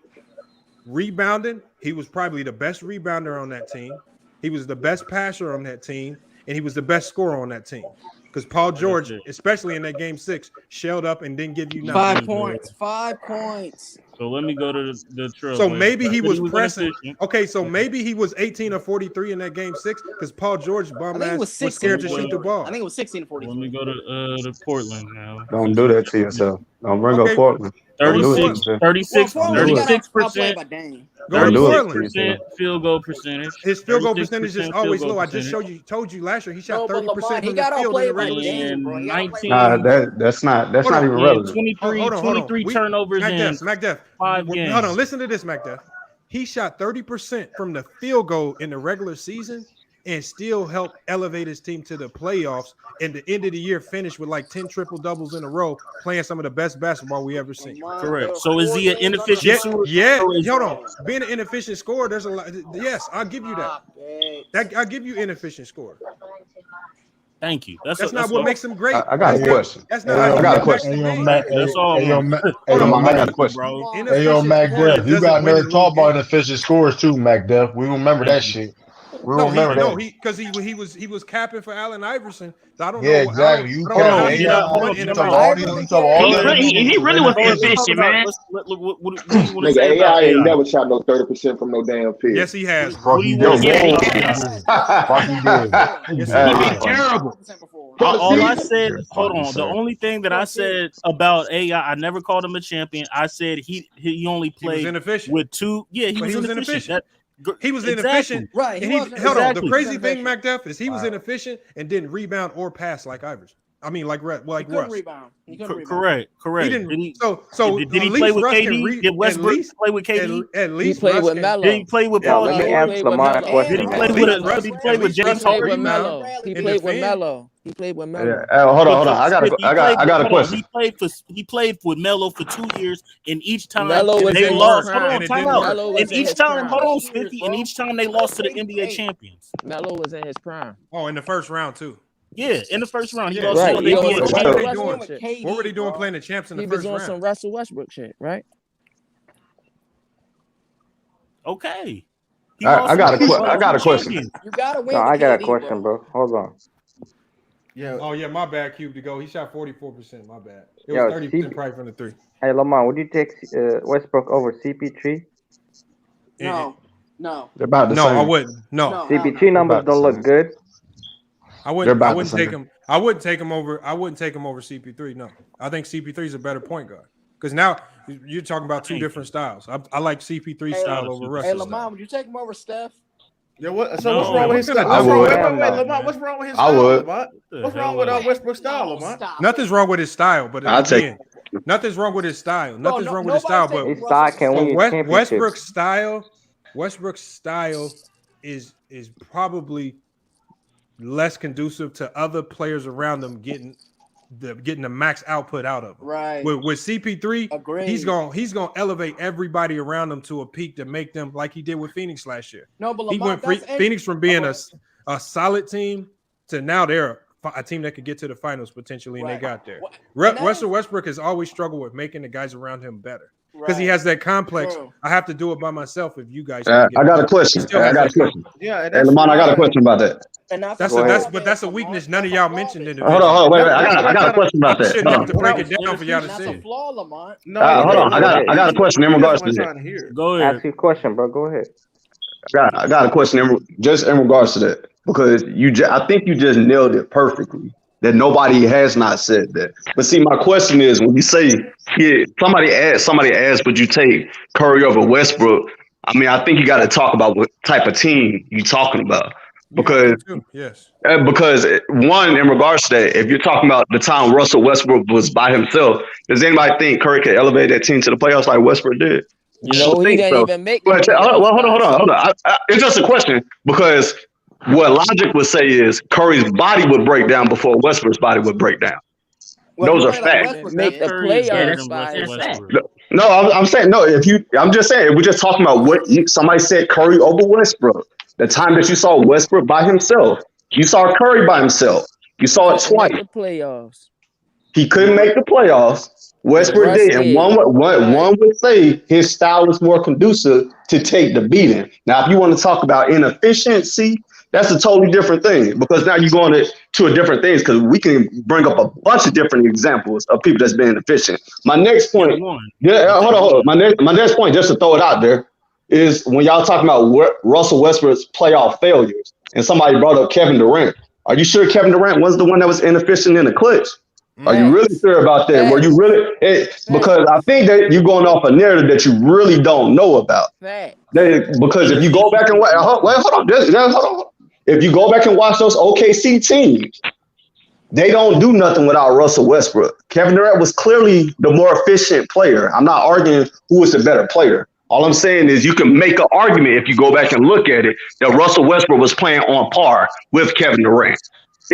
rebounding, he was probably the best rebounder on that team. He was the best passer on that team, and he was the best scorer on that team. Because Paul George, especially in that game 6, shelled up and didn't give you nothing. 5 points. 5 points. So let me go to the trail. So maybe he was pressing. inefficient. Okay, so maybe he was 18 or 43 in that game 6 because Paul George bum ass was scared to shoot the ball. I think it was 16 to 43. Let me go to Portland now. Don't do that to yourself. Don't bring up Portland. 36%. Go to Portland. 36% field goal percentage. His field goal percentage is 36% always field goal low. I just percentage. told you last year he shot No, but 30% Lamar, from he the got field in outplayed the by regular season. Dane, bro. He got 19. That's not even relevant. 23 turnovers in Mac Def. 5 games. Hold on, listen to this, Mac Def. He shot 30% from the field goal in the regular season and still helped elevate his team to the playoffs. And the end of the year finished with like 10 triple doubles in a row, playing some of the best basketball we ever seen. Correct. So is he an inefficient scorer? Yeah. Hold on. Being an inefficient scorer, there's a lot. Yes, I'll give you that. I'll give you inefficient scorer. Thank you. That's not what makes him great. I got a question. That's not. I got a question. That's all. I got a question. Hey, yo, Mac Def, you got another talk about inefficient scores too, Mac Def. We remember that shit. We remember that. No, because he was capping for Allen Iverson. So I don't know. Yeah, exactly. You can't. He really was inefficient, man. Nigga, AI ain't never shot no 30% from no damn field. Yes, he has. Fuck he did. He terrible. All I said, hold on. The only thing that I said about AI, I never called him a champion. I said he only played inefficient with 2. Yeah, he was inefficient. He was Exactly. inefficient. Right. And hold on. The crazy thing, McDuff, is he was inefficient and didn't rebound or pass like Iverson. I mean, like Russ. Rebound. He couldn't rebound. Correct. He didn't. Did he play with KD? Did Westbrook play with KD? At least he played with Melo. Did he play with Paul? Let me ask Lamar a question. Did he play with James Harden? He played with Melo. He played with Melo. Yeah. Hold on. I got a question. He played with Melo for 2 years, and each time Melo was they in lost. his Hold on, prime. time out. Melo was And in each his time, prime. hold on, Smithy. And each time they lost to the NBA champions. Melo was in his prime. Oh, in the first round too. Yeah, in the first round, he Yeah, lost to the NBA champions. What were they doing playing the champs in the first round? He was on some Russell Westbrook shit, right? Okay. I got a question. You gotta win. No, I got a question, bro. Hold on. Yeah. Oh yeah, my bad. Cube to go. He shot 44%. My bad. It was 30% probably from the three. Hey, Lamar, would you take Westbrook over CP3? No. They're about the no, same. I wouldn't. No. CP3 numbers don't look good. I wouldn't take him. I wouldn't take him over CP3. No, I think CP3 is a better point guard because now you're talking about two different styles. I like CP3 style over Russell. Hey, Lamar, would you take him over Steph? Yeah, what's wrong with his style? Lamar, what's wrong with his style? I would. Lamar? What's wrong with Westbrook's style, Lamar? Nothing's wrong with his style, but I'll take again, nothing's wrong with his style. Nothing's wrong with his style, but His style can win you championships. Westbrook's style is probably less conducive to other players around them getting the max output out of him. Right. With CP3, Agreed. he's gonna elevate everybody around him to a peak to make them like he did with Phoenix last year. No, but He Lamar, went Phoenix from being a solid team to now they're a team that could get to the finals potentially, and they got there. Russell Westbrook has always struggled with making the guys around him better because he has that complex. True. I have to do it by myself. If you guys, I got a question. Yeah, Hey, Lamar, I got a question about that. That's a weakness none of y'all mentioned in the Hold on, wait. I got a question about that. Shouldn't have to break it down for y'all to see. That's a flaw, Lamar. Hold on, I got a question in regards to that. Go ahead. Ask your question, bro. Go ahead. I got a question in regards to that because I think you just nailed it perfectly. That nobody has not said that. But see, my question is when you say somebody asked, would you take Curry over Westbrook? I mean, I think you got to talk about what type of team you talking about. Because one, in regards to that, if you're talking about the time Russell Westbrook was by himself, does anybody think Curry could elevate that team to the playoffs like Westbrook did? No, he didn't even make it. Hold on. It's just a question because what logic would say is Curry's body would break down before Westbrook's body would break down. Those are facts. Make the playoffs by himself. No, I'm saying no. I'm just saying we're just talking about what somebody said Curry over Westbrook. The time that you saw Westbrook by himself, you saw Curry by himself. You saw it twice. The playoffs. He couldn't make the playoffs. Westbrook did, and one would say his style was more conducive to take the beating. Now, if you want to talk about inefficiency, that's a totally different thing because now you're going to a different things because we can bring up a bunch of different examples of people that's been inefficient. My next point, hold on. My next point, just to throw it out there, is when y'all talking about Russell Westbrook's playoff failures, and somebody brought up Kevin Durant. Are you sure Kevin Durant was the one that was inefficient in the clutch? Are you really sure about that? Were you really? Because I think that you're going off a narrative that you really don't know about. Because if you go back and watch, hold on. If you go back and watch those OKC teams, they don't do nothing without Russell Westbrook. Kevin Durant was clearly the more efficient player. I'm not arguing who was the better player. All I'm saying is you can make an argument if you go back and look at it that Russell Westbrook was playing on par with Kevin Durant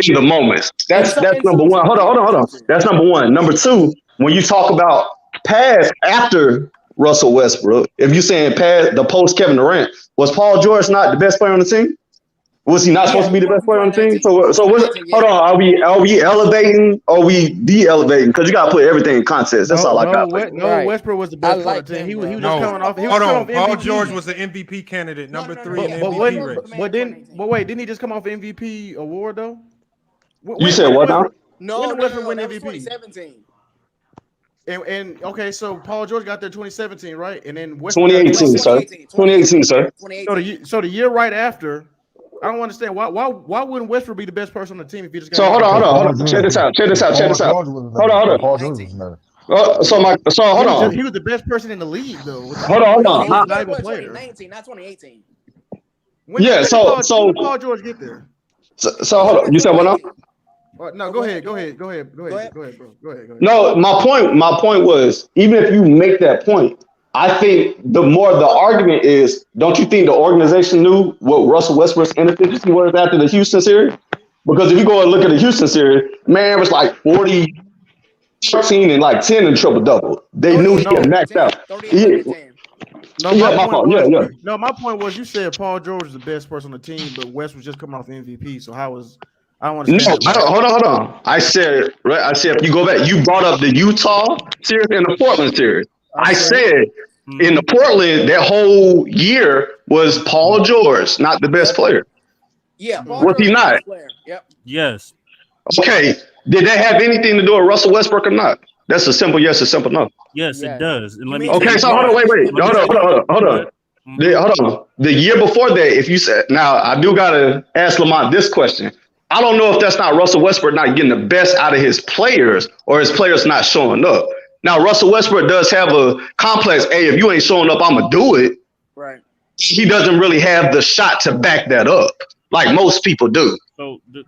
in the moments. That's number one. Hold on. That's number one. Number two, when you talk about pass after Russell Westbrook, if you're saying pass the post Kevin Durant, was Paul George not the best player on the team? Was he not supposed to be the best player on the team? So hold on. Are we elevating or are we de-elevating? Because you got to put everything in context. That's all I got. Westbrook was the best player on the team. He was just coming off. Hold on. Paul George was the MVP candidate, number 3 in the MVP race. But wait, didn't he just come off MVP award though? You said what now? No, Westbrook win MVP. 2017. And okay, so Paul George got there 2017, right? And then 2018, sir. 2018, sir. So the year right after. I don't understand why wouldn't Westbrook be the best person on the team if you just got? So hold on. Check this out. Hold on. Hold on. He was the best person in the league though. Hold on. Not 2018. When did Paul George get there? So hold on. You said what now? No, go ahead, bro. Go ahead. No, my point was, even if you make that point, I think the more the argument is, don't you think the organization knew what Russell Westbrook's inefficiency was after the Houston series? Because if you go and look at the Houston series, man, it was like 40, 13, and like 10 in triple-double. They knew he had maxed out. No, my point was you said Paul George was the best person on the team, but West was just coming off MVP. So how was I don't want to say hold on. I said if you go back, you brought up the Utah series and the Portland series. I said in the Portland, that whole year was Paul George, not the best player. Yeah, was he not? Yep. Yes. Okay. Did that have anything to do with Russell Westbrook or not? That's a simple yes, a simple no. Yes, it does. And let me okay, so hold on, wait. Hold on. The year before that, if you said, now I do gotta ask Lamont this question. I don't know if that's not Russell Westbrook not getting the best out of his players or his players not showing up. Now, Russell Westbrook does have a complex, hey, if you ain't showing up, I'm going to do it. Right. He doesn't really have the shot to back that up like most people do. So this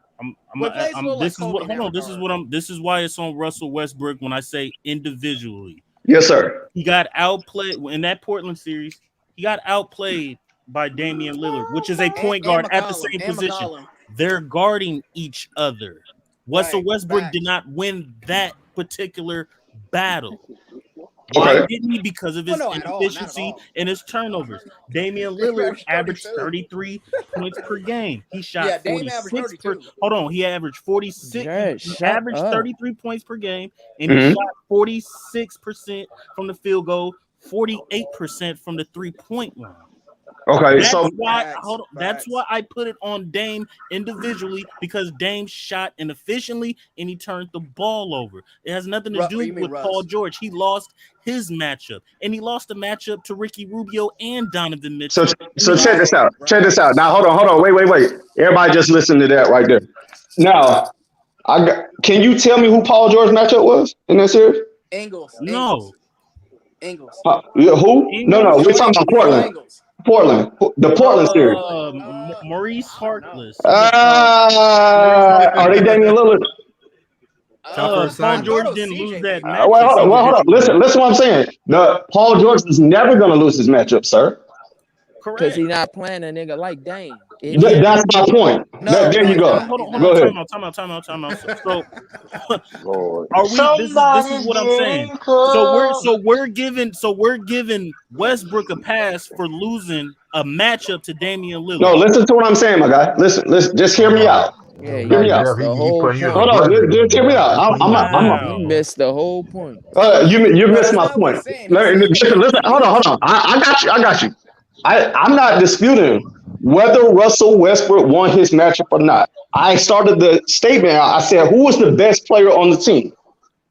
is why it's on Russell Westbrook when I say individually. Yes, sir. He got outplayed in that Portland series. He got outplayed by Damian Lillard, which is a point guard at the same position. They're guarding each other. Russell Westbrook did not win that particular battle. Why didn't he? Because of his inefficiency and his turnovers. Damian Lillard averaged 33 points per game. He shot 46. Hold on, he averaged 46. He averaged 33 points per game, and he shot 46% from the field goal, 48% from the 3-point line. Okay, that's why I put it on Dame individually, because Dame shot inefficiently and he turned the ball over. It has nothing to do with Paul George. He lost his matchup, and he lost the matchup to Ricky Rubio and Donovan Mitchell. So check this out. Now hold on. Wait. Everybody just listen to that right there. Now, can you tell me who Paul George's matchup was in that series? Ingles. No. Ingles. Who? No. We're talking about Portland. The Portland series. Maurice Harkless. Are they Damian Lillard? Paul George didn't lose that match. Hold on. Listen what I'm saying. Paul George is never going to lose his matchup, sir. Because he's not playing a nigga like Dame. That's my point. There you go. Hold on. Go ahead. Time out. So, are we? This is what I'm saying. So we're giving Westbrook a pass for losing a matchup to Damian Lillard. No, listen to what I'm saying, my guy. Listen. Just hear me out. Yeah, hear me out. Hold on. Just hear me out. You missed the whole point. You missed my point. Listen. Hold on. I got you. I'm not disputing whether Russell Westbrook won his matchup or not. I started the statement out. I said, who was the best player on the team?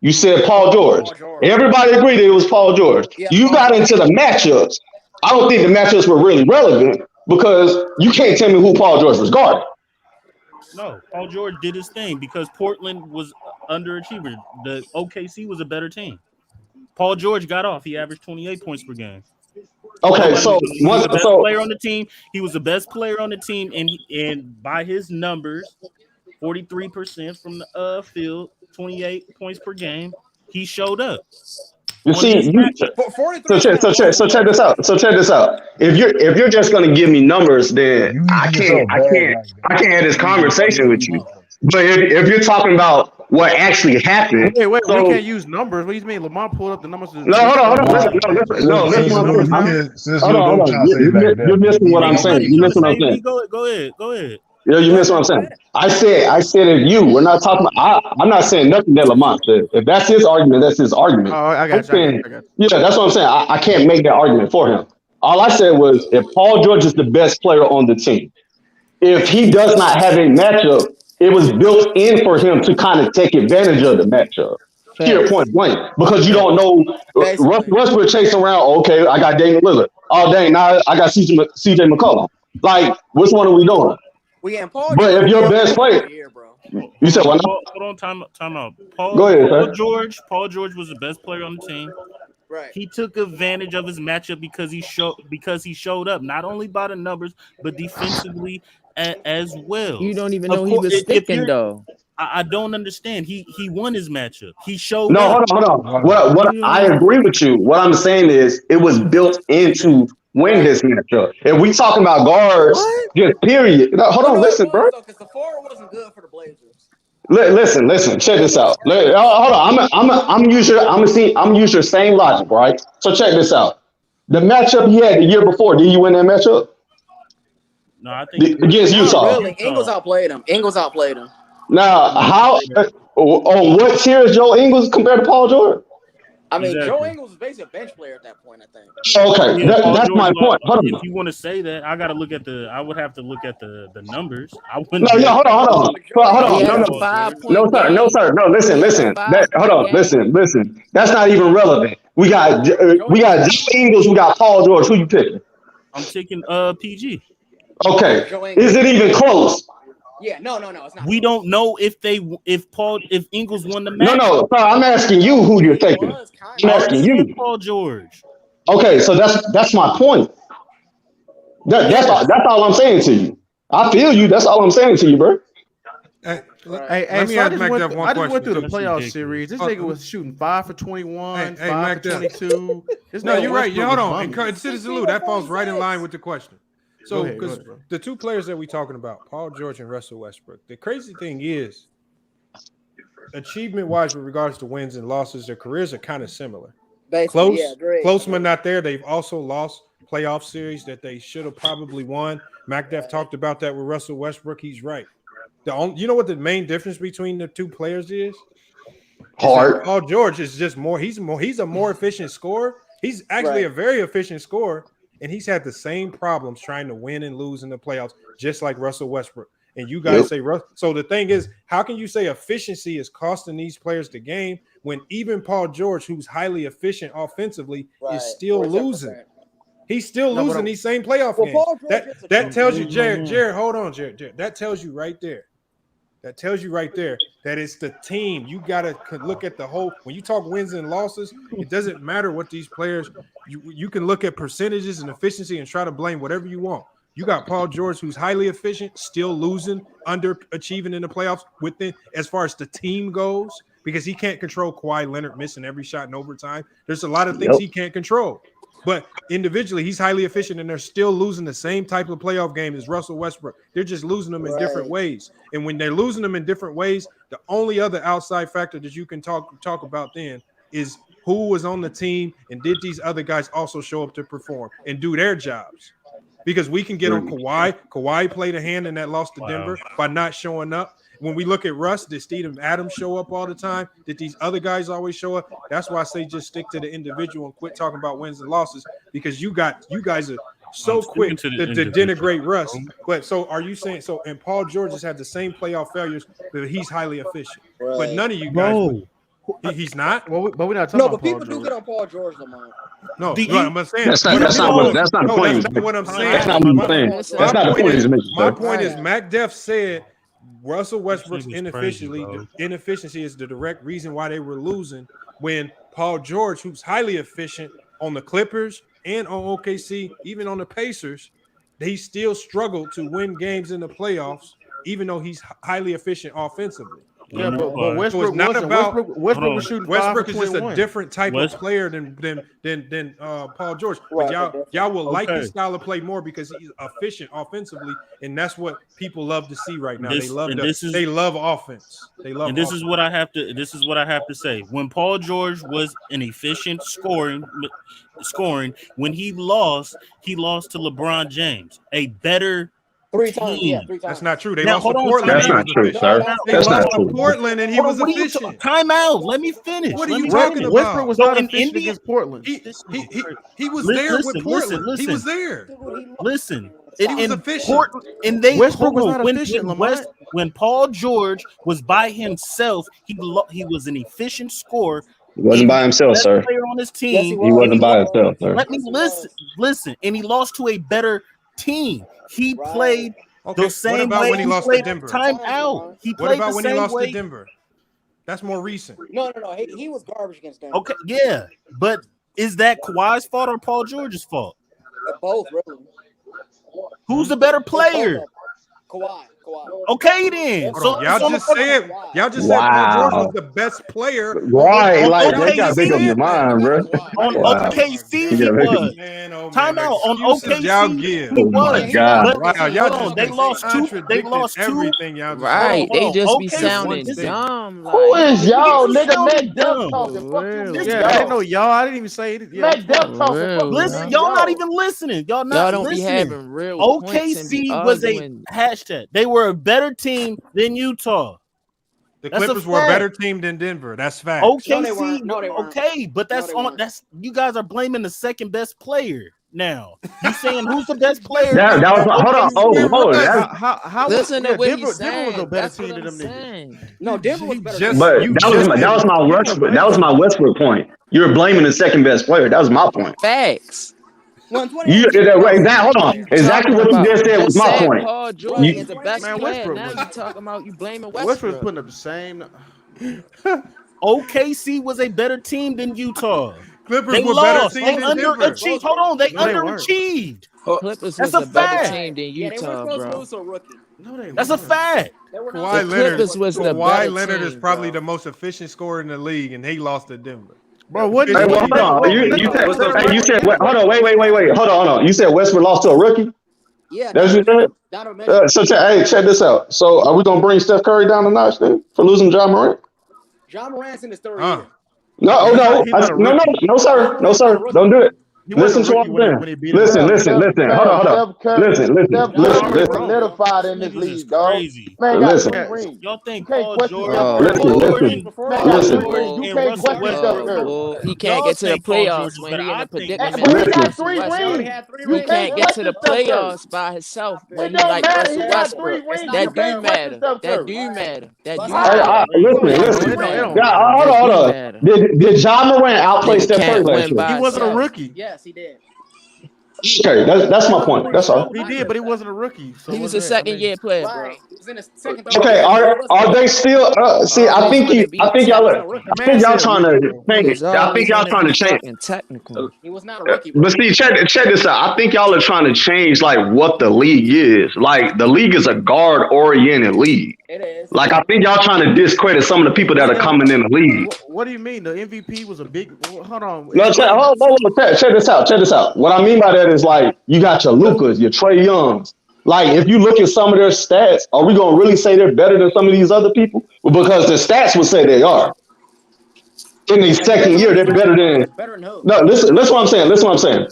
You said Paul George. Everybody agreed that it was Paul George. Yeah, you got into the matchups. I don't think the matchups were really relevant because you can't tell me who Paul George was guarding. No, Paul George did his thing because Portland was underachiever. The OKC was a better team. Paul George got off. He averaged 28 points per game. Okay, so he was the best player on the team. He was the best player on the team, and by his numbers, 43% from the field, 28 points per game. He showed up. You see, so check this out. If you're just gonna give me numbers, then I can't have this conversation with you. But if you're talking about what actually happened, wait, we can't use numbers. What do you mean? Lamont pulled up the numbers. No, hold on. You're missing what I'm saying. Go ahead. Yeah, you missed what I'm saying. I said if you. We're not talking about. I'm not saying nothing that Lamont said. If that's his argument, that's his argument. Oh, I got you. Yeah, that's what I'm saying. I can't make that argument for him. All I said was if Paul George is the best player on the team, if he does not have a matchup, it was built in for him to kind of take advantage of the matchup. Pure point blank. Because you don't know Westbrook chasing around, okay, I got Damian Lillard. Oh, dang, now I got CJ McCollum. Like, which one are we doing? But if your best player, you said what? Hold on, time out. Go ahead, Paul George was the best player on the team. Right. He took advantage of his matchup because he showed up not only by the numbers but defensively as well. You don't even know he was sticking though. I don't understand. He won his matchup. He showed No, up. hold on. What I agree with you. What I'm saying is it was built into win this matchup. If we talking about guards, just period. No, hold on, listen, bro. Because the forward wasn't good for the Blazers. Listen. Check this out. Hold on. I'm use your same logic, right? So check this out. The matchup he had the year before, did you win that matchup? No, I think against Utah. Really, Ingles outplayed him. Now, how on what tier is Joe Ingles compared to Paul George? I mean, Joe Ingles was basically a bench player at that point, I think. Okay, Yeah, that's my point. Hold on. If you want to say that, I got to look at I would have to look at the numbers. Hold on. No, sir. No, listen. Listen. That's not even relevant. We got Joe Ingles. We got Paul George. Who you picking? I'm taking PG. Okay. Is it even close? Yeah, no, it's not. We don't know if Ingles won the match. No. Sir, I'm asking you who you're taking. I'm asking you. Paul George. Okay, so that's my point. That's all I'm saying to you. I feel you. That's all I'm saying to you, bro. Hey, so I just went through the playoff series. This nigga was shooting 5 for 21, 5 for 22. No, you're right. Hold on. Citizen Lou, that falls right in line with the question. So, because the two players that we're talking about, Paul George and Russell Westbrook, the crazy thing is, achievement-wise, with regards to wins and losses, their careers are kind of similar. Close but not there. They've also lost playoff series that they should have probably won. MacDeff talked about that with Russell Westbrook. He's right. You know what the main difference between the two players is? Paul George is just more. He's a more efficient scorer. He's actually a very efficient scorer. And he's had the same problems trying to win and lose in the playoffs, just like Russell Westbrook. And you guys say, so the thing is, how can you say efficiency is costing these players the game when even Paul George, who's highly efficient offensively, is still losing? He's still losing these same playoff games. That tells you, Jared, hold on, Jared. That tells you right there. That tells you right there that it's the team. You got to look at the whole. When you talk wins and losses, it doesn't matter what these players. You can look at percentages and efficiency and try to blame whatever you want. You got Paul George, who's highly efficient, still losing, underachieving in the playoffs as far as the team goes, because he can't control Kawhi Leonard missing every shot in overtime. There's a lot of things he can't control. But individually, he's highly efficient, and they're still losing the same type of playoff game as Russell Westbrook. They're just losing them in different ways. And when they're losing them in different ways, the only other outside factor that you can talk about then is who was on the team and did these other guys also show up to perform and do their jobs. Because we can get on Kawhi. Kawhi played a hand in that loss to Denver by not showing up. When we look at Russ, did Steven Adams show up all the time? Did these other guys always show up? That's why I say just stick to the individual and quit talking about wins and losses, because you guys are so quick to denigrate Russ. But so are you saying so? And Paul George has had the same playoff failures, but he's highly efficient. But none of you guys. He's not. Well, but we're not talking about people do get on Paul George, Lamar. No, I'm saying that's not what I'm saying. That's not what I'm saying. That's not the point he's making. My point is, MacDeff said Russell Westbrook's inefficiency is the direct reason why they were losing, when Paul George, who's highly efficient on the Clippers and on OKC, even on the Pacers, he still struggled to win games in the playoffs, even though he's highly efficient offensively. Yeah, but Westbrook so not about Westbrook was shooting. Westbrook is just a different type of player than Paul George. But y'all will like his style of play more because he's efficient offensively, and that's what people love to see right now. They love offense. They love. And this is what I have to say. When Paul George was an efficient scoring, when he lost to LeBron James, a better. 3 times, yeah, 3 times. That's not true. They lost to Portland. That's not true, sir. That's not true. Portland, and he was efficient. Time out. Let me finish. What are you talking about? Westbrook was not efficient against Portland. He was there with Portland. He was there. Listen. He was efficient. Westbrook was not efficient, when Paul George was by himself, he was an efficient scorer. He wasn't by himself, sir. Player on his team. He wasn't by himself, sir. Let me listen. And he lost to a better team. He played the same way when he lost to Denver? Time out. What about when he lost to Denver? That's more recent. No. He was garbage against Denver. Okay, yeah, but Is that Kawhi's fault or Paul George's fault? Both, really. Who's the better player? Kawhi. Okay, then. So y'all just said Paul George was the best player. Right, like you gotta think of your mind, bro. On OKC, he was. Time out. On OKC, he Oh my was. God. Wow, y'all just They lost two. They lost two. everything y'all just Right, they just be Okay, sounding listen. dumb. Who Like, is y'all, nigga? sounding Mac Dep dumb. talking. Fuck you, Yeah, nigga. I didn't know y'all. I didn't even say it. Yeah. Mac Dep talking. Fuck you, Listen, nigga. y'all not even listening. Y'all not y'all don't be listening. having real points and be OKC was a arguing. hashtag. They were a better team than Utah. The That's a Clippers were a fact. better team than Denver. That's fact. OKC, No, they weren't. okay, but that's No, they on. That's you guys are blaming the second best player now. You saying who's the best player? That was hold on. Oh, that's, How Listen to what Denver, he's Denver was a saying. better That's team what than I'm them niggas. saying. No, Denver was better. Just- but you that was my Westbrook point. You're blaming the second best player. That was my point. Facts. You hold on. Exactly what you just said was my point. Paul George You- is the best Man, player. Westbrook Now was- you talking about you blaming Westbrook's Westbrook. putting up the same. OKC was a better team than Utah. Clippers They were lost. better They team than Denver. underachieved. Hold on, they No, they weren't. underachieved. Clippers That's was a a better fact. team than Yeah, they Utah, weren't supposed to bro. lose to a rookie. No, they That's a weren't. fact. They were Kawhi not. The Clippers was the Kawhi better Leonard is team, probably bro. the most efficient scorer in the league, and he lost to Denver. Bro, what? Hey, well, hold on. You said wait, hold on. Wait. Hold on. You said Westbrook lost to a rookie. Yeah, That's what you said. Check this out. So, are we gonna bring Steph Curry down a notch then for losing John Morant? John Morant's in his third year. No, He's not a rookie. no, sir. Don't do it. He Listen wasn't to a what rookie I'm when he saying. beat him. Listen. Hold on. Listen. Steph Curry solidified in this Niggas is league, dog. crazy. Man, got Listen. 3 rings. Y'all think You can't Paul question George, Steph Oh, Curry. Listen. Man, got 3 Listen. rings. You and can't Russell question Steph Westbrook? Curry. He can't Y'all get to the think Paul George playoffs is when better. he in I a think predicament But he like got Russell 3 Westbrook. rings. You You can't get question to the Steph Curry. playoffs by himself when It you don't like matter. Russell He got 3 Westbrook. rings. You That do can't question matter. Steph That Curry. do matter. That do Hey, matter. listen. It don't Yeah, matter. hold That do on. matter. Did John Morant outplay Nigga Steph Curry can't last win year? by He wasn't a himself. rookie. Yes, he did. Okay, that's my point. That's all. He did, but he wasn't a rookie. So He was what's a that? I second mean, year player, bro. Right. He was in his second, third Okay, year. are they still? See, I think y'all. I think y'all trying to change. I think y'all trying to change. Technical. He was not a rookie, bro. But see, check this out. I think y'all are trying to change like what the league is. Like the league is a guard-oriented league. It is. Like I think y'all trying to discredit some of the people that are coming in the league. what do you mean? The MVP was a big. Hold on. No, check this out. Check this out. What I mean by that is like you got your Lucas, your Trey Youngs. Like if you look at some of their stats, are we gonna really say they're better than some of these other people? Well, because the stats would say they are. In the second year, they're better than. No, listen what I'm saying. Listen what I'm saying.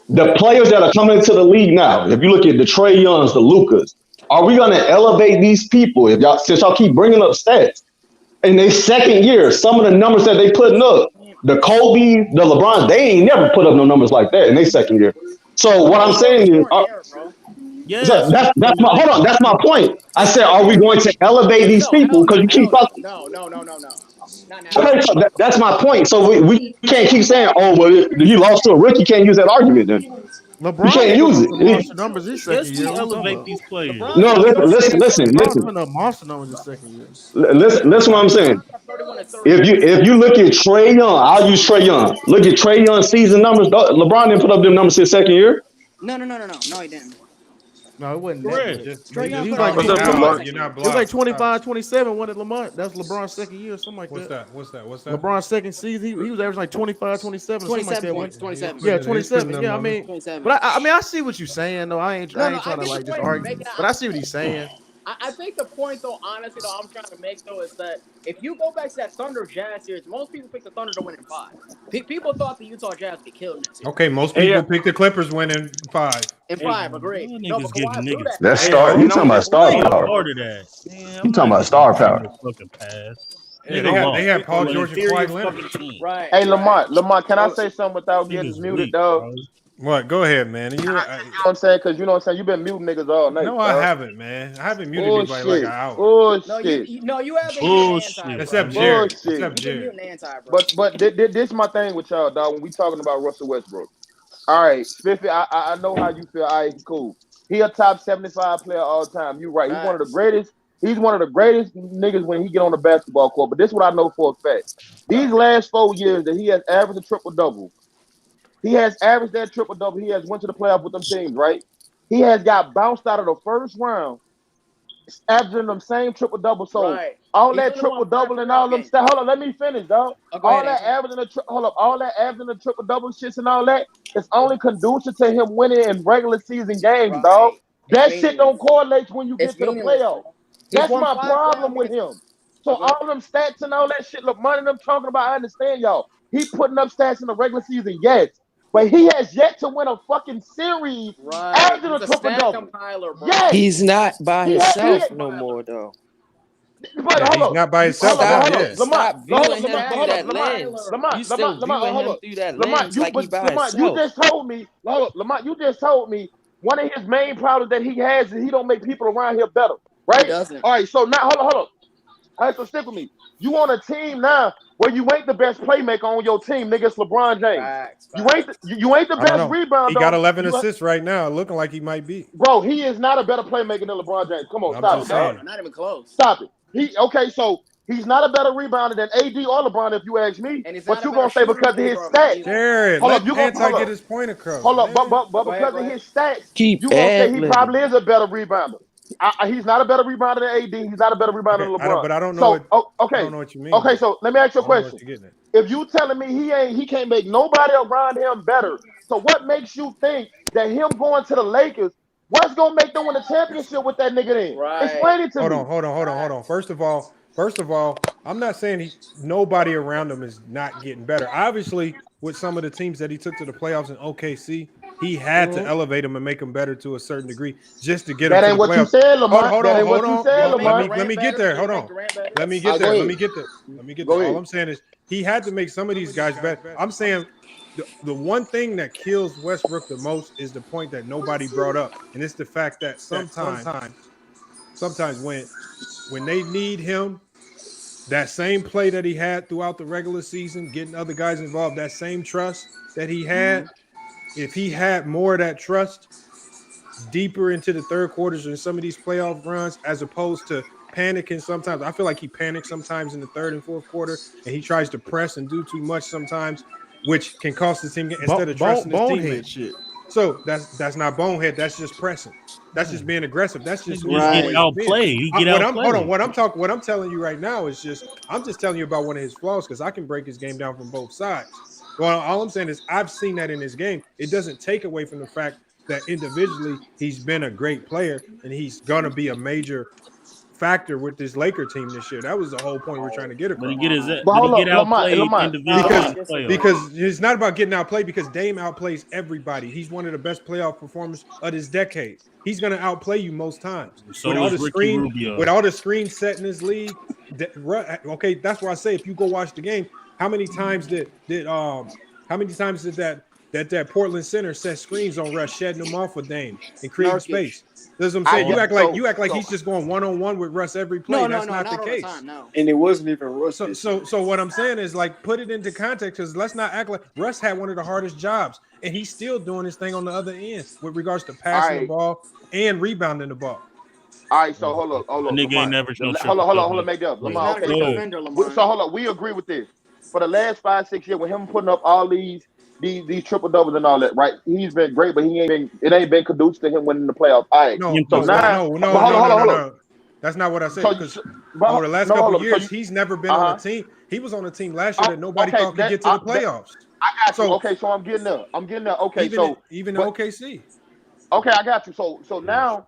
The players that are coming into the league now, if you look at the Trey Youngs, the Lucas, are we gonna elevate these people? If y'all since y'all keep bringing up stats in their second year, some of the numbers that they putting up, the Kobe, the LeBron, they ain't never put up no numbers like that in their second year. So what I'm saying is, so that's my hold on. That's my point. I said, are we going to elevate these people? Because you keep talking. No. Okay, so that's my point. So we can't keep saying, oh, well, he lost to a rookie. You can't use that argument then. LeBron you can't use it. monster numbers his second Yes, year. we elevate these players. No, listen. LeBron's putting up monster numbers his second year. Listen what I'm saying. If you look at Trey Young, I'll use Trey Young. Look at Trey Young's season numbers. LeBron didn't put up them numbers his second year. No, he didn't. No, it wasn't Correct. that. Young He was put like, up What's up, Lamar? it was like 25, 27 when it Lamont. That's LeBron's second year, something like that. What's that? LeBron's second season, he was averaging like 25, 27, something like that. 27. Yeah, 27. Yeah, I mean, 27. but I see what you're saying though. I ain't trying to get like the just point. argue, but I see what he's saying. I think the point, though, honestly, though, I'm trying to make, though, is that if you go back to that Thunder Jazz series, most people picked the Thunder to win in 5. People thought the Utah Jazz would be killed in that series. Okay, most people pick the Clippers winning 5. In 5, agreed. No, but Kawhi blew that. That's star. You talking about star power? You talking about star power? Yeah, they had Paul George and Kawhi Leonard. Right. Hey, Lamont, can I say something without getting muted, dog? What? Go ahead, man. You know what I'm saying? Because you know what I'm saying? You've been muting niggas all night. No, I haven't, man. I haven't muted anybody like an hour. Bullshit. No, you have been anti, except Jarrett. Bullshit. Except Jarrett. But this my thing with y'all, dog. When we talking about Russell Westbrook, all right, Spiffy, I know how you feel. All right, cool. He a top 75 player all time. You right. He's one of the greatest. He's one of the greatest niggas when he get on the basketball court. But this is what I know for a fact. These last 4 years that he has averaged a triple double. He has averaged that triple-double. He has went to the playoff with them teams, right? He has got bounced out of the first round, averaging them same triple-double. So all that triple-double and all them stuff. Hold on, let me finish, dog. All that averaging the triple-double shits and all that is only conducive to him winning in regular season games, dog. That shit don't correlate when you get to the playoff. That's my problem with him. So all them stats and all that shit, look, money them talking about, I understand y'all. He putting up stats in the regular season, yes. But he has yet to win a fucking series after the triple-double. Yes. He's not by himself no more, though. But hold he's not by himself. Stop viewing him through that lens. You still viewing him through that lens like he by himself. You just told me, Lamont, you just told me one of his main problems that he has is he don't make people around here better, right? He doesn't. All right, so now, hold on. All right, so stick with me. You on a team now where you ain't the best playmaker on your team, nigga. It's LeBron James. Facts. You ain't the best rebounder. He got 11 assists right now, looking like he might be. Bro, he is not a better playmaker than LeBron James. Come on, stop it. No, not even close. Stop it. Okay, so he's not a better rebounder than AD or LeBron, if you ask me. But you gonna say because of his stats? Jarrett, let Anti get his point across. Hold up, but because of his stats, you gonna say he probably is a better rebounder. He's not a better rebounder than AD. He's not a better rebounder than LeBron. But I don't know. I don't know what you mean. Okay, so let me ask you a question. If you telling me he can't make nobody around him better, so what makes you think that him going to the Lakers, what's gonna make them win a championship with that nigga then? Explain it to me. Hold on. First of all, I'm not saying nobody around him is not getting better. Obviously, with some of the teams that he took to the playoffs in OKC, he had to elevate them and make them better to a certain degree just to get them to the playoffs. That ain't what you said, Lamont. Hold on. Let me get there. Hold on. Let me get there. All I'm saying is he had to make some of these guys better. I'm saying the one thing that kills Westbrook the most is the point that nobody brought up, and it's the fact that sometimes when they need him, that same play that he had throughout the regular season, getting other guys involved, that same trust that he had, if he had more of that trust deeper into the third quarters in some of these playoff runs, as opposed to panicking sometimes. I feel like he panics sometimes in the third and fourth quarter, and he tries to press and do too much sometimes, which can cost his team instead of trusting his teammates. Shit. So that's not bonehead. That's just pressing. That's just being aggressive. That's just outplayed. What I'm telling you right now is I'm just telling you about one of his flaws because I can break his game down from both sides. Well, all I'm saying is I've seen that in his game. It doesn't take away from the fact that individually he's been a great player and he's gonna be a major factor with this Laker team this year. That was the whole point we're trying to get across. Did he get outplayed individually? Because it's not about getting outplayed because Dame outplays everybody. He's one of the best playoff performers of this decade. He's going to outplay you most times. So with all the screen set in this league. Okay, that's why I say if you go watch the game, how many times did that Portland center set screens on Russ, shedding them off with Dame and creating space? That's what I'm saying. You act like he's just going one-on-one with Russ every play. That's not the case. And it wasn't even Russ. So what I'm saying is like put it into context because let's not act like Russ had one of the hardest jobs and he's still doing his thing on the other end with regards to passing the ball and rebounding the ball. All right, so hold on. Nigga ain't never shown. Hold on, make up. Lamar, okay, so hold on. We agree with this. For the last 5-6 years, with him putting up all these triple doubles and all that, right? He's been great, but it ain't been conducive to him winning the playoffs. All right. No. That's not what I said. Because over the last couple of years, he's never been on a team. He was on a team last year that nobody thought could get to the playoffs. I got you. Okay, so I'm getting there. Okay, even OKC. Okay, I got you. So now,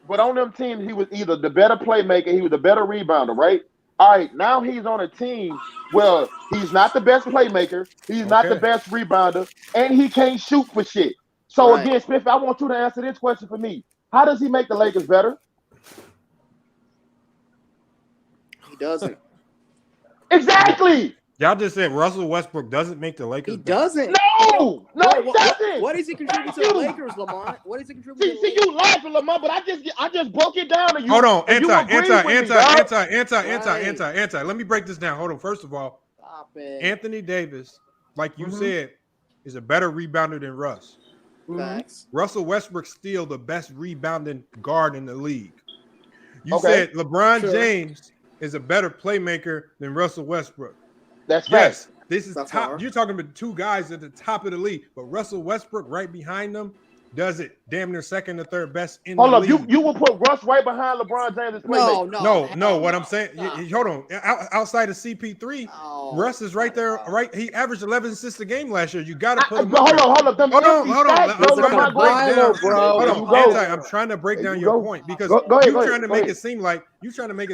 but on them teams, he was either the better playmaker, he was the better rebounder, right? All right, now he's on a team where he's not the best playmaker, he's not the best rebounder, and he can't shoot for shit. So again, Smith, I want you to answer this question for me. How does he make the Lakers better? He doesn't. Exactly. Y'all just said Russell Westbrook doesn't make the Lakers. He doesn't. No, he doesn't. What does he contribute to the Lakers, Lamont? What does he contribute? See, you laughing, Lamont, but I just broke it down to you. Hold on, anti. Let me break this down. Hold on. First of all, Anthony Davis, like you said, is a better rebounder than Russ. Facts. Russell Westbrook's still the best rebounding guard in the league. You said LeBron James is a better playmaker than Russell Westbrook. That's right. This is top. You're talking about two guys at the top of the league, but Russell Westbrook right behind them does it damn near second or third best in the league. Hold up, you will put Russ right behind LeBron James' playmaker. No. What I'm saying, hold on. Outside of CP3, Russ is right there. Right, he averaged 11 assists a game last year. You got to put him. Hold on. I'm trying to break down your point because you're trying to make it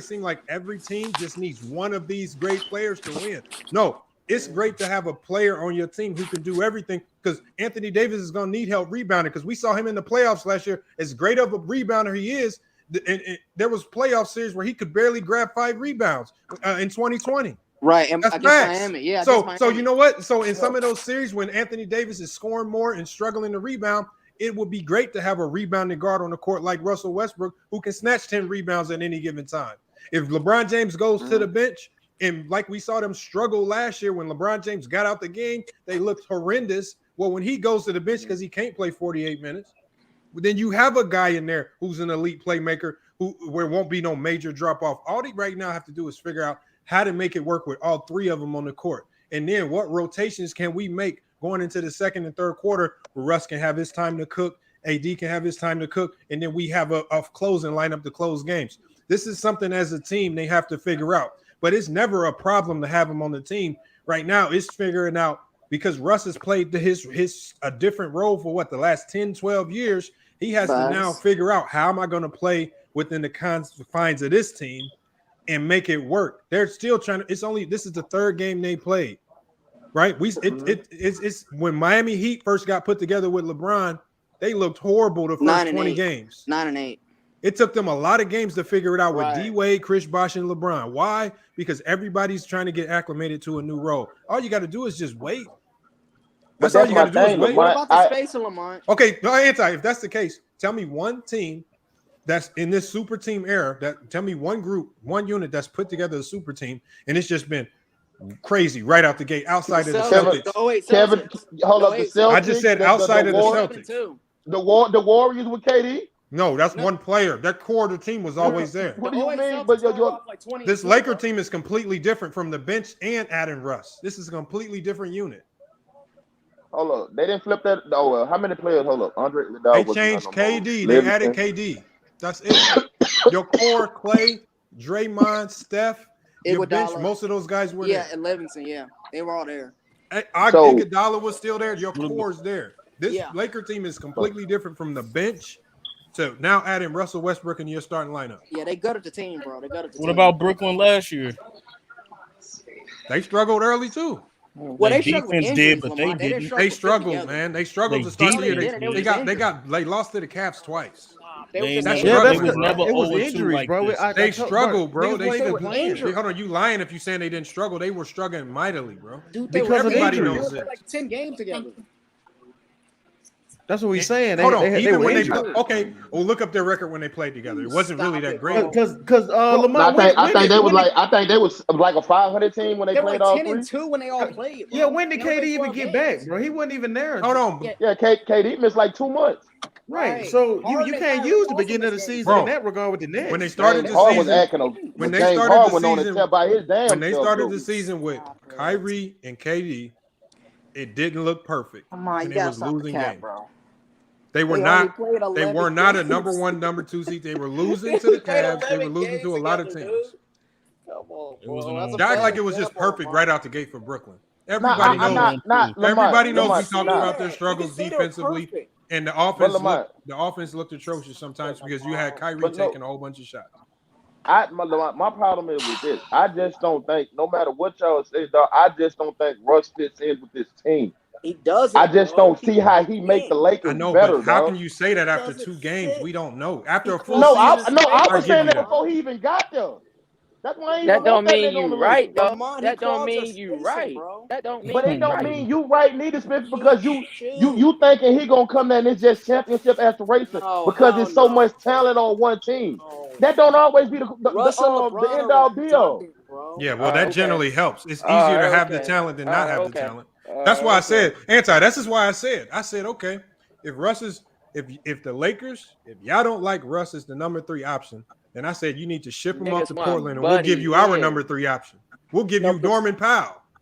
seem like every team just needs one of these great players to win. No. It's great to have a player on your team who can do everything because Anthony Davis is going to need help rebounding because we saw him in the playoffs last year. As great of a rebounder he is, and there was playoff series where he could barely grab 5 rebounds in 2020. Right, and that's against Miami. Yeah. So you know what? So in some of those series when Anthony Davis is scoring more and struggling to rebound, it would be great to have a rebounding guard on the court like Russell Westbrook who can snatch 10 rebounds at any given time. If LeBron James goes to the bench, and like we saw them struggle last year when LeBron James got out the game, they looked horrendous. Well, when he goes to the bench because he can't play 48 minutes, then you have a guy in there who's an elite playmaker where won't be no major drop-off. All they right now have to do is figure out how to make it work with all 3 of them on the court. And then what rotations can we make going into the second and third quarter where Russ can have his time to cook, AD can have his time to cook, and then we have a closing lineup to close games. This is something as a team they have to figure out. But it's never a problem to have him on the team. Right now, it's figuring out because Russ has played a different role for the last 10, 12 years. He has to now figure out how am I going to play within the confines of this team and make it work. They're still trying to. This is the 3rd game they played, right? It's when Miami Heat first got put together with LeBron, they looked horrible the first 20 games. 9-8. It took them a lot of games to figure it out with D-Wade, Chris Bosh, and LeBron. Why? Because everybody's trying to get acclimated to a new role. All you got to do is just wait. That's all you got to do is wait. What about the space of Lamont? Okay, if that's the case, tell me one team that's in this super team era. Tell me one group, one unit that's put together a super team, and it's just been crazy right out the gate outside of the Celtics. Kevin, hold up. The Celtics, I just said outside of the Celtics. The Warriors with KD. No, that's one player. That core of the team was always there. What do you mean? But this Laker team is completely different from the bench and adding Russ. This is a completely different unit. Hold up. They didn't flip that. Oh, well, how many players? Hold up. Andre. They changed KD. They added KD. That's it. Your core, Clay, Draymond, Steph, your bench, most of those guys were there. Yeah, and Livingston, yeah. They were all there. Iguodala was still there. Your core is there. This Laker team is completely different from the bench. So now adding Russell Westbrook into your starting lineup. Yeah, they gutted the team, bro. What about Brooklyn last year? They struggled early too. Well, they defense did, but they didn't. They struggled, man. They struggled to start the year. They lost to the Cavs twice. They was never over injuries, bro. They struggled, bro. Hold on, you lying if you saying they didn't struggle. They were struggling mightily, bro. Dude, everybody knows it. Like 10 games together. That's what we're saying. Even when well, look up their record when they played together. It wasn't really that great. Because Lamar, I think they was like a 500 team when they played all 10-2 when they all played. Yeah, when did KD even get back, bro? He wasn't even there. Hold on. Yeah, KD missed like 2 months. Right. So you can't use the beginning of the season in that regard with the Nets. When they started the season, when they started the season with Kyrie and KD, it didn't look perfect. And it was losing games. They were not a number 1, number 2 seed. They were losing to the Cavs. They were losing to a lot of teams. Come on, They act like it was just perfect right out the gate for Brooklyn. Everybody knows. Everybody knows we talked about their struggles defensively, and the offense looked atrocious sometimes because you had Kyrie taking a whole bunch of shots. My problem is with this. I just don't think, no matter what y'all say, dog, I just don't think Russ fits in with this team. He does. I just don't see how he make the Lakers better. But how can you say that after 2 games? We don't know. After a full season, I was saying that before he even got there. That's why that don't mean you right, though. That don't mean you right. That don't mean. But it don't mean you right neither, Smith, because you thinking he gonna come there and it's just championship aspiration because there's so much talent on one team. That don't always be the end all be all. Yeah, well, that generally helps. It's easier to have the talent than not have the talent. That's why I said This is why I said okay. If Russ is if the Lakers, if y'all don't like Russ as the number 3 option, then I said you need to ship him off to Portland and we'll give you our number 3 option. We'll give you Norman Powell.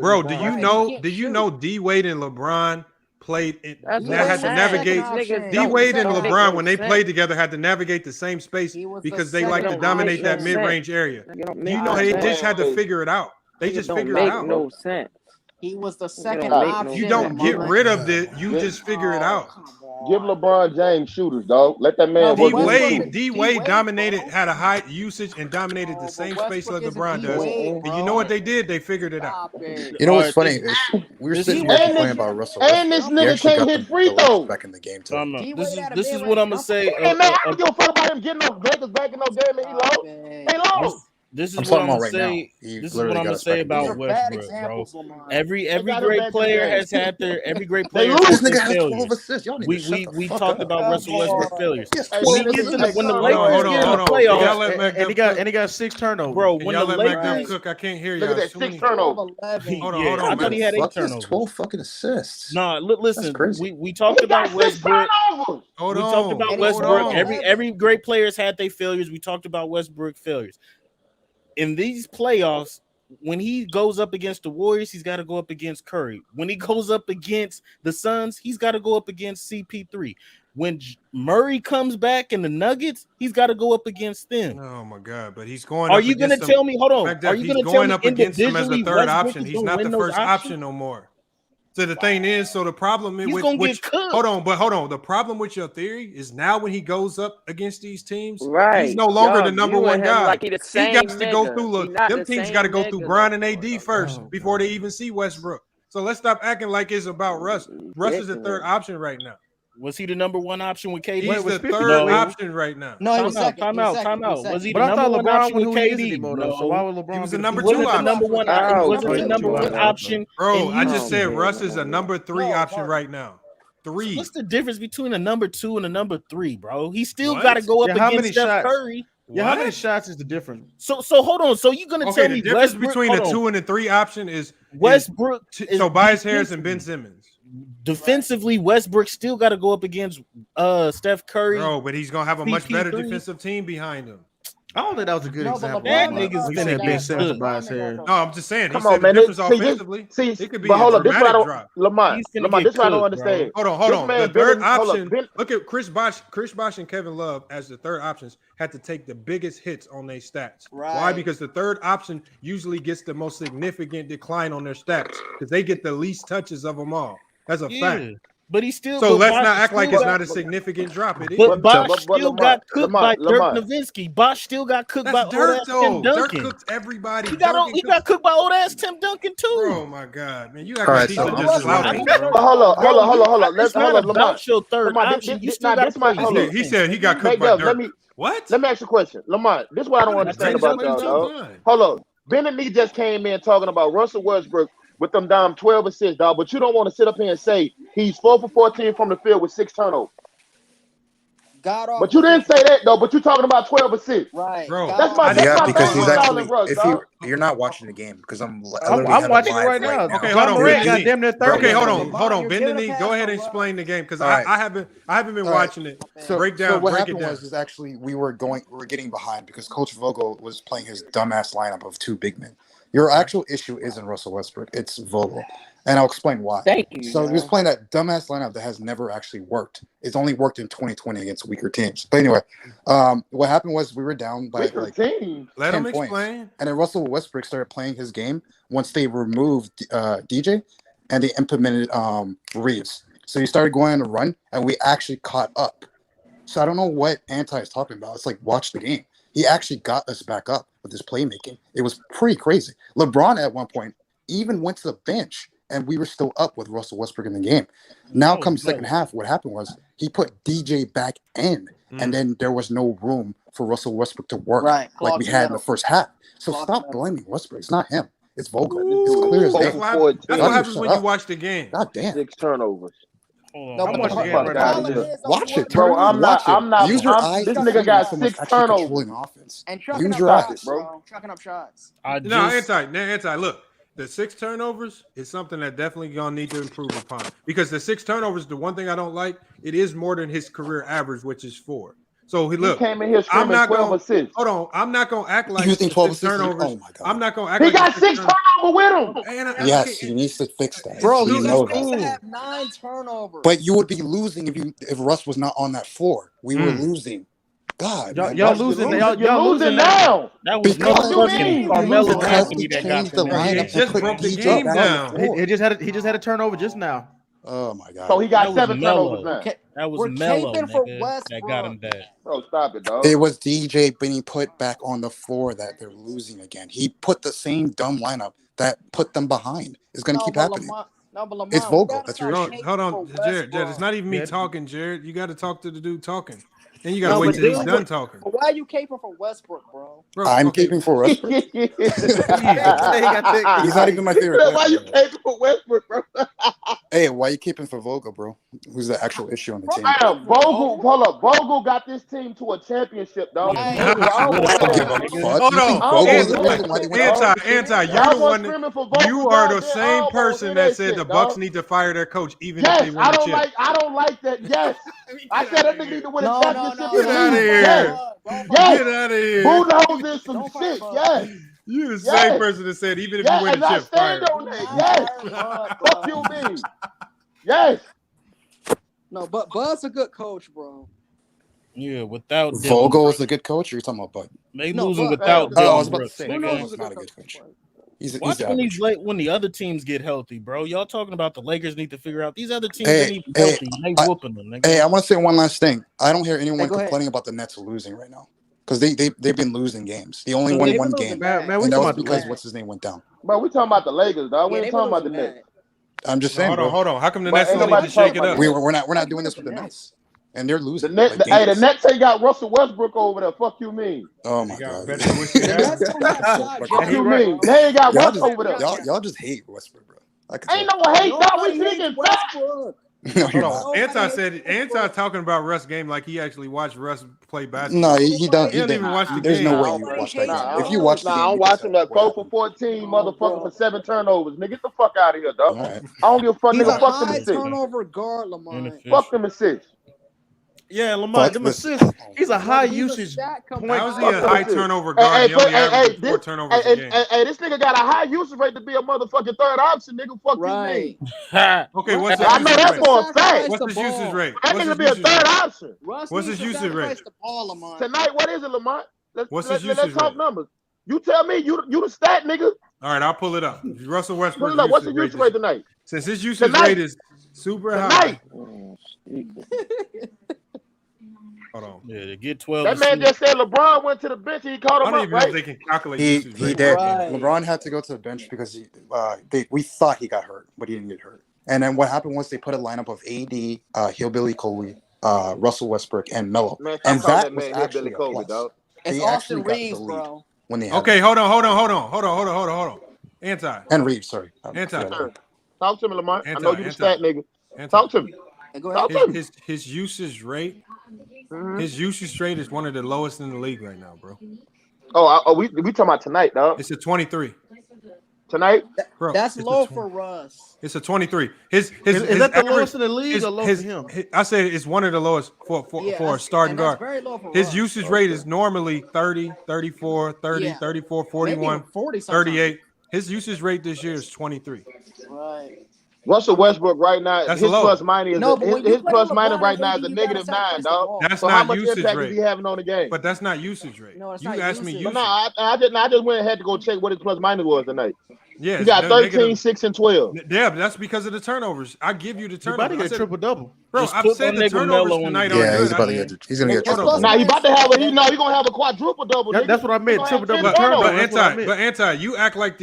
Bro, do you know D Wade and LeBron played had to navigate D Wade and LeBron when they played together had to navigate the same space because they like to dominate that mid-range area. You know they just had to figure it out. They just figured it out. Sense. He was the second option. You don't get rid of it. You just figure it out. Come Give LeBron James shooters, dog. Let that man work. D Wade dominated, had a high usage and dominated the same space like LeBron does. And you know what they did? They figured it out. You know what's funny is we were sitting here complaining about Russell Westbrook. And this nigga can't hit free throws back in the game too. This is what I'm gonna say. Hey man, I don't give a fuck about him getting no Lakers back in no game and he lost. They lost. This is what I'm gonna say. This is what I'm gonna say about Westbrook, bro. Every great player has had their great player. This nigga has 12 assists. We talked about Russell Westbrook failures. When the Lakers get in the playoffs, and he got 6 turnovers. bro. When the Lakers cook, I can't hear you. Look at that 6 turnovers. Hold on. I thought he had 8 turnovers. 12 fucking assists. Nah, listen. We talked about Westbrook. We talked about Westbrook. Every great player's had their failures. We talked about Westbrook failures. In these playoffs, when he goes up against the Warriors, he's got to go up against Curry. When he goes up against the Suns, he's got to go up against CP3. When Murray comes back in the Nuggets, he's got to go up against them. Oh my God! But he's going. Are you going to tell me? Hold on. Are you going to tell me up against him as the third Westbrook option? He's not the first option no more. So the thing is, the problem is hold on. The problem with your theory is now when he goes up against these teams, he's no longer the number one guy. Like he got to go through. Them teams got to go through Bron and AD first before they even see Westbrook. So let's stop acting like it's about Russ. Russ is the third option right now. Was he the number one option with KD? He's the third option right now. No, he was second. Time out. Was he the number one option with KD? So why would LeBron? He was the number 2 option. Was it the number one option? Bro, I just said Russ is a number 3 option right now. 3. So what's the difference between a number 2 and a number 3, bro? He still got to go up against Steph Curry. Yeah, how many shots is the difference? So hold on. So you're gonna tell me the difference between a 2 and a 3 option is Westbrook? So Tobias Harris and Ben Simmons. Defensively, Westbrook still got to go up against Steph Curry. Bro, but he's gonna have a much better defensive team behind him. I don't think that was a good example. That nigga's been Ben Simmons and Tobias Harris. No, I'm just saying. Come on, man. It could be but hold on. This dramatic one drop. Lamont, this one I don't understand. Hold on. The third option. Look at Chris Bosh and Kevin Love as the third options had to take the biggest hits on their stats. Right. Why? Because the third option usually gets the most significant decline on their stats because they get the least touches of them all. That's a fact. But he still. So let's not act like it's not a significant drop. It is. But Bosh still got cooked by Dirk Nowitzki. Bosh still got cooked by old ass Tim Duncan. Dirk cooked everybody. He got cooked by old ass Tim Duncan too. Oh my God, man! You act like these are just slouching. Hold on. It's not about your third option. You still got. He said he got cooked by Dirk. What? Let me ask you a question, Lamont. This is what I don't understand about y'all. Hold on. Ben and me just came in talking about Russell Westbrook with them damn 12 assists, dog. But you don't want to sit up here and say he's 4 for 14 from the field with 6 turnovers. But you didn't say that though. But you're talking about 12 assists, right? Bro, that's my because he's actually. If you're not watching the game, because I'm watching it right now. Okay, hold on. Okay, hold on. Ben and go ahead and explain the game because I haven't been watching it. So break down. So what break happened it down. was actually we were getting behind because Coach Vogel was playing his dumbass lineup of 2 big men. Your actual issue isn't Russell Westbrook; it's Vogel, and I'll explain why. Thank you. So he was playing that dumbass lineup that has never actually worked. It's only worked in 2020 against weaker teams. But anyway, what happened was we were down by like 10 points, and then Russell Westbrook started playing his game once they removed DJ and they implemented Reeves. So he started going on a run, and we actually caught up. So I don't know what Anti is talking about. It's like watch the game. He actually got us back up with his playmaking. It was pretty crazy. LeBron at one point even went to the bench, and we were still up with Russell Westbrook in the game. Now comes second half. What happened was he put DJ back in, and then there was no room for Russell Westbrook to work like we had in the first half. So stop blaming Westbrook. It's not him. It's Vogel. It's clear as day. That's what happens when you watch the game. God damn. 6 turnovers. No, I'm watching the game right now. Watch it, bro. I'm not. Use your eyes. This nigga got 6 turnovers. Offense. And trucking Use up your shots, eyes, bro. Trucking up shots. Anti. Look, the 6 turnovers is something that definitely gonna need to improve upon because the 6 turnovers, the one thing I don't like, it is more than his career average, which is 4. So he came in here I'm not 12 gonna assists. Hold on, I'm not gonna act like you think 12 turnovers. Oh my God. I'm not gonna act he like got 6 turnovers with him. Yes, he needs to fix that. Bro, you he's know supposed to that. have 9 turnovers. But you would be losing if Russ was not on that floor. We were losing. God, y'all losing. Y'all losing now. That was no fucking Carmelo Anthony that got the lineup. He just broke the game down. He just had a turnover just now. Oh my god! So he got 7 turnovers now. That was We're Mello, caping for nigga, that got him that. Oh, stop it, dog. It was DJ being put back on the floor that they're losing again. He put the same dumb lineup that put them behind. It's going to keep happening. It's Vogel. That's your issue. Hold on, Jared. It's not even me talking, Jared. You got to talk to the dude talking. Then you got to wait till he's done talking. But why are you caping for Westbrook, bro? I'm keeping for Westbrook. He's not even my favorite player. Why you caping for Westbrook, bro? Hey, why you keeping for Vogel, bro? Who's the actual issue on the team? Vogel, hold up. Vogel got this team to a championship, dog. Hold on. Anti, you're the one. You are the same person that said the Bucks need to fire their coach, even if they win the chip. I don't like that. Yes. I said that nigga need to win a championship. Get out of here. Get out of here. Bulldoze some shit. Yes. You the same person that said even if you win the chip, fire. Yes. Fuck you, mean. Yes. No, but Bud's a good coach, bro. Yeah, without Vogel is a good coach. Or you're talking about Bud? They losing without. I was about to say he's not a good coach. Watch when the other teams get healthy, bro. Y'all talking about the Lakers need to figure out these other teams need to be healthy. They whooping them. Nigga. Hey, I want to say one last thing. I don't hear anyone complaining about the Nets losing right now because they've been losing games. They only won one game, and that was because what's his name went down. Bro, we talking about the Lakers, dog. We ain't talking about the Nets. I'm just saying. Hold on. How come the Nets need to shake it up? We're not doing this with the Nets. And they're losing. The Nets ain't got Russell Westbrook over there. Fuck you mean? Oh my god. Fuck you mean? They ain't got Russ over there. Y'all just hate Westbrook, bro. Ain't no hate, dog. We thinking Westbrook. No, Anti talking about Russ game like he actually watched Russ play basketball. No, he don't. He didn't even watch the There's game. no way you watch that game. If you watch the game, I'm watching that 4 for 14 motherfucker for 7 turnovers. Nigga, get the fuck out of here, dog. Right. I don't give a fuck, He's nigga. a Fuck them high assists. turnover guard, Lamar. Fuck them assists. Yeah, Lamar, them assists. He's a high usage point. How is he a high turnover guard? He only averages 4 turnovers a game. Hey, this nigga got a high usage rate to be a motherfucking third option, nigga. Fuck you, mean? Okay, what's his I know usage that's rate? for a fact. What's his usage rate? That nigga be a third option. What's his usage rate? Tonight, what is it, Lamont? What's his Let's usage talk rate? numbers. You tell me. You the stat, nigga. All right, I'll pull it up. Russell Westbrook. Pull it up. What's the usage rate tonight? Since his usage rate is super high. Hold on. Yeah, to get 12. That man just said LeBron went to the bench and he caught him I don't up, even know if right? they can calculate He usage rate. did. Right. LeBron had to go to the bench because we thought he got hurt, but he didn't get hurt. And then what happened was they put a lineup of AD, Hillbilly Coley, Russell Westbrook, and Melo. Man, And stop that was man, actually Hillbilly a Coley, plus. dog. It's They Austin actually got the Reeves, lead bro. when they had Okay, hold on. Anti. and Reeves, sorry. Anti. Talk to me, Lamar. I Anti, know you the anti. stat nigga. Anti. Talk to me. Go Talk ahead. to me. His usage rate. His usage rate is one of the lowest in the league right now, bro. Oh, we talking about tonight, dog. It's a 23. Tonight? Bro, That's it's low for Russ. It's a 23. Is that the lowest in the league or low for him? I said it's one of the lowest for a starting guard. Very low for His Russ. usage rate is normally 30, 34, 30, Yeah. 34, Maybe 41, 40 sometimes. 38. His usage rate this year is 23. Right. Russell Westbrook right now, That's his low. plus minus is No, but when you his play plus LeBron minus right and now AD, is a you negative gotta 9, sacrifice the dog. ball. That's So how not much usage impact rate. is he having on the game? But that's not usage rate. No, it's You not asked me usage. usage. No, I just went and had to go check what his plus minus was tonight. Yeah, He got no, 13, negative. 6, and 12. Yeah, but that's because of the turnovers. I give you the You turnovers. about to I get said- triple double. Bro, Just I've put said my the nigga turnovers Mello on tonight the are Yeah, good. he's about to get. He's gonna get Hold triple on. Now double. he about to have he's gonna have a quadruple double. nigga. That's what I meant. He gonna have Triple double 10 turnover. turnovers. But anti, you act like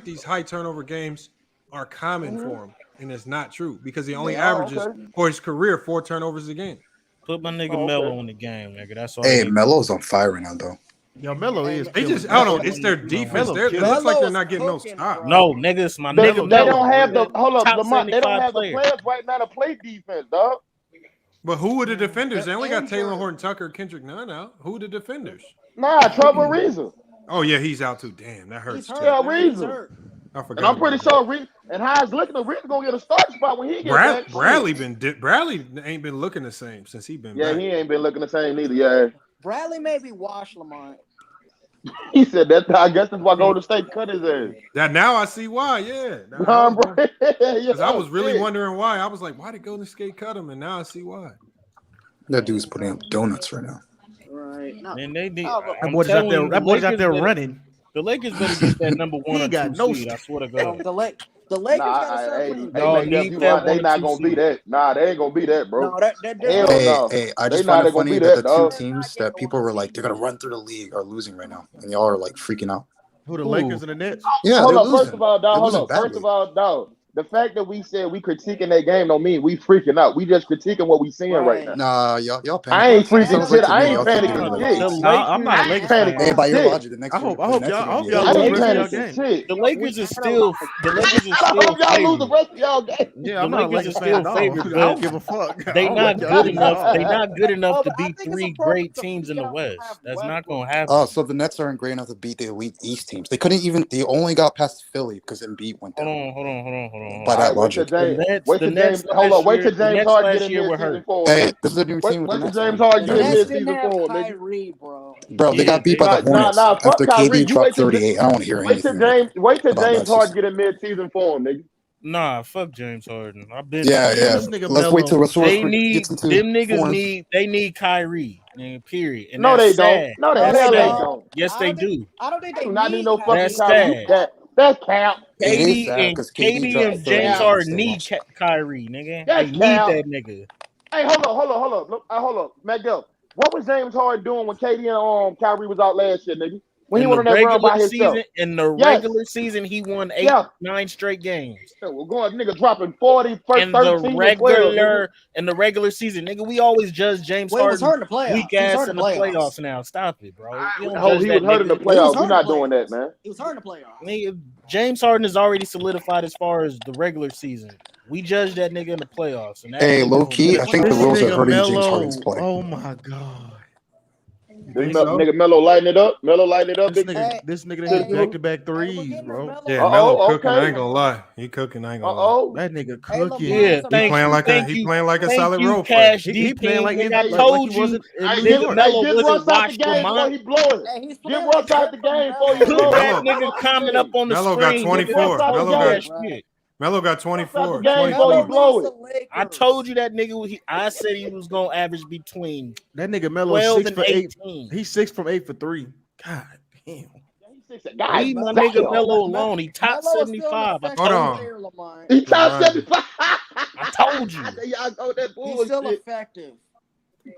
these high turnover games are common for him, and it's not true because he only averages for his career 4 turnovers a game. Put my nigga Mello in the game, nigga. That's all. Hey, Melo's on fire right now, though. Yo, Mello is. They just hold on. It's their defense. It looks like they're not getting no stop. No, nigga, it's my They nigga. don't have the hold Top up, Lamont. They don't 75 have the player. players right now to play defense, dog. But who are the defenders? They only got Taylor Horton-Tucker, Kendrick Nunn out. Who are the defenders? Nah, Trevor Ariza. Oh yeah, he's out too. Damn, that hurts. Too. Yeah, Ariza. I forgot. And I'm pretty about sure and how it's looking, Ariza gonna get a starting spot when he gets that. back. Bradley ain't been looking the same since he been Yeah, back. he ain't been looking the same either. Yeah. Bradley may be washed, Lamont. He said that. I guess that's why Golden State cut his ass. That now I see why. Yeah, because I was really wondering why. I was like, why did Golden State cut him? And now I see why. That dude's putting up donuts right now. Right. No. And they need. That boy's out there. That boy's out there running. The Lakers better get that number one. He or got two no seed, I swear to God. The The Lakers gotta start playing. They not gonna be that. Nah, they ain't gonna be that, bro. No, that Hell no. Hey, I They just not find it gonna funny be that that, the two dog. teams that people were like, they're going to run through the league are losing right now. And y'all are like freaking out. Who, the Lakers and the Nets? Yeah, Hold they're up. losing. First of all, dog. They're Hold losing up. First badly. of all, dog. The fact that we said we critiquing that game don't mean we freaking out. We just critiquing what we seeing right now. Nah, y'all panicking. I ain't freaking Sounds shit. like to I me, ain't y'all thinking panicking like shit. this. I'm not a Lakers fan. Hey, by your shit. logic, the next I hope the y'all Nets are gonna be I lose ain't the rest of y'all panicking game. shit. The Lakers is still I hope y'all lose the rest of y'all game. Yeah, the I'm not a Lakers Lakers are fan still at all. favored, I don't but give a fuck. I they don't not like y'all good team at enough. all. They not good enough Well, to I beat think it's three important great teams in the to West. have That's not Westbrook. gonna happen. Oh, so the Nets aren't great enough to beat the elite East teams. They couldn't even. They only got past Philly because Embiid went down. Hold on. By All that right, wait till logic. James. Wait The till Nets James. Hold up. Wait till the James Nets Harden get last in year were mid-season hurt. form. Hey, this is a new Wait team with the till Nets. James Man. Harden The get in Nets didn't mid-season have form, nigga. Kyrie, bro. Bro, they Yeah, got beat by the Hornets Fuck after Kyrie. KD You dropped wait till 38. I don't want to hear wait till anything James about that Harden season. get in mid-season form, nigga. Nah, fuck James Harden. I've been Yeah, saying yeah. This nigga Let's wait till Melo. Russell they Westbrook need gets into them niggas form. they need Kyrie. Man, period. And No, that's they don't. sad. No, the That's hell they sad. don't. Yes, they do. I don't think They they do not need need no fucking That's Kyrie. sad. That's cap. It is KD sad and because KD KD dropped and James 38 Harden once they need lost. Kyrie, nigga. That's They need cap. that nigga. Hey, hold up. Look, hold up. McDuff. What was James Harden doing when KD and Kyrie was out last year, nigga? When he In went the on that run regular by himself. season, Yes. he won Yeah. 9 straight games. We're going nigga dropping 40, first In the 13 and 12. Nigga. regular season, nigga, we always judge James Well, it was Harden hurt in the playoffs. weak He was ass hurt in the playoffs now. Stop it, bro. We don't Oh, judge he that was hurt in the nigga. playoffs. We're not doing that, man. He was hurt in the playoffs. Nigga, James Harden is already solidified as far as the regular season. We judge that nigga in the playoffs. And that Hey, nigga low don't key, I judge think the Harden. rules are Nigga hurting James Harden's Melo. play. Oh my god. Nigga Melo lighting it up. Melo lighting it up. This Big nigga, this nigga hit back-to-back threes, bro. Yeah, Melo cooking. I ain't gonna lie. He cooking. I ain't gonna lie. That nigga Hey, cooking. Yeah, He playing like a solid role player. He He playing like I like told he you, wasn't in New Get York. Melo Russ wasn't out the washed game before Lamont. he blow it. Hey, he's Get playing Russ like out the game before he Put blow that it. nigga comment up on the Melo got screen. 24. Melo got Out the 24. game before he blow it. I told you that nigga. I said he was gonna average between That nigga Melo 12 6 and for 8. 18. He's 6 from 8 for 3. God damn. Leave my nigga Melo alone. He top 75. I Hold told on. you. He top 75. I told you. Y'all go that He's bullshit. still effective.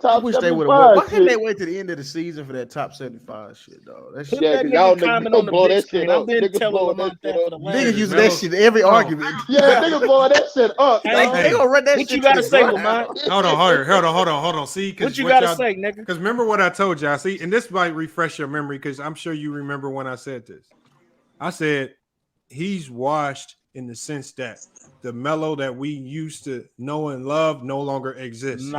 I wish they would have went. Why couldn't they wait to the end of the season for that top 75 shit, dog? That shit. Put that nigga comment on the big screen. I've been telling Lamont that for the last. Niggas using that shit in every argument. Yeah, niggas blowing that shit up. They gonna run that What shit. you gotta to the say, ground. Lamont? Hold on. See, What you gotta say, nigga? Because remember what I told y'all. See, and this might refresh your memory because I'm sure you remember when I said this. I said he's washed in the sense that the Melo that we used to know and love no longer exists.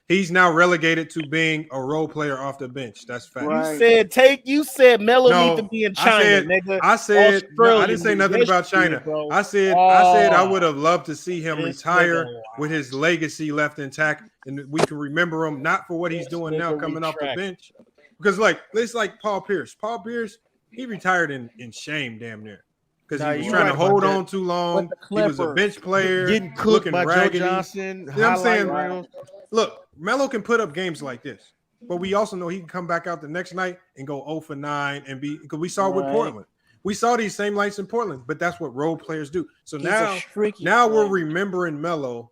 He's now relegated to being a role player off the bench. That's fact. Right. You said Melo need to be in China, nigga. I said no, I didn't say nothing about China. I said I would have loved to see him retire with his legacy left intact, and we can remember him not for what he's doing now coming off the bench. Because it's like Paul Pierce. Paul Pierce, he retired in shame, damn near. Because he was trying to hold on too long. He was a bench player, getting cooked by raggedy. Joe Johnson. You know what I'm saying? Look, Melo can put up games like this, but we also know he can come back out the next night and go 0 for 9 and be. Because we saw with Portland, we saw these same lights in Portland, but that's what role players do. So now we're remembering Melo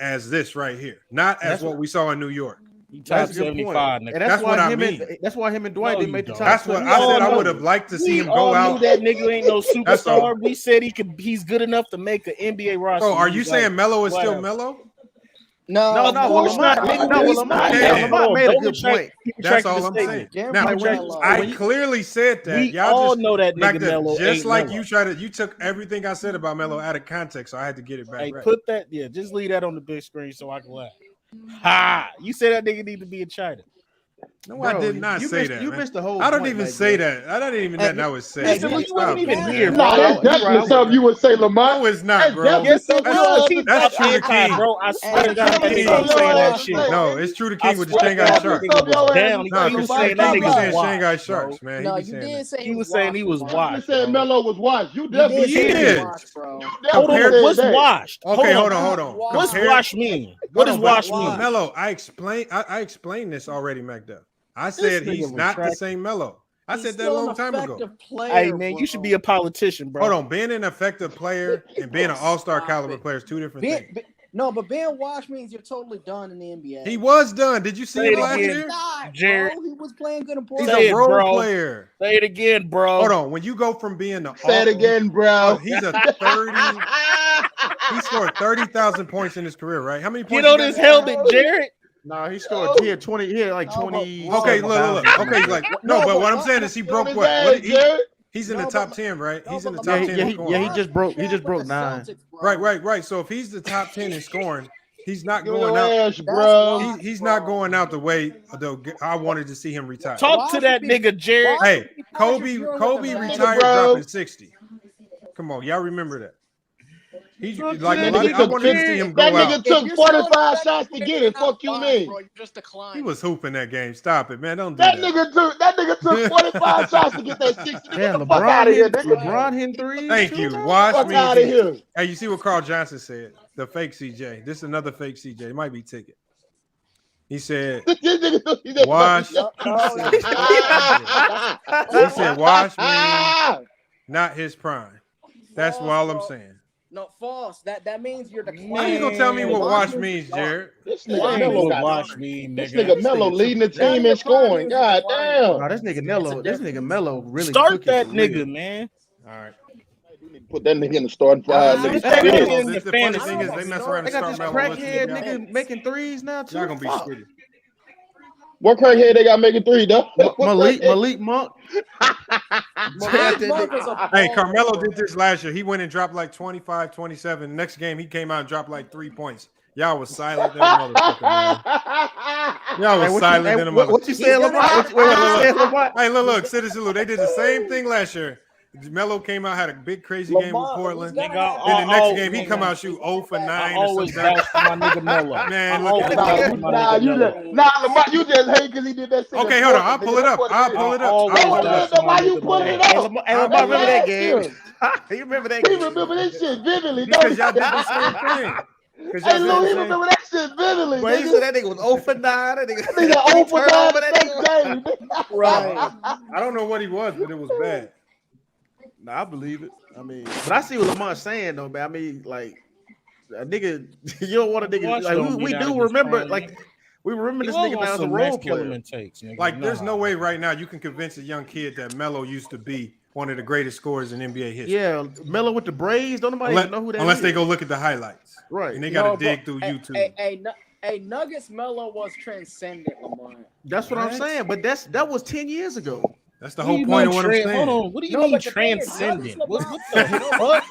as this right here, not as what we saw in New York. Top 75, nigga. And that's what I mean. That's why him and Dwight didn't make the top. That's what I said. I would have liked to see him go out. Knew that nigga ain't no superstar. We said he's good enough to make an NBA roster. So are you saying Melo is still Melo? No, Lamont made a good point. That's all I'm saying. Now, I clearly said that. We all know that nigga Melo just like you took everything I said about Melo out of context, so I had to get it back. Hey, put that, just leave that on the big screen so I can laugh. Ha! You said that nigga need to be in China. No, bro, I did not say that. You missed the whole. I don't even say that. I don't even that I would say. You wasn't even here, bro. Nah, that's definitely something you would say, Lamont. No, it's not, bro. Yes, that's true to King, bro. I swear to God, that nigga was saying that shit. No, it's true to King with the Shanghai Sharks. He was saying that nigga saying was Shanghai Sharks, man. No, you did say he was saying he was washed. You said Melo was washed. You definitely did. Hold on, what's washed? Okay, hold on. What's washed mean? What does washed mean? Melo, I explained this already, McDuff. I said he's not the same Melo. I said that a long time ago. Hey man, you should be a politician, bro. Hold on, being an effective player and being an all-star caliber player is two different things. No, but being washed means you're totally done in the NBA. He was done. Did you see him last year? Jarrett, he was playing good in He's Portland. a role player. Say it again, bro. Hold on. When you go from being the Say it again, bro. He's a 30. He scored 30,000 points in his career, right? How many points? Get on his helmet, Jarrett. No, he scored. He had 20. He had like 20. Okay, look. Okay, like no, but what I'm saying is he broke what? He's in the top 10, right? He's in the top 10. He just broke 9. Right. So if he's the top 10 in scoring, he's not going out, bro. He's not going out the way I wanted to see him retire. Talk to that nigga, Jarrett. Hey, Kobe retired dropping 60. Come on, y'all remember that. He's like I wanted to see him go that out. nigga took 45 shots to get it. Fuck you, mean? He was hooping that game. Stop it, man. Don't do That that. nigga took 45 shots to get that 60. Damn, Get the fuck out of here, nigga. LeBron hitting threes. Thank you. Wash Fuck me. out of here. Hey, you see what Carl Johnson said? The fake CJ. This is another fake CJ. It might be Ticket. He said, wash. He said, wash me, not his prime. That's all I'm saying. No, false. That means you're declining. How you gonna tell me what wash means, Jared? This nigga Mello wash me, nigga. This nigga Mello leading the team in scoring. God damn. Nah, this nigga Mello really start that nigga, man. All right. Put that nigga in the starting five. The funny thing is they mess around and They got start this Mello. crackhead nigga making threes now too. Y'all gonna be shitty. What crackhead they got making three, though? Malik Monk. Hey, Carmelo did this last year. He went and dropped like 25, 27. Next game, he came out and dropped like 3 points. Y'all was silent than a motherfucker, man. Y'all was silent than a motherfucker. What you saying, Lamar? Hey, look, Citizen Lou. They did the same thing last year. Melo came out, had a big crazy game with Portland. Then the next game, he come out shoot 0 for 9. I always vouch for my nigga Melo. Man, look at that. Lamar, you just hate because he did that shit. Okay, hold on. I'll pull it up. Why you pulling it up? Hey, Lamar, remember that game? You remember that game? He remember this shit vividly. Because y'all did the same thing. Hey, Lou, he remember that shit vividly. Well, you said that nigga was 0 for 9. That nigga 0 for 9 next game. Right. I don't know what he was, but it was bad. No, I believe it. I mean, but I see what Lamar's saying though, man. I mean, like a nigga, you don't want a nigga. Like we do remember, like we remember this nigga now as a role player. Like, there's no way right now you can convince a young kid that Melo used to be one of the greatest scorers in NBA history. Yeah, Melo with the braids. Don't nobody even know who that is. Unless they go look at the highlights, right? And they got to dig through YouTube. Hey, Nuggets Melo was transcendent, Lamar. That's what I'm saying. But that was 10 years ago. That's the whole point of what I'm saying. Hold on. What do you mean transcendent? What the fuck?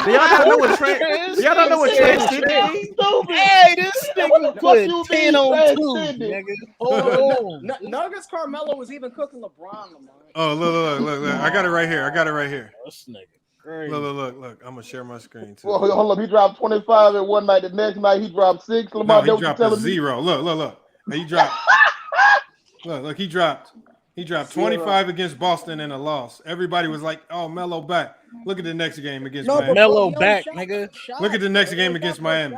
Y'all don't know what transcendent is? Hey, this nigga put 10 on 2, nigga. Oh, Nuggets Carmelo was even cooking LeBron, Lamar. Oh, look. I got it right here. This nigga crazy. Look. I'm gonna share my screen too. Well, hold up. He dropped 25 in one night. The next night he dropped 6. Lamar, no, he dropped a 0. Look. He dropped. Look, he dropped 25 against Boston in a loss. Everybody was like, "Oh, Melo back." Look at the next game against Miami. Melo back, nigga. Look at the next game against Miami.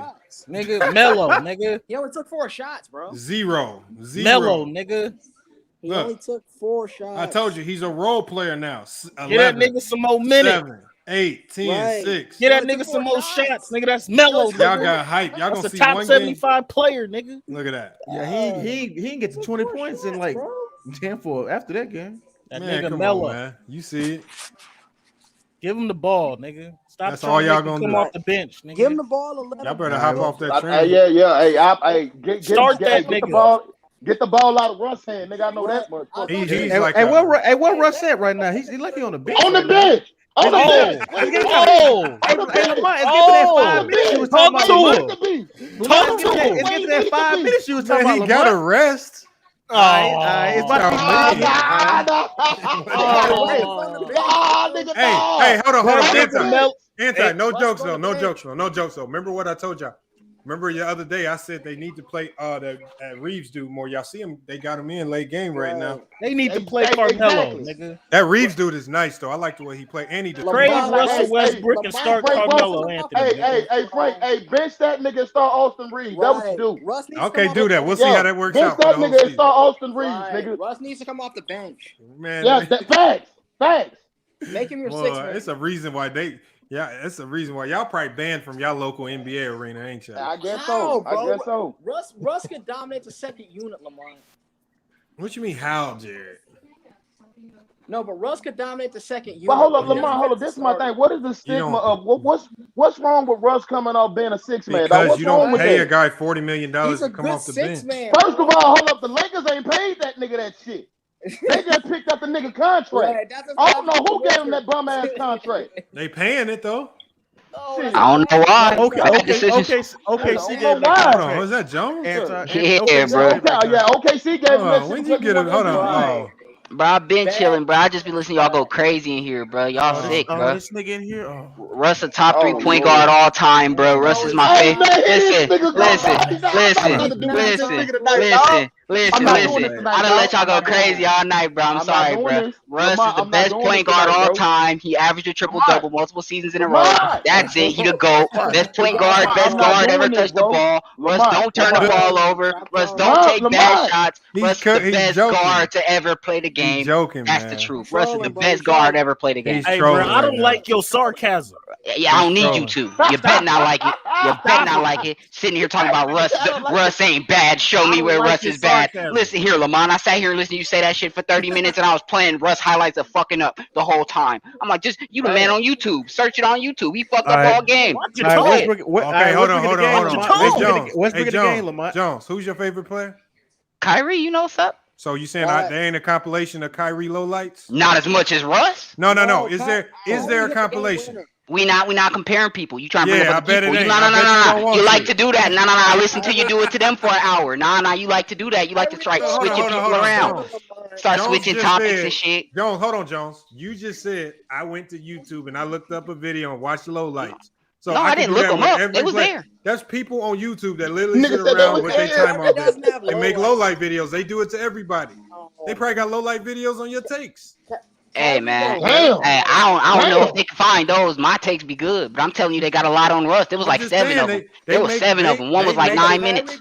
Nigga, Melo, nigga. He only took 4 shots, bro. 0. Melo, nigga. He only took 4 shots. I told you, he's a role player now. 11, get that nigga some more minutes. 7, 8, 10, 6. Get that nigga some more shots, nigga. That's Melo. Y'all got hype. Y'all gonna see top one 75 player, nigga. Look at that. Yeah, he didn't get to 20 points in like 10 for after that game. That man, nigga come Melo. on, man. You see it. Give him the ball, nigga. Stop. That's all y'all gonna come do. off the bench, nigga. Give him the ball and let y'all him better hop off that train. Yeah. Start that get nigga. the ball. Get the ball out of Russ' hand, nigga. I know that much. Where Russ at right now? He's lucky on the bench. On the bench. On the bench. Hey, Lamar, it's getting that 5 minutes you was talking about. It's getting that 5 minutes you was talking about. He got a rest. It's about Hey, hold on. Anti, no jokes though. Remember what I told y'all. Remember the other day I said they need to play that Reeves dude more. Y'all see him? They got him in late game right now. They need to play Carmelo, nigga. That Reeves dude is nice though. I like the way he played. And he trade Russell Westbrook and start Carmelo Anthony. Hey, Frank. Hey, bench that nigga and start Austin Reeves. That what you do. Okay, do that. We'll see how that works out. Bench that nigga and start Austin Reeves, nigga. Russ needs to come off the bench. Man, yeah, facts. Make him your well, sixth man. It's a reason why it's a reason why y'all probably banned from y'all local NBA arena, ain't y'all? I guess so. Russ could dominate the second unit, Lamar. What you mean, how, Jared? No, but Russ could dominate the second unit. But hold up, Lamar, hold up. This is my thing. What is the stigma of what's wrong with Russ coming off being a six man? Because you don't pay a guy $40 million to come off the bench. First of all, hold up. The Lakers ain't paid that nigga that shit. They just picked up the nigga contract. Right, I don't know who gave him that bum ass contract. They paying it though. I don't know why. Okay, CJ. Hold on, was that Jones? Yeah, bro. Yeah, OKC gave him that shit. When you get it? Hold on. Bro, I've been chilling, bro. I just be listening to y'all go crazy in here, bro. Y'all sick, bro. This nigga in here. Russ a top 3 point guard all time, bro. Russ is my favorite. Listen. I done let y'all go crazy all night, bro. I'm sorry, bro. Russ is the best point guard all time. He averaged a triple-double multiple seasons in a row. That's it. He the GOAT. Best point guard, best guard ever touched the ball. Russ don't turn the ball over. Russ don't take bad shots. Russ is the best guard to ever play the game. That's the truth. Russ is the best guard ever played the game. Hey, bro, I don't like your sarcasm. Yeah, I don't need you to. You better not like it. You better not like it. Sitting here talking about Russ. Russ ain't bad. Show me where Russ is bad. Listen here, Lamont. I sat here and listened to you say that shit for 30 minutes, and I was playing Russ highlights of fucking up the whole time. I'm like, you the man on YouTube. Search it on YouTube. He fucked up all game. Okay, hold on. Westbrook the game, Lamont. Jones, who's your favorite player? Kyrie, you know what's up? So you saying there ain't a compilation of Kyrie lowlights? Not as much as Russ. No. Is there a compilation? We not comparing people. You trying to bring up other people. No. You like to do that. No. I listen to you do it to them for an hour. No. You like to do that. You like to try switching people around. Start switching topics and shit. Jones, hold on, Jones. You just said I went to YouTube and I looked up a video and watched the lowlights. So no, I didn't look them up. It was there. That's people on YouTube that literally sit around with their time all day. They make low-light videos. They do it to everybody. They probably got low-light videos on your takes. Hey, man. Hey, I don't know if they can find those. My takes be good, but I'm telling you, they got a lot on Russ. There was like 7 of them. There was 7 of them. One was like 9 minutes.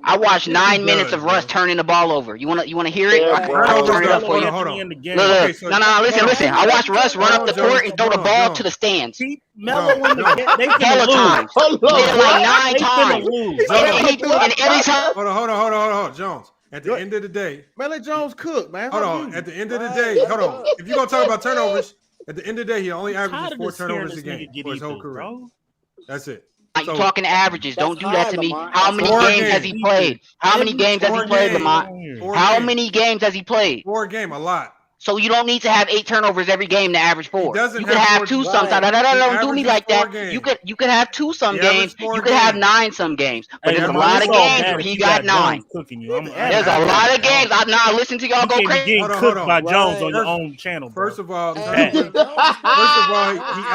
I watched 9 minutes of Russ turning the ball over. You wanna hear it? I'll turn it up for you. Hold on. Look. No. Listen. I watched Russ run up the court and throw the ball to the stands. Mello in the game. Hella times. Like 9 times. And every time. Hold on, Jones. At the end of the day, let Jones cook, man. Hold on. At the end of the day, hold on. If you're gonna talk about turnovers, at the end of the day, he only averages 4 turnovers a game for his whole career. That's it. You talking averages? Don't do that to me. How many games has he played? How many games has he played, Lamont? How many games has he played? 4 games, a lot. So you don't need to have 8 turnovers every game to average 4. You could have 2 sometimes. Don't do me like that. You could have 2 some games. You could have 9 some games. But there's a lot of games where he got 9. There's a lot of games. I'm not listening to y'all go crazy. Cooked by Jones on your own channel. First of all, he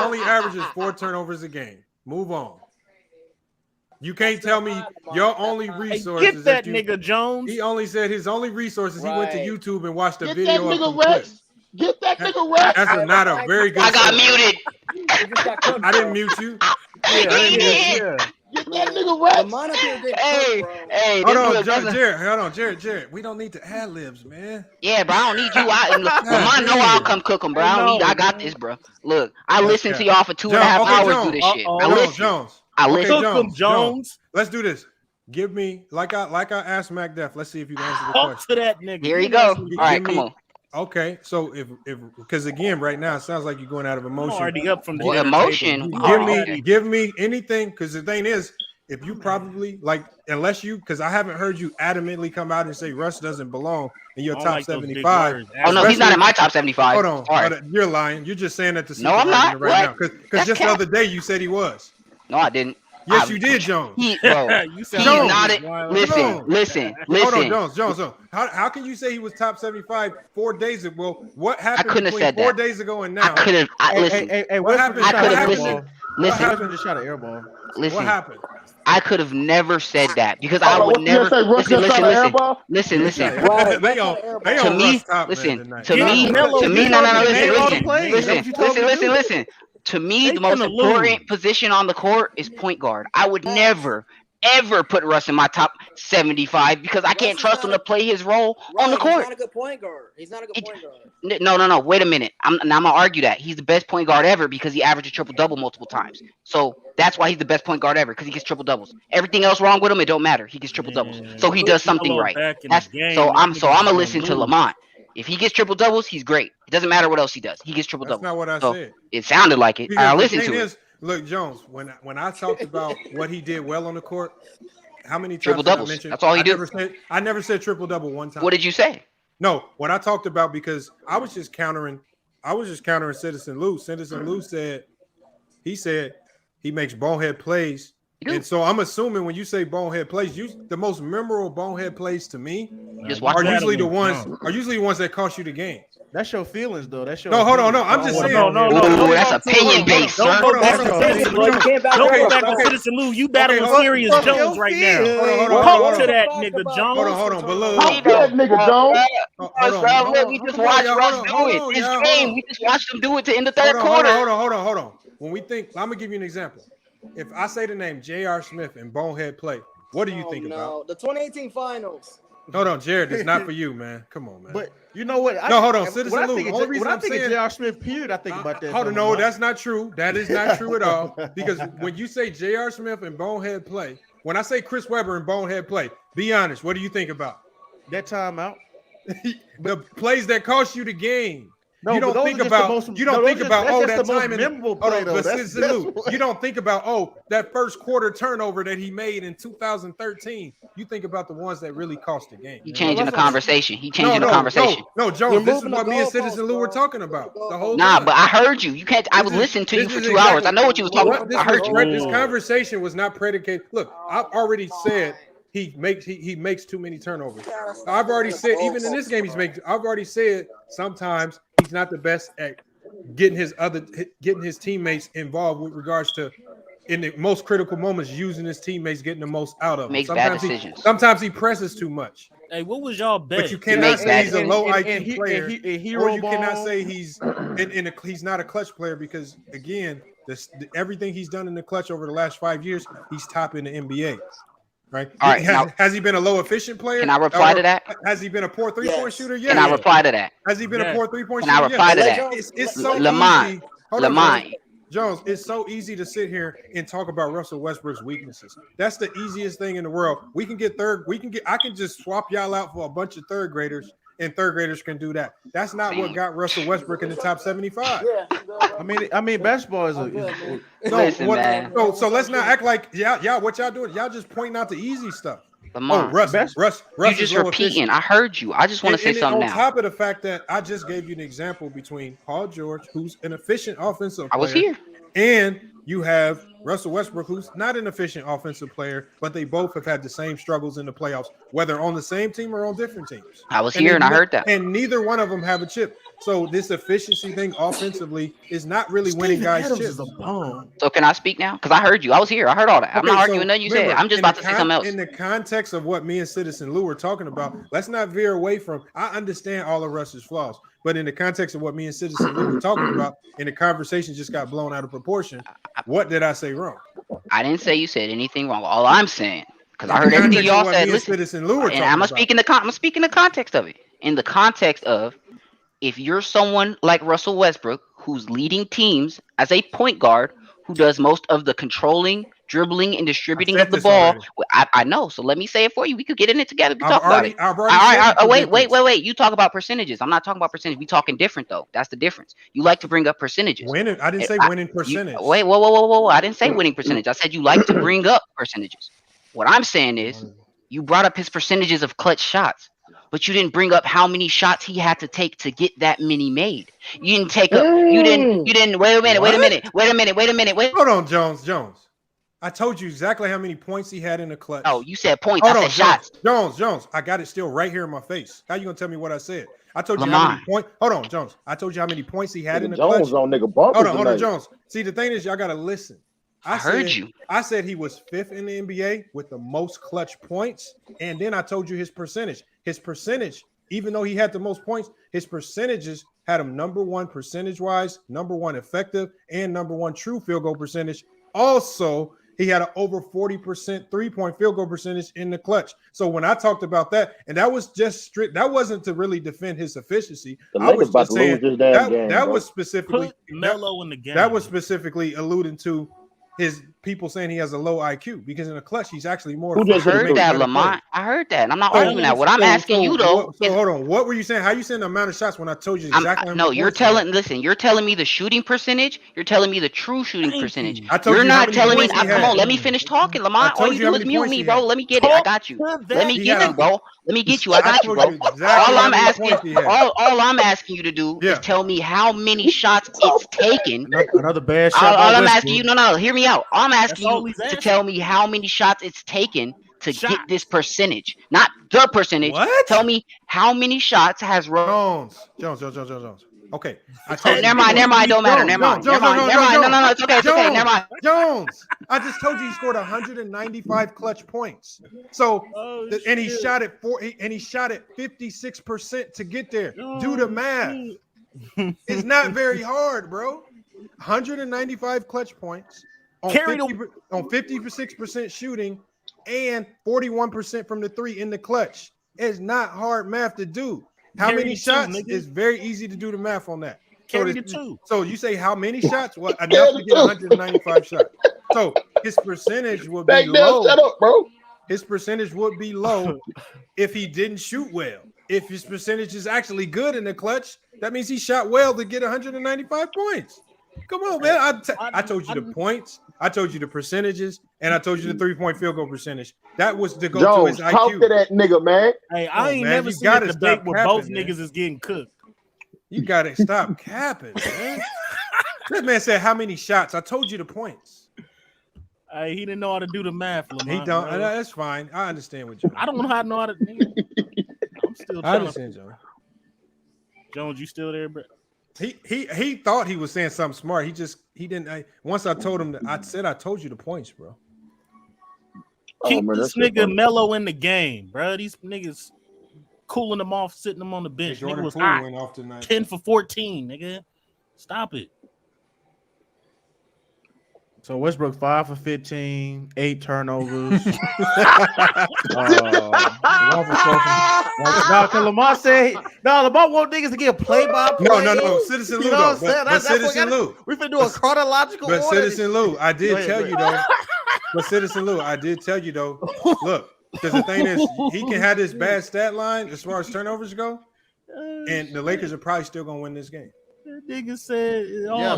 only averages 4 turnovers a game. Move on. You can't tell me your only resources. Get that nigga Jones. He only said his only resources. He went to YouTube and watched a video of some clips. Get that nigga Rex. That's not a very good. I got muted. I didn't mute you. I didn't mute you. Get that nigga Rex. Hey. Hold on, Jared. We don't need to ad libs, man. Yeah, bro. I don't need you. I know I'll come cook them, bro. I got this, bro. Look, I listened to y'all for 2.5 hours do this shit. I listen. Jones. Let's do this. Give me like I asked Mac Def. Let's see if you can answer the question. Talk to that nigga. Here you go. All right, come on. Okay, so if because again, right now it sounds like you're going out of emotion. I'm already up from the emotion. Give me anything, because the thing is, if you probably unless you, because I haven't heard you adamantly come out and say Russ doesn't belong in your top 75. Oh no, he's not in my top 75. Hold on, you're lying. You're just saying that to no, I'm not right now because just the other day you said he was. No, I didn't. Yes, you did, Jones. He's not it. Listen. Hold on, Jones. How can you say he was top 75 4 days ago? What happened between 4 days ago and now? I could have. Listen. What happened? Listen. Just shot an air ball. Listen. What happened? I could have never said that because I would never listen. To me, the most important position on the court is point guard. I would never, ever put Russ in my top 75 because I can't trust him to play his role on the court. He's not a good point guard. No. Wait a minute. I'm gonna argue that he's the best point guard ever because he averaged a triple double multiple times. So that's why he's the best point guard ever because he gets triple doubles. Everything else wrong with him, it don't matter. He gets triple doubles. So he does something right. I'm gonna listen to Lamont. If he gets triple doubles, he's great. It doesn't matter what else he does. He gets triple doubles. That's not what I said. It sounded like it. I listened to it. Look, Jones, when I talked about what he did well on the court, how many times triple doubles? That's all he did. I never said triple double one time. What did you say? No, what I talked about because I was just countering Citizen Lou. Citizen Lou said he makes bonehead plays. And so I'm assuming when you say bonehead plays, the most memorable bonehead plays to me are usually the ones that cost you the game. That's your feelings, though. That's your hold on. I'm just saying. No. That's opinion based, sir. Don't go back to Citizen Lou. You battling Serious Jones right now. Talk to that nigga Jones. Hold on. But look, that nigga Jones. We just watched Russ do it. This game, we just watched him do it to end the third quarter. Hold on. When we think, I'm gonna give you an example. If I say the name J.R. Smith and bonehead play, what do you think about? The 2018 finals. Hold on, Jarrett. It's not for you, man. Come on, man. But you know what? Hold on. Citizen Lou. When I think of J.R. Smith, period, I think about that. Hold on, no, that's not true. That is not true at all. Because when you say J.R. Smith and bonehead play, when I say Chris Webber and bonehead play, be honest. What do you think about? That timeout. The plays that cost you the game. No, you don't think about that time in memorable play though. You don't think about that first quarter turnover that he made in 2013. You think about the ones that really cost the game. He changing the conversation. No, Jones. This is what me and Citizen Lou were talking about. The whole but I heard you. You can't. I was listening to you for 2 hours. I know what you was talking about. I heard you. This conversation was not predicated. Look, I've already said. He makes too many turnovers. I've already said even in this game I've already said sometimes he's not the best at getting his teammates involved with regards to in the most critical moments using his teammates, getting the most out of him. Makes bad decisions. Sometimes he presses too much. Hey, what was y'all bet? But you cannot say he's a low IQ player, or you cannot say he's he's not a clutch player because again, everything he's done in the clutch over the last 5 years, he's top in the NBA. Right. All right. Has he been a low efficient player? Can I reply to that? Has he been a poor 3-point shooter? Yeah. Can I reply to that? Has he been a poor 3-point shooter? Can I reply to that? It's so Lamont. easy. Jones, it's so easy to sit here and talk about Russell Westbrook's weaknesses. That's the easiest thing in the world. I can just swap y'all out for a bunch of third graders. And third graders can do that. That's not what got Russell Westbrook in the top 75. I mean, basketball is so let's not act like y'all. What y'all doing? Y'all just pointing out the easy stuff. Russ, you just repeating. I heard you. I just want to say something now. On top of the fact that I just gave you an example between Paul George, who's an efficient offensive player. I was here. And you have Russell Westbrook, who's not an efficient offensive player, but they both have had the same struggles in the playoffs, whether on the same team or on different teams. I was here and I heard that. And neither one of them have a chip. So this efficiency thing offensively is not really winning guys chips. So can I speak now? Because I heard you. I was here. I heard all that. I'm not arguing nothing you said. I'm just about to say something else. In the context of what me and Citizen Lou were talking about, let's not veer away from. I understand all of Russ's flaws. But in the context of what me and Citizen Lou were talking about, and the conversation just got blown out of proportion, what did I say wrong? I didn't say you said anything wrong. All I'm saying, because I heard everything y'all said. Listen, and I'm speaking the context of it. In the context of, if you're someone like Russell Westbrook, who's leading teams as a point guard, who does most of the controlling, dribbling, and distributing of the ball. I know. So let me say it for you. We could get in it together. We talk about it. All right. Wait. You talk about percentages. I'm not talking about percentage. We talking different though. That's the difference. You like to bring up percentages. Winning. I didn't say winning percentage. Whoa. I didn't say winning percentage. I said you like to bring up percentages. What I'm saying is you brought up his percentages of clutch shots, but you didn't bring up how many shots he had to take to get that many made. You didn't take up. You didn't. Wait a minute. Hold on, Jones. I told you exactly how many points he had in the clutch. Oh, you said points. I said shots. Jones. I got it still right here in my face. How you gonna tell me what I said? I told you how many points. Hold on, Jones. I told you how many points he had in the Jones clutch. on nigga bumpers. Hold on, Jones. See, the thing is, y'all gotta listen. I heard you. I said he was 5th in the NBA with the most clutch points, and then I told you his percentage. His percentage, even though he had the most points, his percentages had him number 1 percentage-wise, number 1 effective, and number 1 true field goal percentage. Also, he had an over 40% three-point field goal percentage in the clutch. So when I talked about that, and that was just strict, that wasn't to really defend his efficiency. I was just saying that was specifically Melo in the game. That was specifically alluding to his people saying he has a low IQ because in the clutch he's actually more. I heard that, Lamont. I heard that. And I'm not arguing that. What I'm asking you though. So hold on. What were you saying? How you saying the amount of shots when I told you exactly? No, you're telling. Listen, you're telling me the shooting percentage. You're telling me the true shooting percentage. You're not telling me. Come on, let me finish talking, Lamont. All you do is mute me, bro. Let me get it. I got you. Let me get you, bro. Let me get you. I got you, bro. All I'm asking you to do is tell me how many shots it's taken. Another bad shot. All I'm asking you, no, hear me out. I'm asking you to tell me how many shots it's taken to get this percentage, not the percentage. What? Tell me how many shots has Jones. Okay. Never mind. Don't matter. Never mind. No, it's okay. It's okay. Never mind. Jones. I just told you he scored 195 clutch points. So, and he shot at 56% to get there. Do the math. It's not very hard, bro. 195 clutch points on 56% shooting and 41% from the 3 in the clutch. It's not hard math to do. How many shots? It's very easy to do the math on that. So you say how many shots? Well, enough to get 195 shots. So his percentage would be low. Shut up, bro. His percentage would be low if he didn't shoot well. If his percentage is actually good in the clutch, that means he shot well to get 195 points. Come on, man. I told you the points, I told you the percentages, and I told you the 3-point field goal percentage. That was to go to his IQ. Talk to that nigga, man. Hey, I ain't never seen a debate where both niggas is getting cooked. You gotta stop capping, man. This man said how many shots? I told you the points. Hey, he didn't know how to do the math, Lamont. He don't. That's fine. I understand what you. I don't know how to. I'm still trying. I understand, Jones. Jones, you still there, bro? He thought he was saying something smart. He didn't. Once I told him that, I said I told you the points, bro. Keep this nigga Melo in the game, bro. These niggas cooling them off, sitting them on the bench. Nigga was hot. Went off tonight. 10 for 14, nigga. Stop it. So Westbrook 5 for 15, 8 turnovers. Lamar said, Lamar want niggas to get play-by-play. No, Citizen Lou. But Citizen Lou. We finna do a chronological order. But Citizen Lou, I did tell you though. But Citizen Lou, I did tell you though. Look, because the thing is, he can have this bad stat line as far as turnovers go, and the Lakers are probably still gonna win this game. That nigga said,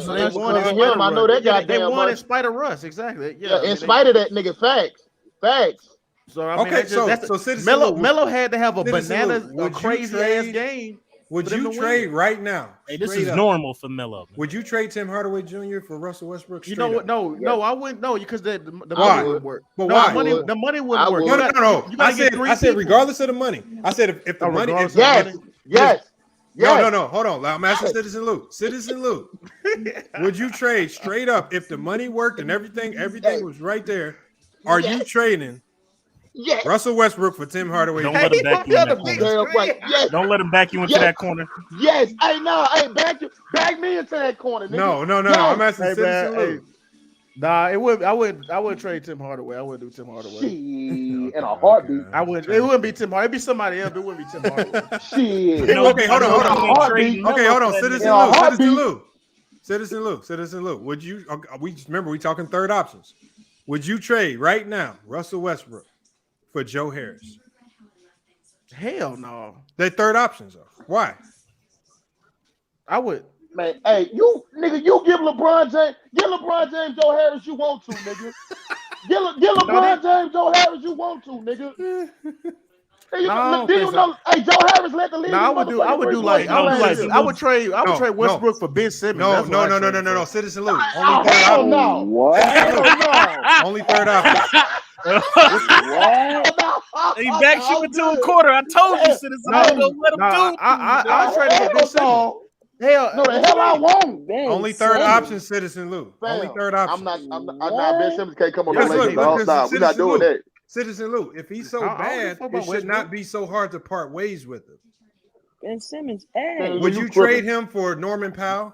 so they won in him. I know that goddamn. They won in spite of Russ, exactly. Yeah, in spite of that nigga. Facts. So I mean, so Melo had to have a crazy ass game. Would you trade right now? Hey, this is normal for Melo. Would you trade Tim Hardaway Jr. for Russell Westbrook? You know what? No, I wouldn't. No, because the money wouldn't work. But why? The money wouldn't work. No. I said regardless of the money. I said if the money. Yes. No. Hold on. I'm asking Citizen Lou. Would you trade straight up if the money worked and everything was right there? Are you trading Russell Westbrook for Tim Hardaway? Don't let him back you in that corner. Don't let him back you into that corner. Yes. Hey, back me into that corner. Nigga. No. I'm asking Citizen Lou. Nah, I would trade Tim Hardaway. I wouldn't do Tim Hardaway. In a heartbeat. I would. It wouldn't be Tim Hardaway. It'd be somebody else. But it wouldn't be Tim Hardaway. Shit. Okay, hold on. Okay, hold on. Citizen Lou. Would you? We talking third options. Would you trade right now Russell Westbrook for Joe Harris? Hell no. They're third options though. Why? I would. Man, hey, you give LeBron James Joe Harris you want to, nigga. Give LeBron James Joe Harris you want to, nigga. Hey, Joe Harris let the league. I would trade Westbrook for Ben Simmons. No. Citizen Lou. Only third option. No. What? Only third option. He backed you into a quarter. I told you, Citizen. Don't let him do. I traded for Ben Simmons. Hell, no, the hell I won't. Only third option, Citizen Lou. Only third option. I'm not. Ben Simmons can't come on the Lakers. We're not doing that. Citizen Lou, if he's so bad, it should not be so hard to part ways with him. Ben Simmons, ass. Would you trade him for Norman Powell?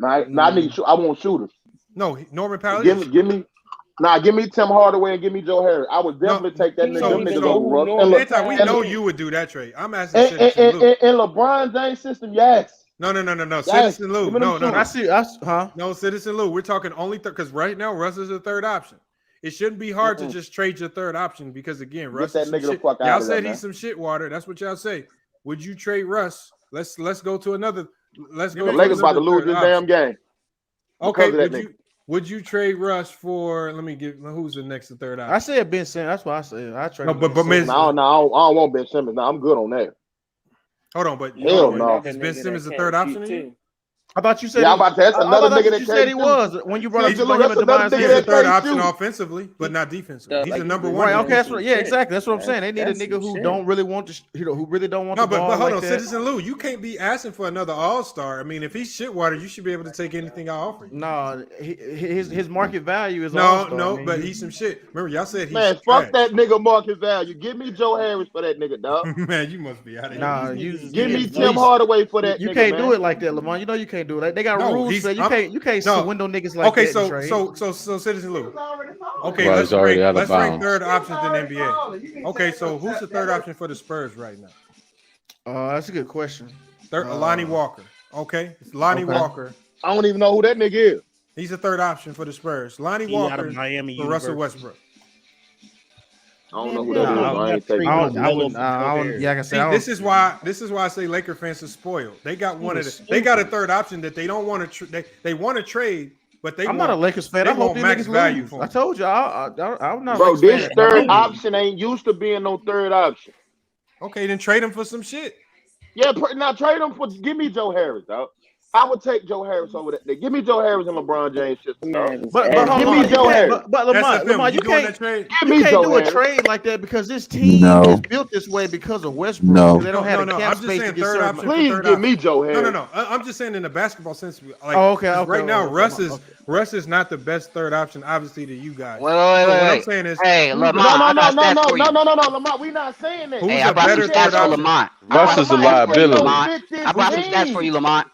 I want shooters. No, Norman Powell. Give me Tim Hardaway and give me Joe Harris. I would definitely take that nigga over Russ. We know you would do that trade. I'm asking Citizen Lou. In LeBron James system, yes. No. Citizen Lou. No. No, Citizen Lou. We're talking only because right now Russ is a third option. It shouldn't be hard to just trade your third option because again, Russ. Get that nigga the fuck out y'all of said there, he's some shit water. That's what y'all say. Would you trade Russ? Let's go to another. Let's go. The Lakers about to lose this damn game. Okay. Would you trade Russ for? Let me give. Who's the next to third option? I said Ben Simmons. That's why I said I traded. No, but I don't want Ben Simmons. No, I'm good on that. Hold on, but hell no. Is Ben Simmons the third option to you? I thought you said. Yeah, I'm about to. That's another nigga that you said he was when you brought up he's the third option offensively, but not defensively. He's the number one. Right? Okay, that's what. Yeah, exactly. That's what I'm saying. They need a nigga who don't really want to, who really don't want. No, but hold on, Citizen Lou, you can't be asking for another All-Star. I mean, if he's shitwater, you should be able to take anything I offer you. No, his market value is but he's some shit. Remember, y'all said he's fuck that nigga market value. Give me Joe Harris for that nigga, dog. Man, you must be out of here. Nah, give me Tim Hardaway for that. You can't do it like that, Lamar. You know you can't do it. They got rules. You can't window niggas like that. So Citizen Lou. Okay, let's rank third options in the NBA. Okay, so who's the third option for the Spurs right now? That's a good question. Lonnie Walker. Okay, it's Lonnie Walker. I don't even know who that nigga is. He's the third option for the Spurs. Lonnie Walker for Russell Westbrook. I don't know who that is. I wouldn't. Yeah, like I said, this is why I say Laker fans are spoiled. They got they got a third option that they don't want to. They want to trade, but I'm not a Lakers fan. I hope max value for. I told you, I'm not. Bro, this third option ain't used to being no third option. Okay, then trade him for some shit. Yeah, now trade him for. Give me Joe Harris, dog. I would take Joe Harris over that. Give me Joe Harris and LeBron James system. But give me Joe Harris. But Lamar, you can't do a trade like that because this team is built this way because of Westbrook. No, they don't have the cap space to get third option. Please give me Joe Harris. No. I'm just saying in the basketball sense. Like, right now, Russ is not the best third option, obviously, to you guys. Wait. What I'm saying is, hey, Lamar, no, Lamar, we not saying that. Hey, I brought some stats for Lamar. Russ is a liability. I brought some stats for you, Lamar.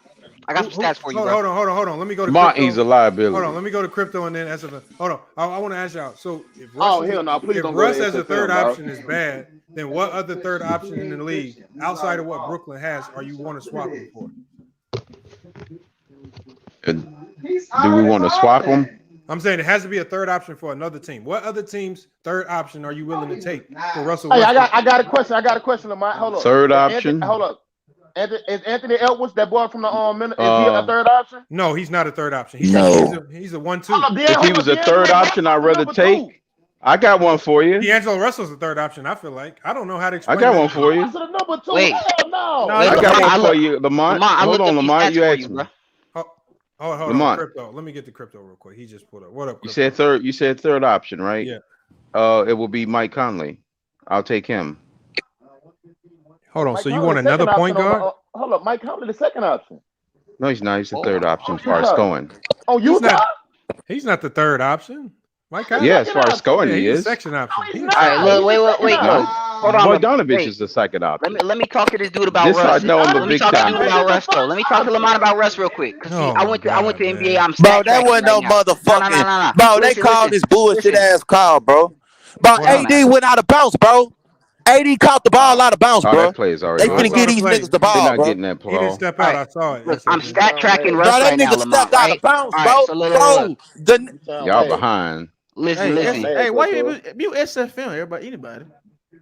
I got some stats for you, bro. Hold on. Let me go to crypto. He's a liability. Hold on. Let me go to crypto and then SFL. Hold on. I want to ask y'all. So if Russ as a third option is bad, then what other third option in the league outside of what Brooklyn has are you want to swap him for? Do we want to swap him? I'm saying it has to be a third option for another team. What other team's third option are you willing to take for Russell Westbrook? Hey, I got a question. Lamar. Hold on. Third option. Hold up. Is Anthony Edwards, that boy from the is he a third option? No, he's not a third option. He's a 1-2. If he was a third option, I'd rather take. I got one for you. D'Angelo Russell's the third option. I feel like I don't know how to explain. I got one for you. Wait, I got one for you, Lamont. Hold on, Lamont. You asked me. Hold on, crypto. Let me get the crypto real quick. He just put up. What up? Crypto? You said third option, right? Yeah. It will be Mike Conley. I'll take him. Hold on. So you want another point guard? Hold up, Mike Conley, the second option. No, he's not. He's the third option as far as scoring. Oh, he's not the third option. Mike Conley. Yeah, as far as scoring, he is. Section option. All right, look, wait. No. Hold on. Bogdanovich is the second option. Let me talk to this dude about Russ. Let me talk to Lamont about Russ real quick. Cause I went to NBA. Bro, that wasn't no motherfucking. Bro, they called this bullshit ass call, bro. Bro, AD went out of bounds, bro. AD caught the ball out of bounds, bro. That play's already they finna get these niggas the ball, They're not bro. getting that ball. He didn't step out. I saw it. Look, I'm stat tracking Russ right now, Lamont. Out of bounds, bro. Y'all behind. Listen. Hey, why you mute SFM? Anybody?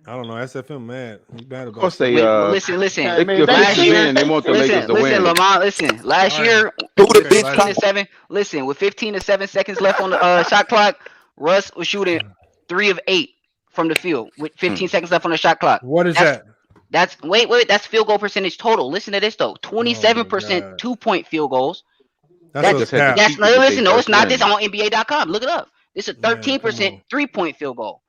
I don't know. SFM mad. He's bad about. Of course they. Listen. Last year, they want the Lakers to win. Listen, Lamont. Listen. Last year, with 15 to 7. Listen, with 15 to 7 seconds left on the shot clock, Russ was shooting 3 of 8 from the field with 15 seconds left on the shot clock. What is that? That's wait. That's field goal percentage total. Listen to this though: 27% 2-point field goals. That's no, it's not. This on NBA.com. Look it up. It's a 13% 3-point field goal.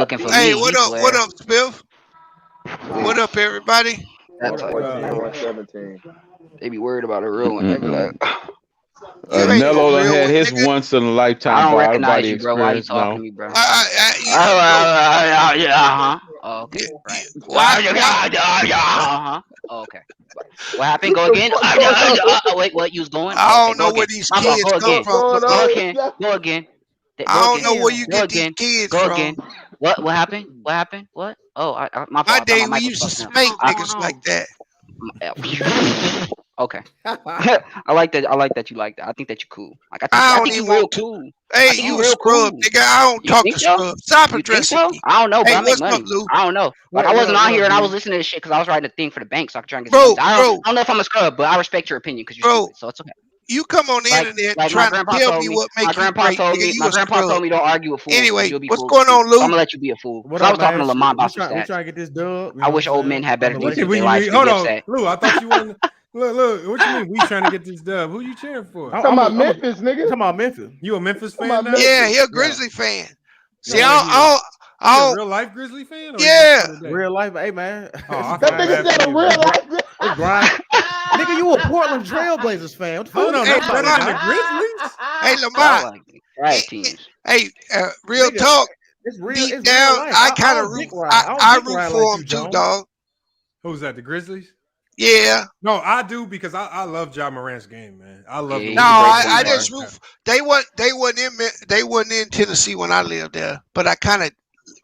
looking for Hey, me. what up? What up, Spiff? What up, everybody? That's like 117. they be worried about a real one. They be like, Nello done had his once in a lifetime. I don't bro. recognize Out-of-body you, bro. Why you experience talking now. to me, bro? Yeah. Oh, okay. Right. Oh, okay. What happened? Go again. Wait, what? You was going? I don't Go know where again. these My fault. kids Go come again. from. Go again. I don't know where you get these kids Go from. again. What happened? What happened? What? Oh, my fault. My I thought day, my we mic was used to fucking spank up. niggas like that. Okay. I like that. I like that you like that. I think that you're cool. Like I think you real cool. Hey, you a scrub, nigga. I don't talk to scrub. Stop addressing me. I don't know, but Hey, I make what's money. up, Lou? I don't know. Like I wasn't on here and I was listening to this shit because I was writing a thing for the bank so I could try and get some money. I don't know if I'm a scrub, but I respect your opinion because you're stupid, so it's okay. You come on the internet Like trying to tell me what makes you great, nigga. You a scrub. told me don't argue with fools. Anyway, You'll be what's fools going on, too. Lou? So I'm gonna let you be a fool. What I up, was talking to man? Lamont about We some trying stats. to get this dub. I wish old men had better things to their lives to Hold be on, upset. Lou. I thought you wanted. Look. What you mean? We trying to get this dub? Who you cheering for? Talking about Memphis, nigga. Talking about Memphis. You a Memphis fan now? Yeah, he a Grizzly fan. See, You I don't. real life Grizzly fan? Or Yeah. Real life, hey man. Oh, That nigga said a real life. It's grind. Nigga, you a Portland Trailblazers fan? What the fuck? Hold on, Hey, that's better than the Grizzlies. Hey, Lamont. Trash teams. Hey, real Nigga, talk. It's real. Deep It's down, real life. I kind of don't root. dick ride. I don't dick root ride for like him you, too, Jones. dog. Who's that? The Grizzlies? Yeah. No, I do because I love Ja Morant's game, man. I love. Yeah, the No, way he I plays. just root. They wasn't in Tennessee when I lived there, but I kind of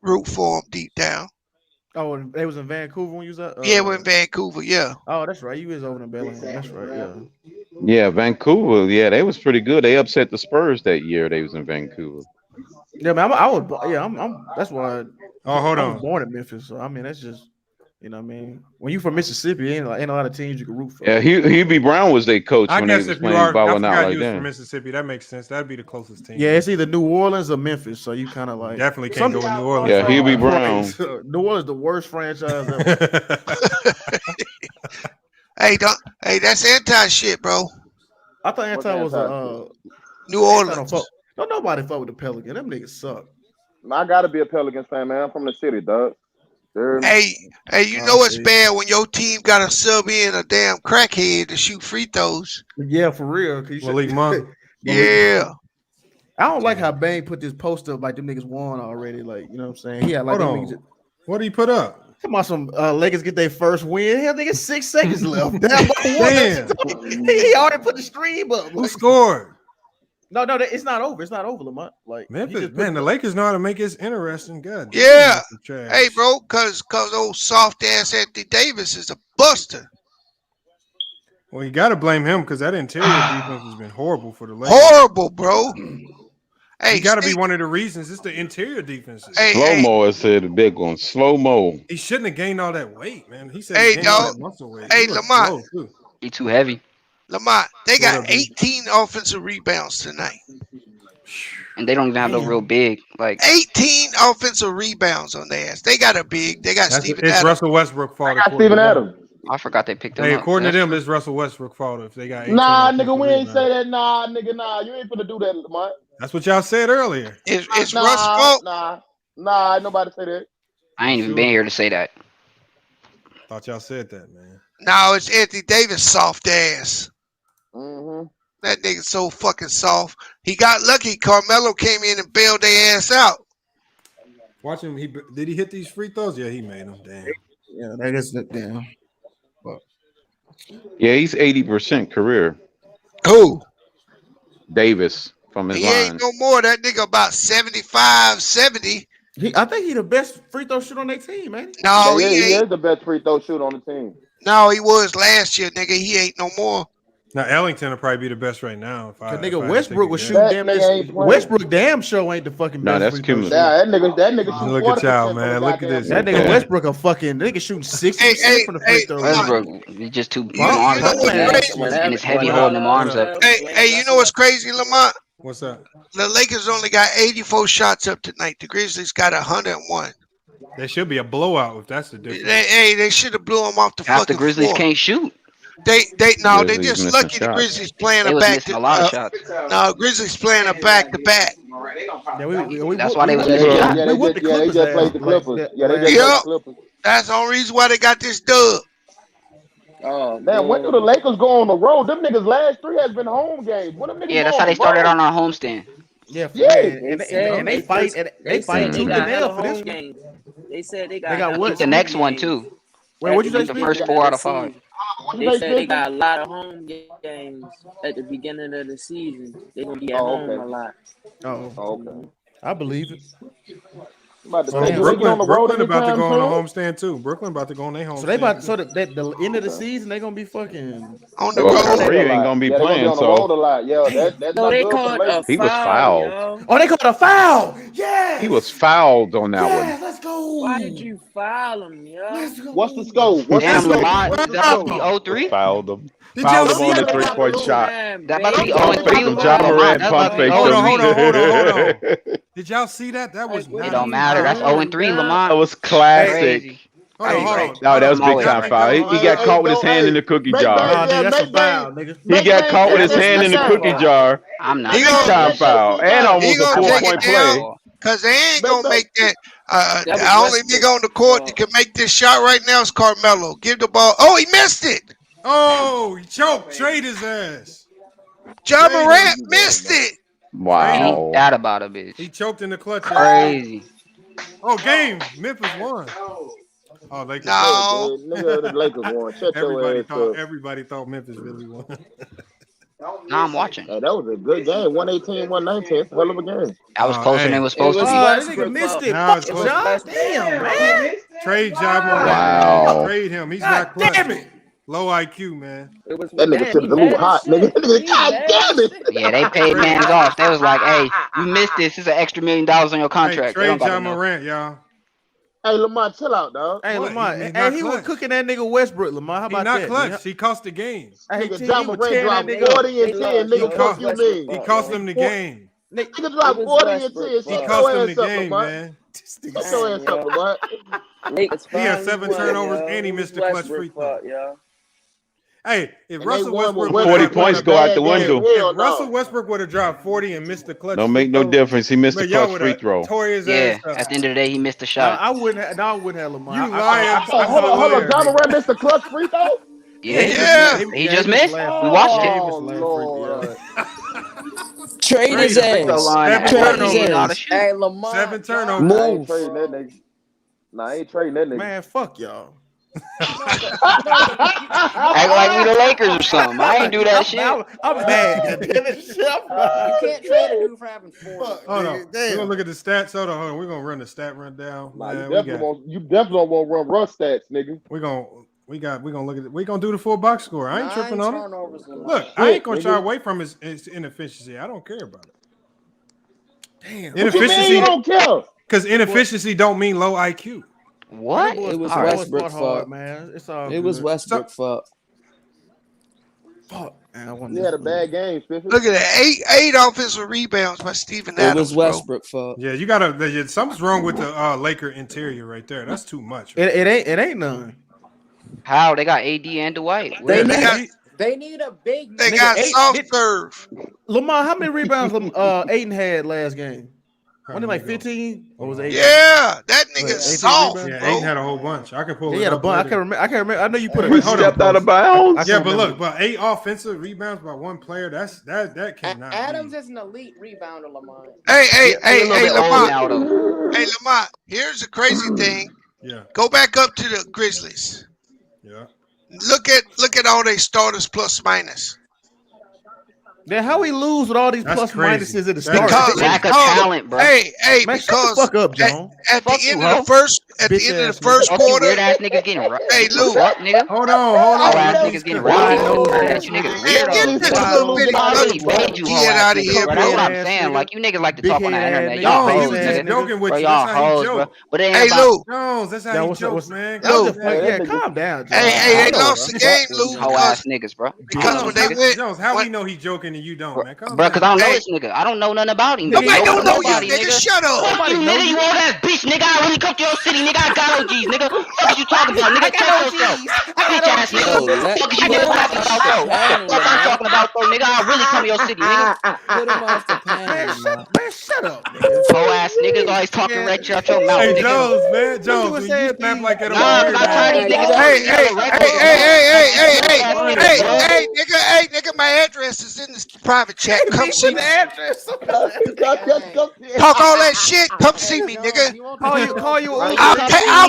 root for them deep down. Oh, and they was in Vancouver when you was at? Yeah, we're in Vancouver. Yeah. Oh, that's right. You was over in Bellingham. That's right. Yeah. Yeah, Vancouver. Yeah, they was pretty good. They upset the Spurs that year. They was in Vancouver. Yeah, man. I'm. That's why. Oh, hold I on. was born in Memphis, so I mean, that's just. You know what I mean? When you from Mississippi, ain't a lot of teams you can root for. Yeah, Hubie Brown was their coach I when they guess was if you playing are, I balling out forgot like you was that. from Mississippi. That makes sense. That'd be the closest team. Yeah, it's either New Orleans or Memphis, so you kind of like Definitely can't go with New Orleans. Yeah, Hubie Brown. New Orleans the worst franchise ever. Hey, that's anti shit, bro. I thought anti was a New Orleans. Don't nobody fuck with the Pelicans. Them niggas suck. I gotta be a Pelicans fan, man. I'm from the city, dog. Hey, you know it's bad when your team got to sub in a damn crackhead to shoot free throws. Yeah, for real. Malik Monk. Yeah. I don't like how Bane put this post up like them niggas won already. Like, you know what I'm saying? He had like Hold on. What did he put up? Come on, some Lakers get their first win. Hell, nigga, 6 seconds left. Damn. He already put the stream up. Who scored? No, it's not over. It's not over, Lamont. Like Memphis, man, the Lakers know how to make it interesting. God, Yeah. Hey, bro, cause old soft ass Anthony Davis is a buster. Well, you got to blame him because that interior defense has been horrible for the Lakers. Horrible, bro. Hey, you got to be one of the reasons. It's the interior defense. Slow mo, I said the big one. Slow mo. He shouldn't have gained all that weight, man. He said, Hey, he gained all dog. that muscle weight. Hey, He looked Lamont. slow, too. He too heavy. Lamont, they got What up, dude? 18 offensive rebounds tonight. And they don't even have no real big. Like 18 offensive rebounds on their ass. They got a big. They got Steven It's Adams. Russell Westbrook fault. Steven Adams. I forgot they picked him Hey, up. according to That's them, it's Russell Westbrook fault if they got 18 Nah, offensive nigga, we ain't rebounds. say that. Nah, nigga, nah. You ain't finna do that, Lamont. That's what y'all said earlier. It's Russ' Nah, fault. nah, nobody say that. I ain't even been here to say that. Thought y'all said that, man. No, it's Anthony Davis soft ass. Mm-hmm. That nigga so fucking soft. He got lucky. Carmelo came in and bailed their ass out. Watch him. Did he hit these free throws? Yeah, he made them. Damn. Yeah, that is the damn. Yeah, he's 80% career. Who? Davis from his He line. ain't no more. That nigga about 75, 70. I think he the best free throw shooter on their team, man. No, Yeah, he he ain't. is the best free throw shooter on the team. No, he was last year, nigga. He ain't no more. Now Ellington will probably be the best right now. If I, Cause if nigga I Westbrook think was he shooting does. damn That nigga ain't playing. Westbrook damn show ain't the fucking Nah, best that's free throw cumulative. shooter. Yeah, that nigga shoot Look at 40% y'all, from man. the Look at goddamn this. That nigga Westbrook a fucking nigga shooting 60% from the free throw. Westbrook, he just too You arms know up what's and crazy? it's heavy holding them arms up. Hey, you know what's crazy, Lamont? What's that? The Lakers only got 84 shots up tonight. The Grizzlies got 101. There should be a blowout if that's the difference. They should have blew them off the Half the fucking Grizzlies floor. can't shoot. They Grizzlies just missing lucky the shots. Grizzlies playing They a was back missing to a lot of shots. No, Grizzlies playing a back to back. Yeah, That's why they was Yeah, missing they, shots. yeah, We whooped the they Clippers just ass. played the Clippers. Yeah, they just Yep. played the Clippers. That's the only reason why they got this dub. Oh, Man, when do the Lakers go on the road? Them niggas last 3 has been home games. When them niggas Yeah, go that's on how they the started road? on our homestand. Yeah, and they fight. They fight tooth and nail for this one. They said they got what? The next one too. Wait, what'd you say? The first 4 out of 5. They said they got a lot of home games at the beginning of the season. They're gonna be at home a lot. Okay. I believe it. Brooklyn about to go on a homestand too. Brooklyn about to go on their home. So they about so the end of the season they gonna be fucking on the road. Kyrie ain't gonna be playing. So they called a he was fouled. Oh, they called a foul. Yeah. He was fouled on that one. Let's go. Why did you foul him, yo? What's the score? Damn, Lamont, is that about to be 0-3? Fouled him. Fouled him on the 3-point shot. That about to be 0-3. John Morant pump fake. Hold on. Did y'all see that? That was it don't matter. That's 0-3, Lamont. That was classic. Crazy. No, that was big time foul. He got caught with his hand in the cookie jar. That's a foul, nigga. He got caught with his hand in the cookie jar. I'm not. Big time foul. And almost a 4-point play. Because they ain't going to make that. The only nigga on the court that can make this shot right now is Carmelo. Give the ball. Oh, he missed it. Oh, he choked. Trade his ass. Ja Morant missed it. Wow. Ain't that about a bitch. He choked in the clutch. Crazy. Oh, game. Memphis won. Oh, Lakers. No. Nigga, the Lakers won. Shut your ass up. Everybody thought Memphis really won. Nah, I'm watching. Hey, that was a good game. 118, 119. Hell of a game. That was closer than it was supposed to be. This nigga missed it. Fuck John. Damn, man. Trade Ja Morant. Wow. Trade him. He's not clutch. Damn it. Low IQ, man. That nigga should have been hot, nigga. God damn it. Yeah, they paid mans off. They was like, hey, you missed this. It's an extra $1 million on your contract. Hey, trade Ja Morant, y'all. Hey, Lamont, chill out, dog. Hey, Lamont. Hey, he was cooking that nigga Westbrook, Lamont. How about that? He not clutch. He cost the game. Hey, nigga, Ja Morant dropped 40 and 10, nigga. Fuck you mean? He cost them the game. Nigga dropped 40 and 10. He cost them the game, man. Shut your ass up, Lamont. He had 7 turnovers and he missed the clutch free throw. Hey, if Russell Westbrook 40 points go out the window. If Russell Westbrook would have dropped 40 and missed the clutch, Don't make no difference. He missed the clutch free throw. Yeah, at the end of the day, he missed the shot. I wouldn't have Lamar. You lying? Hold on. Ja Morant missed the clutch free throw? Yeah. He just missed. We watched it. Oh, Lord. Trade his ass. Trade his ass. Hey, Lamar. 7 turnovers. Move. I ain't trading that nigga. Man, fuck y'all. Act like we the Lakers or something. I ain't do that shit. I'm mad. You can't trade a dude for having 4. Hold on. We're gonna look at the stats. Hold on. We're gonna run the stat rundown. Nah, you definitely don't want to run run stats, nigga. We're gonna look at it. We're gonna do the full box score. I ain't tripping on it. Look, Look, I ain't gonna shy away from his inefficiency. I don't care about it. Damn. Inefficiency. You don't care. Because inefficiency don't mean low IQ. What? It was Right. Westbrook's fault, man. It's all It was Westbrook's fault. Fuck, man. You had a bad game, Spiffy. Look at that. 8 offensive rebounds by Steven Adams. It was Westbrook's fault. Yeah, you gotta. Something's wrong with the Laker interior right there. That's too much. Right? It ain't none. How? They got AD and Dwight. They need a big. They got soft serve. Lamar, how many rebounds Aiden had last game? Wasn't it like 15? Or was it 8? Yeah, that nigga soft. Yeah, Aiden had a whole bunch. I can pull it. He had a up bunch. later. I can't remember. I know you put He stepped out of bounds. Yeah, but look, 8 offensive rebounds by one player. That cannot. Adams is an elite rebounder, Lamar. Hey, Lamar. Hey, Lamar. Here's the crazy thing. Yeah. Go back up to the Grizzlies. Yeah. Look at all they starters plus minus. Then how we lose with all these plus minuses at the start? Because lack of talent, bro. Hey, man, because shut the fuck up, John. At the end of the first quarter, weird ass niggas getting right. Hey, Lou, what, nigga? Hold on. Ass niggas getting right. You niggas get this little bitty kid out of here, bro. bro. That's what I'm saying. Like you niggas like to talk on the internet. Y'all Y'all he hoes, was just nigga. joking with Bro, you. y'all That's how hoes, he bro. joke. But it Hey, ain't about. Lou. Jones, that's how he jokes, man. Yeah, calm down, John. Hey, they lost the game, Lou. Hoe ass niggas, bro. Because when they went, Jones, how we know he joking and you don't, man? Bro, because I don't know this nigga. I don't know nothing about him. Nobody don't know you, Nobody, nigga. Shut up. Fuck you, nigga. You old ass bitch, nigga. I really come to your city, nigga. I got OGs, nigga. Fuck you talking about, nigga. Check yourself. Bitch ass nigga. Fuck you nigga talking about, though. Fuck I'm talking about, though, nigga. I really come to your city, nigga. Put him off the panel, man. shut up, nigga. Whole ass niggas always talking rich out your mouth. Hey, nigga. Jones, man, Jones, when you snap like that, Nah, over I'm tired of these niggas. Hey, nigga, my address is in this private chat. Come see me. Talk all that shit. Come see me, nigga. Call you. I'll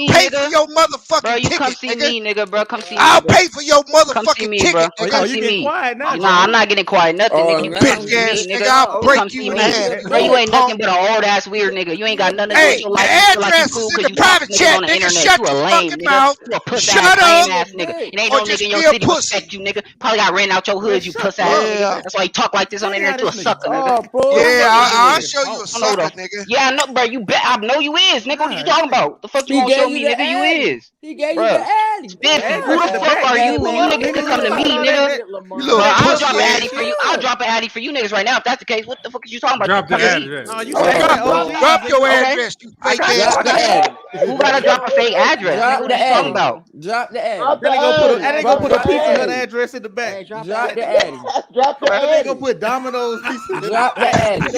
pay for your motherfucking ticket, Come see me, nigga, bro. Come see me. I'll pay for your Come see motherfucking me, ticket, bro. nigga. Come see me. Nah, I'm not getting quiet. Nothing, nigga. Bitch ass nigga, I'll break you in half. Bro, you ain't nothing but an old ass weird nigga. You ain't got nothing to do with your life. You feel like you cool because you private chat on the internet. You a lame nigga. You a puss ass lame ass nigga. It ain't no nigga in your city respect you, nigga. Probably got ran out your hood, you puss ass nigga. That's why you talk like this on the internet. You a sucker, nigga. Yeah, I'll show you a sucker, nigga. Yeah, I know, bro. You bet. I know you is, nigga. What you talking about? The fuck you gonna show me, nigga? You is. He gave Bruh. you the addy. Spiffy, who the fuck are you? You niggas can come to me, nigga. Bro, I'll drop an addy for you. I'll drop an addy for you niggas right now. If that's the case, what the fuck is you talking about? Drop the Come to me. address. Drop your address, you fake ass nigga. Who gotta drop a fake address? Nigga, what are you talking about? Drop the addy. They gonna put a Pizza Hut address in the back. Drop the addy. They gonna put Domino's pizza. Drop the addy.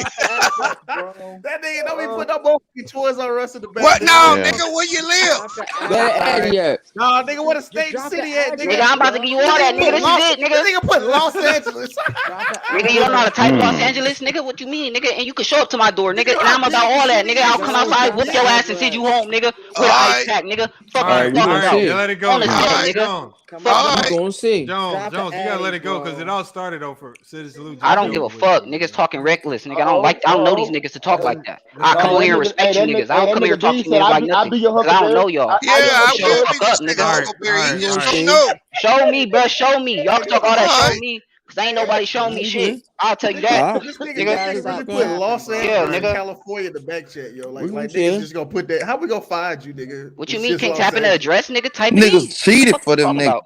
That nigga don't be put no more Toys R Us in the back. What now, nigga? Where you live? Where the addy at? Nah, nigga, what a state city at, nigga? Nigga, I'm about to give you all that, nigga. This is it, nigga. Nigga put Los Angeles. Nigga, you don't know how to type Los Angeles, nigga. What you mean, nigga? And you can show up to my door, nigga. And I'm about all that, nigga. I'll come outside, whip your ass, and send you home, nigga. With an ice pack, nigga. Fuck you talking about. Let it go. On the set, nigga. You gonna see. Jones, you gotta let it go because it all started over City Salute. I don't give a fuck. Niggas talking reckless, nigga. I don't know these niggas to talk like that. I come over here and respect you niggas. I don't come here and talk to you niggas like nothing. Cause I don't know y'all. Yeah, I Shut the will fuck be up, this nigga. nigga Huckleberry. He just don't know. Show me, bro. Show me. Y'all can talk all that. Show me. Cause ain't nobody showing me shit. I'll tell you that. This nigga really put Los Angeles and California in the back chat, yo. Like niggas just gonna put that. How we gonna find you, nigga? What you mean? Can't tap in the address, nigga? Type it in. Niggas cheated for them niggas.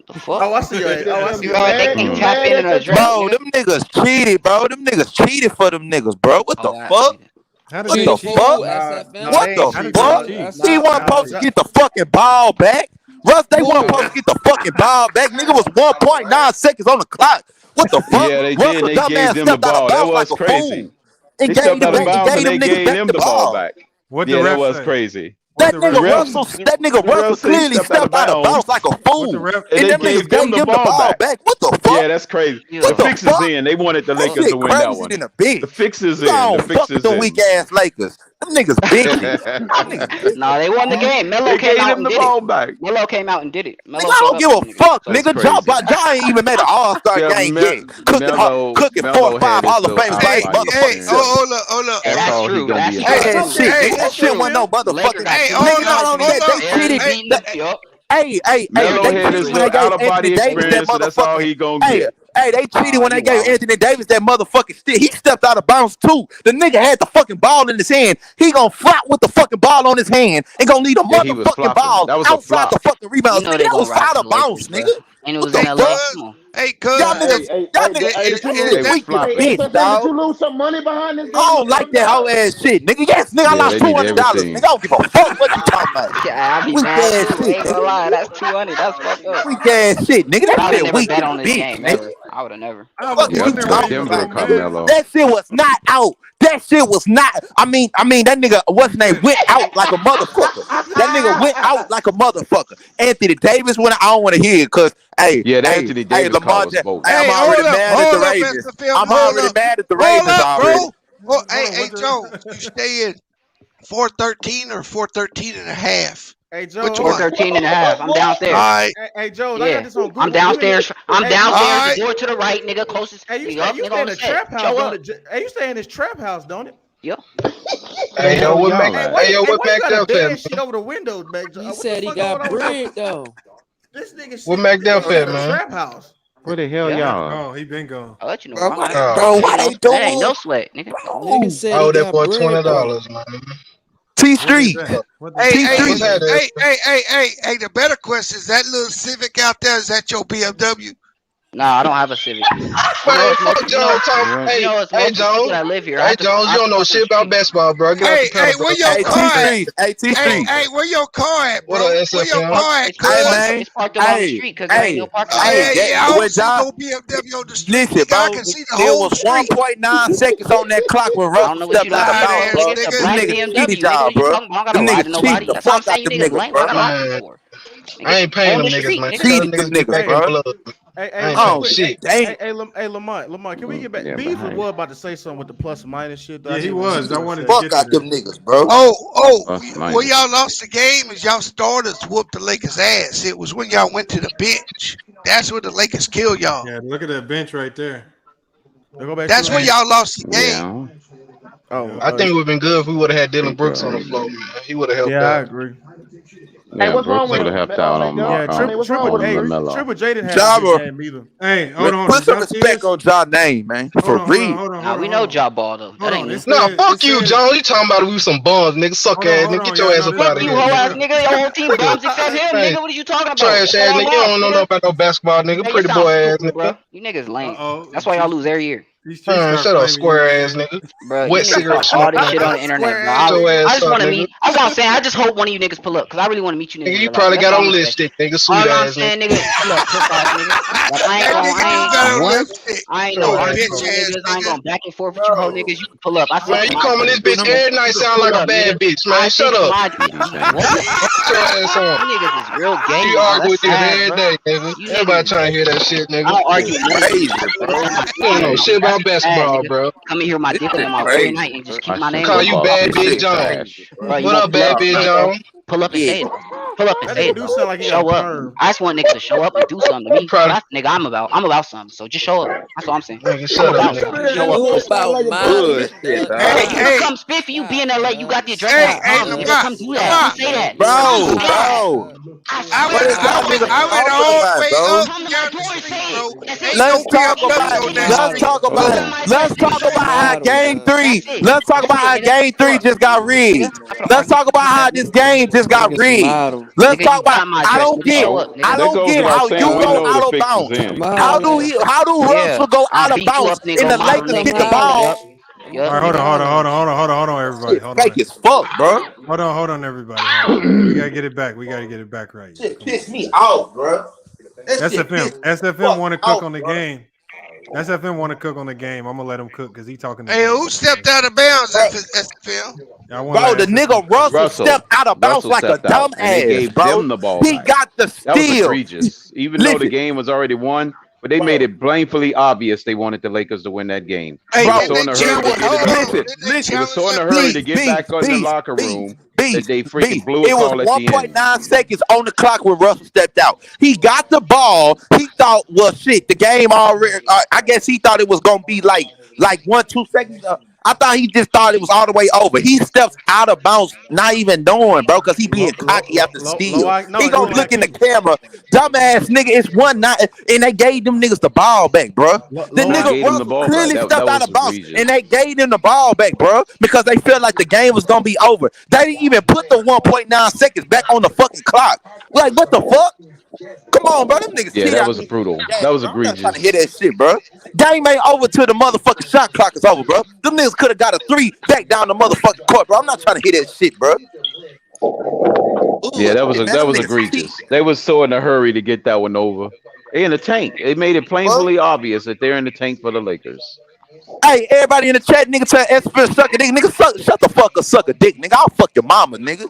The fuck? Oh, I see your ass. Oh, I see your Bro, ass. they can tap in an address. Bro, them niggas cheated, bro. Them niggas cheated for them niggas, bro. What the fuck? How did What they the cheat? fuck? What the fuck? He wasn't supposed to get the fucking ball back. Russ, they weren't supposed to get the fucking ball back. Nigga was 1.9 seconds on the clock. What the fuck? Yeah, they Russ, did. a They dumbass gave them the stepped out ball. of That bounds was like a crazy. fool. They stepped out of bounds and they gave them the ball back. What Yeah, the that ref was say? crazy. That nigga Russell clearly stepped out of bounds like a fool. And they gave them the ball back. What the fuck? Yeah, that's crazy. The fixes in. They wanted the Lakers to win that one. The fixes in. The fixes the in. weak ass Lakers. Them niggas bitches. Nah, they won the game. Melo They came gave out him and the did ball it. back. Melo came out and did it. Nigga, I don't give a fuck, nigga. John ain't even made an all-star Yeah, game Melo- yet. Cooking Melo 4 or 5 had Hall of his Fame little like highlight. motherfuckers. Hold up. Hey, that's true. That's true. That shit wasn't no motherfucking. Hey, Nigga, hold not up, only that, hold they up. cheated. Hey, Melo they had his cheated when they little gave Anthony out-of-body Davis that experience, so that's all he motherfucking. gonna get. Hey, they cheated when they gave Anthony Davis that motherfucking stick. He stepped out of bounds too. The nigga had the fucking ball in his hand. He gonna flop with the fucking ball on his hand and gonna leave a Yeah, he was motherfucking flopping. ball That was a outside the flop. fucking rebound. You know Nigga, they that gonna was ride out the of bounds, Lakers, nigga. And it was What in the LA. fuck? Come on. Hey, cuz. Y'all niggas weak as bitch, dog. Did you lose some money behind this? I don't like that whole ass shit, nigga. Yes, nigga, I Yeah, lost they did $200. everything. Nigga, I don't give a fuck what you talking about. Yeah, I be Weak mad ass too. shit, Ain't gonna nigga. lie. That's 200. That's fucked up. Weak ass shit, nigga. I That would have shit never weak bet as on this bitch, game nigga. ever. I would have never. I was Fuck you wondering talking where you Denver, from, man. Carmelo. That shit was not out. That shit was not. I mean, that nigga, what's his name, went out like a motherfucker. That nigga went out like a motherfucker. Anthony Davis went. I don't want to hear it because, hey, Yeah, the hey, Anthony hey, Davis Lamar, call was bogus. hey, I'm Hey, already hold up, mad at the Ravens. Mr. Phil, I'm hold already up. mad at the Hold Ravens up, already. bro. Well, hey, Joe, you stay in 413 or 413 and a half? Hey, Joe. Which one? 413 and a half. I'm downstairs. All right. Hey, Joe, I Yeah. got this on Google. I'm downstairs. I'm downstairs. Alright. The door to the right, nigga. Closest. Hey, you Yup, stay nigga, in on the the trap set. house, Show don't up. it? Hey, you stay in this trap house, don't it? Yep. Hey, yo, what Y'all Mac? at? Hey, yo, what why you Mac got a Dell bed fed, shit over the window, Mac? He said he got bread though. This nigga What Mac Dell in fed, the man? trap house. Where the hell Yeah. y'all? Oh, he been gone. I'll let you know. Bro, Bro, why that they ain't no doing? sweat, nigga. Nigga said I owe he that got boy bread though. $20, man. T What Street. is that? What the Hey, T hey, What's that? hey, the better question is that little Civic out there, is that your BMW? Nah, I don't have a Civic. Man, fuck Jones talking. Hey, Jones. I live here. Hey, Jones, you don't know shit about basketball, bro. Get Hey, where your car at? Hey, where your car at, bro? Where your car at? It's parked along the street because there ain't no parking. I don't see no BMW on the street. Listen, bro, I can see the there whole was street. 1.9 seconds on that clock when Russell stepped out of bounds, bro. Them niggas cheated y'all, bro. Them niggas cheated the fuck out them niggas, bro. I ain't paying them niggas, man. Cheated them niggas, bro. Hey, Lamont, can we get back? Beef was about to say something with the plus and minus shit. Yeah, he was. I wanted to fuck get out them niggas, bro. Where y'all lost the game is y'all starters whooped the Lakers' ass. It was when y'all went to the bench. That's where the Lakers killed y'all. Yeah, look at that bench right there. That's when y'all lost the game. I think it would have been good if we would have had Dillon Brooks on the floor, man. He would have helped out. Yeah, I agree. Yeah, what's wrong with Brooks would have helped out on Mello. Triple J didn't have a game either. Hey, hold on. Put some respect on John's name, man. For real. Nah, we know Ja ball though. That ain't Nah, fuck you, Jones. You talking about we some bums, nigga. Suck ass, nigga. Get your ass up out of here. You whole ass nigga. Your whole team bums except him, nigga. What are you talking about? Trash ass nigga. You don't know about no basketball, nigga. Pretty boy ass nigga. You niggas lame. That's why y'all lose every year. Shut up, square ass nigga. Bro, wet cigarette all smoke. this shit on the internet, bro. I just want to meet. I was saying, I just hope one of you niggas pull up because I really want to meet you niggas. Nigga, you probably got on lipstick, nigga. Sweet ass nigga. Pull up, pull ass nigga. I ain't no niggas. I ain't going back and forth with you whole niggas. You can pull up. I said, man, you coming this bitch every night sound like a bad bitch, man. Shut up. What? Your ass on. You niggas is real gay. You argue with this every day, nigga. Everybody trying to hear that shit, nigga. I don't argue crazy, bro. You don't know shit about basketball, bro. Come in here, my dick in my very night and just keep my name. Call you Bad Bitch John. What up, Bad Bitch John? Pull up and say it. Pull up and say it. Show up. I just want niggas to show up and do something to me. That's nigga, I'm about something. So just show up. That's all I'm saying. Nigga, shut up, nigga. Show up. Hey, you come spit for you be in LA. You got the address. Come do that. Say that, bro. I went all the way up. Let's talk about how game 3. Let's talk about how game 3 just got rigged. Let's talk about how this game just got rigged. Let's talk about. I don't get how you go out of bounds. How do Russell go out of bounds and the Lakers get the ball? All right, hold on, everybody. Hold on. Fake as fuck, bro. Hold on, everybody. We gotta get it back. Right. Shit pissed me off, bro. SFM want to cook on the game. SFM want to cook on the game. I'm gonna let him cook because he talking. Hey, who stepped out of bounds after SFM? Bro, the nigga Russell stepped out of bounds like a dumb ass, bro. Them the ball he got the steal. That was egregious. Even though the game was already won, but they made it blamefully obvious they wanted the Lakers to win that game. Hey, they were so in a hurry to get back in the locker room. That they freaking blew a call at the end. 1.9 seconds on the clock when Russell stepped out. He got the ball. He thought, well, shit, the game already. I guess he thought it was gonna be like 1-2 seconds. I thought he just thought it was all the way over. He steps out of bounds, not even knowing, bro, because he being cocky after steal. He gonna look in the camera, dumbass nigga. It's 1-9, and they gave them niggas the ball back, bro. The nigga Russell clearly stepped out of bounds, and they gave them the ball back, bro, because they felt like the game was gonna be over. They didn't even put the 1.9 seconds back on the fucking clock. Like, what the fuck? Come on, bro. Them niggas. Yeah, that was brutal. That was egregious. I'm trying to hear that shit, bro. Game ain't over till the motherfucking shot clock is over, bro. Them niggas could have got a 3 back down the motherfucking court, bro. I'm not trying to hear that shit, bro. Yeah, that was egregious. They was so in a hurry to get that one over. They in the tank. They made it plainly obvious that they're in the tank for the Lakers. Hey, everybody in the chat, nigga, tell SFM suck a dick. Nigga, shut the fuck up, suck a dick, nigga. I'll fuck your mama, nigga.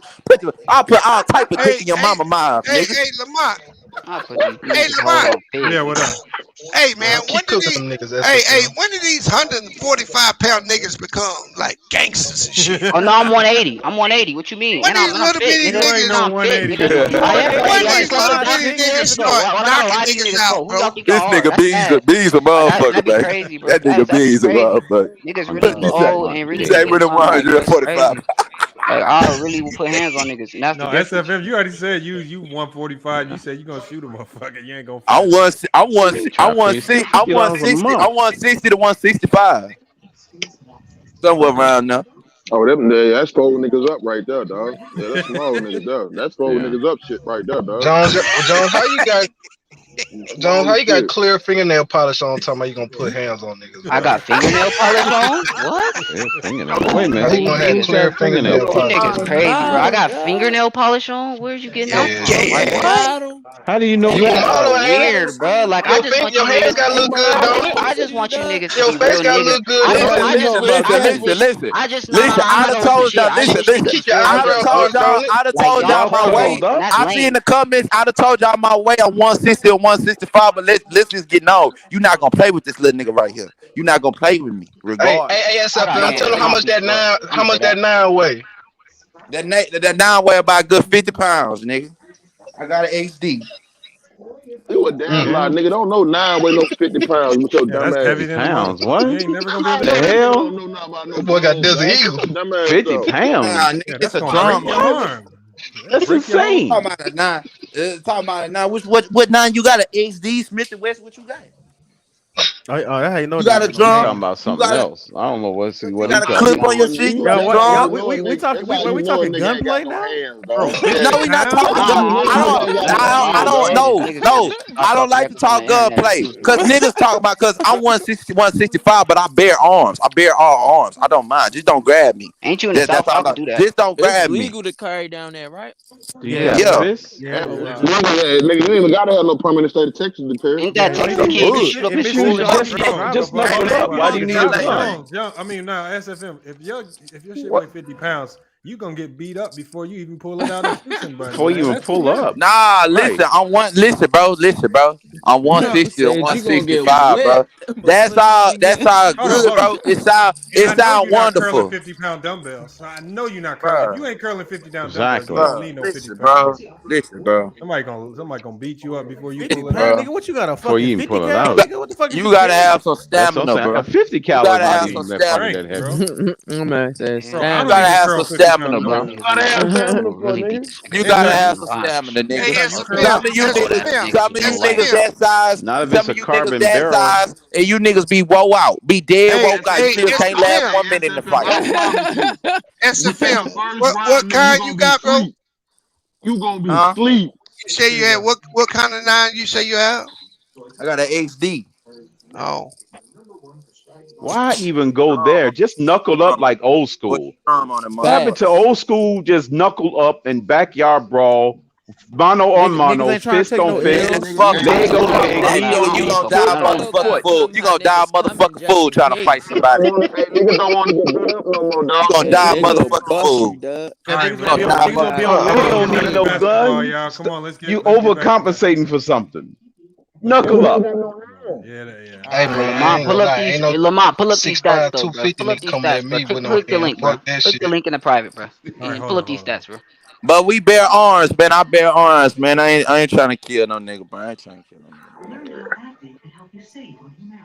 I'll put all type of dick in your mama mouth, nigga. Hey, Lamont. Hey, Lamont. Yeah, what up? Hey, man, when did these 145-pound niggas become like gangsters and shit? Oh no, I'm 180. I'm 180. What you mean? When these little bitty niggas, when these little bitty niggas start knocking niggas out, bro? This nigga B's a motherfucker, man. Crazy, bro. That nigga B's a motherfucker. Niggas really old and really. Say with 145. Like, I really will put hands on niggas. And that's no, SFM, you already said you 145. You said you gonna shoot a motherfucker. You ain't gonna. I 160 to 165. Somewhere around now. Oh, that's folding niggas up right there, dog. Yeah, that's small niggas there. That's folding niggas up shit right there, dog. Jones, how you got Jones, how you got clear fingernail polish on? Talking about you gonna put hands on niggas? Bro. I got fingernail polish on. What? Wait a minute. How you gonna have clear fingernail You polish? niggas crazy, bro. I got fingernail polish on. Where's you getting that from? Like, what? How do you know? You want model Weird, bro. Like I just want your you hands niggas. gotta look good, don't it? I just want you niggas to Your be face real gotta niggas. look good. Listen. I just know how I done told y'all. Listen. I done told y'all my way. I see in the comments. I done told y'all my way. I'm 160 or 165, but let's just get known. You not gonna play with this little nigga right here. You not gonna play with me, regardless. Hey, SFM, tell him how much that nine weigh. That nine weigh about a good 50 pounds, nigga. I got an HD. You a damn lie, nigga. Don't know 9 weigh no 50 pounds with your dumb ass. 50 pounds. What? You ain't never gonna be The hell? That boy got Desert Eagle. 50 pounds. Nah, nigga, it's a drum. That's insane. Talking about a 9. Talking about a 9. What 9 you got? An HD Smith and West? What you got? That's how you know. You got a drum. Talking about something else. I don't know what he got a clip on your shit. We talking gunplay now. No, we not talking gun. I don't know. No, I don't like to talk gunplay because niggas talk about because I'm 160, 165, but I bear arms. I bear all arms. I don't mind. Just don't grab me. Ain't you in the South? I can do that. Just don't grab me. It's legal to carry down there, right? Yeah. Nigga, you ain't even gotta have no permanent state of Texas to carry. Ain't that Texas kid? You shoot up his shoes. Just knuckle it up. Why do you need a gun? I mean, now SFM, if your shit weigh 50 pounds, you gonna get beat up before you even pull it out and shoot somebody. Before you even pull up. Nah, listen, listen, bro. I'm 160 or 165, bro. That's all good, bro. It sound wonderful. 50-pound dumbbells. So I know you're not curling. If you ain't curling 50-pound dumbbells, you Exactly. don't need no 50 pounds. Listen, bro. Somebody gonna beat you up before you pull it Bro. out. Nigga, what you got a Before you fucking even 50 pull it cal? out. Nigga, what the fuck? You gotta have some stamina, bro. A 50 cal. You gotta have some stamina. You gotta have some stamina, bro. You gotta have some stamina, nigga. Some of you niggas that size, Not if some it's of a you carbon niggas that barrel. size, and you niggas be woe out, be dead woe out. You niggas can't last 1 minute in the fight. SFM, what kind you got, bro? You gonna be asleep. You say you had what kind of 9 you say you have? I got an HD. Oh. Why even go there? Just knuckle up like old school. What happened to old school? Just knuckle up and backyard brawl. Mano on mano, fist on fist. Leg on leg. You gonna die motherfucking fool. You gonna die motherfucking fool trying to fight somebody. Niggas don't want to get beat up no more, dog. You gonna die motherfucking fool. You don't need no gun. Come on, let's get. You overcompensating for something. Knuckle up. Hey, bro, Lamont, pull up these. Lamont, pull up these stats, though, bro. 250 Pull up these coming at stats, me bro. with no Click the link, bro. fuck that Click shit. the link in the private, bro. Pull up these stats, bro. But we bear arms, man. I bear arms, man. I ain't trying to kill no nigga, bro. I ain't trying to kill no nigga.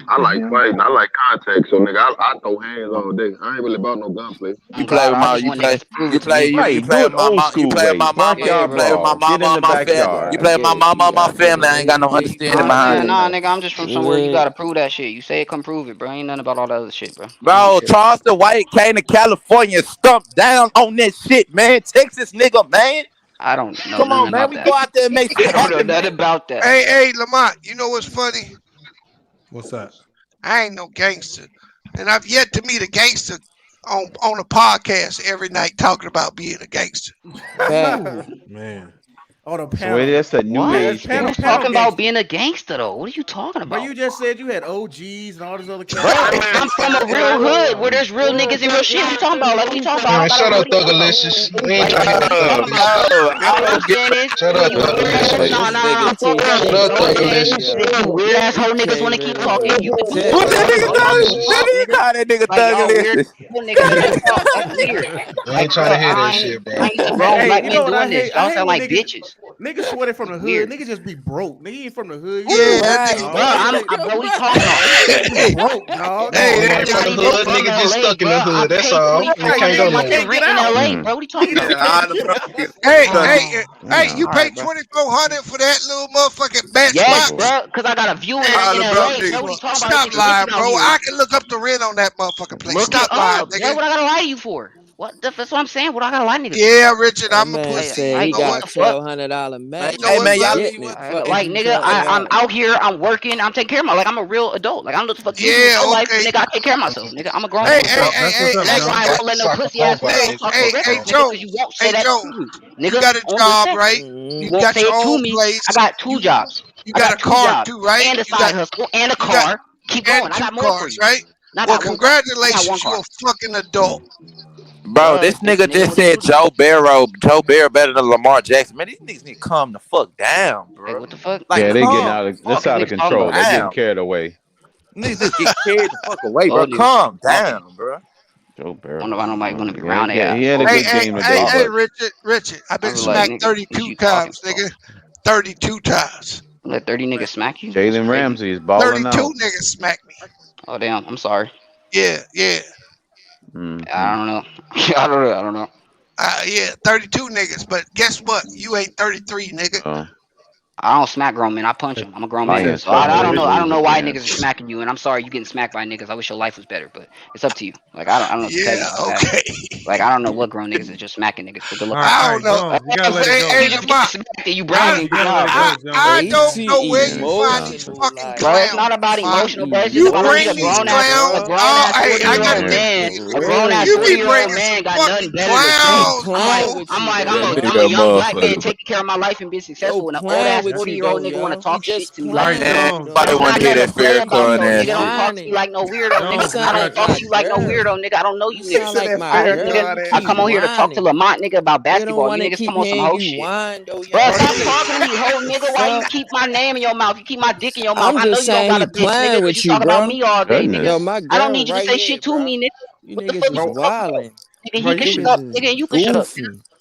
I like fighting. I like contact. So nigga, I throw hands all day. I ain't really about no gunplay. You play with my, you play with my mama, you play with my mama, you play with my mama, my family. You play with my mama, my family. I ain't got no understanding behind it. Nah, nigga, I'm just from somewhere. You gotta prove that shit. You say it, come prove it, bro. Ain't nothing about all that other shit, bro. Bro, Charleston White came to California, stumped down on that shit, man. Texas nigga, man. I don't know. Come on, man. We go out there and make shit I don't know happen. nothing about that. Hey, Lamont, you know what's funny? What's that? I ain't no gangster. And I've yet to meet a gangster on a podcast every night talking about being a gangster. Man. On a So panel. that's a new age thing. Who's talking about being a gangster, though? What are you talking about? But you just said you had OGs and all this other Bro, I'm from a real hood where there's real niggas and real shit. What you talking about? Like, what you talking about? Man, shut up, Thugalicious. We ain't trying to Shut up, Thugalicious. Shut up, Thugalicious. Weird ass hoe niggas want to keep talking. You What that nigga Thugalicious? You call that nigga Thugalicious? We ain't trying to hear that shit, bro. Hey, you know what I hate? Y'all sound like bitches. Niggas sweating from the hood. Niggas just be broke. Nigga ain't from the hood. Bro, we talking about broke, dog. Hey, that from the hood, nigga just stuck in the hood. That's all. You can't go nowhere. rent in LA, bro. What are you talking about? Hey, you paid $2,400 for that little motherfucking batch Yes, box? bro, because I got a view in LA. Bro, what are you talking about? Stop lying, bro. I can look up the rent on that motherfucking place. Stop lying, Yeah, nigga. what I gotta lie to you for? That's what I'm saying. What I gotta lie, niggas? Yeah, Richard, I'm a Man pussy. said he You know got what? $1,200 match. Hey man, y'all getting it. like nigga, I'm out here, I'm working, I'm taking care of my like I'm a real adult. Like I don't know what the fuck you do with your life, but nigga, I take care of myself. Nigga, I'm a grown man. That's why I won't let no pussy ass nigga talk for records, nigga, because you won't say that to me. Nigga, You got a job, right? You You won't got say your it to own me. place. I got 2 jobs. You got a car too, right? And a side hustle and a car. Keep going. I got more for you. Right? Well, congratulations, you a fucking adult. Bro, this nigga just said Joe Barrow better than Lamar Jackson. Man, these niggas need to calm the fuck down, bro. Hey, what the fuck? Like, Yeah, they getting calm out of the that's fuck out of control. They're getting carried away. Niggas just get carried the fuck away, bro. Calm down, bro. Joe Barrow. I don't know if nobody gonna be around He had a good game today. Hey, but Richard, I've been I was like, smacked nigga, 32 times, nigga. 32 times. Let 30 niggas smack you? Jalen Ramsey is balling 32 out. niggas smacked me. Oh damn, I'm sorry. Yeah. Mm-hmm. I don't know. I don't know. Yeah, 32 niggas. But guess what? You ain't 33, nigga. I don't smack grown men. I punch them. I'm a grown man. So I don't know. I don't know why niggas are smacking you. And I'm sorry you getting smacked by niggas. I wish your life was better, but it's up to you. Like I don't know what to tell you about that. Like I don't know what grown niggas are just smacking niggas. But good luck. I don't know. You gotta let it go. You just get smacked and you bragging. I don't know where you find these fucking clowns. Bro, it's not about emotional, bro. It's just about a grown ass 40-year-old man. A grown ass 40-year-old man got nothing better to say. I'm a young black man taking care of my life and being successful. And an old ass 40-year-old nigga want to talk shit to me like that. Nobody want to hear that fair con ass. Nigga, don't talk to me like no weirdo, nigga. I don't talk to you like no weirdo, nigga. I don't know you niggas. I come on here to talk to Lamont, nigga, about basketball. You niggas come on some whole shit. Bro, stop talking to me, whole nigga. Why you keep my name in your mouth? You keep my dick in your mouth. I know you don't got a bitch, nigga, but you talk about me all day, nigga. I don't need you to say shit to me, nigga. What the fuck you talking about? Nigga, he can shut up, nigga, and you can shut up.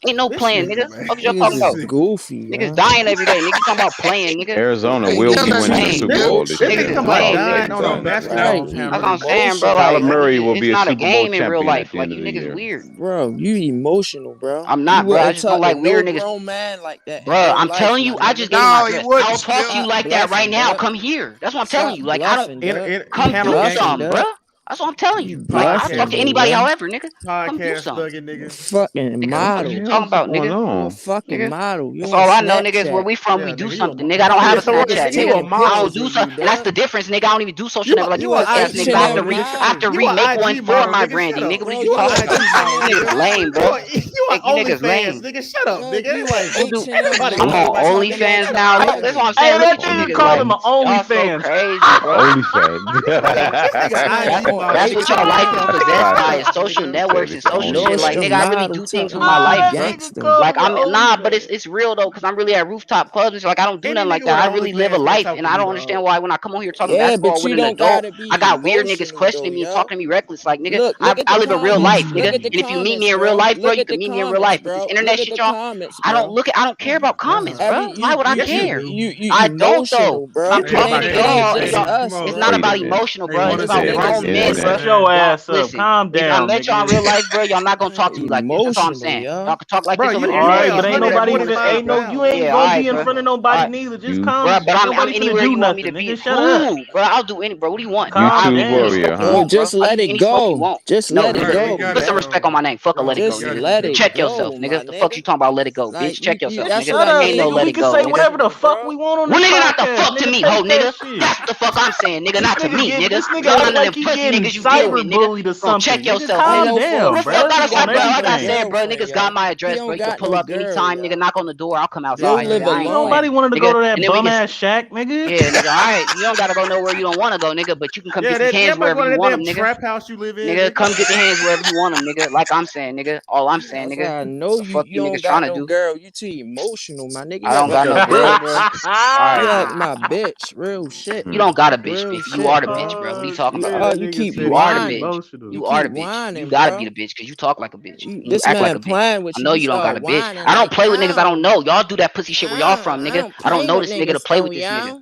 Ain't no playing, nigga. What y'all talking about? Goofy. Niggas dying every day. Niggas talking about playing, nigga. Arizona will be winning the Super Bowl this year. Niggas playing, nigga. That's what I'm saying, bro. Kyler Murray will be a It's not Super a Bowl game in real champion life. at the Like end you of the niggas year. weird. Bro, you emotional, bro. I'm not, bro. I just don't like weird niggas. Grown man like that. Bro, I'm telling you, I just gave my address. I'll talk to you like that right now. Come here. That's what I'm telling you. Like I don't come do something, bro. That's what I'm telling you. Like I'll talk to anybody, however, nigga. Come do something. Fucking model. What you talking about, nigga? Fucking model. That's all I know, nigga, is where we from, we do something. Nigga, I don't have a Snapchat, nigga. I don't do something. And that's the difference, nigga. I don't even do social network like you ass nigga. I have to remake one for my branding, nigga. What are you talking about? You niggas lame, bro. You niggas lame. Nigga, shut up, nigga. I'm on OnlyFans now. That's what I'm saying. Look at you call him an OnlyFans. OnlyFans. That's what y'all like to possess by is social networks and social shit. Like nigga, I really do things with my life, bro. Like I'm but it's real though, cause I'm really at rooftop clubs and shit. Like I don't do nothing like that. I really live a life, and I don't understand why when I come on here talking basketball with an adult, I got weird niggas questioning me and talking to me reckless. Like nigga, I live a real life, nigga. And if you meet me in real life, bro, you can meet me in real life. But this internet shit, y'all, I don't care about comments, bro. Why would I care? I don't though. I'm talking to y'all. It's not about emotional, bro. It's about grown men, bro. Your ass up. Listen, Calm down. If I met y'all in real life, bro, y'all not gonna talk to me like this. That's all I'm saying. Y'all can talk like this over the All right, internet. but ain't nobody you ain't gonna be in front of nobody neither. Just calm. Bro, but I'm Nobody's anywhere do you want me to nothing, be. nigga. Shut up. Ooh, bro, I'll do any, bro. What do you want? YouTube warrior, huh? Just let it go. Just let it go. Put some respect on my name. Fuck a let it go. Just let it Check go, yourself, my nigga. The nigga. fuck you talking about? Let it go, Like, bitch. Check yourself, that's nigga. what I Ain't no mean. let We it can go, say nigga. whatever the fuck we want on Well, this nigga, not the podcast. fuck to me, Take ho, that nigga. shit. That's the fuck I'm saying, nigga. Not to me, nigga. This nigga None act of like them he pussy getting niggas you deal with, cyberbullied or nigga. something. Check Nigga, yourself, calm nigga. down, Bro, bro. like I Everything. said, bro, niggas got my address, bro. You can pull up anytime, nigga. Knock on the door. I'll come outside. live I ain't Nobody playing. wanted to go to that And then we bum can- ass shack, nigga. Yeah, nigga. All right, you don't gotta go nowhere you don't want to go, nigga. But you can come get some cans wherever you want them, nigga. Trap house you live in, Nigga, come get the hands wherever you want them, nigga. Like I'm saying, nigga. All I'm saying, That's nigga. how I know The you. fuck You niggas don't trying got to no do? girl. You too emotional, my nigga. I don't got no girl, bro. You Alright. like my bitch. Real shit. You don't got a bitch, Real Biffy. You are the shit, bitch, bro. What are you bro. talking about? Oh, you keep You are the whining. bitch. You You are the keep bitch. whining, You gotta bro. be the bitch because you talk like a bitch. You This act like man a bitch. playing with I you. know You you don't got start a bitch. whining I don't like play with niggas I down. don't know. Y'all do that pussy shit where y'all from, nigga. I don't Playing know with this nigga to niggas play though, with this nigga. y'all.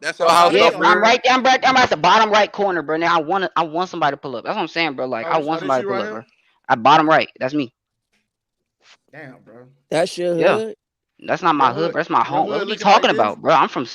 That's our house. Yeah, I'm right there. I'm at the bottom right corner, bro. Now I want somebody to pull up. That's what I'm saying, bro. Like I want somebody to pull up, bro. At bottom right, that's me. Damn, bro. That's your hood. Yeah, that's not my hood, bro. That's my home. What are you talking about, bro? I'm from.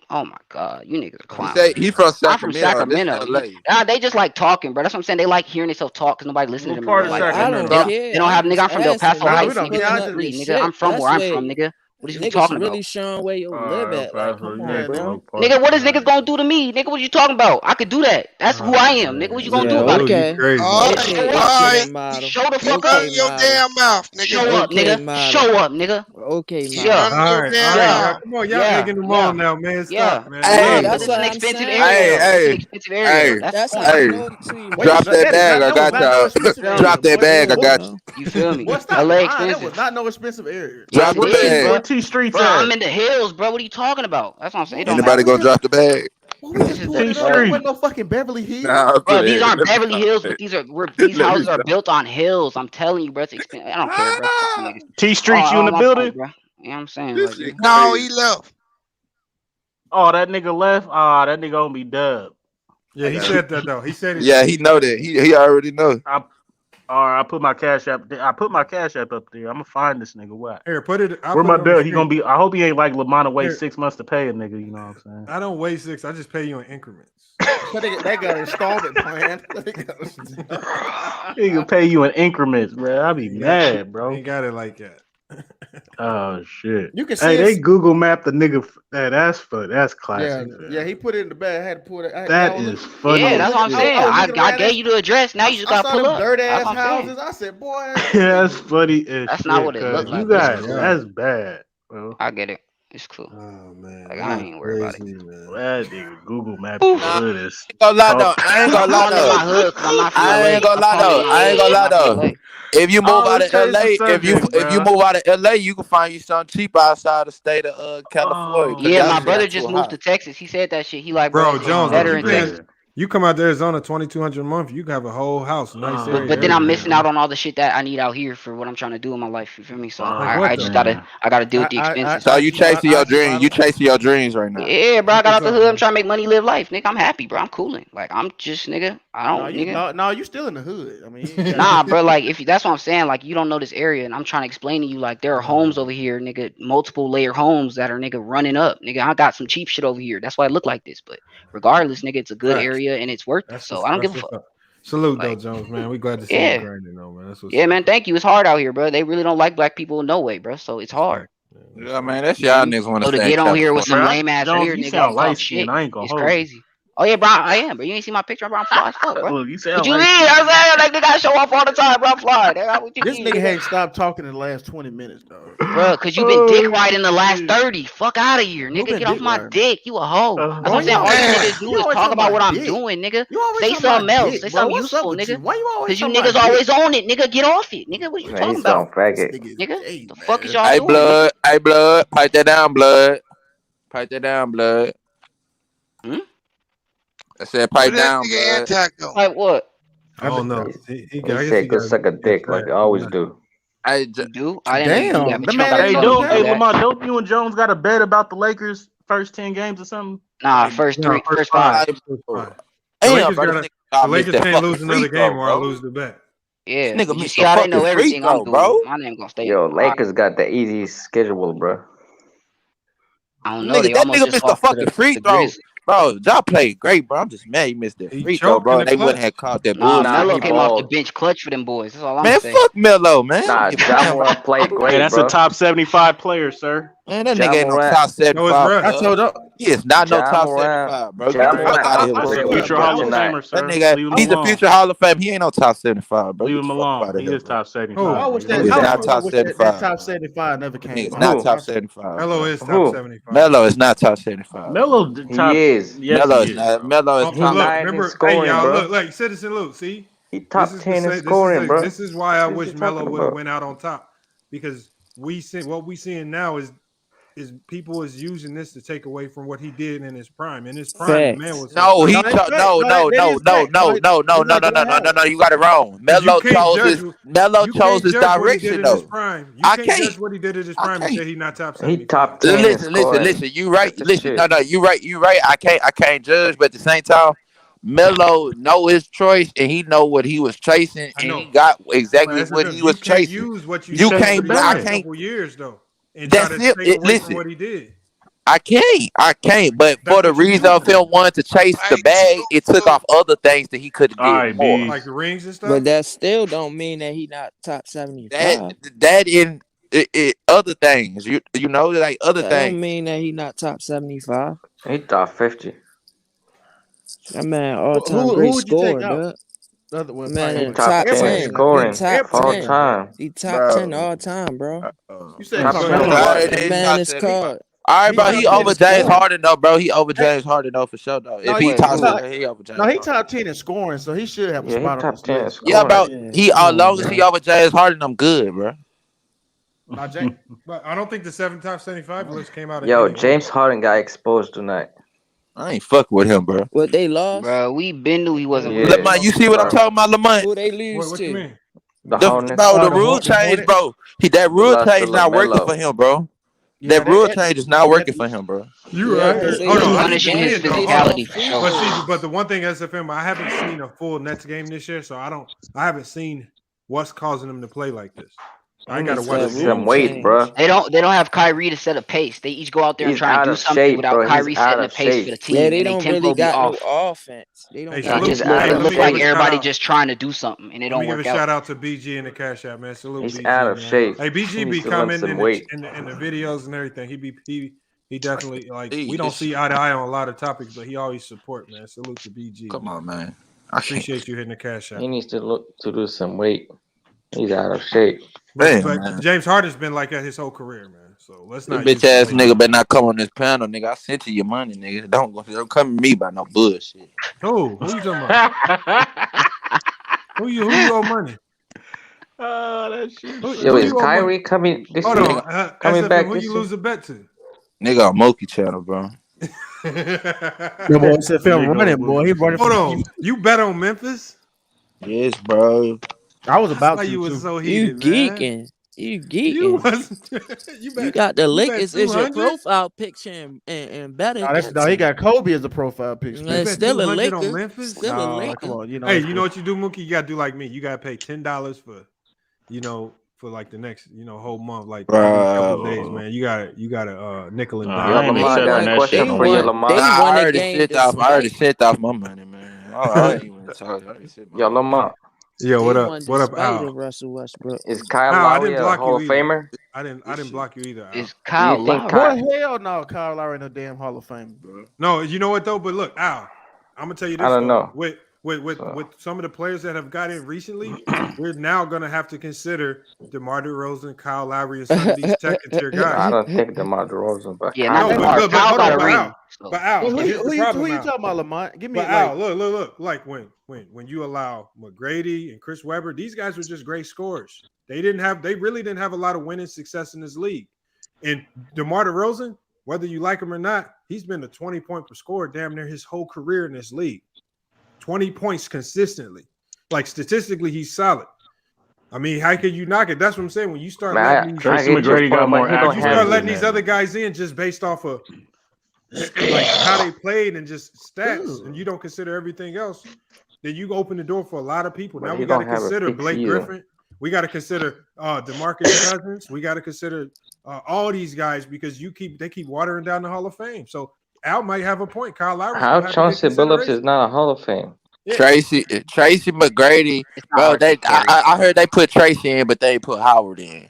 Oh my god, you niggas are clowns. He from Sacramento. I'm from Sacramento. They just like talking, bro. That's what I'm saying. They like hearing themselves talk because nobody listens to them. Like, I don't care. they don't have nigga. I'm from Del Paso Heights, nigga. I'm from where I'm from, nigga. What are you talking about? Really showing where you live at. Like, come on, bro. Nigga, what is niggas gonna do to me? Nigga, what you talking about? I could do that. That's who I am, nigga. What you gonna do about it? All right. Show the fuck Run your damn mouth, nigga. Show up, nigga. Show up, nigga. Okay, man. Yeah. All right. Come on, y'all egging them on now, man. Stop, man. Hey, that's an expensive area. That's drop that bag. I got y'all. Drop that bag. I got you. You feel me? LA expensive. That was not no expensive area. Drop the bag. T Streets. Bro, I'm in the hills, bro. What are you talking about? That's what I'm saying. Anybody gonna drop the bag? Wasn't no fucking Beverly Hills. Nah, bro, these aren't Beverly Hills, but these houses are built on hills. I'm telling you, bro. It's expensive. I don't care, bro. T Streets, you in the building? Bro. You know what I'm saying? Like, No, he left. Oh, that nigga left. That nigga gonna be dubbed. Yeah, he said that though. He said it. Yeah, he know that. He already know. All right, I put my cash app. I put my cash app up there. I'm gonna find this nigga. What? Here, put it. Where my bill? He gonna be. I hope he ain't like Lamont wait 6 months to pay a nigga. You know what I'm saying? I don't wait 6. I just pay you in increments. That got an installment plan. He can pay you in increments, bro. I'll be mad, bro. Ain't got it like that. Oh shit! You can see hey, it. they Google map the nigga. That's fun. That's classic. Yeah, he put it in the bag. I had to pull it. That is funny. Yeah, that's what I'm saying. I gave you the address. Now you just gotta pull up. Dirt ass That's what I'm houses. I said, boy. That's funny as That's shit. not what it looked You like. guys, that's bad, bro. I get it. It's cool. Oh man, like, I ain't worried about it. That nigga Google Map the hood is. I ain't gonna lie though. If you move out of LA, if you move out of LA, you can find you something cheap outside the state of California. Yeah, my brother just moved to Texas. He said that shit. He like, Bro, it's Jones, better in Texas. you come out to Arizona, $2,200 a month, you can have a whole house, nice area. But then I'm missing out on all the shit that I need out here for what I'm trying to do in my life. You feel me? So I just gotta deal with the expenses. So you chasing your dreams. You chasing your dreams right now. Yeah, bro. I got out the hood. I'm trying to make money, live life, nigga. I'm happy, bro. I'm cooling. Like I'm just, nigga. I don't, nigga. No, you still in the hood. I mean, Nah, bro. Like if that's what I'm saying. Like you don't know this area, and I'm trying to explain to you. Like there are homes over here, nigga. Multiple layer homes that are, nigga, running up, nigga. I got some cheap shit over here. That's why it look like this. But regardless, nigga, it's a good area and it's worth it. So I don't give a fuck. Salute though, Jones, man. We glad to see you grinding though, man. That's what's yeah, man. Thank you. It's hard out here, bro. They really don't like black people, no way, bro. So it's hard. Yeah, man, that's y'all niggas want So to get on here with some lame ass weird nigga, light shit, skin. I ain't gonna it's hold crazy. Oh yeah, bro, I am, bro. You ain't see my picture, bro. I'm fly as fuck, bro. Look, you sound What you like mean? I'm saying like they gotta show off all the time, bro. I'm fly. What you this mean, nigga ain't stopped talking in the last 20 minutes, though. Bro, cause you been dick riding the last 30. Fuck out of here, nigga. Get off my dick. You a hoe. That's what I'm saying. All you niggas do is talk about what I'm doing, nigga. Say something else. Say something useful, nigga. Cause you niggas always on it, nigga. Get off it, nigga. What you talking about? Nigga, the fuck is y'all Hey, doing? blood. Hey, blood. Pipe that down, blood. Pipe that down, blood. I said pipe down, blood. Like what? I don't know. He said go suck a dick like I always do. I do. I didn't do that, Hey, Lamar, don't you and Jones got a bet about the Lakers first 10 games or something? Nah, first 5. The Lakers can't lose another game or I lose the bet. Yeah, Nigga you missed see, a I didn't know fucking everything free I'm throw, doing. bro. My name gonna stay. Yo, Lakers got the easy schedule, bro. I don't know. Nigga, They that almost nigga just missed a lost to fucking free throw. Grizzlies. Bro, y'all played great, bro. I'm just mad you missed that free throw, bro. They wouldn't have caught that Nah, bullshit. Mello came off the bench clutch for them boys. That's all I'm Man, saying. fuck Melo, man. Nah, Jamora played great, Hey, that's bro. a top 75 player, sir. Man, that nigga ain't no Jamora. top 75. I told you. He is not no top Jamora. 75, bro. Get the fuck out of here with that. Future Hall of Famer, That sir. nigga, he's a future Hall of Fame. He ain't no top 75, bro. Leave Get him the fuck alone. out of He here, is bro. top 75. I wish that, He's I not wish top that 75. top 75 never came. He's out. not top 75. Melo is top 75. Melo is not top 75. Melo top. He is. Yes, Melo he is is. not. Melo is Oh, top. look, 9 in remember, scoring, hey, y'all, bro. look, like Citizen Luke, see? He top 10 in scoring, bro. This is why I What wish you Melo talking would have about? went out on top. Because what we seeing now is people is using this to take away from what he did in his prime. In his prime, the man was No, he no. no. You got it wrong. Melo chose his direction though. You can't judge what he did in his prime and say he's not top 75. He top 10 in scoring. Listen. You right. Listen, no. You right. I can't judge, but at the same time, Melo know his choice and he know what he was chasing and he got exactly what he was chasing. Use what you can't. I can't. Couple years though. And That's try to take away listen, from what he did. I can't. But for the reason of him wanting to chase the bag, it took off other things that he could have did more. Like the rings and stuff. But that still don't mean that he not top 75. That in other things, you know, like other That things. don't mean that he not top 75. He top 50. That man all time Who great would you take scorer, out? dude. The other one, Man, He in top top 10 10. scoring He top all 10. time. He top 10 all time, bro. You said Top top 10. 10. The man is called. All right, bro. He top 10 over in James scoring. Harden though, bro. He over James Harden though for sure though. If he top 10, he over James. No, he top 10 in scoring, so he should have a Yeah, he spot on top this 10 in list. scoring. Yeah, bro. He as long as he over James Harden, I'm good, bro. Nah, James. But I don't think the top 75 list came out. Yo, James Harden got exposed tonight. I ain't fuck with him, bro. What they lost? Bro, we been knew he wasn't. Yeah. Lamont, you see what I'm talking about, Lamont? Who they lose What to? you mean? The The Hornets. rule change, bro. That rule Lost change to not working LaMelo. for him, bro. Yeah, That rule change is not working for him, bro. You Yeah, right. because they Hold on. punishing his physicality for sure. But the one thing SFM, I haven't seen a full Nets game this year, so I haven't seen what's causing them to play like this. I gotta watch some weight, bro. They don't have Kyrie to set a pace. They each go out there and try and do something without Kyrie setting a pace for the team. Yeah, they and don't tempo really be got off. no offense. They don't. It look like everybody just trying to do something and it don't work out. Give a shout out to BG in the Cash App, man. Salute. He's BG, out of man. shape. Hey, BG He be needs to coming lose in some weight. the videos and everything. He definitely like. We don't see eye to eye on a lot of topics, but he always support, man. Salute to BG. Come on, man. I appreciate you hitting the Cash App. He needs to look to do some weight. He's out of shape. But James Harden's been like that his whole career, man. So let's not. Bitch ass nigga better not come on this panel, nigga. I sent you your money, nigga. Don't come to me by no bullshit. Who you talking about? who you owe money? Oh, that shit. Yo, is Kyrie coming? Hold on, coming back? Who you lose a bet to? Nigga on Moki channel, bro. Yo, boy, said film running, boy. He running. Hold on, you bet on Memphis? Yes, bro. I was about to. You was so heated, you geeking. You geeking. You got the Lakers as your profile picture and better. No, he got Kobe as a profile picture. It's still a Laker. Still a Laker. Come on, you know what you do, Mookie? You gotta do like me. You gotta pay $10 for like the next whole month, like a couple of days, man. You gotta nickel and dime. I got a question for you, Lamar. I already sent off my money, man. Yo, Lamar. Yo, what up? What up, Al? Russell Westbrook. Is Kyle Lowry a Hall of Famer? I didn't block you either. Is Kyle Lowry? Hell no, Kyle Lowry in a damn Hall of Fame, bro. No, you know what though? But look, Al, I'm gonna tell you this. I don't know. With some of the players that have got in recently, we're now gonna have to consider DeMar DeRozan, Kyle Lowry, and some of these second tier guys. I don't think DeMar DeRozan, but yeah, no, but Al, who you talking about, Lamont? Give me Al, look. Like when you allow McGrady and Chris Webber, these guys were just great scorers. They really didn't have a lot of winning success in this league. And DeMar DeRozan, whether you like him or not, he's been a 20-point per scorer damn near his whole career in this league. 20 points consistently. Like statistically, he's solid. I mean, how can you knock it? That's what I'm saying. When you start letting these other guys in just based off of like how they played and just stats, and you don't consider everything else, then you open the door for a lot of people. Now we got to consider Blake Griffin. We got to consider DeMarcus Cousins. We got to consider all these guys because they keep watering down the Hall of Fame. So Al might have a point. Kyle Lowry. How Chauncey Billups is not a Hall of Fame? Yeah. Tracy McGrady, bro. I heard they put Tracy in, but they put Howard in.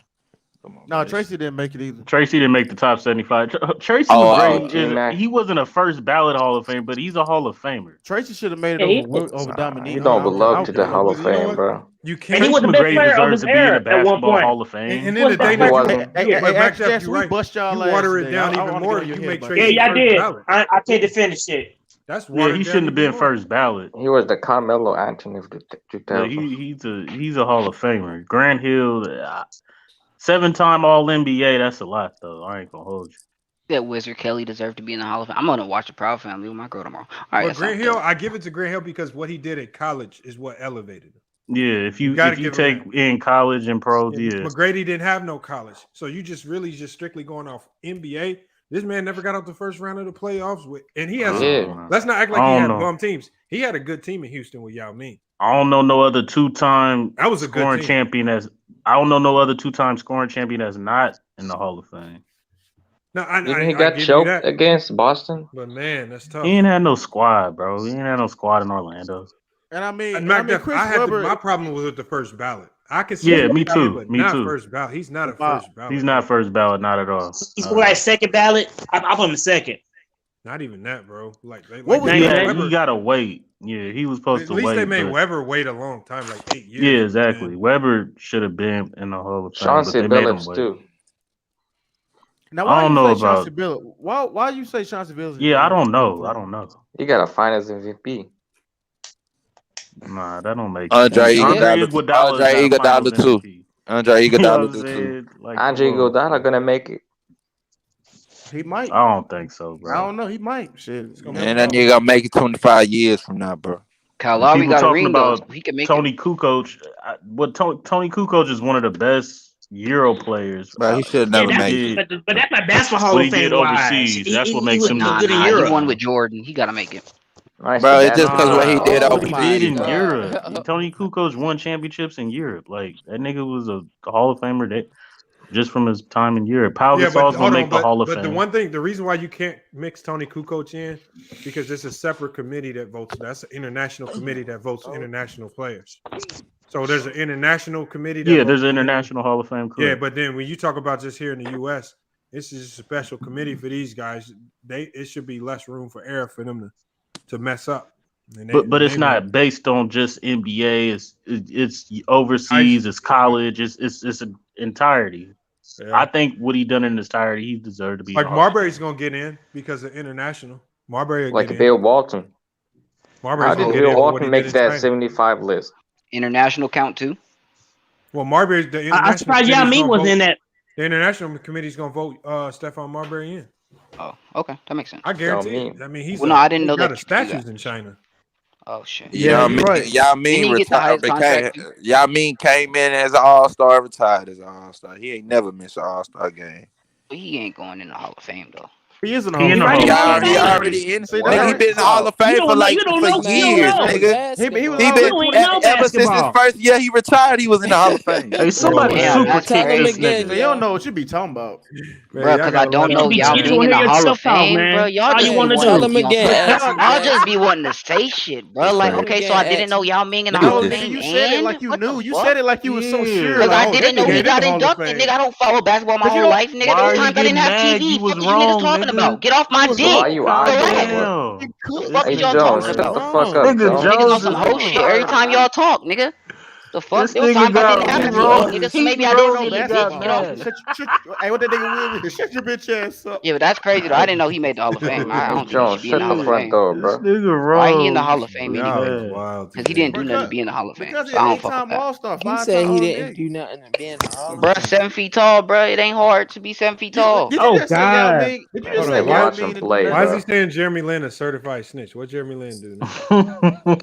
No, Tracy didn't make it either. Tracy didn't make the top 75. Tracy McGrady, he wasn't a first ballot Hall of Fame, but he's a Hall of Famer. Tracy should have made it over Dominique. He don't belong to the Hall of Fame, bro. You can't. Tracy McGrady deserves to be in the basketball Hall of Fame. And then the day that you water it down even more. You make Tracy. Yeah, I did. I can't defend shit. That's he shouldn't have been first ballot. He was the Carmelo Anthony of the 2000s. Yeah, he's a Hall of Famer. Grant Hill, 7-time All NBA. That's a lot, though. I ain't gonna hold you. That Wizard Kelly deserved to be in the Hall of Fame. I'm gonna watch the Proud Family with my girl tomorrow. All right, Grant Hill, I give it to Grant Hill because what he did at college is what elevated him. Yeah, if you take in college and pros, yeah. McGrady didn't have no college, so you just strictly going off NBA. This man never got out the first round of the playoffs and he has. Let's not act like he had bum teams. He had a good team in Houston with Yao Ming. I don't know no other two-time scoring champion I don't know no other two-time scoring champion that's not in the Hall of Fame. No, he got choked against Boston. But man, that's tough. He ain't had no squad, bro. He ain't had no squad in Orlando. And I mean, Chris Webber, my problem was with the first ballot. I can see me too. Me too. First ballot. He's not a first ballot. He's not first ballot, not at all. He's like second ballot. I put him second. Not even that, bro. He gotta wait. Yeah, he was supposed to wait. At least they made Webber wait a long time, like 8 years. Yeah, exactly. Man. Webber should have been in the Hall of Fame. Chauncey Billups too. Now, I don't know about Chauncey Billups. Why you say Chauncey Billups? Yeah, I don't know. You got to finals MVP. Nah, that don't make Andre Iguodala too. Andre Iguodala too. Andre Iguodala gonna make it. He might. I don't think so, bro. I don't know. He might. Shit. And that nigga gonna make it 25 years from now, bro. Kyle Lowry got a ring though. He can make Tony Kukoc. Tony Kukoc is one of the best Euro players. But he should never make it. But that's my basketball Hall of Fame. Overseas. That's what makes him good in Europe. He won with Jordan. He got to make it. Bro, it's just because what he did What over he did in Europe. Tony Kukoc won championships in Europe. Like that nigga was a Hall of Famer that just from his time in Europe. Pau Gasol's gonna make the Hall of Fame. But the reason why you can't mix Tony Kukoc in, because it's a separate committee that votes. That's an international committee that votes international players. So there's an international committee. There's an international Hall of Fame. Correct. Yeah, but then when you talk about just here in the U.S., this is a special committee for these guys. It should be less room for error for them to mess up. But it's not based on just NBA. It's overseas. It's college. It's an entirety. Yeah. I think what he done in his entirety, he deserved to be. Like Marbury's gonna get in because of international. Marbury like Bill Walton. Marbury's How did Bill Walton make that 75 list? International count too. Well, Marbury's the international. I'm surprised Yao Ming was in that. The international committee's gonna vote Stephon Marbury in. Oh, okay, that makes sense. I guarantee. I mean, he's. Well, no, I didn't know that. Got statues in China. Oh shit. Yao Ming retired. Yao Ming came in as an all-star, retired as an all-star. He ain't never missed an all-star game. He ain't going in the Hall of Fame though. He is in the Hall of Fame. He already in. He been in the Hall of Fame for years, nigga. He been ever since his first year he retired. He was in the Hall of Fame. Hey, somebody super kick this nigga. You don't know what you be talking about, bro. Because I don't know y'all being in the Hall of Fame, bro. Y'all just want to tell him again. Y'all just be wanting to say shit, bro. Like, okay, so I didn't know y'all being in the Hall of Fame. You said it like you knew. You said it like you was so sure. Because I didn't know he got inducted, nigga. I don't follow basketball my whole life, nigga. Those times I didn't have TV. What you niggas talking about? Get off my dick. Why you What the fuck y'all talking about? Shut the fuck up, Niggas on some whole shit every time y'all talk, nigga. The fuck? There was time I didn't have to talk, nigga. So maybe I didn't see you, bitch. Get off. Hey, what that nigga will shut your bitch ass up. Yeah, but that's crazy though. I didn't know he made the Hall of Fame. I don't think he should be in the Hall of Fame. Bro. Why he in the Hall of Fame anyway? Because he didn't do nothing to be in the Hall of Fame. So I don't fuck with that. He said he didn't do nothing to be in the Hall of Fame. Bro, 7 feet tall, bro. It ain't hard to be 7 feet tall. Oh God! Why is he saying Jeremy Lin a certified snitch? What Jeremy Lin do?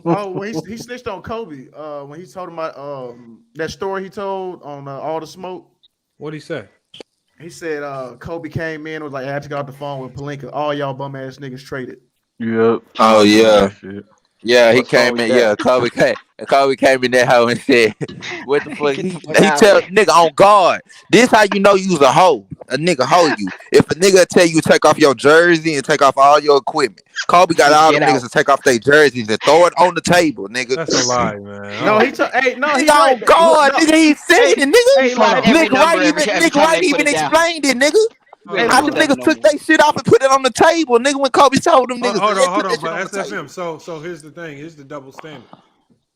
Oh, when he snitched on Kobe. When he told him about that story he told on All the Smoke. What'd he say? He said Kobe came in and was like, I had to get off the phone with Pelinka. All y'all bum ass niggas traded. Yep. Oh yeah. Yeah, he came in. Yeah, Kobe came in that hoe and said, "What the fuck?" He tell nigga on guard. This how you know you was a hoe. A nigga hoe you. If a nigga tell you take off your jersey and take off all your equipment, Kobe got all the niggas to take off their jerseys and throw it on the table, nigga. That's a lie, man. No, he took. Hey, no, he on guard, nigga. He said it, nigga. Nick Wright even explained it, nigga. How the niggas took their shit off and put it on the table, nigga, when Kobe told them niggas. Hold on, but SFM. So here's the thing. Here's the double standard.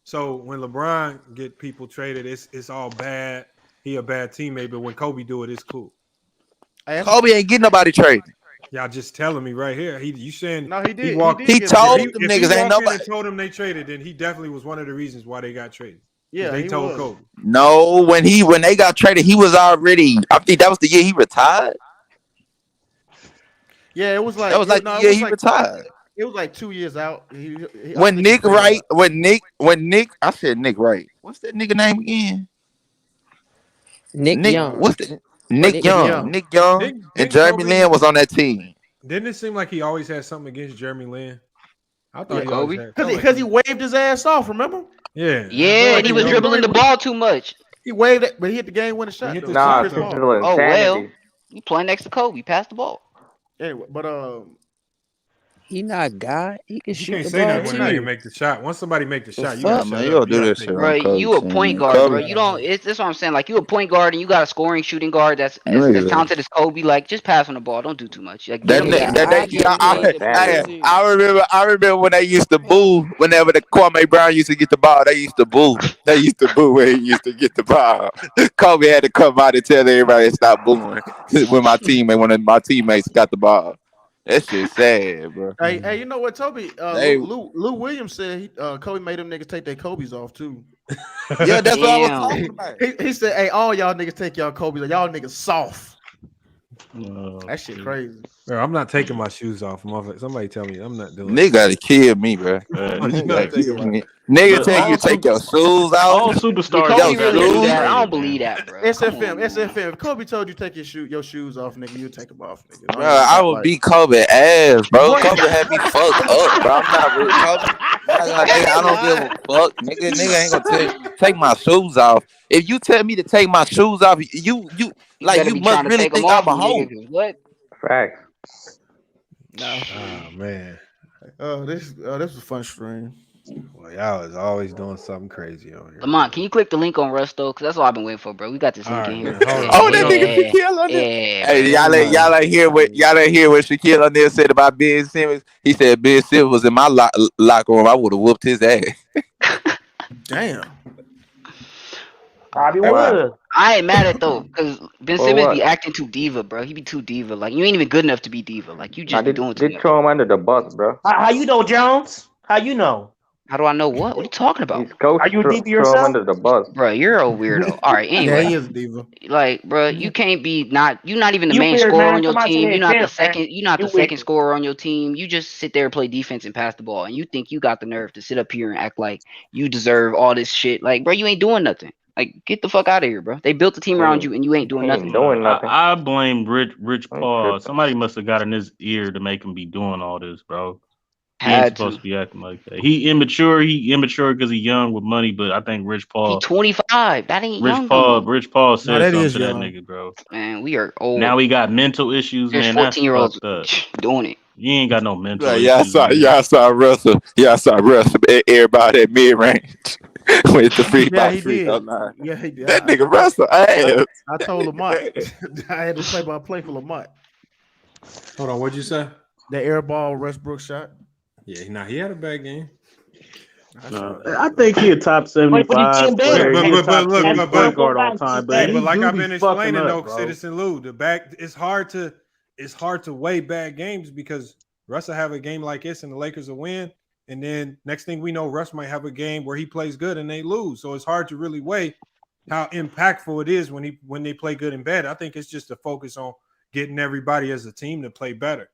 So when LeBron get people traded, it's all bad. He a bad teammate, but when Kobe do it, it's cool. Kobe ain't getting nobody traded. Y'all just telling me right here. You saying no? He did. He told them niggas ain't nobody. Told them they traded, then he definitely was one of the reasons why they got traded. Yeah, they told Kobe. No, when they got traded, he was already. I think that was the year he retired. Yeah, it was like he retired. It was like 2 years out. When Nick, I said Nick Wright. What's that nigga name again? Nick Young. What's the Nick Young? Nick Young and Jeremy Lin was on that team. Didn't it seem like he always had something against Jeremy Lin? I thought because he waved his ass off. Remember? Yeah. Yeah, and he was dribbling the ball too much. He waved it, but he hit the game-winning shot. Oh well, you playing next to Kobe, pass the ball. Anyway, but he not God. He can shoot the say ball that when too. you make the shot. Once somebody make the shot, you gotta do this shit, bro. You a point guard, bro. You don't. That's what I'm saying. Like you a point guard and you got a scoring shooting guard that's as talented as Kobe. Like just pass on the ball. Don't do too much. Like, I remember when they used to boo whenever the Kwame Brown used to get the ball. They used to boo. They used to boo when he used to get the ball. Kobe had to come out and tell everybody to stop booing when one of my teammates got the ball. That shit sad, bro. Hey, you know what, Toby? Lou Williams said Kobe made them niggas take their Kobe's off too. Yeah, that's what I was talking about. He said, "Hey, all y'all niggas take y'all Kobe's. Y'all niggas soft." That shit crazy. Bro, I'm not taking my shoes off. Motherfucker. Somebody tell me I'm not doing Nigga gotta kill me, bro. Nigga tell you to take your shoes All off. superstars. Kobe really do shoes. that. I don't believe that, bro. SFM. If Kobe told you to take your shoes off, nigga, you take them off, nigga. Bro, I would beat Kobe ass, bro. Kobe had me fucked up, bro. I'm not with Kobe. I don't give a fuck. Nigga ain't gonna take my shoes off. If you tell me to take my shoes off, you must really think I'm a hoe. What? Facts. No. Oh man. This was a fun stream. Well, y'all is always doing something crazy on here. Lamont, can you click the link on Russ though? Cause that's all I've been waiting for, bro. We got this link in here. Oh, that nigga Shaquille on there. Hey, y'all ain't hear what Shaquille on there said about Ben Simmons. He said Ben Simmons was in my locker room. I would have whooped his ass. Damn. Probably would. I ain't mad at though, cause Ben Simmons be acting too diva, bro. He be too diva. Like you ain't even good enough to be diva. Like you just be doing too much. Throw him under the bus, bro. How you know, Jones? How you know? How do I know what? What are you talking about? Are you a diva Throw yourself? him under the bus, bro. You're a weirdo. All right, anyway. Yeah, he is a diva. Like, bro, you can't be you're not even the You main weird, scorer man. on your Somebody team. said You're not the fair, second. man. You're not the You second weird. scorer on your team. You just sit there and play defense and pass the ball, and you think you got the nerve to sit up here and act like you deserve all this shit. Like, bro, you ain't doing nothing. Like, get the fuck out of here, bro. They built the team around you, and you ain't doing nothing. I blame Rich Paul. Somebody must have got in his ear to make him be doing all this, bro. He ain't supposed to be acting like that. He immature because he's young with money, but I think Rich Paul. He 25. That ain't young. Rich Paul said that something is to that young. nigga, bro. Man, we are old. Now he got mental issues, There's man. That's 14-year-olds fucked up. doing it. You ain't got no mental Y'all issues. saw Russell. Y'all saw Russell. Everybody at mid range with the free Yeah, by he free. did. Yeah, he did. That nigga Russell ass. I told Lamont. I had to play by play for Lamont. Hold on, what'd you say? The air ball Westbrook shot. Yeah, he had a bad game. I think he a top 75 player. He a top 10 point guard all time, but he like do I've be been fucking explaining up, though, bro. Citizen Lou, it's hard to weigh bad games because Russ will have a game like this and the Lakers will win, and then next thing we know, Russ might have a game where he plays good and they lose. So it's hard to really weigh how impactful it is when they play good and bad. I think it's just a focus on getting everybody as a team to play better.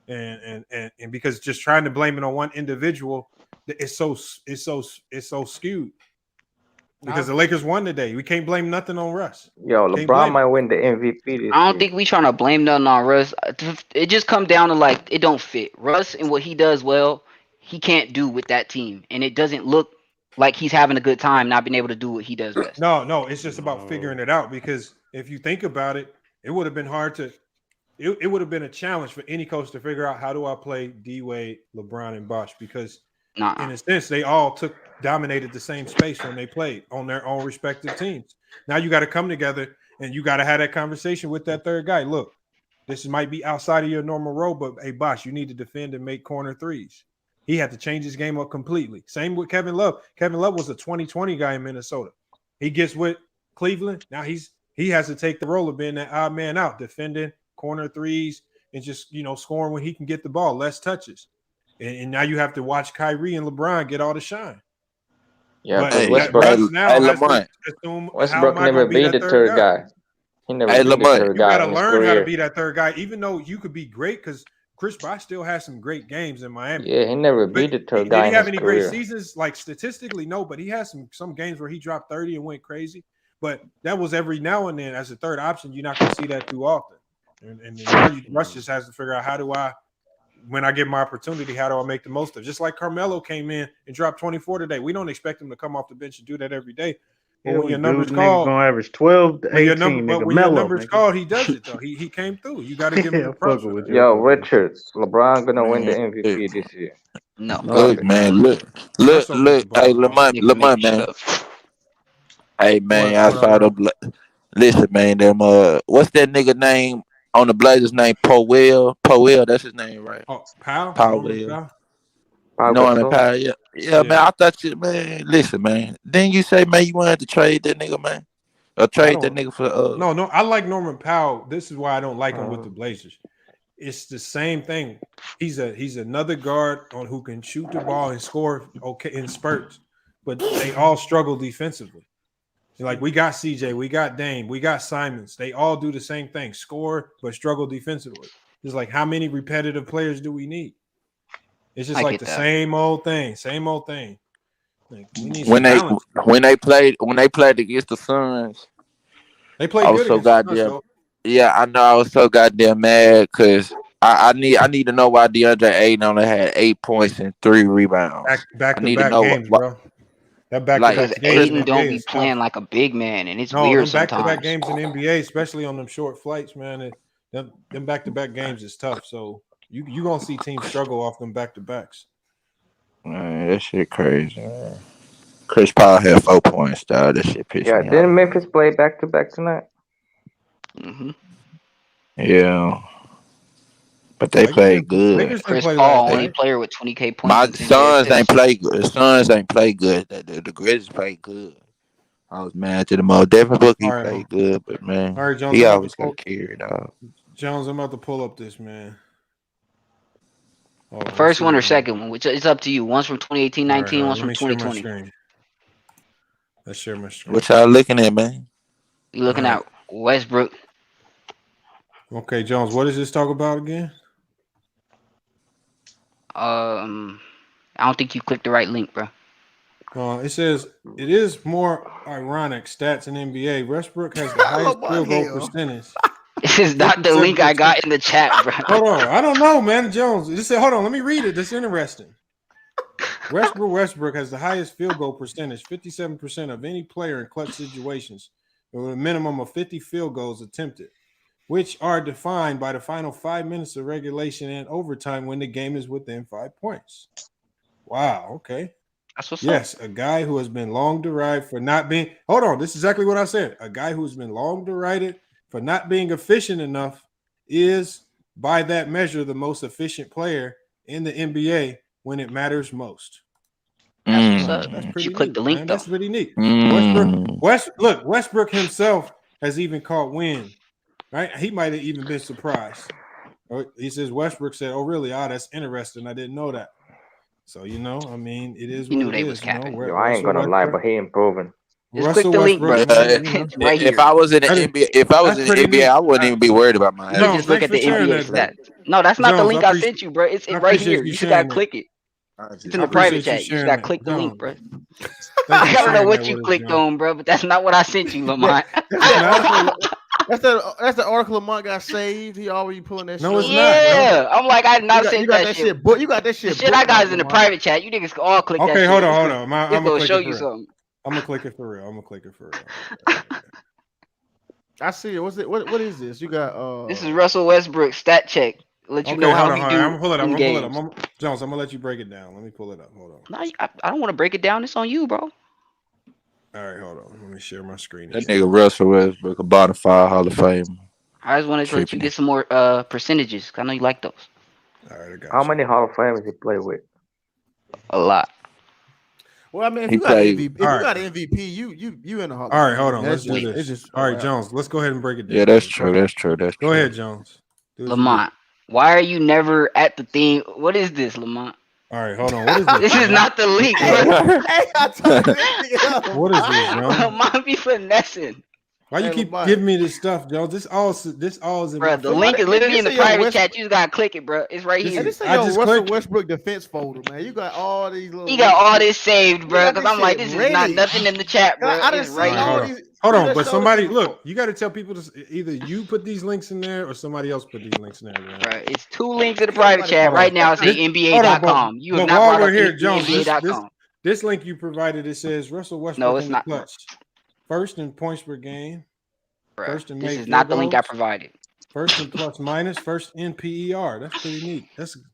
And because just trying to blame it on one individual, it's so skewed. Because the Lakers won today. We can't blame nothing on Russ. Yo, LeBron might win the MVP this I don't think we trying to blame nothing on Russ. It just come down to like it don't fit. Russ and what he does well, he can't do with that team, and it doesn't look like he's having a good time not being able to do what he does best. No, it's just about figuring it out. Because if you think about it, it would have been hard to. It would have been a challenge for any coach to figure out how do I play D-Wade, LeBron, and Bosh because in a sense they all dominated the same space when they played on their own respective teams. Now you got to come together and you got to have that conversation with that third guy. Look, this might be outside of your normal role, but hey, Bosh, you need to defend and make corner threes. He had to change his game up completely. Same with Kevin Love. Kevin Love was a 20-20 guy in Minnesota. He gets with Cleveland. Now he has to take the role of being that odd man out, defending corner threes and just scoring when he can get the ball, less touches. And now you have to watch Kyrie and LeBron get all the shine. Yeah, but Westbrook never be the third guy. He never be the third guy. You gotta learn how to be that third guy, even though you could be great because Chris Bosh still has some great games in Miami. Yeah, he never be the third guy. Did he have any great seasons? Like statistically, no, but he has some games where he dropped 30 and went crazy. But that was every now and then as a third option. You're not gonna see that too often. And now Russ just has to figure out when I get my opportunity, how do I make the most of it? Just like Carmelo came in and dropped 24 today. We don't expect him to come off the bench and do that every day. But when your numbers called, gonna average 12 to 18. But when your numbers called, he does it though. He came through. You got to give him the props. Yo, Richard, LeBron gonna win the MVP this year. No, look, man, look. Hey, Lamont, man. Hey, man, I saw them. Listen, man, them what's that nigga name on the Blazers name? Powell, that's his name, right? Oh, Powell. Norman Powell, yeah, man. I thought you, man. Listen, man. Didn't you say, man, you wanted to trade that nigga, man? Or trade that nigga for No, I like Norman Powell. This is why I don't like him with the Blazers. It's the same thing. He's another guard on who can shoot the ball and score okay in spurts, but they all struggle defensively. Like we got CJ, we got Dame, we got Simons. They all do the same thing: score but struggle defensively. It's like how many repetitive players do we need? It's just like the same old thing. Like, we need when they played against the Suns, they played good so goddamn. Yeah, I know. I was so goddamn mad because I need to know why DeAndre Ayton only had 8 points and 3 rebounds. Back to back games, bro. That because Ayton don't be playing like a big man, and it's weird sometimes. Back-to-back games in the NBA, especially on them short flights, man. Them back-to-back games is tough. So you gonna see teams struggle off them back-to-backs. Man, that shit crazy. Man. Chris Paul had 4 points, dog. That shit pissed me off. Didn't Memphis play back-to-back tonight? Mm-hmm. Yeah. But they played good. Chris Paul, only player with 20K points. My Suns ain't play good. The Suns ain't play good. The Grizzlies played good. I was mad to the most. Devin Booker, he played good, but man, Jones, he always got carried out. Jones, I'm about to pull up this, man. First one or second one, which is up to you. One's from 2018-19, one's from 2020. Let's share my screen. What y'all looking at, man? You looking at Westbrook. Okay, Jones, what does this talk about again? I don't think you clicked the right link, bro. It says it is more ironic stats in NBA. Westbrook has the highest field goal percentage. This is not the link I got in the chat, bro. Hold on, I don't know, man. Jones, it said, hold on, let me read it. That's interesting. Westbrook has the highest field goal percentage, 57% of any player in clutch situations, with a minimum of 50 field goals attempted, which are defined by the final 5 minutes of regulation and overtime when the game is within 5 points. Wow, okay. That's what's up. A guy who has been long derided for not being – hold on, this is exactly what I said. A guy who's been long derided for not being efficient enough is, by that measure, the most efficient player in the NBA when it matters most. That's pretty you click the link, man. That's pretty neat. Westbrook himself has even caught wind. Right? He might have even been surprised. He says Westbrook said, "Oh, really? That's interesting. I didn't know that." So it is. You knew they was capping. I ain't gonna lie, but he improving. Just click the link, bro. Right here. If I was in the NBA, I wouldn't even be worried about my head. Just look at the NBA stats. No, that's not the link I sent you, bro. It's right here. You just gotta click it. It's in the private chat. You just gotta click the link, bro. I don't know what you clicked on, bro, but that's not what I sent you, Lamont. That's the article Lamont got saved. He already pulling that shit. No, it's not. Yeah, I'm like, I did not send that shit. But you got that shit. The shit I got is in the private chat. You niggas all click that shit. Okay, hold on. I'm gonna show you something. I'm gonna click it for real. I see it. What's it? What is this? You got This is Russell Westbrook stat check. Let you know how he do. I'm gonna pull it up. Jones, I'm gonna let you break it down. Let me pull it up. Hold on. No, I don't want to break it down. It's on you, bro. All right, hold on. Let me share my screen. That nigga Russell Westbrook, a bonafide Hall of Fame. I just wanted to let you get some more percentages. I know you like those. All right, I got How many Hall of Famers he play with? A lot. Well, I mean, if you got an MVP, you in the Hall of Fame. All right, hold on. Let's do this. All right, Jones, let's go ahead and break it down. Yeah, that's true. Go ahead, Jones. Lamont, why are you never at the thing? What is this, Lamont? All right, hold on. What is this? This is not the link, bro. What is this, Jones? Lamont be finessing. Why you keep giving me this stuff, Jones? This all is in bro. The link is literally in the private chat. You just gotta click it, bro. It's right here. This is your Russell Westbrook defense folder, man. You got all these little. He got all this saved, bro. Because I'm like, this is not nothing in the chat, bro. It's right here. Hold on, but somebody look. You got to tell people to either you put these links in there or somebody else put these links in there. Man. Right, it's 2 links in the private chat right now. It's at NBA.com. You have not brought up here, Jones, NBA.com. This link you provided, it says Russell Westbrook in the clutch. First in points per game. Bruh, first in this is not the link I provided. First in plus minus. First in PER. That's pretty neat.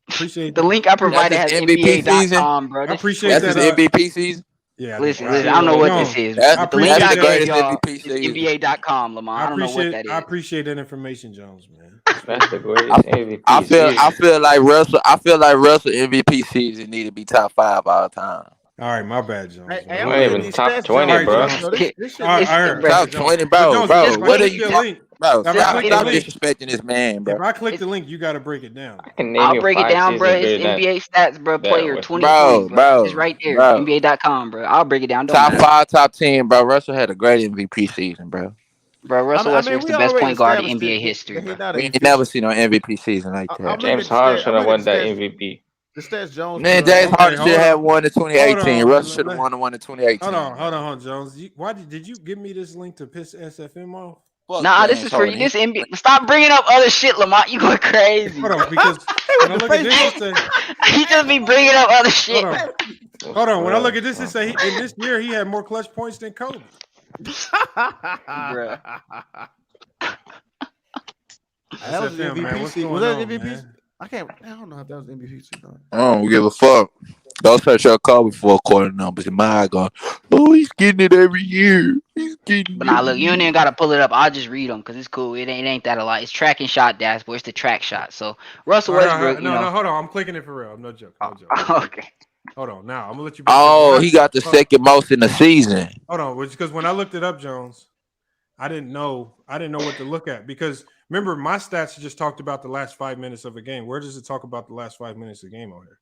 Appreciate the link I provided has NBA.com, bro. I appreciate that. MVP season. Yeah, listen, I don't know what this is. The link I gave y'all is NBA.com, Lamont. I don't know what that is. I appreciate that information, Jones, man. That's the greatest MVP. I feel like Russell MVP season need to be top 5 all time. All right, my bad, Jones. I'm even top 20, bro. Top 20, bro. What are you? Bro, Now, if I stop click the link- disrespecting this man, bro. If I click the link, you got to break it down. I'll break it down, bro. It's NBA stats, bro. Player 2020, bro. It's right there. Bro. NBA.com, bro. I'll break it down. Don't Top matter. 5, top 10, bro. Russell had a great MVP season, bro. Bro, Russell Westbrook's the best point guard in NBA history, He's bro. not We an ain't never seen no MVP season like that. James Harden should have won that MVP. The stats Jones. Man, James Harden should have won in Hold 2018. on, Russell should have won the one in 2018. Hold on, Jones. Why did you give me this link to piss SFM off? Nah, this is for you. This NBA. Stop bringing up other shit, Lamont. You going crazy? Hold on, because when I look at this, it say, He just be bringing up other shit. hold on. When I look at this, it say in this year he had more clutch points than Kobe. Bruh. That was the SFM, man, MVP what's season. going Was that on, MVP? man? I don't know if that was MVP season. I don't give a fuck. Don't touch your Kobe for quarter numbers. And my going, oh, he's getting it every year. He's getting But nah, look, you ain't even gotta pull it up. I'll just read them because it's cool. It ain't that a lot. It's track and shot dashboard. It's the track shot. So Russell Westbrook, No, hold on. I'm clicking it for real. I'm no joke. Okay. Hold on. Now I'm gonna let you. Oh, he got the second most in the season. Hold on, because when I looked it up, Jones, I didn't know what to look at because remember my stats just talked about the last 5 minutes of a game. Where does it talk about the last 5 minutes of the game on here?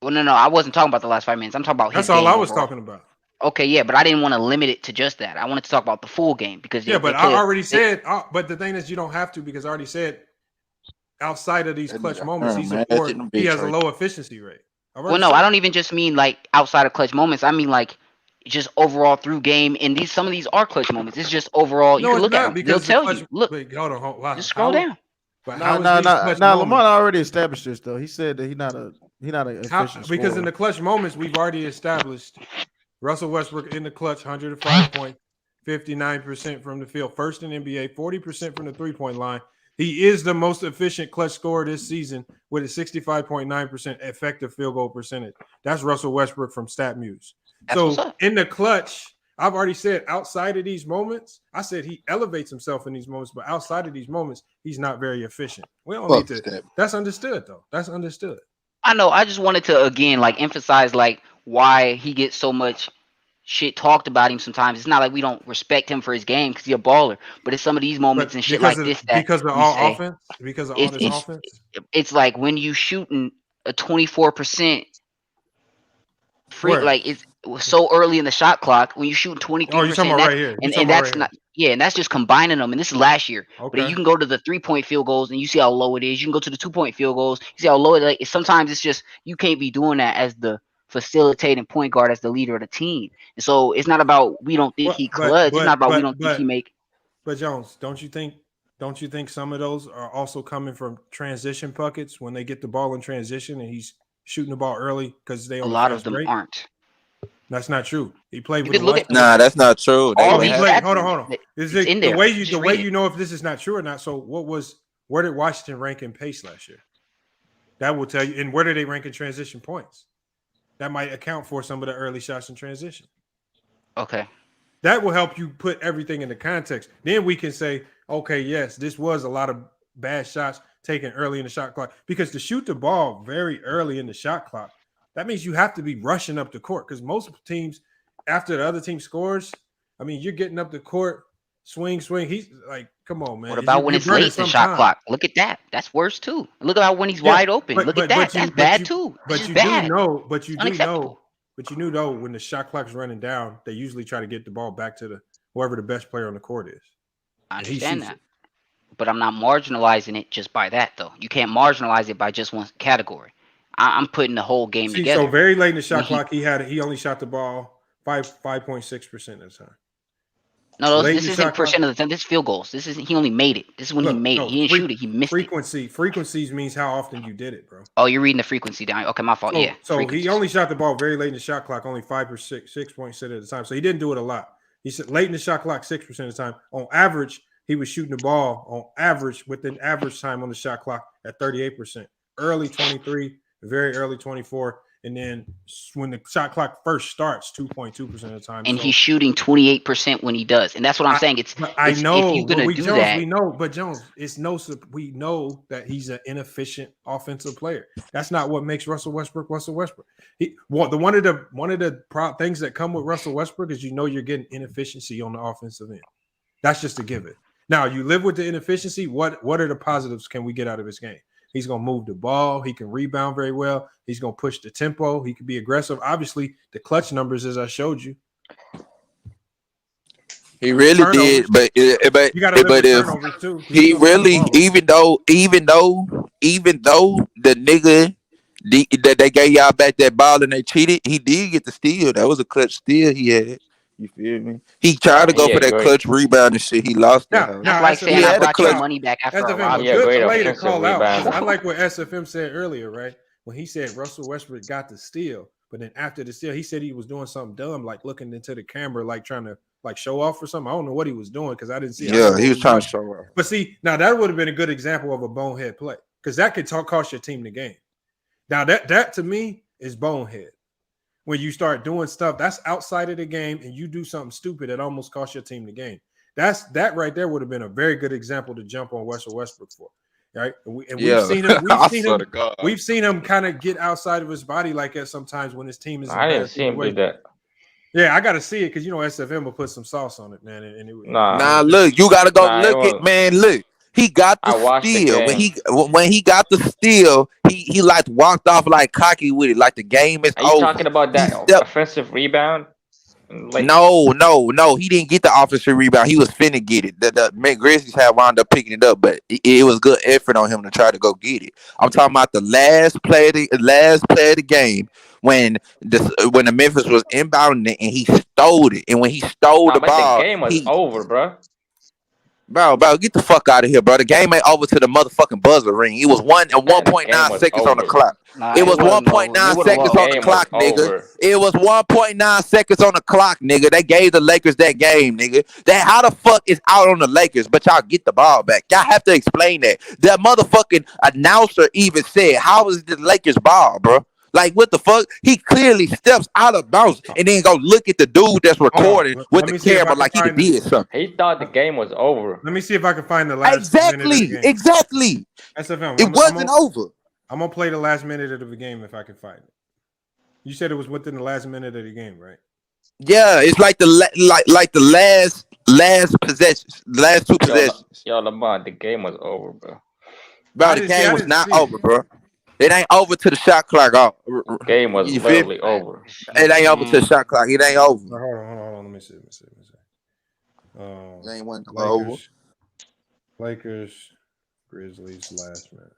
Well, no, I wasn't talking about the last 5 minutes. I'm talking about his That's all game I was overall. talking about. Okay, yeah, but I didn't want to limit it to just that. I wanted to talk about the full game because But I already said. But the thing is, you don't have to because I already said outside of these clutch moments, he has a low efficiency rate. Well, no, I don't even just mean like outside of clutch moments. I mean like just overall through game. And some of these are clutch moments. It's just overall. You can look at them. They'll tell you. Look, hold on. Wow. Just scroll down. No, Lamont already established this though. He said that he's not an efficient because scorer. in the clutch moments we've already established Russell Westbrook in the clutch, 105 points, 59% from the field, first in NBA, 40% from the 3-point line. He is the most efficient clutch scorer this season with a 65.9% effective field goal percentage. That's Russell Westbrook from StatMuse. So in the clutch, I've already said outside of these moments, I said he elevates himself in these moments, but outside of these moments, he's not very efficient. We don't need to. That's understood, though. That's understood. I know. I just wanted to again like emphasize like why he gets so much shit talked about him sometimes. It's not like we don't respect him for his game because he's a baller, but it's some of these moments and shit like this that because of all offense, because of all this offense. It's like when you shooting a 24% free, like it's so early in the shot clock when you shoot 23%. Oh, you're talking about right here. And that's not. Yeah, and that's just combining them. And this is last year. Okay. But you can go to the 3-point field goals and you see how low it is. You can go to the 2-point field goals. You see how low it is. Like, sometimes it's just you can't be doing that as the facilitating point guard, as the leader of the team. And so it's not about we don't think he clutch. It's not about we don't think he make. But Jones, don't you think some of those are also coming from transition buckets when they get the ball in transition and he's shooting the ball early because they a lot of them aren't. That's not true. He played with the Nah, that's not true. Hold on. Is it in the there. way you know if this is not true or not? So where did Washington rank in pace last year? That will tell you. And where did they rank in transition points? That might account for some of the early shots in transition. Okay. That will help you put everything into context. Then we can say, okay, yes, this was a lot of bad shots taken early in the shot clock. Because to shoot the ball very early in the shot clock, that means you have to be rushing up the court. Because most teams, after the other team scores, I mean, you're getting up the court, swing. He's like, come on, man. What about when it's late in the shot clock? Look at that. That's worse too. Look at when he's wide open. Look at that. That's bad too. But you do know when the shot clock is running down, they usually try to get the ball back to whoever the best player on the court is. I understand that. But I'm not marginalizing it just by that, though. You can't marginalize it by just one category. I'm putting the whole game together. So very late in the shot clock, he only shot the ball 5.6% of the time. No, this isn't percent of the time. This is field goals. He only made it. This is when he made it. He didn't shoot it. He missed it. Frequencies means how often you did it, bro. Oh, you're reading the frequency down. Okay, my fault. So he only shot the ball very late in the shot clock, only 6.6% at the time. So he didn't do it a lot. He said late in the shot clock, 6% of the time. On average, he was shooting the ball on average within average time on the shot clock at 38%. Early 23, very early 24. And then when the shot clock first starts, 2.2% of the time. And he's shooting 28% when he does. And that's what I'm saying. I know. If you're going to do that. We know, but Jones, we know that he's an inefficient offensive player. That's not what makes Russell Westbrook Russell Westbrook. One of the things that come with Russell Westbrook is you're getting inefficiency on the offensive end. That's just a given. Now you live with the inefficiency. What are the positives can we get out of his game? He's gonna move the ball. He can rebound very well. He's gonna push the tempo. He can be aggressive. Obviously, the clutch numbers, as I showed you. He really did, but you gotta live with if turnovers too. he really, even though the nigga that they gave y'all back that ball and they cheated, he did get the steal. That was a clutch steal he had. You feel me? He tried to go for that clutch rebound and shit. He lost that. That's like saying I brought your money back after a robbery. Good play to call out. I like what SFM said earlier, right? When he said Russell Westbrook got the steal, but then after the steal, he said he was doing something dumb, like looking into the camera, like trying to show off or something. I don't know what he was doing because I didn't see. Yeah, he was trying to show off. But see, now that would have been a good example of a bonehead play because that could cost your team the game. Now that to me is bonehead. When you start doing stuff that's outside of the game and you do something stupid that almost cost your team the game. That right there would have been a very good example to jump on Russell Westbrook for. Right. We've seen him kind of get outside of his body like that sometimes when his team is. I didn't see him do that. Yeah, I got to see it because SFM will put some sauce on it, man. Look, you got to go look at man. Look, he got the steal. When he got the steal, he like walked off like cocky with it, like the game is over. Are you talking about that offensive rebound? No, he didn't get the offensive rebound. He was finna get it. The Grizzlies had wound up picking it up, but it was good effort on him to try to go get it. I'm talking about the last play of the game when the Memphis was inbounding it and he stole it. And when he stole the ball, the game was over, bro. Bro, get the fuck out of here, bro. The game ain't over to the motherfucking buzzer ring. It was 1.9 seconds on the clock. It was 1.9 seconds on the clock, nigga. It was 1.9 seconds on the clock, nigga. They gave the Lakers that game, nigga. How the fuck is out on the Lakers, but y'all get the ball back? Y'all have to explain that. That motherfucking announcer even said, how is the Lakers ball, bro? Like, what the fuck? He clearly steps out of bounds and then go look at the dude that's recording with the camera like he did something. He thought the game was over. Let me see if I can find the last Exactly. SFM, it wasn't over. I'm going to play the last minute of the game if I can find it. You said it was within the last minute of the game, right? Yeah, it's like the last possessions, the last two possessions. Yo, Lamar, the game was over, bro. Bro, the game was not over, bro. It ain't over to the shot clock. Game was literally over. It ain't over to the shot clock. It ain't over. Hold on. Let me see. It ain't one over. Lakers, Grizzlies, last minute.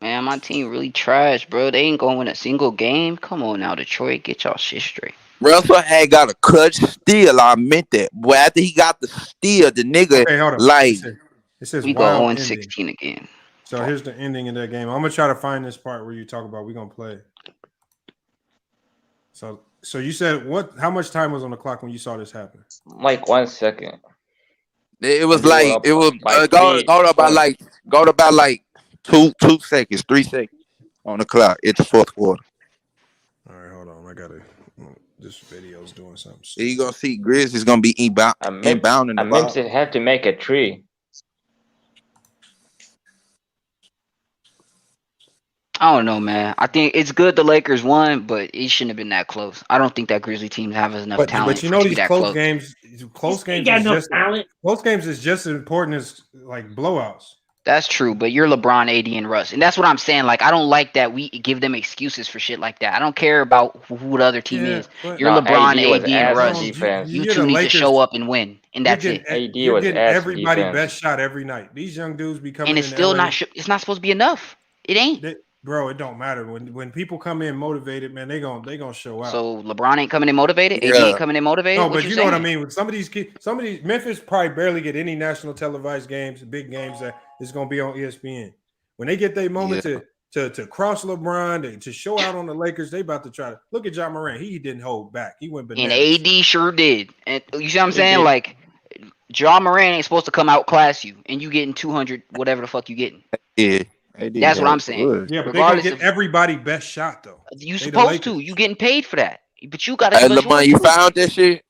Man, my team really trash, bro. They ain't going to win a single game. Come on now, Detroit. Get y'all shit straight. Russell had got a clutch steal. I meant that. But after he got the steal, the nigga, it says we go 0-16 again. So here's the ending of that game. I'm gonna try to find this part where you talk about we're gonna play. So you said what? How much time was on the clock when you saw this happen? Like 1 second. It was go about like 2 seconds, 3 seconds on the clock. It's the fourth quarter. All right, hold on. This video's doing something. You gonna see Grizzlies gonna be inbounding the ball. Memphis have to make a tree. I don't know, man. I think it's good the Lakers won, but it shouldn't have been that close. I don't think that Grizzly team have enough talent. But you know these close games is just as important as like blowouts. That's true, but you're LeBron, AD, and Russ. And that's what I'm saying. Like, I don't like that we give them excuses for shit like that. I don't care about who the other team is. You're LeBron, AD, and Russ. You two need to show up and win. And that's it. You're getting everybody best shot every night. These young dudes be coming in. And it's still it's not supposed to be enough. It ain't. Bro, it don't matter. When people come in motivated, man, they gonna show out. So LeBron ain't coming in motivated? AD ain't coming in motivated? No, but you know what I mean. With some of these Memphis probably barely get any national televised games, big games that is gonna be on ESPN. When they get their moment to cross LeBron, to show out on the Lakers, they about to try to look at John Morant. He didn't hold back. He went bananas. And AD sure did. And you see what I'm saying? Like, John Morant ain't supposed to come outclass you, and you getting 200, whatever the fuck you getting. Yeah. That's what I'm saying. Yeah, but they gonna get everybody best shot though. You supposed to. You getting paid for that. But you gotta. Hey, LeBron, you found that shit?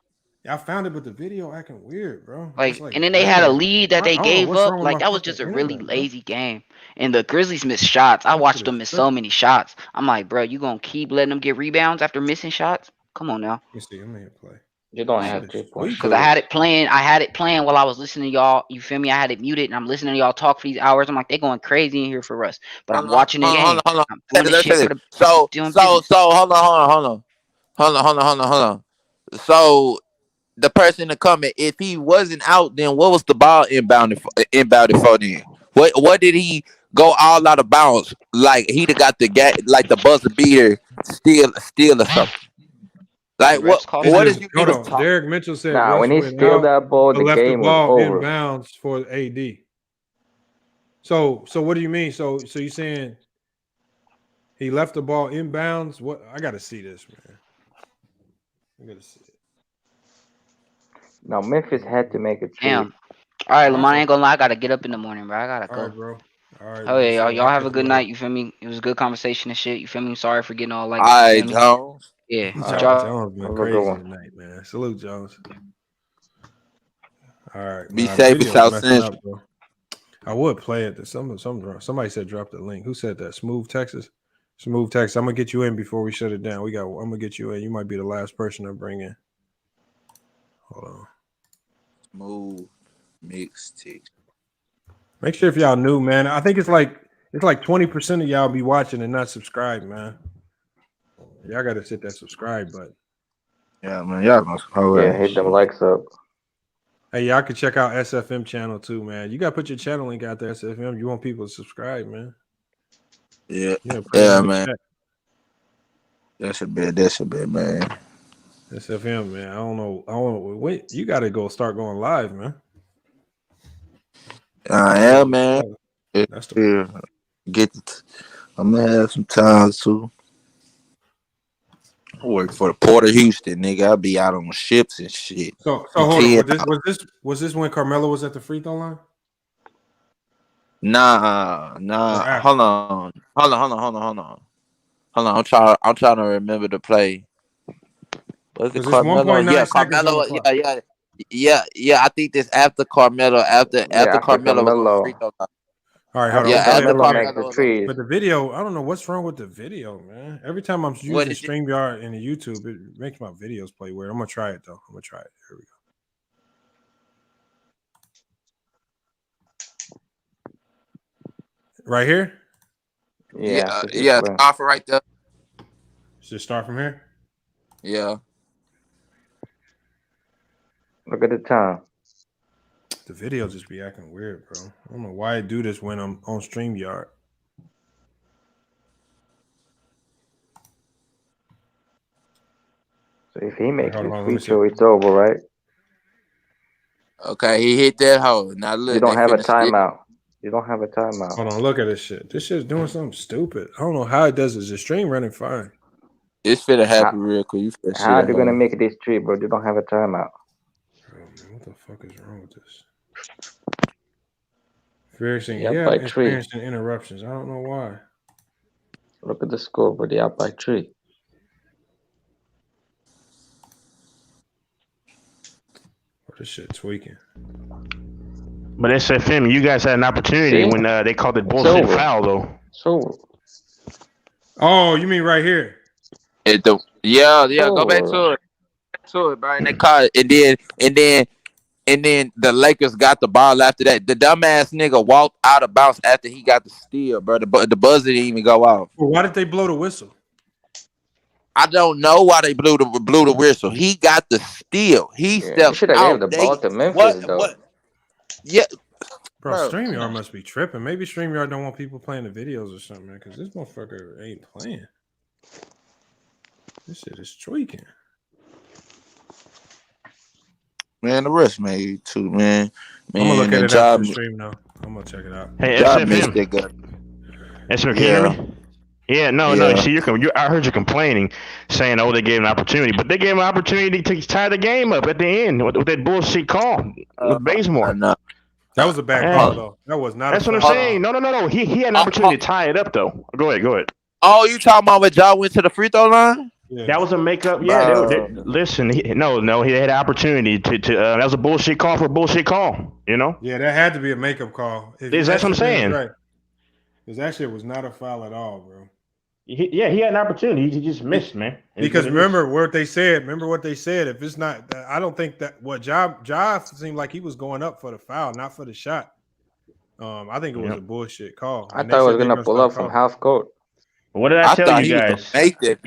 Yeah, I found it, but the video acting weird, bro. Like and then they had a lead that they gave up. Like that was just a really lazy game. And the Grizzlies missed shots. I watched them miss so many shots. I'm like, bro, you gonna keep letting them get rebounds after missing shots? Come on now. Let me see. I'm gonna play. You don't have 3 points. Because I had it playing. I had it playing while I was listening to y'all. You feel me? I had it muted, and I'm listening to y'all talk for these hours. I'm like, they're going crazy in here for us. But I'm watching the game. Hold on. I'm doing this shit for the So doing business. hold on. So the person to comment, if he wasn't out, then what was the ball inbounded for then? What did he go all out of bounds? Like he'd have got the like the buzzer beater steal or something. Like what is you hold on. Derek Mitchell said when he steal that ball, the game was over. Inbounds for AD. So what do you mean? So you saying he left the ball inbounds? What? I gotta see this, man. I gotta see it. Now Memphis had to make a trade. Damn. All right, Lamont, I ain't gonna lie. I gotta get up in the morning, bro. I gotta go. All right, bro. All right. Oh yeah, y'all have a good night. You feel me? It was a good conversation and shit. You feel me? Sorry for getting all like. All right, Jones. Yeah. Jones been crazy tonight, man. Salute, Jones. All right. Be safe, South Central. I would play it. Somebody said drop the link. Who said that? Smooth Texas. Smooth Texas. I'm gonna get you in before we shut it down. I'm gonna get you in. You might be the last person to bring in. Hold on. Smooth mixtape. Make sure if y'all new, man. I think it's like 20% of y'all be watching and not subscribed, man. Y'all gotta hit that subscribe button. Yeah, man. Y'all gonna hit them likes up. Hey, y'all can check out SFM channel too, man. You gotta put your channel link out there, SFM. You want people to subscribe, man. Yeah, man. That should be, man. SFM, man. I don't know. Wait, you gotta start going live, man. I am, man. That's the I'm gonna have some time too. I work for the Port of Houston, nigga. I'll be out on ships and shit. So hold on. Was this when Carmelo was at the free throw line? Nah. Hold on. I'm trying to remember the play. Was it Carmelo? Yeah, Carmelo. Yeah. I think this after Carmelo. After Carmelo was on the free throw line. All right, hold on. After Carmelo. But the video, I don't know what's wrong with the video, man. Every time I'm using StreamYard in the YouTube, it makes my videos play weird. I'm gonna try it though. Here we go. Right here? Yeah. Start from right there. Just start from here? Yeah. Look at the time. The video just be acting weird, bro. I don't know why I do this when I'm on StreamYard. So if he makes his free throw, it's over, right? Okay, he hit that hole. Now look, you don't have a timeout. Hold on, look at this shit. This shit's doing something stupid. I don't know how it does. Is the stream running fine? It's finna happen real quick. How are you gonna make this tree, bro? You don't have a timeout. Oh, man, what the fuck is wrong with this? Experiencing interruptions. I don't know why. Look at the score, but they're up by 3. Oh, this shit tweaking. But SFM, you guys had an opportunity when they called it bullshit foul, though. Oh, you mean right here? Go back to it, Brian. They caught it, and then the Lakers got the ball after that. The dumbass nigga walked out of bounds after he got the steal, bro. The buzzer didn't even go off. Well, why did they blow the whistle? I don't know why they blew the whistle. He got the steal. He stepped should have out. gave the ball to Memphis, though. Yeah. Bro, StreamYard must be tripping. Maybe StreamYard don't want people playing the videos or something, man, because this motherfucker ain't playing. This shit is tweaking. Man, the rest made too, man. I'm gonna look at it after the stream now. I'm gonna check it out. Hey, SFM. Yeah. Yeah, no. See, I heard you complaining, saying, "Oh, they gave an opportunity," but they gave an opportunity to tie the game up at the end with that bullshit call with Bazemore. That was a bad call, though. That was not. That's what I'm saying. No. He had an opportunity to tie it up, though. Go ahead. Oh, you talking about when Ja went to the free throw line? Yeah. That was a makeup. Yeah, listen. He had an opportunity to. That was a bullshit call for a bullshit call. You know. Yeah, that had to be a makeup call. That's what I'm saying. Right. Because that shit was not a foul at all, bro. He had an opportunity. He just missed, man. Because remember what they said. If it's not, I don't think that Ja seemed like he was going up for the foul, not for the shot. I think it was a bullshit call. I thought he was gonna pull up from half court. What did I tell you guys? Make that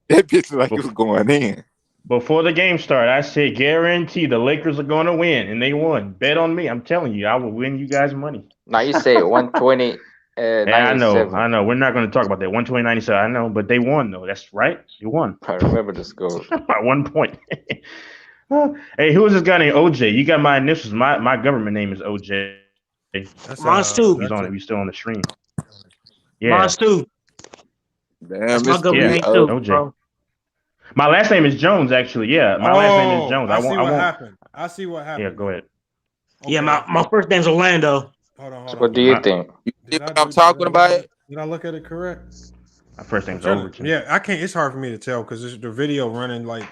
bitch like it was going in. Before the game started, I said, guarantee the Lakers are going to win, and they won. Bet on me. I'm telling you, I will win you guys money. Now you say 120. I know. We're not going to talk about that. 120-97. I know, but they won though. That's right. You won. I remember the score by 1 point. Hey, who is this guy named OJ? You got my initials. My government name is OJ. Mine too. He's on it. He's still on the stream. Yeah. Mine too. Damn, that's my government name too, OJ. bro. My last name is Jones, actually. Yeah, my last name is Jones. I see what happened. Yeah, go ahead. Okay. Yeah, my first name's Orlando. Hold on. What do you think? You see what I'm talking about? Did I look at it correct? My first name's Overton. Yeah, I can't. It's hard for me to tell because the video running like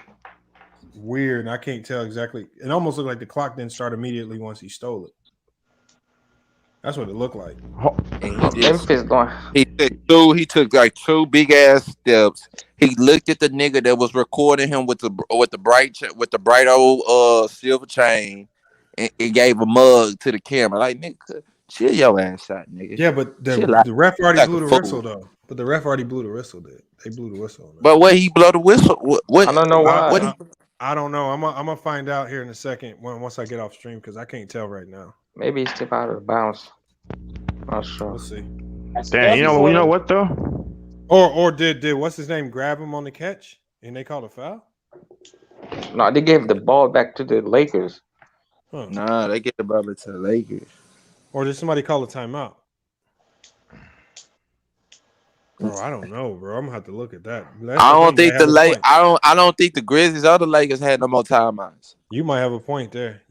weird, and I can't tell exactly. It almost looked like the clock didn't start immediately once he stole it. That's what it looked like. He took like two big ass steps. He looked at the nigga that was recording him with the bright old silver chain, and gave a mug to the camera. Like, nigga, chill your ass out, nigga. Yeah, but the ref already blew the whistle though. But the ref already blew the whistle. They blew the whistle. But what he blow the whistle? What? I don't know why. I don't know. I'm gonna find out here in a second once I get off stream because I can't tell right now. Maybe he stepped out of the bounds. Not sure. We'll see. Damn, you know what though? Or did what's his name grab him on the catch and they called a foul? No, they gave the ball back to the Lakers. Huh. Nah, they get the ball to the Lakers. Or did somebody call a timeout? Bro, I don't know, bro. I'm gonna have to look at that. I don't think the Grizzlies or the Lakers had no more timeouts. You might have a point there.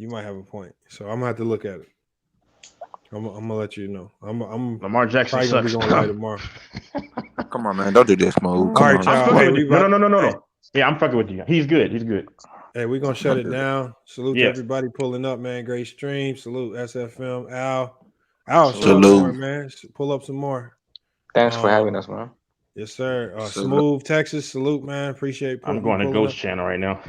So I'm gonna have to look at it. I'm gonna let you know. I'm Lamar Jackson sucks. Gonna lie tomorrow. Come on, man. Don't do this, Mo. All right, y'all. No. Yeah, I'm fucking with you. He's good. Hey, we're gonna shut it down. Salute to everybody pulling up, man. Great stream. Salute SFM. Al, salute, more, man. Pull up some more. Thanks for having us, man. Yes, sir. Smooth Texas. Salute, man. Appreciate. I'm going to Ghost Channel right now.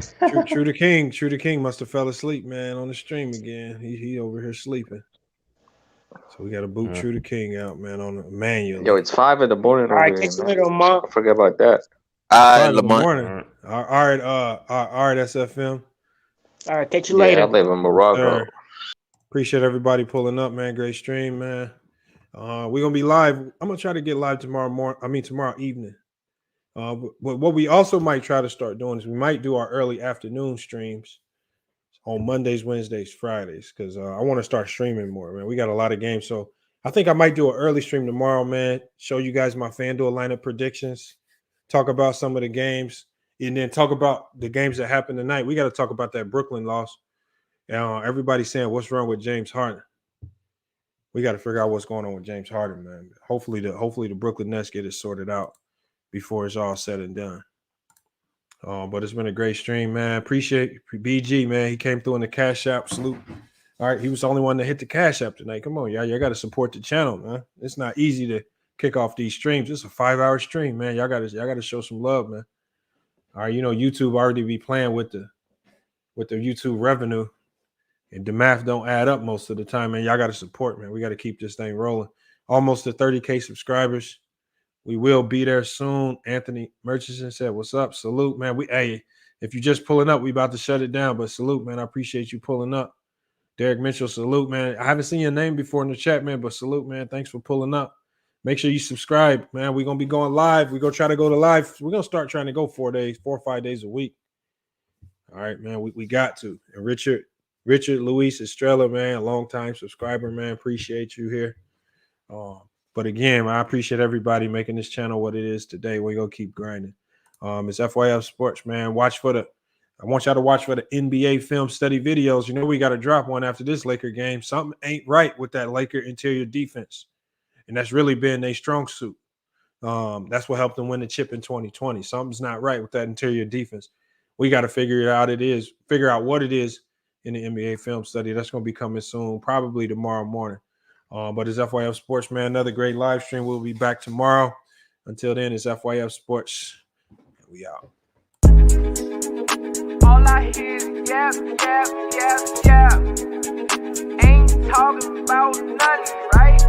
True the King must have fell asleep, man, on the stream again. He over here sleeping. So we got to boot True the King out, man, on the manual. Yo, it's 5 in the morning. All right, catch you later, Mark. Forget about that. All right, Lamar. All right, SFM. All right, catch you later. I live in Morocco. Appreciate everybody pulling up, man. Great stream, man. We're gonna be live. I'm gonna try to get live tomorrow evening. But what we also might try to start doing is we might do our early afternoon streams on Mondays, Wednesdays, Fridays, because I want to start streaming more, man. We got a lot of games, so I think I might do an early stream tomorrow, man. Show you guys my FanDuel lineup predictions, talk about some of the games, and then talk about the games that happened tonight. We got to talk about that Brooklyn loss. Everybody's saying, what's wrong with James Harden? We got to figure out what's going on with James Harden, man. Hopefully the Brooklyn Nets get it sorted out before it's all said and done. But it's been a great stream, man. Appreciate BG, man. He came through in the Cash App. Salute. All right, he was the only one to hit the Cash App tonight. Come on, y'all got to support the channel, man. It's not easy to kick off these streams. It's a 5-hour stream, man. Y'all got to show some love, man. All right, YouTube already be playing with the YouTube revenue, and the math don't add up most of the time, man. Y'all got to support, man. We got to keep this thing rolling. Almost to 30K subscribers. We will be there soon. Anthony Murchison said, what's up? Salute, man. If you're just pulling up, we about to shut it down, but salute, man. I appreciate you pulling up. Derek Mitchell, salute, man. I haven't seen your name before in the chat, man, but salute, man. Thanks for pulling up. Make sure you subscribe, man. We're going to be going live. We're going to try to go to live. We're going to start trying to go 4 or 5 days a week. All right, man. We got to. And Richard Luis Estrella, man, a long-time subscriber, man. Appreciate you here. But again, I appreciate everybody making this channel what it is today. We're going to keep grinding. It's FYF Sports, man. I want y'all to watch for the NBA film study videos. You know, we got to drop one after this Laker game. Something ain't right with that Laker interior defense. And that's really been their strong suit. That's what helped them win the chip in 2020. Something's not right with that interior defense. We got to figure out what it is in the NBA film study. That's going to be coming soon, probably tomorrow morning. But it's FYF Sports, man. Another great live stream. We'll be back tomorrow. Until then, it's FYF Sports. We out. All I hear is yap, yap, yap, yap. Ain't talking about nothing, right?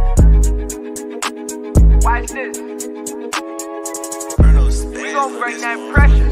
Watch this. We gon' bring that pressure.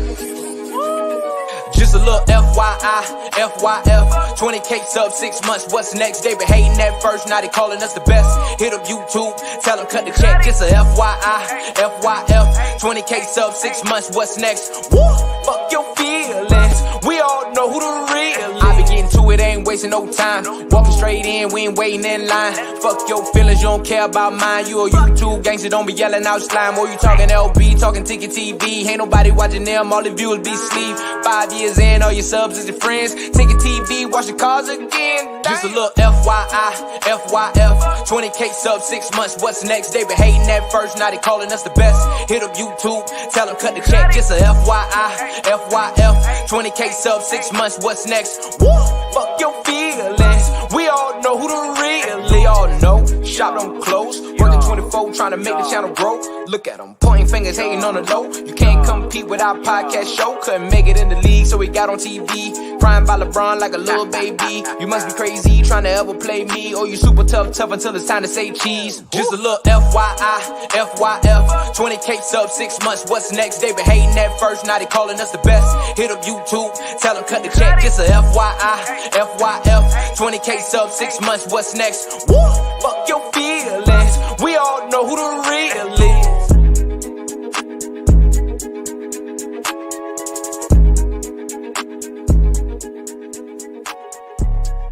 Just a little FYI, FYF, 20K sub 6 months, what's next? They been hating at first, now they calling us the best. Hit up YouTube, tell them cut the check. Just a FYI, FYF, 20K sub 6 months, what's next? Woo, fuck your feelings, we all know who the real is. I be getting to it, ain't wasting no time. Walking straight in, we ain't waiting in line. Fuck your feelings, you don't care about mine. You a YouTube gangster, don't be yelling out slime. Or you talking LB, talking Ticket TV. Ain't nobody watching them, all the viewers be sleep. 5 years in, all your subs is your friends. Ticket TV, watch the cars again. Just a little FYI, FYF, 20K sub 6 months, what's next? They been hating at first, now they calling us the best. Hit up YouTube, tell them cut the check. Just a FYI, FYF, 20K sub 6 months, what's next? Woo, fuck your feelings, we all know who the real. They all know, shop don't close. Working 24, trying to make the channel grow. Look at them, pointing fingers, hating on the low. You can't compete with our podcast show. Couldn't make it in the league, so we got on TV. Crying by LeBron like a little baby. You must be crazy, trying to ever play me. Or you super tough until it's time to say cheese. Just a little FYI, FYF, 20K sub 6 months, what's next? They been hating at first, now they calling us the best. Hit up YouTube, tell them cut the check. Just a FYI, FYF, 20K sub 6 months, what's next? Woo, fuck your